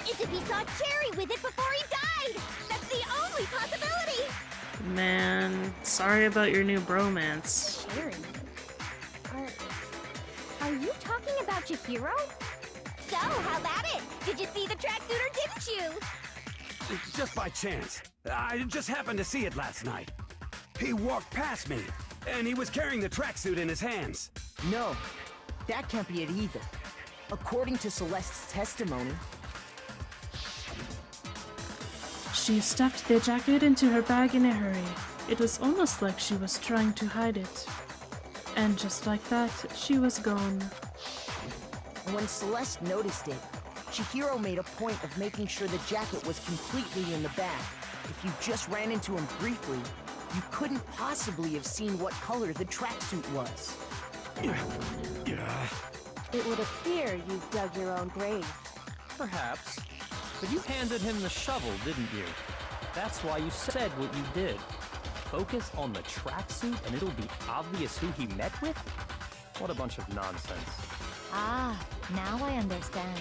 S5: is if he saw Cherry with it before he died! That's the only possibility!
S1: Man, sorry about your new bromance.
S11: Cherry? Are you talking about Chihiro?
S5: So, how about it? Did you see the tracksuit or didn't you?
S4: Just by chance. I just happened to see it last night. He walked past me, and he was carrying the tracksuit in his hands.
S8: No, that can't be it either. According to Celeste's testimony,
S1: She stuffed the jacket into her bag in a hurry. It was almost like she was trying to hide it. And just like that, she was gone.
S8: when Celeste noticed it, Chihiro made a point of making sure the jacket was completely in the bag. If you just ran into him briefly, you couldn't possibly have seen what color the tracksuit was.
S3: It would appear you dug your own grave.
S7: Perhaps. But you handed him the shovel, didn't you? That's why you said what you did. Focus on the tracksuit and it'll be obvious who he met with? What a bunch of nonsense.
S11: Ah, now I understand.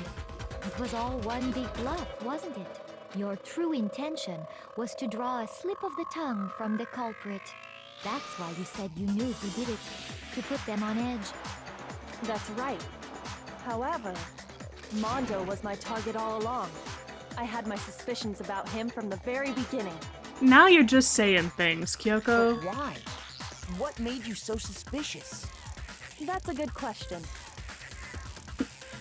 S11: It was all one big bluff, wasn't it? Your true intention was to draw a slip of the tongue from the culprit. That's why you said you knew who did it, to put them on edge.
S3: That's right. However, Mondo was my target all along. I had my suspicions about him from the very beginning.
S1: Now you're just saying things, Kyoko.
S8: But why? What made you so suspicious?
S3: That's a good question.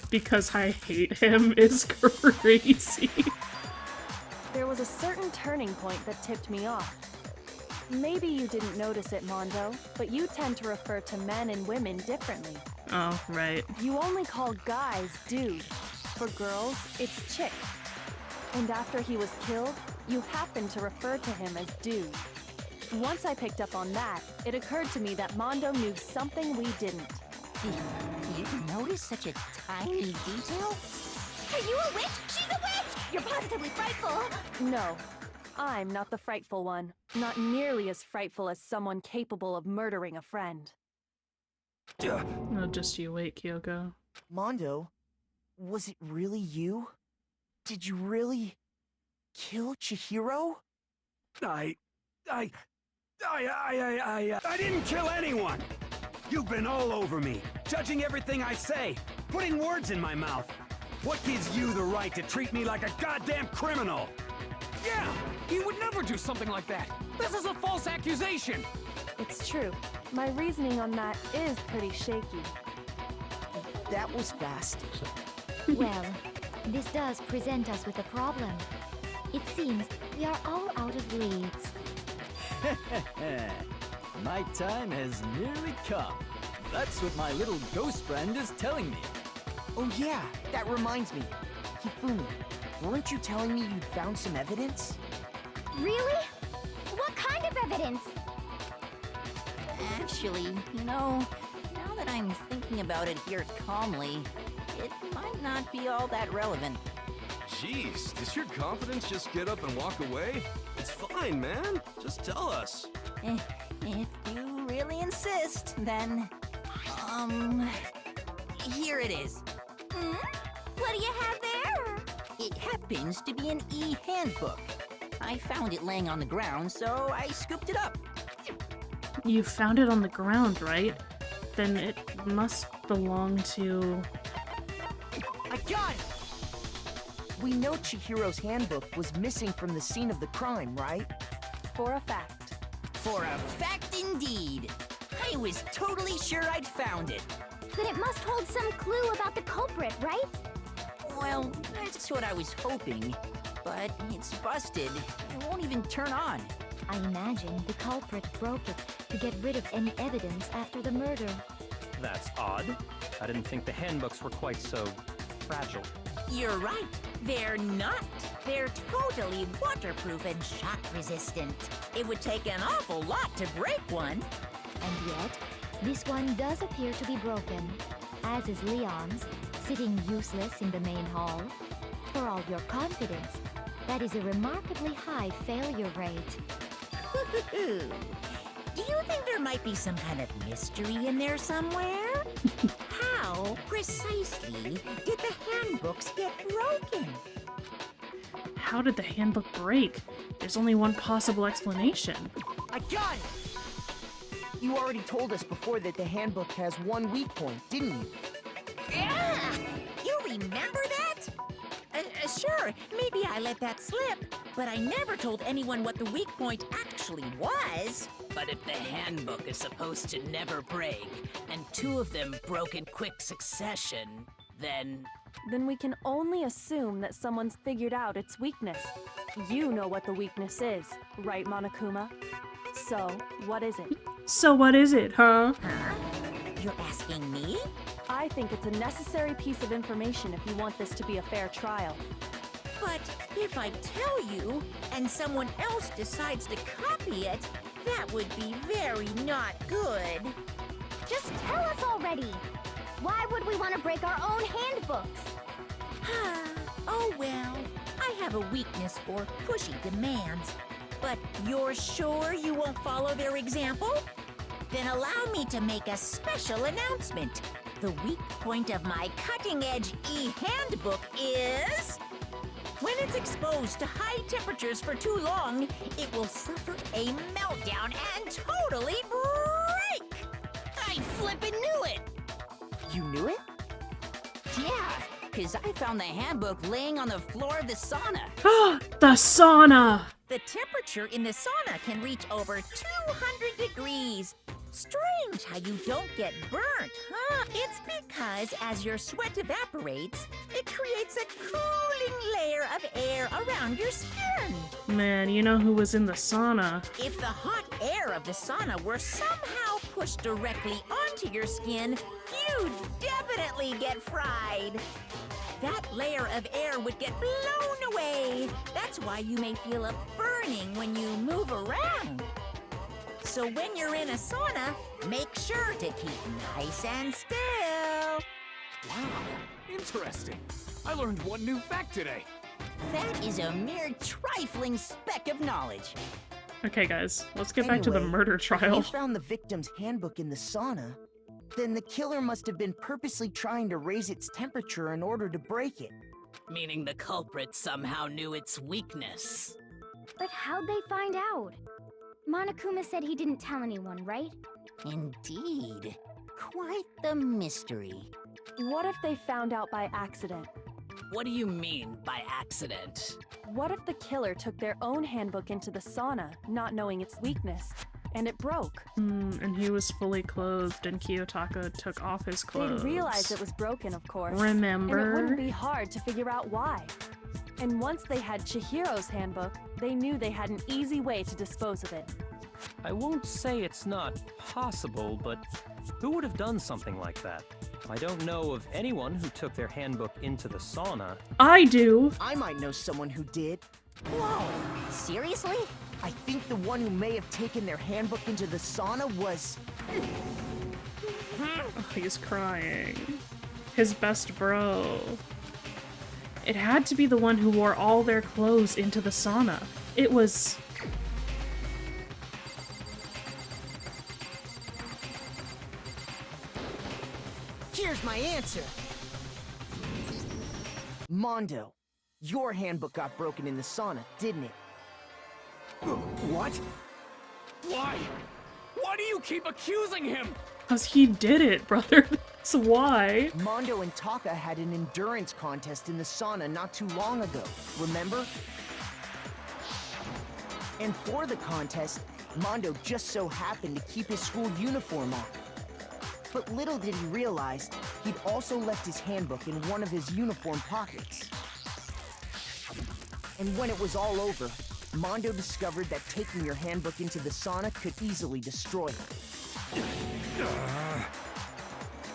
S1: Because I hate him is crazy.
S3: There was a certain turning point that tipped me off. Maybe you didn't notice it, Mondo, but you tend to refer to men and women differently.
S1: Oh, right.
S3: You only call guys dude. For girls, it's chick. And after he was killed, you happened to refer to him as dude. Once I picked up on that, it occurred to me that Mondo knew something we didn't.
S2: You notice such a tiny detail?
S5: Are you a witch? She's a witch! You're positively frightful.
S3: No, I'm not the frightful one. Not nearly as frightful as someone capable of murdering a friend.
S1: No, just you wait, Kyoko.
S8: Mondo, was it really you? Did you really kill Chihiro?
S4: I didn't kill anyone! You've been all over me, judging everything I say, putting words in my mouth. What gives you the right to treat me like a goddamn criminal?
S10: Yeah, he would never do something like that. This is a false accusation.
S3: It's true. My reasoning on that is pretty shaky.
S8: That was fast.
S11: Well, this does present us with a problem. It seems we are all out of leads.
S14: My time has nearly come. That's what my little ghost friend is telling me.
S8: Oh yeah, that reminds me. Hifumi, weren't you telling me you'd found some evidence?
S11: Really? What kind of evidence?
S2: Actually, now that I'm thinking about it here calmly, it might not be all that relevant.
S12: Jeez, does your confidence just get up and walk away? It's fine, man. Just tell us.
S2: If you really insist, then... here it is.
S5: What do you have there?
S2: It happens to be an e-handbook. I found it laying on the ground, so I scooped it up.
S1: You found it on the ground, right? Then it must belong to...
S8: I got it! We know Chihiro's handbook was missing from the scene of the crime, right?
S3: For a fact.
S2: For a fact indeed. I was totally sure I'd found it.
S11: Then it must hold some clue about the culprit, right?
S2: Well, that's what I was hoping. But it's busted. It won't even turn on.
S11: I imagine the culprit broke it to get rid of any evidence after the murder.
S7: That's odd. I didn't think the handbooks were quite so fragile.
S2: You're right. They're not. They're totally waterproof and shock resistant. It would take an awful lot to break one.
S11: And yet, this one does appear to be broken, as is Leon's, sitting useless in the main hall. For all your confidence, that is a remarkably high failure rate.
S2: Do you think there might be some kind of mystery in there somewhere? How precisely did the handbooks get broken?
S1: How did the handbook break? There's only one possible explanation.
S8: I got it! You already told us before that the handbook has one weak point, didn't you?
S2: Yeah! You remember that? Sure, maybe I let that slip, but I never told anyone what the weak point actually was.
S13: But if the handbook is supposed to never break, and two of them broke in quick succession, then...
S3: Then we can only assume that someone's figured out its weakness. You know what the weakness is, right, Monokuma? So, what is it?
S1: So what is it, huh?
S2: Huh? You're asking me?
S3: I think it's a necessary piece of information if you want this to be a fair trial.
S2: But if I tell you, and someone else decides to copy it, that would be very not good.
S11: Just tell us already! Why would we want to break our own handbooks?
S2: Oh well, I have a weakness for pushy demands. But you're sure you won't follow their example? Then allow me to make a special announcement. The weak point of my cutting-edge e-handbook is... When it's exposed to high temperatures for too long, it will suffer a meltdown and totally break! I flippin' knew it!
S8: You knew it?
S2: Yeah, because I found the handbook laying on the floor of the sauna.
S1: The sauna!
S2: The temperature in the sauna can reach over 200 degrees. Strange how you don't get burnt, huh? It's because as your sweat evaporates, it creates a cooling layer of air around your skin.
S1: Man, you know who was in the sauna?
S2: If the hot air of the sauna were somehow pushed directly onto your skin, you'd definitely get fried. That layer of air would get blown away. That's why you may feel a burning when you move around. So when you're in a sauna, make sure to keep nice and still.
S10: Wow, interesting. I learned one new fact today.
S2: That is a mere trifling speck of knowledge.
S1: Okay, guys, let's get back to the murder
S8: If
S1: trial.
S8: you found the victim's handbook in the sauna, then the killer must have been purposely trying to raise its temperature in order to break it.
S13: Meaning the culprit somehow knew its weakness.
S11: But how'd they find out? Monokuma said he didn't tell anyone, right?
S2: Indeed. Quite the mystery.
S3: What if they found out by accident?
S13: What do you mean by accident?
S3: What if the killer took their own handbook into the sauna, not knowing its weakness, and it broke?
S1: And he was fully clothed, and Kiyotaka took off his clothes.
S3: They'd realize it was broken, of course.
S1: Remember?
S3: And it wouldn't be hard to figure out why. And once they had Chihiro's handbook, they knew they had an easy way to dispose of it.
S7: I won't say it's not possible, but who would have done something like that? I don't know of anyone who took their handbook into the sauna.
S1: I do!
S8: I might know someone who did.
S2: Whoa! Seriously?
S8: I think the one who may have taken their handbook into the sauna was...
S1: Oh, he's crying. His best bro. It had to be the one who wore all their clothes into the sauna. It was...
S8: Here's my answer! Mondo, your handbook got broken in the sauna, didn't it?
S10: What? Why? Why do you keep accusing him?
S1: Because he did it, brother. That's why.
S8: Mondo and Taka had an endurance contest in the sauna not too long ago, remember? And for the contest, Mondo just so happened to keep his school uniform on. But little did he realize, he'd also left his handbook in one of his uniform pockets. And when it was all over, Mondo discovered that taking your handbook into the sauna could easily destroy it.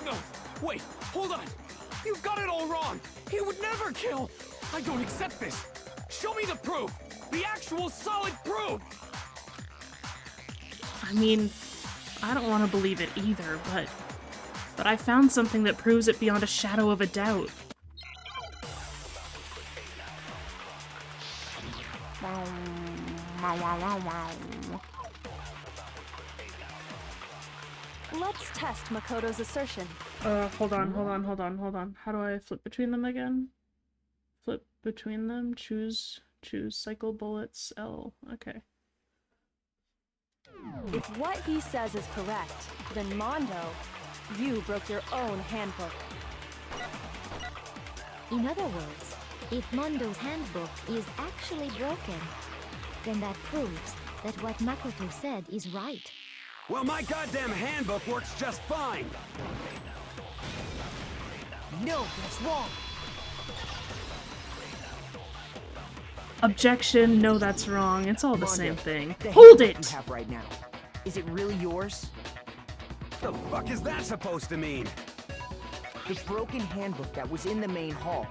S10: No, wait, hold on. You've got it all wrong. He would never kill. I don't accept this. Show me the proof. The actual solid proof.
S1: I mean, I don't want to believe it either, but I found something that proves it beyond a shadow of a doubt.
S3: Let's test Makoto's assertion.
S1: Hold on. How do I flip between them again? Flip between them, choose cycle bullets, L. Okay.
S3: If what he says is correct, then Mondo, you broke your own handbook.
S11: In other words, if Mondo's handbook is actually broken, then that proves that what Makoto said is right.
S4: Well, my goddamn handbook works just fine!
S8: No, that's wrong!
S1: Objection, no, that's wrong. It's all the
S8: Mondo,
S1: same thing.
S8: the
S1: Hold
S8: handbook
S1: it!
S8: you have right now, is it really yours?
S4: The fuck is that supposed to mean?
S8: The broken handbook that was in the main hall.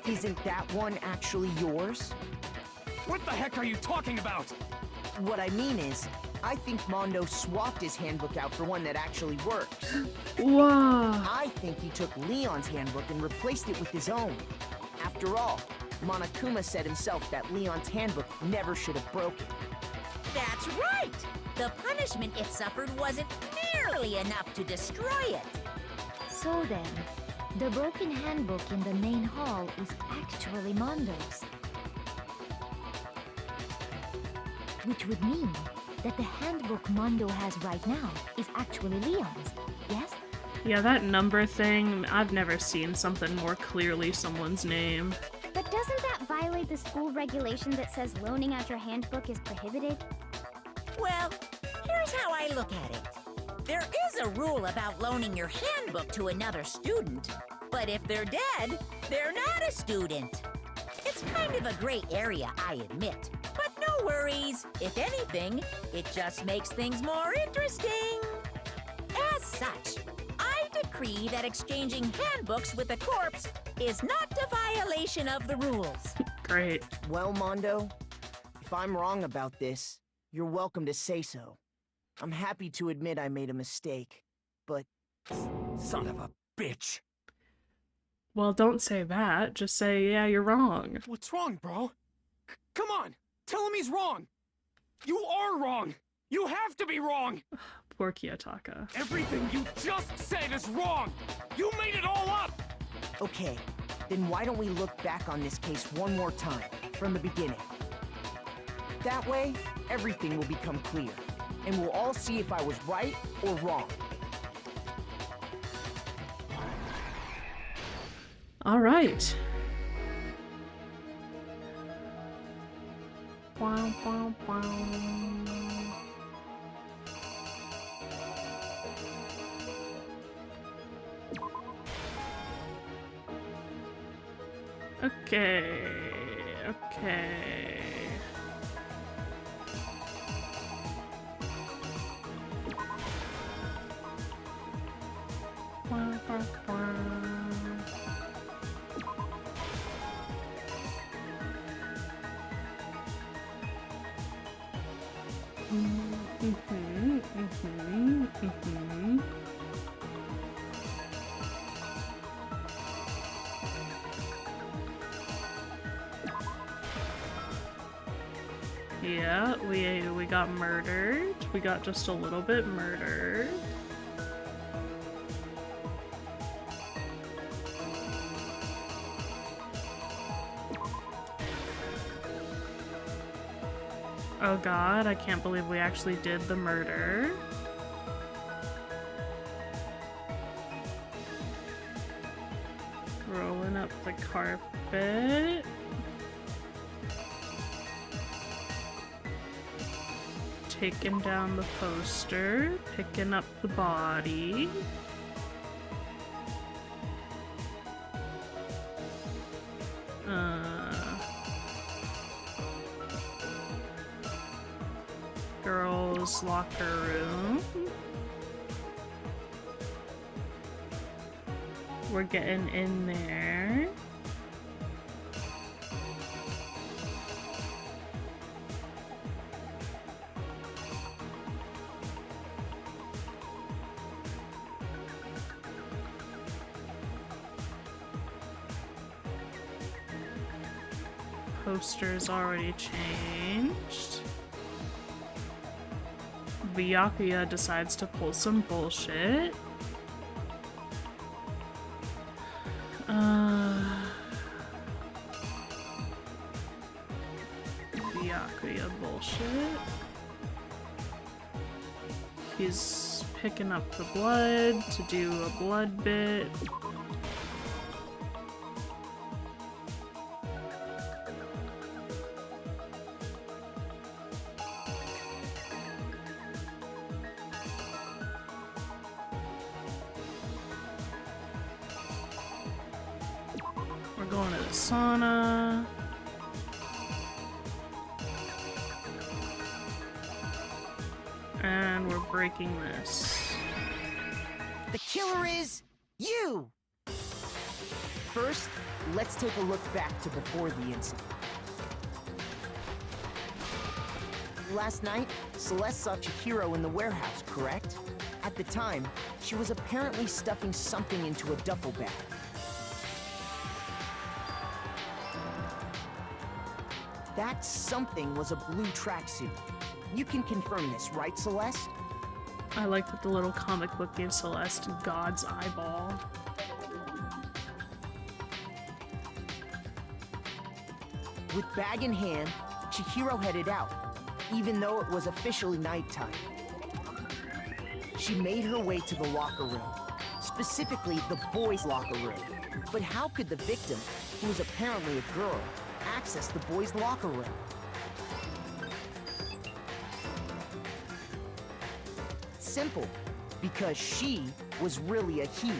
S8: Isn't that one actually yours?
S10: What the heck are you talking about?
S8: What I mean is, I think Mondo swapped his handbook out for one that actually works.
S1: Whoa.
S8: I think he took Leon's handbook and replaced it with his own. After all, Monokuma said himself that Leon's handbook never should have broken.
S2: That's right! The punishment it suffered wasn't nearly enough to destroy it.
S11: So then, the broken handbook in the main hall is actually Mondo's. Which would mean that the handbook Mondo has right now is actually Leon's, yes?
S1: Yeah, that number thing, I've never seen something more clearly someone's name.
S11: But doesn't that violate the school regulation that says loaning out your handbook is prohibited?
S2: Well, here's how I look at it. There is a rule about loaning your handbook to another student, but if they're dead, they're not a student. It's kind of a gray area, I admit. But no worries. If anything, it just makes things more interesting. As such, I decree that exchanging handbooks with a corpse is not a violation of the rules.
S1: Great.
S8: Well, Mondo, if I'm wrong about this, you're welcome to say so. I'm happy to admit I made a mistake, but...
S4: Son of a bitch.
S1: Well, don't say that. Just say, yeah, you're wrong.
S10: What's wrong, bro? Come on! Tell him he's wrong! You are wrong! You have to be wrong!
S1: Poor Kiyotaka.
S10: Everything you just said is wrong! You made it all up!
S8: Okay, then why don't we look back on this case one more time, from the beginning? That way, everything will become clear, and we'll all see if I was right or wrong.
S1: All right. Wow, wow, wow. Okay. Okay. Wow, wow, wow. Yeah, we got murdered. We got just a little bit murdered. Oh god, I can't believe we actually did the murder. Rolling up the carpet. Taking down the poster, picking up the body. Girls' locker room. We're getting in there. Poster's already changed. Byakuya decides to pull some bullshit. Byakuya bullshit. He's picking up the blood to do a blood bit. Going to the sauna. And we're breaking this.
S8: The killer is you! First, let's take a look back to before the incident. Last night, Celeste saw Chihiro in the warehouse, correct? At the time, she was apparently stuffing something into a duffel bag. That something was a blue tracksuit. You can confirm this, right, Celeste?
S1: I like that the little comic book gave Celeste God's eyeball.
S8: With bag in hand, Chihiro headed out, even though it was officially nighttime. She made her way to the locker room, specifically the boys' locker room. But how could the victim, who was apparently a girl, access the boys' locker room? Simple, because she was really a he,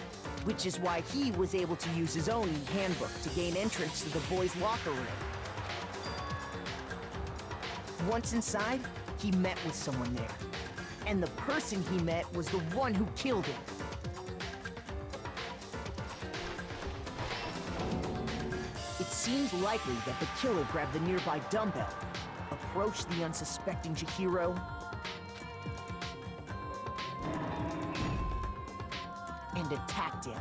S8: which is why he was able to use his own handbook to gain entrance to the boys' locker room. Once inside, he met with someone there, and the person he met was the one who killed him. It seems likely that the killer grabbed the nearby dumbbell, approached the unsuspecting Chihiro, and attacked him.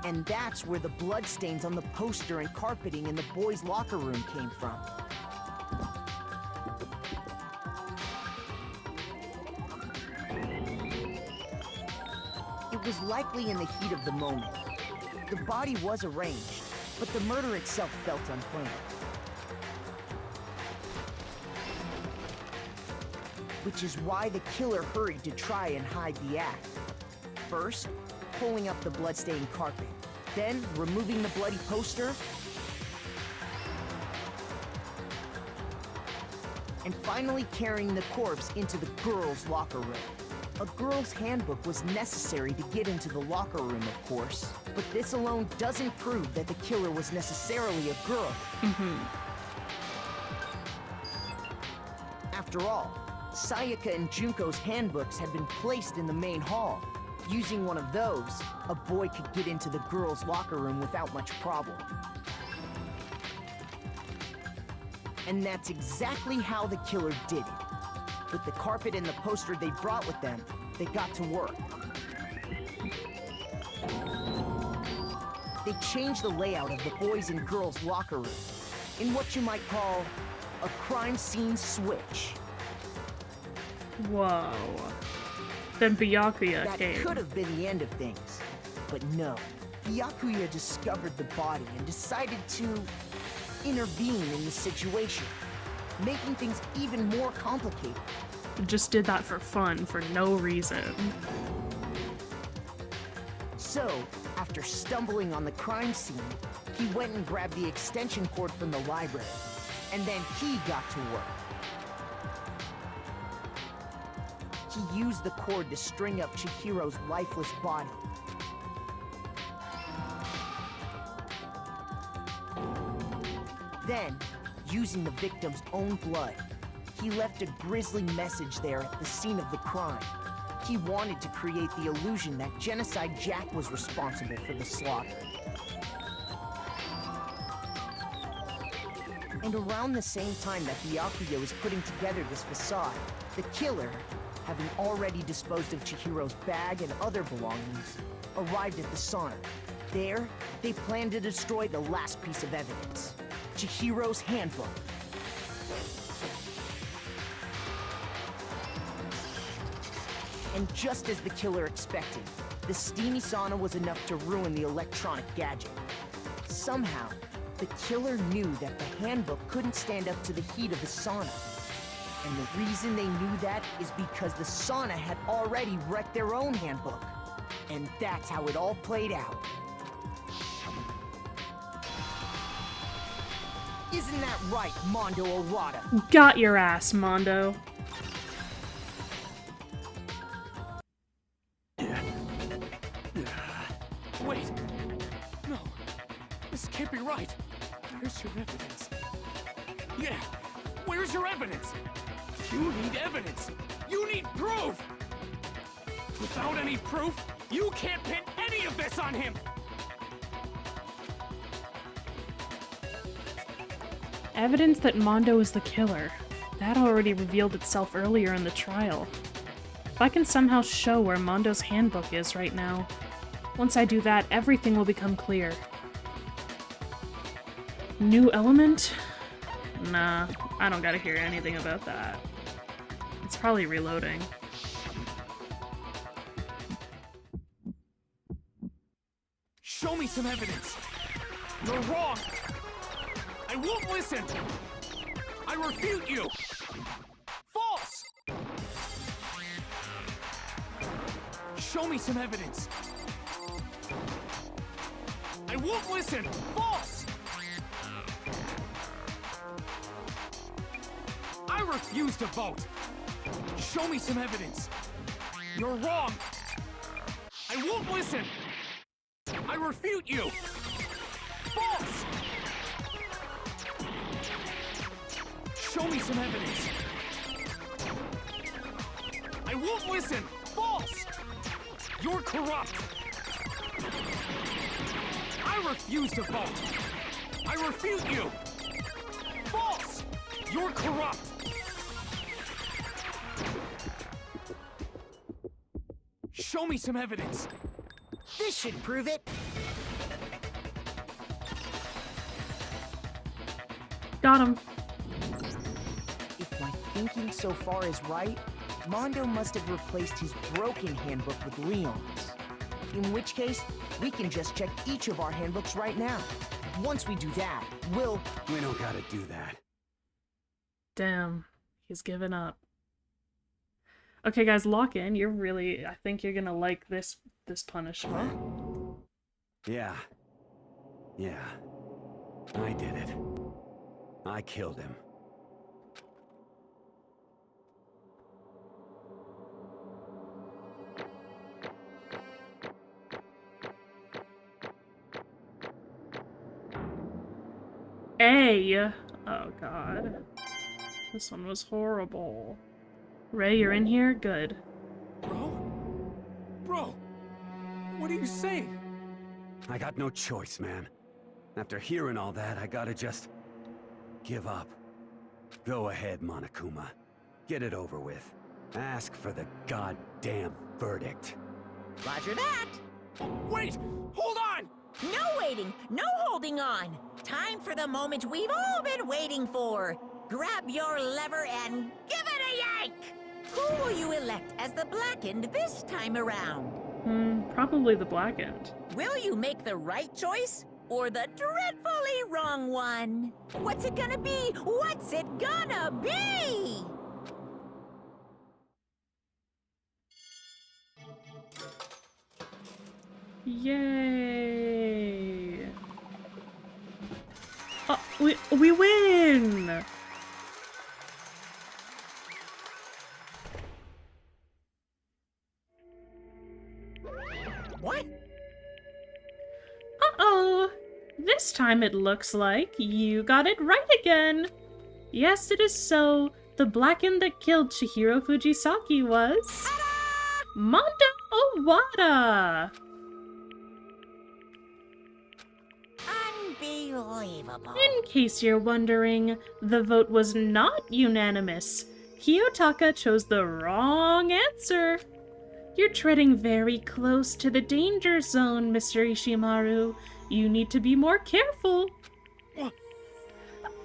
S8: And that's where the bloodstains on the poster and carpeting in the boys' locker room came from. It was likely in the heat of the moment. The body was arranged, but the murder itself felt unplanned. Which is why the killer hurried to try and hide the act. First, pulling up the bloodstained carpet, then removing the bloody poster, and finally carrying the corpse into the girls' locker room. A girl's handbook was necessary to get into the locker room, of course, but this alone doesn't prove that the killer was necessarily a girl. After all, Sayaka and Junko's handbooks had been placed in the main hall. Using one of those, a boy could get into the girls' locker room without much problem. And that's exactly how the killer did it. With the carpet and the poster they brought with them, they got to work. They changed the layout of the boys' and girls' locker room in what you might call a crime scene switch.
S1: Whoa. Then Byakuya came.
S8: That could have been the end of things, but no. Byakuya discovered the body and decided to intervene in the situation, making things even more complicated.
S1: Just did that for fun, for no reason.
S8: So, after stumbling on the crime scene, he went and grabbed the extension cord from the library, and then he got to work. He used the cord to string up Chihiro's lifeless body. Then, using the victim's own blood, he left a grisly message there at the scene of the crime. He wanted to create the illusion that Genocide Jack was responsible for the slaughter. And around the same time that Byakuya was putting together this facade, the killer, having already disposed of Chihiro's bag and other belongings, arrived at the sauna. There, they planned to destroy the last piece of evidence, Chihiro's handbook. And just as the killer expected, the steamy sauna was enough to ruin the electronic gadget. Somehow, the killer knew that the handbook couldn't stand up to the heat of the sauna. And the reason they knew that is because the sauna had already wrecked their own handbook. And that's how it all played out. Isn't that right, Mondo Owada?
S1: Got your ass, Mondo.
S10: Wait! No, this can't be right. Where's your evidence? Yeah, where's your evidence? You need evidence! You need proof! Without any proof, you can't pin any of this on him!
S1: Evidence that Mondo is the killer. That already revealed itself earlier in the trial. If I can somehow show where Mondo's handbook is right now, once I do that, everything will become clear. New element? Nah, I don't gotta hear anything about that. It's probably reloading.
S10: Show me some evidence! You're wrong! I won't listen! I refute you! False! Show me some evidence! I won't listen! False! I refuse to vote! Show me some evidence! You're wrong! I won't listen! I refute you! False! Show me some evidence! I won't listen! False! You're corrupt! I refuse to vote! I refute you! False! You're corrupt! Show me some evidence!
S8: This should prove it!
S1: Got him.
S8: If my thinking so far is right, Mondo must have replaced his broken handbook with Leon's. In which case, we can just check each of our handbooks right now. Once we do that, we'll...
S4: We don't gotta do that.
S1: Damn. He's given up. Okay, guys, lock in. You're really... I think you're gonna like this punishment.
S4: Yeah. Yeah. I did it. I killed him.
S1: A. Oh, God. This one was horrible. Ray, you're in here? Good.
S10: Bro, what are you saying?
S4: I got no choice, man. After hearing all that, I gotta just... give up. Go ahead, Monokuma. Get it over with. Ask for the goddamn verdict.
S2: Roger that.
S10: Wait! Hold on!
S2: No waiting, no holding on. Time for the moment we've all been waiting for. Grab your lever and give it a yank! Who will you elect as the Blackened this time around?
S1: Probably the Blackened.
S2: Will you make the right choice or the dreadfully wrong one? What's it gonna be? What's it gonna be?
S1: Yay! Oh, we win!
S2: What?
S1: Uh-oh! This time it looks like you got it right again! Yes, it is so. The Blackened that killed Chihiro Fujisaki was... Mondo Owada!
S2: Unbelievable.
S1: In case you're wondering, the vote was not unanimous. Kiyotaka chose the wrong answer. You're treading very close to the danger zone, Mr. Ishimaru. You need to be more careful.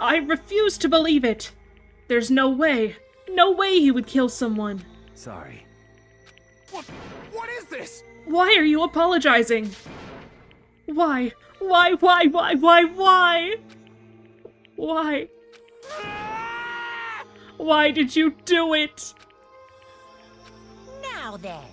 S1: I refuse to believe it. There's no way. No way he would kill someone.
S4: Sorry.
S10: What is this?
S1: Why are you apologizing? Why? Why? Why? Why did you do it?
S2: Now then.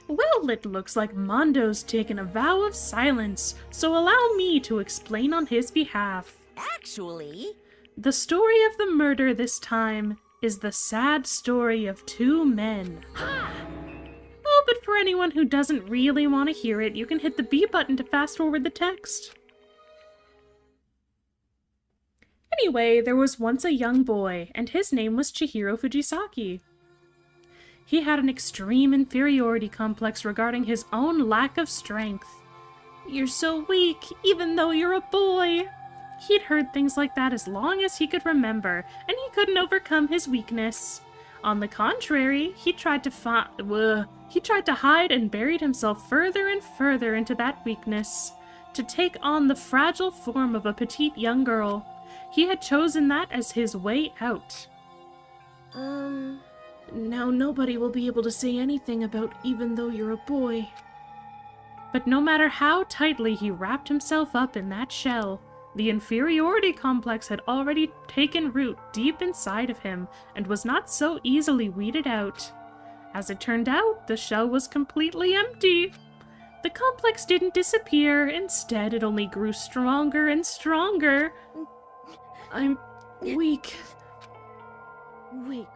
S1: Well, it looks like Mondo's taken a vow of silence, so allow me to explain on his behalf.
S2: Actually...
S1: The story of the murder this time is the sad story of two men.
S2: Ha!
S1: Oh, but for anyone who doesn't really want to hear it, you can hit the B button to fast forward the text. Anyway, there was once a young boy, and his name was Chihiro Fujisaki. He had an extreme inferiority complex regarding his own lack of strength. You're so weak, even though you're a boy. He'd heard things like that as long as he could remember, and he couldn't overcome his weakness. On the contrary, he tried to hide and buried himself further and further into that weakness, to take on the fragile form of a petite young girl. He had chosen that as his way out. Now nobody will be able to say anything about even though you're a boy. But no matter how tightly he wrapped himself up in that shell, the inferiority complex had already taken root deep inside of him and was not so easily weeded out. As it turned out, the shell was completely empty. The complex didn't disappear, instead it only grew stronger and stronger. I'm weak.
S3: Weak.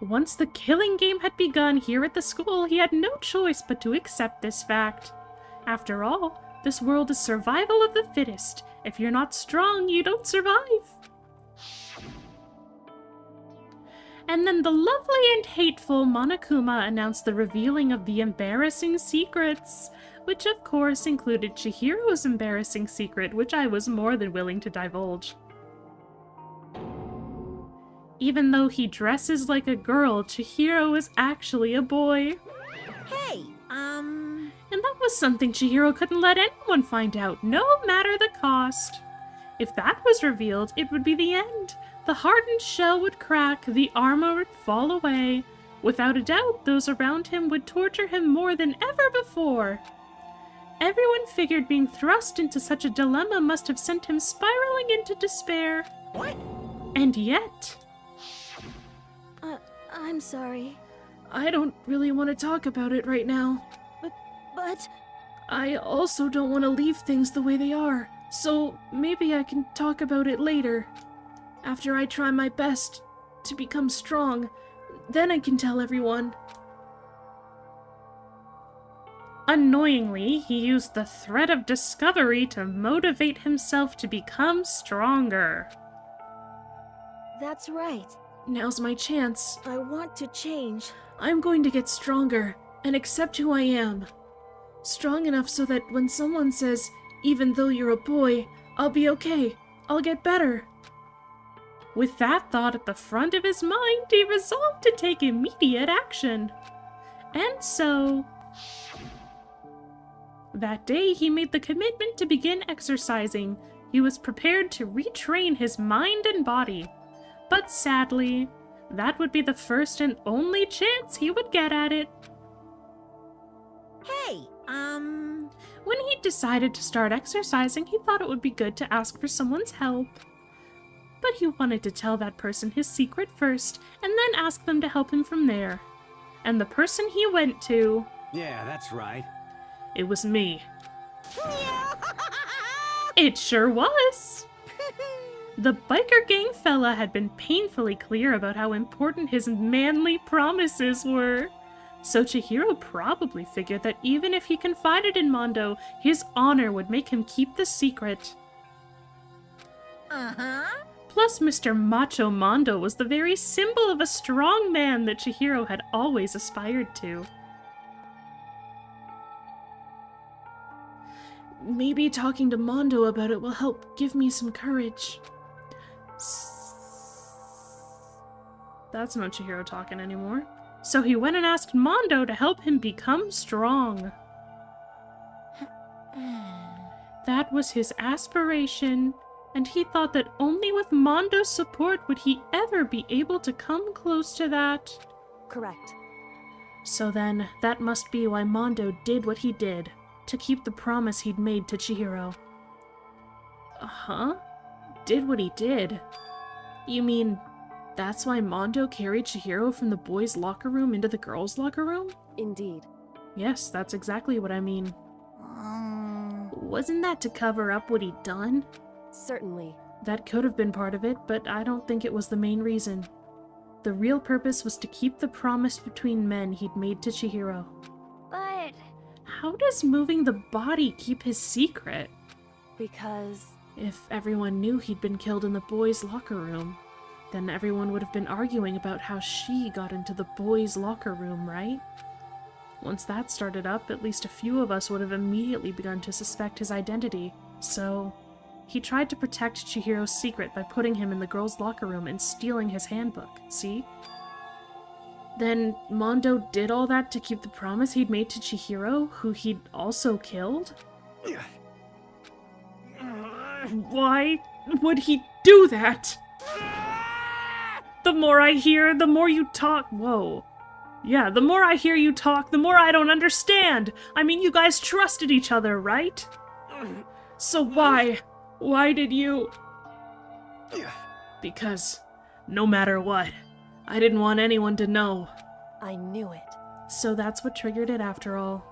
S1: Once the killing game had begun here at the school, he had no choice but to accept this fact. After all, this world is survival of the fittest. If you're not strong, you don't survive. And then the lovely and hateful Monokuma announced the revealing of the embarrassing secrets, which of course included Chihiro's embarrassing secret, which I was more than willing to divulge. Even though he dresses like a girl, Chihiro is actually a boy.
S2: Hey,
S1: In was something Chihiro couldn't let anyone find out, no matter the cost. If that was revealed, it would be the end. The hardened shell would crack, the armor would fall away. Without a doubt, those around him would torture him more than ever before. Everyone figured being thrust into such a dilemma must have sent him spiraling into despair.
S2: What?
S1: And yet...
S3: I'm sorry.
S1: I don't really want to talk about it right now.
S3: But...
S1: I also don't want to leave things the way they are, so maybe I can talk about it later. After I try my best to become strong, then I can tell everyone. Annoyingly, he used the threat of discovery to motivate himself to become stronger.
S3: That's right.
S1: Now's my chance.
S3: I want to change.
S1: I'm going to get stronger and accept who I am. Strong enough so that when someone says, even though you're a boy, I'll be okay. I'll get better. With that thought at the front of his mind, he resolved to take immediate action. And so... that day, he made the commitment to begin exercising. He was prepared to retrain his mind and body. But sadly, that would be the first and only chance he would get at it.
S2: Hey,
S1: When he decided to start exercising, he thought it would be good to ask for someone's help. But he wanted to tell that person his secret first, and then ask them to help him from there. And the person he went to...
S4: Yeah, that's right.
S1: It was me. It sure was! The biker gang fella had been painfully clear about how important his manly promises were. So Chihiro probably figured that even if he confided in Mondo, his honor would make him keep the secret.
S2: uh-huh.
S1: Plus, Mr. Macho Mondo was the very symbol of a strong man that Chihiro had always aspired to. Maybe talking to Mondo about it will help give me some courage. That's not Chihiro talking anymore. So he went and asked Mondo to help him become strong. That was his aspiration, and he thought that only with Mondo's support would he ever be able to come close to that.
S3: Correct.
S1: So then, that must be why Mondo did what he did, to keep the promise he'd made to Chihiro. Uh-huh? Did what he did? You mean, that's why Mondo carried Chihiro from the boys' locker room into the girls' locker room?
S3: Indeed.
S1: Yes, that's exactly what I mean. Wasn't that to cover up what he'd done?
S3: Certainly.
S1: That could have been part of it, but I don't think it was the main reason. The real purpose was to keep the promise between men he'd made to Chihiro.
S11: But...
S1: How does moving the body keep his secret?
S3: Because...
S1: If everyone knew he'd been killed in the boys' locker room, then everyone would have been arguing about how she got into the boys' locker room, right? Once that started up, at least a few of us would have immediately begun to suspect his identity. So, he tried to protect Chihiro's secret by putting him in the girls' locker room and stealing his handbook, see? Then Mondo did all that to keep the promise he'd made to Chihiro, who he'd also killed? Why would he do that? The more I hear, the more you talk. Whoa. Yeah, the more I hear you talk, the more I don't understand. I mean, you guys trusted each other, right? So why? Why did you? Because no matter what, I didn't want anyone to know.
S3: I knew it.
S1: So that's what triggered it after all.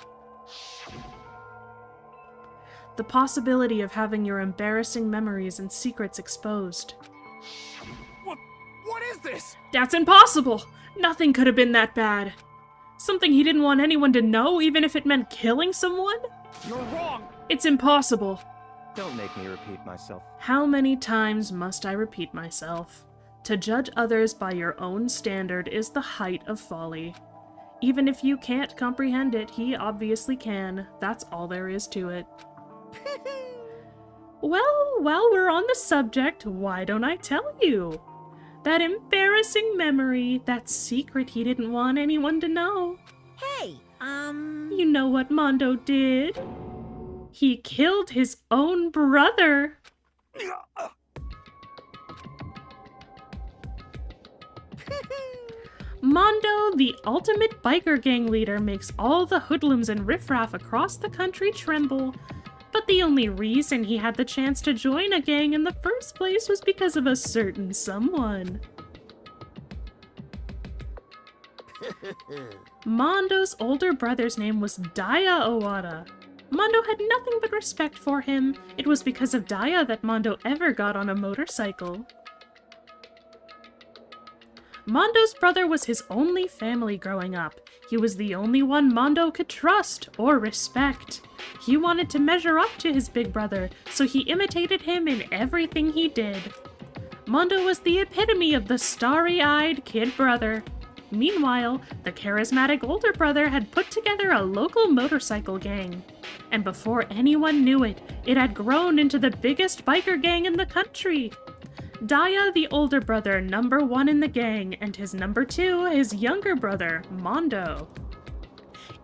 S1: The possibility of having your embarrassing memories and secrets exposed.
S10: What is this?
S1: That's impossible! Nothing could have been that bad. Something he didn't want anyone to know, even if it meant killing someone?
S10: You're wrong!
S1: It's impossible.
S7: Don't make me repeat myself.
S1: How many times must I repeat myself? To judge others by your own standard is the height of folly. Even if you can't comprehend it, he obviously can. That's all there is to it. Well, while we're on the subject, why don't I tell you? That embarrassing memory, that secret he didn't want anyone to know.
S2: Hey,
S1: You know what Mondo did? He killed his own brother. Mondo, the ultimate biker gang leader, makes all the hoodlums and riffraff across the country tremble. But the only reason he had the chance to join a gang in the first place was because of a certain someone. Mondo's older brother's name was Daya Owada. Mondo had nothing but respect for him. It was because of Daya that Mondo ever got on a motorcycle. Mondo's brother was his only family growing up. He was the only one Mondo could trust or respect. He wanted to measure up to his big brother, so he imitated him in everything he did. Mondo was the epitome of the starry-eyed kid brother. Meanwhile, the charismatic older brother had put together a local motorcycle gang. And before anyone knew it, it had grown into the biggest biker gang in the country. Daya, the older brother, number 1 in the gang, and his number 2, his younger brother, Mondo.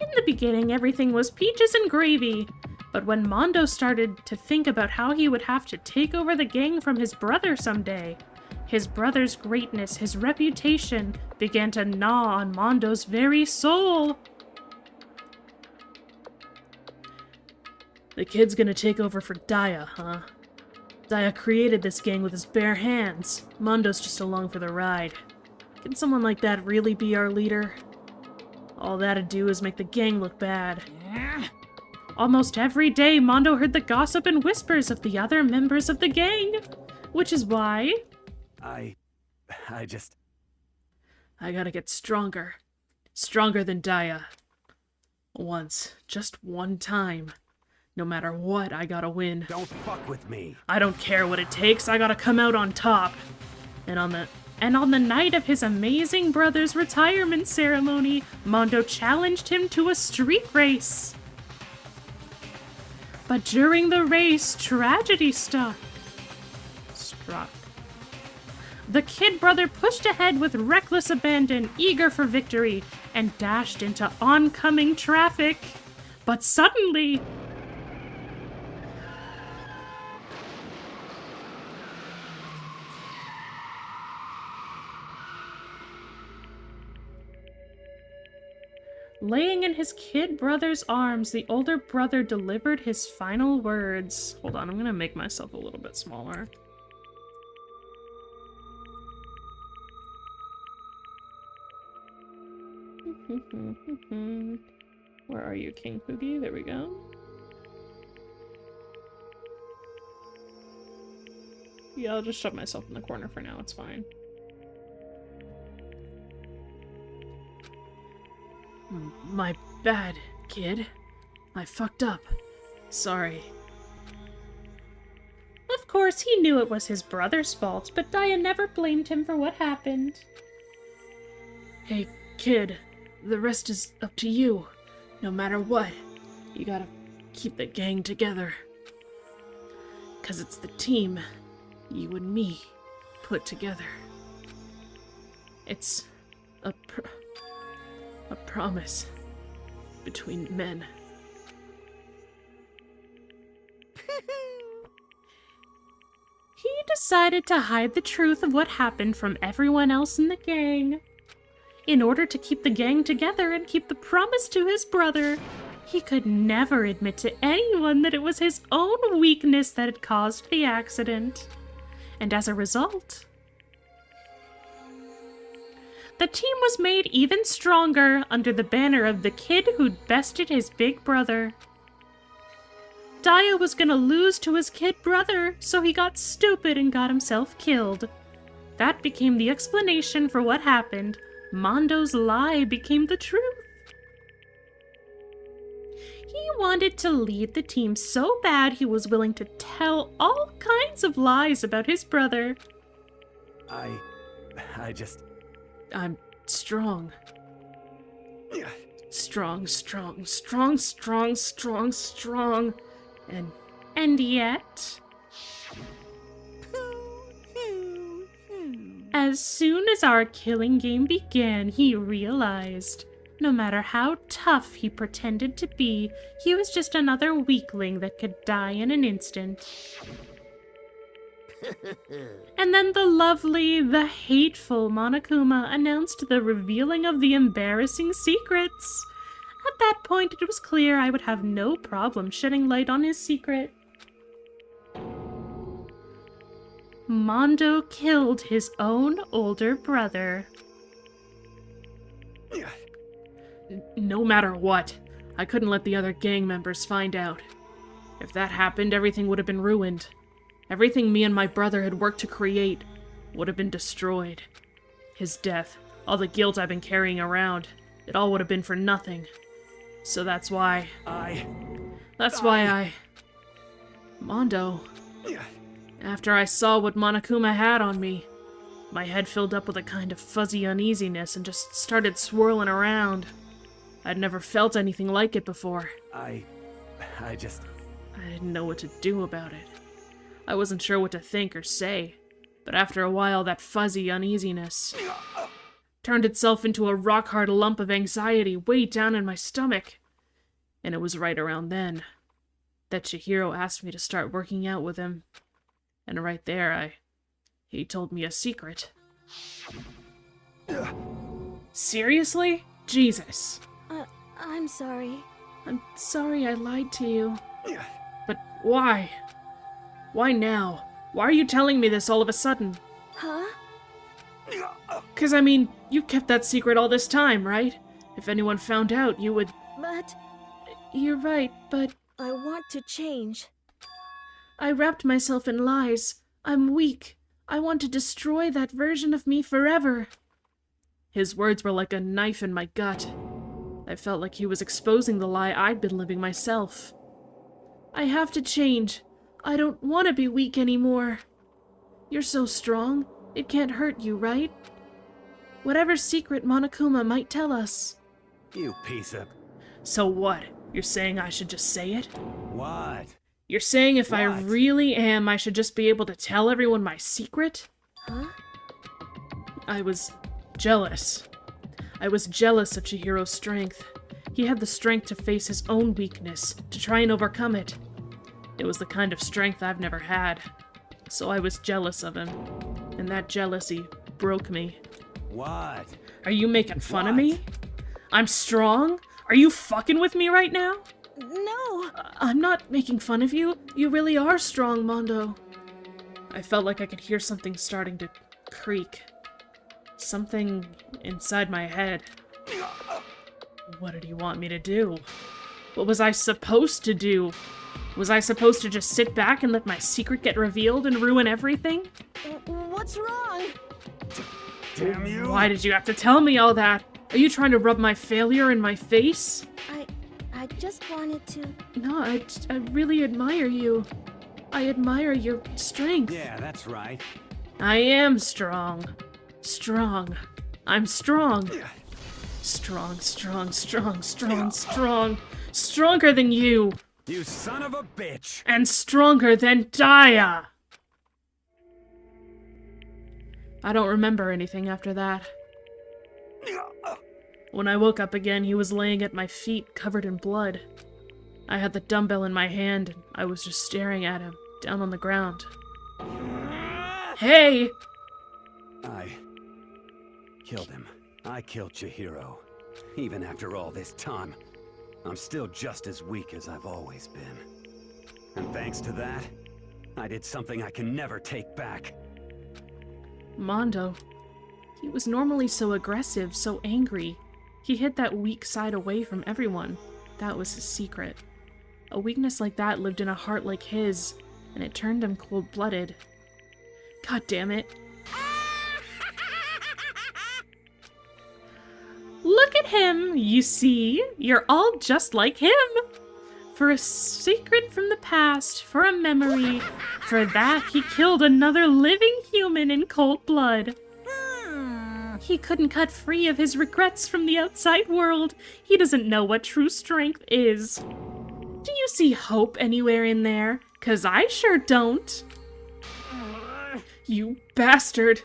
S1: In the beginning, everything was peaches and gravy. But when Mondo started to think about how he would have to take over the gang from his brother someday, his brother's greatness, his reputation, began to gnaw on Mondo's very soul. The kid's gonna take over for Daya, huh? Daya created this gang with his bare hands. Mondo's just along for the ride. Can someone like that really be our leader? All that'd do is make the gang look bad. Almost every day, Mondo heard the gossip and whispers of the other members of the gang. Which is why... I gotta get stronger. Stronger than Daya. Once. Just one time. No matter what, I gotta win.
S4: Don't fuck with me.
S1: I don't care what it takes, I gotta come out on top. And on the night of his amazing brother's retirement ceremony, Mondo challenged him to a street race. But during the race, tragedy struck. The kid brother pushed ahead with reckless abandon, eager for victory, and dashed into oncoming traffic. But suddenly... Laying in his kid brother's arms, the older brother delivered his final words. Hold on, I'm gonna make myself a little bit smaller. Where are you, King Poogie? There we go. Yeah, I'll just shove myself in the corner for now, it's fine. My bad, kid. I fucked up. Sorry. Of course, he knew it was his brother's fault, but Daya never blamed him for what happened. Hey, kid. The rest is up to you. No matter what, you gotta keep the gang together. 'Cause it's the team, you and me, put together. It's a promise between men. He decided to hide the truth of what happened from everyone else in the gang. In order to keep the gang together and keep the promise to his brother, he could never admit to anyone that it was his own weakness that had caused the accident. And as a result, the team was made even stronger under the banner of the kid who'd bested his big brother. Daya was gonna lose to his kid brother, so he got stupid and got himself killed. That became the explanation for what happened. Mondo's lie became the truth. He wanted to lead the team so bad he was willing to tell all kinds of lies about his brother. I'm strong. Strong. And yet... As soon as our killing game began, he realized No matter how tough he pretended to be, he was just another weakling that could die in an instant. And then the lovely, the hateful Monokuma announced the revealing of the embarrassing secrets. At that point, it was clear I would have no problem shedding light on his secret. Mondo killed his own older brother. No matter what, I couldn't let the other gang members find out. If that happened, everything would have been ruined. Everything me and my brother had worked to create would have been destroyed. His death, all the guilt I've been carrying around, it all would have been for nothing. So that's why Mondo. After I saw what Monokuma had on me, my head filled up with a kind of fuzzy uneasiness and just started swirling around. I'd never felt anything like it before.
S4: I
S1: didn't know what to do about it. I wasn't sure what to think or say, but after a while that fuzzy uneasiness turned itself into a rock-hard lump of anxiety way down in my stomach. And it was right around then that Chihiro asked me to start working out with him. And right there, he told me a secret. Seriously? Jesus.
S3: I'm sorry.
S1: I'm sorry I lied to you. But why? Why now? Why are you telling me this all of a sudden?
S3: Huh?
S1: 'Cause I mean, you've kept that secret all this time, right? If anyone found out, you would...
S3: But...
S1: You're right, but...
S3: I want to change.
S1: I wrapped myself in lies. I'm weak. I want to destroy that version of me forever. His words were like a knife in my gut. I felt like he was exposing the lie I'd been living myself. I have to change. I don't want to be weak anymore. You're so strong. It can't hurt you, right? Whatever secret Monokuma might tell us.
S4: You piece of...
S1: So what? You're saying I should just say it?
S4: What?
S1: You're saying if I really am, I should just be able to tell everyone my secret?
S3: Huh?
S1: I was jealous. I was jealous of Chihiro's strength. He had the strength to face his own weakness, to try and overcome it. It was the kind of strength I've never had. So I was jealous of him. And that jealousy broke me.
S4: What?
S1: Are you making fun of me? I'm strong? Are you fucking with me right now?
S3: No!
S1: I'm not making fun of you. You really are strong, Mondo. I felt like I could hear something starting to creak. Something inside my head. What did he want me to do? What was I supposed to do? Was I supposed to just sit back and let my secret get revealed and ruin everything?
S3: What's wrong?
S4: Damn you!
S1: Why did you have to tell me all that? Are you trying to rub my failure in my face?
S3: I just wanted to...
S1: No, I really admire you. I admire your strength.
S4: Yeah, that's right.
S1: I am strong. Strong. I'm strong. Strong, strong, strong, strong, strong. Stronger than you.
S4: You son of a bitch!
S1: And stronger than Daya! I don't remember anything after that. When I woke up again, he was laying at my feet, covered in blood. I had the dumbbell in my hand, and I was just staring at him, down on the ground. Hey!
S4: I killed him. I killed Chihiro. Even after all this time, I'm still just as weak as I've always been. And thanks to that, I did something I can never take back.
S1: Mondo. He was normally so aggressive, so angry. He hid that weak side away from everyone. That was his secret. A weakness like that lived in a heart like his, and it turned him cold-blooded. God damn it. Look at him! You see? You're all just like him! For a secret from the past, for a memory, for that he killed another living human in cold blood. He couldn't cut free of his regrets from the outside world. He doesn't know what true strength is. Do you see hope anywhere in there? 'Cause I sure don't. You bastard.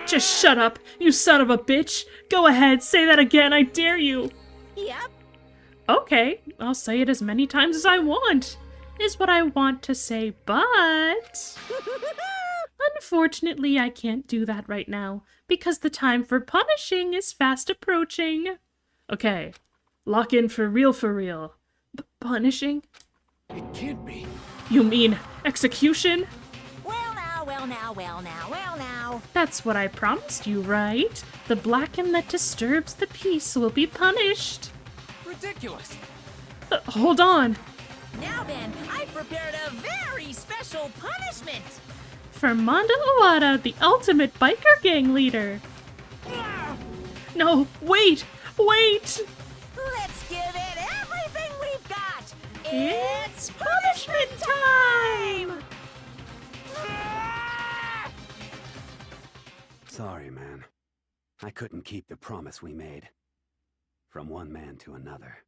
S1: Just shut up, you son of a bitch! Go ahead, say that again, I dare you!
S2: Yep.
S1: Okay, I'll say it as many times as I want, is what I want to say, but... Unfortunately, I can't do that right now, because the time for punishing is fast approaching. Okay, lock in for real for real. Punishing?
S10: It can't be.
S1: You mean execution?
S2: Well now, well now, well now, well now.
S1: That's what I promised you, right? The Blacken that disturbs the peace will be punished.
S10: Ridiculous.
S1: Hold on.
S2: Now then, I've prepared a very special punishment.
S1: For Mondo Iwata, the ultimate biker gang leader. No, wait! Wait!
S2: Let's give it everything we've got.
S1: It's punishment time!
S4: Sorry, man. I couldn't keep the promise we made. From one man to another.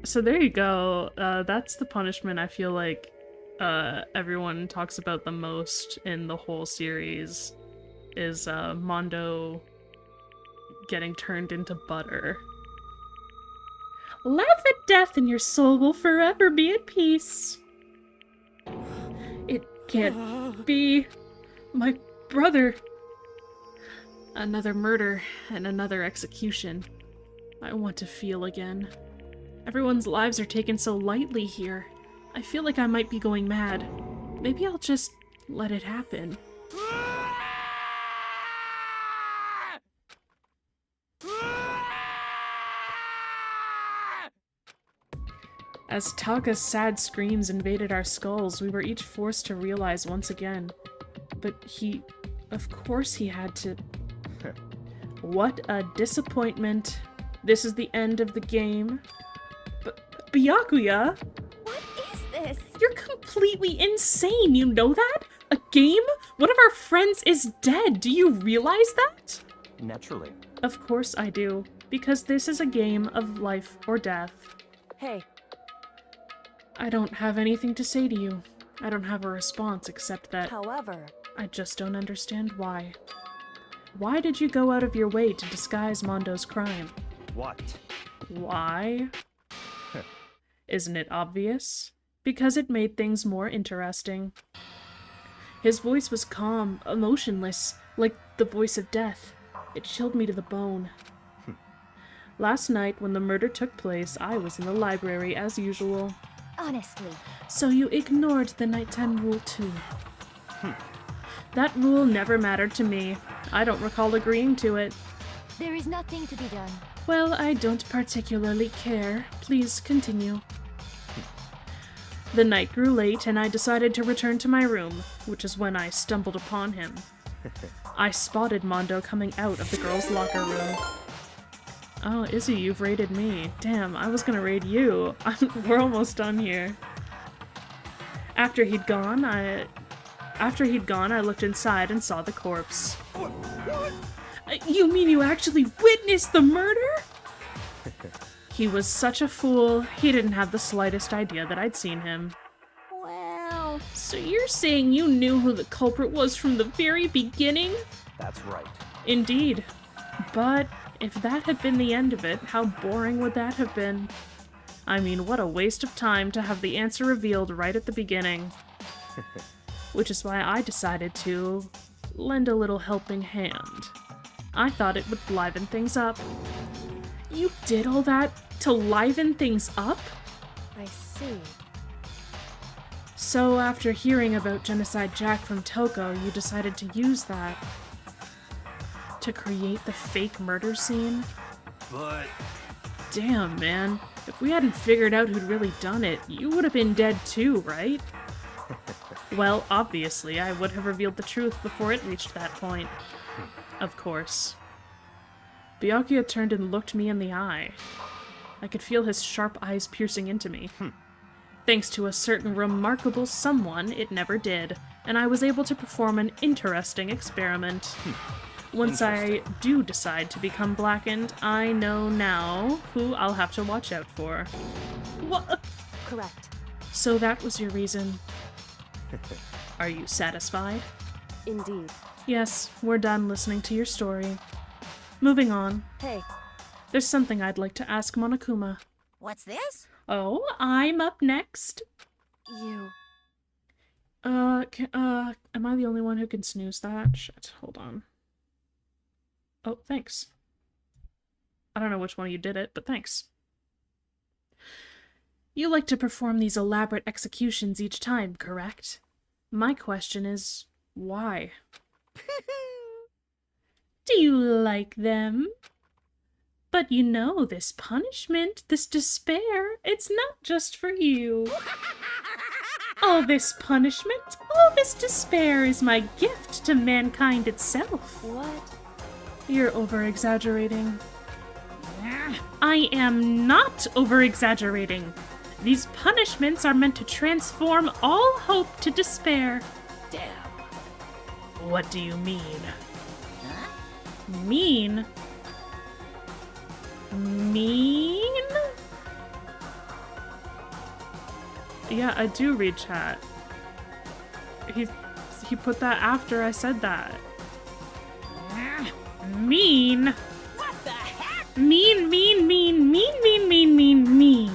S1: So there you go. That's the punishment I feel like everyone talks about the most in the whole series is Mondo getting turned into butter. Laugh at death and your soul will forever be at peace. It can't be. My brother. Another murder and another execution. I want to feel again. Everyone's lives are taken so lightly here. I feel like I might be going mad. Maybe I'll just let it happen. As Taka's sad screams invaded our skulls, we were each forced to realize once again. But of course he had to... What a disappointment. This is the end of the game. Byakuya?
S11: What is this?
S1: You're completely insane, you know that? A game? One of our friends is dead, do you realize that?
S7: Naturally.
S1: Of course I do, because this is a game of life or death.
S3: Hey.
S1: I don't have anything to say to you. I don't have a response except that...
S3: However...
S1: I just don't understand why. Why did you go out of your way to disguise Mondo's crime?
S7: What?
S1: Why? Isn't it obvious? Because it made things more interesting. His voice was calm, emotionless, like the voice of death. It chilled me to the bone. Last night, when the murder took place, I was in the library as usual.
S11: Honestly.
S1: So you ignored the nighttime rule too. That rule never mattered to me. I don't recall agreeing to it.
S11: There is nothing to be done.
S1: Well, I don't particularly care. Please continue. The night grew late, and I decided to return to my room, which is when I stumbled upon him. I spotted Mondo coming out of the girls' locker room. Oh, Izzy, you've raided me. Damn, I was gonna raid you. We're almost done here. After he'd gone, I looked inside and saw the corpse. You mean you actually witnessed the murder? He was such a fool, he didn't have the slightest idea that I'd seen him.
S5: Well...
S1: So you're saying you knew who the culprit was from the very beginning?
S7: That's right.
S1: Indeed. But if that had been the end of it, how boring would that have been? I mean, what a waste of time to have the answer revealed right at the beginning. Which is why I decided to lend a little helping hand. I thought it would liven things up. You did all that to liven things up?
S3: I see.
S1: So after hearing about Genocide Jack from Toko, you decided to use that to create the fake murder scene?
S4: But...
S1: Damn, man. If we hadn't figured out who'd really done it, you would have been dead too, right? Well, obviously, I would have revealed the truth before it reached that point. Of course. Byakuya turned and looked me in the eye. I could feel his sharp eyes piercing into me. Thanks to a certain remarkable someone, it never did, and I was able to perform an interesting experiment. Once I do decide to become blackened, I know now who I'll have to watch out for. What?
S3: Correct.
S1: So that was your reason. Are you satisfied?
S3: Indeed.
S1: Yes, we're done listening to your story. Moving on.
S3: Hey.
S1: There's something I'd like to ask Monokuma.
S2: What's this?
S1: Oh, I'm up next.
S3: You...
S1: am I the only one who can snooze that? Shit, hold on. Oh, thanks. I don't know which one of you did it, but thanks. You like to perform these elaborate executions each time, correct? My question is, why? Do you like them? But you know, this punishment, this despair, it's not just for you. All this punishment, all this despair is my gift to mankind itself.
S3: What?
S1: You're over-exaggerating. I am not over-exaggerating. These punishments are meant to transform all hope to despair.
S13: Damn.
S1: What do you mean?
S2: Huh?
S1: Mean? Mean? Yeah, I do read chat. He put that after I said that. Mean?
S2: What the heck?
S1: Mean, mean, mean, mean, mean, mean, mean, mean.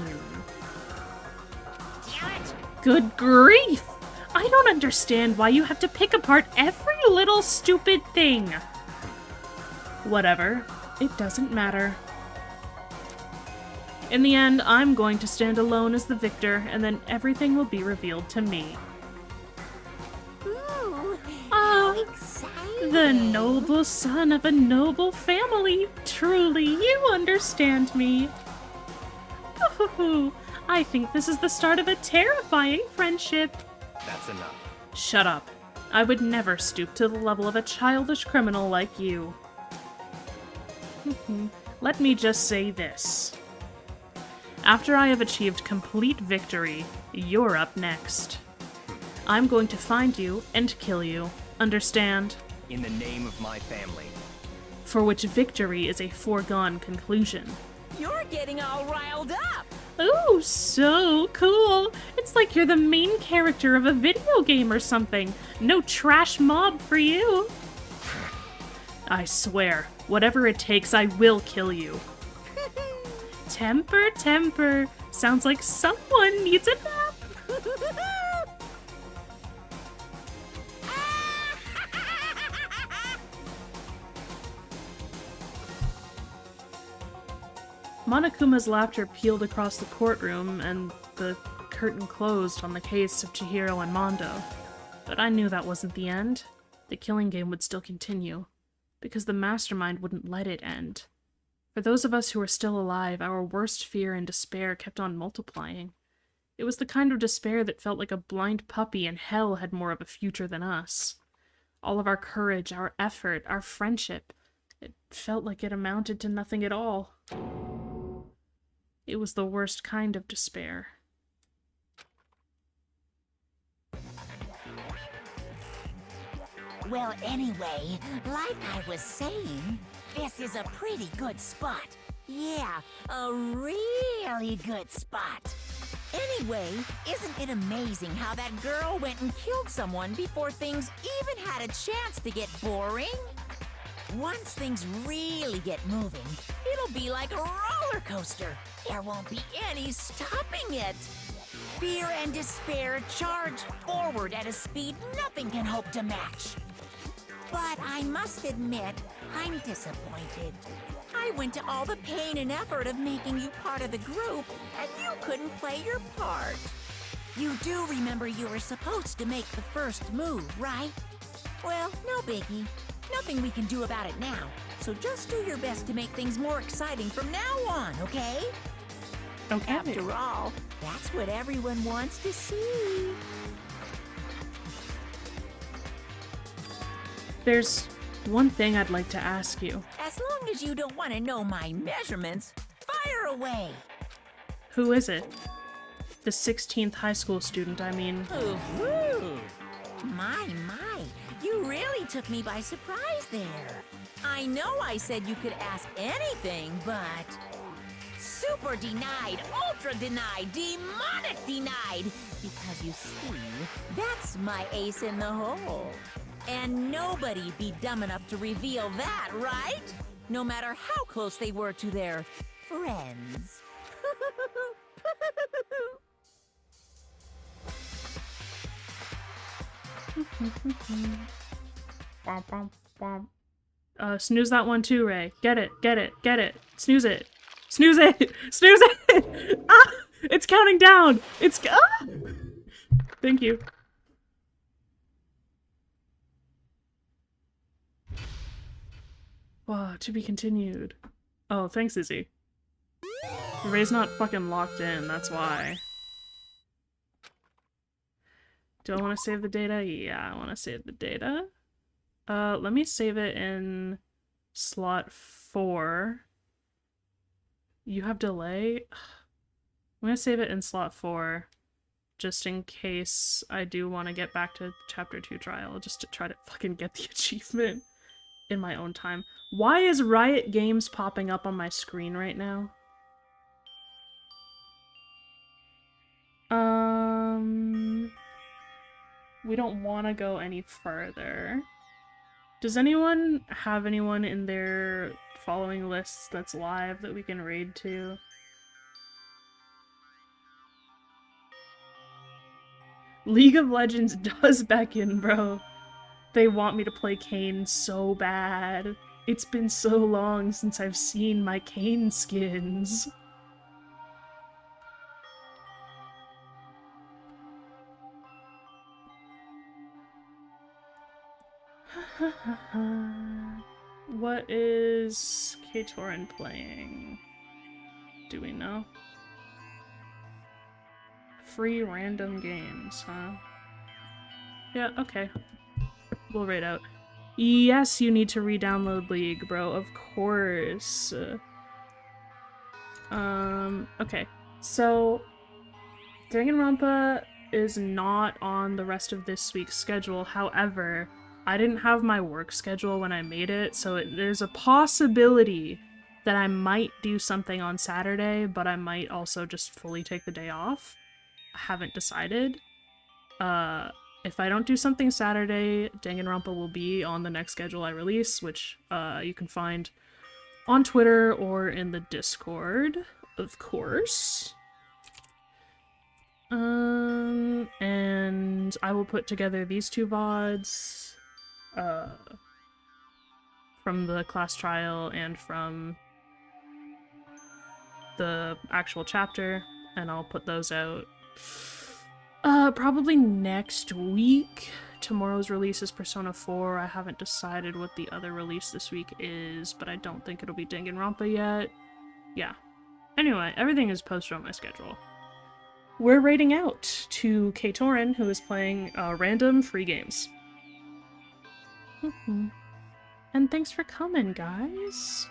S2: Damn it!
S1: Good grief! I don't understand why you have to pick apart every little stupid thing. Whatever. It doesn't matter. In the end, I'm going to stand alone as the victor, and then everything will be revealed to me.
S5: Ooh,
S1: Ah,
S5: exciting.
S1: the noble son of a noble family. Truly, you understand me. Ooh, I think this is the start of a terrifying friendship.
S7: That's enough.
S1: Shut up. I would never stoop to the level of a childish criminal like you. Let me just say this. After I have achieved complete victory, you're up next. I'm going to find you and kill you. Understand?
S7: In the name of my family.
S1: For which victory is a foregone conclusion.
S2: You're getting all riled up!
S1: Ooh, so cool! It's like you're the main character of a video game or something. No trash mob for you. I swear, whatever it takes, I will kill you. Temper, temper. Sounds like someone needs a nap. Monokuma's laughter peeled across the courtroom, and the curtain closed on the case of Chihiro and Mondo. But I knew that wasn't the end. The killing game would still continue, because the mastermind wouldn't let it end. For those of us who were still alive, our worst fear and despair kept on multiplying. It was the kind of despair that felt like a blind puppy and hell had more of a future than us. All of our courage, our effort, our friendship, it felt like it amounted to nothing at all. It was the worst kind of despair.
S2: Well, anyway, like I was saying, this is a pretty good spot. Yeah, a really good spot. Anyway, isn't it amazing how that girl went and killed someone before things even had a chance to get boring? Once things really get moving, it'll be like a roller coaster. There won't be any stopping it. Fear and despair charge forward at a speed nothing can hope to match. But I must admit, I'm disappointed. I went to all the pain and effort of making you part of the group, and you couldn't play your part. You do remember you were supposed to make the first move, right? Well, no biggie. Nothing we can do about it now, so just do your best to make things more exciting from now on, okay?
S1: Okay.
S2: After all, that's what everyone wants to see.
S1: There's one thing I'd like to ask you.
S2: As long as you don't want to know my measurements, fire away.
S1: Who is it? The 16th high school student, I mean.
S2: Ooh. My. You really took me by surprise there. I know I said you could ask anything, but... Super denied, ultra denied, demonic denied. Because you see, that's my ace in the hole. And nobody be dumb enough to reveal that, right? No matter how close they were to their friends.
S1: Snooze that one too, Ray. Get it. Snooze it. Snooze it! Snooze it! Ah! It's counting down! It's... Ah! Thank you. Wow, to be continued. Oh, thanks, Izzy. Ray's not fucking locked in, that's why. Do I want to save the data? Yeah, I want to save the data. Let me save it in slot 4. You have delay? I'm gonna save it in slot 4, just in case I do want to get back to chapter 2 trial, just to try to fucking get the achievement in my own time. Why is Riot Games popping up on my screen right now? We don't want to go any further. Does anyone have anyone in their following lists that's live that we can raid to? League of Legends does beckon, bro. They want me to play Kayn so bad. It's been so long since I've seen my Kayn skins. What is K-Torin playing? Do we know? Free random games, huh? Yeah, okay. We'll raid out. Yes, you need to re-download League, bro. Of course. Okay. So, Danganronpa is not on the rest of this week's schedule. However, I didn't have my work schedule when I made it, so there's a possibility that I might do something on Saturday, but I might also just fully take the day off. I haven't decided. If I don't do something Saturday, Danganronpa will be on the next schedule I release, which you can find on Twitter or in the Discord, of course. And I will put together these 2 VODs from the class trial and from the actual chapter, and I'll put those out probably next week. Tomorrow's release is Persona 4. I haven't decided what the other release this week is, but I don't think it'll be Danganronpa yet. Yeah. Anyway, everything is posted on my schedule. we're raiding out to K-Torin, who is playing random free games. And thanks for coming, guys.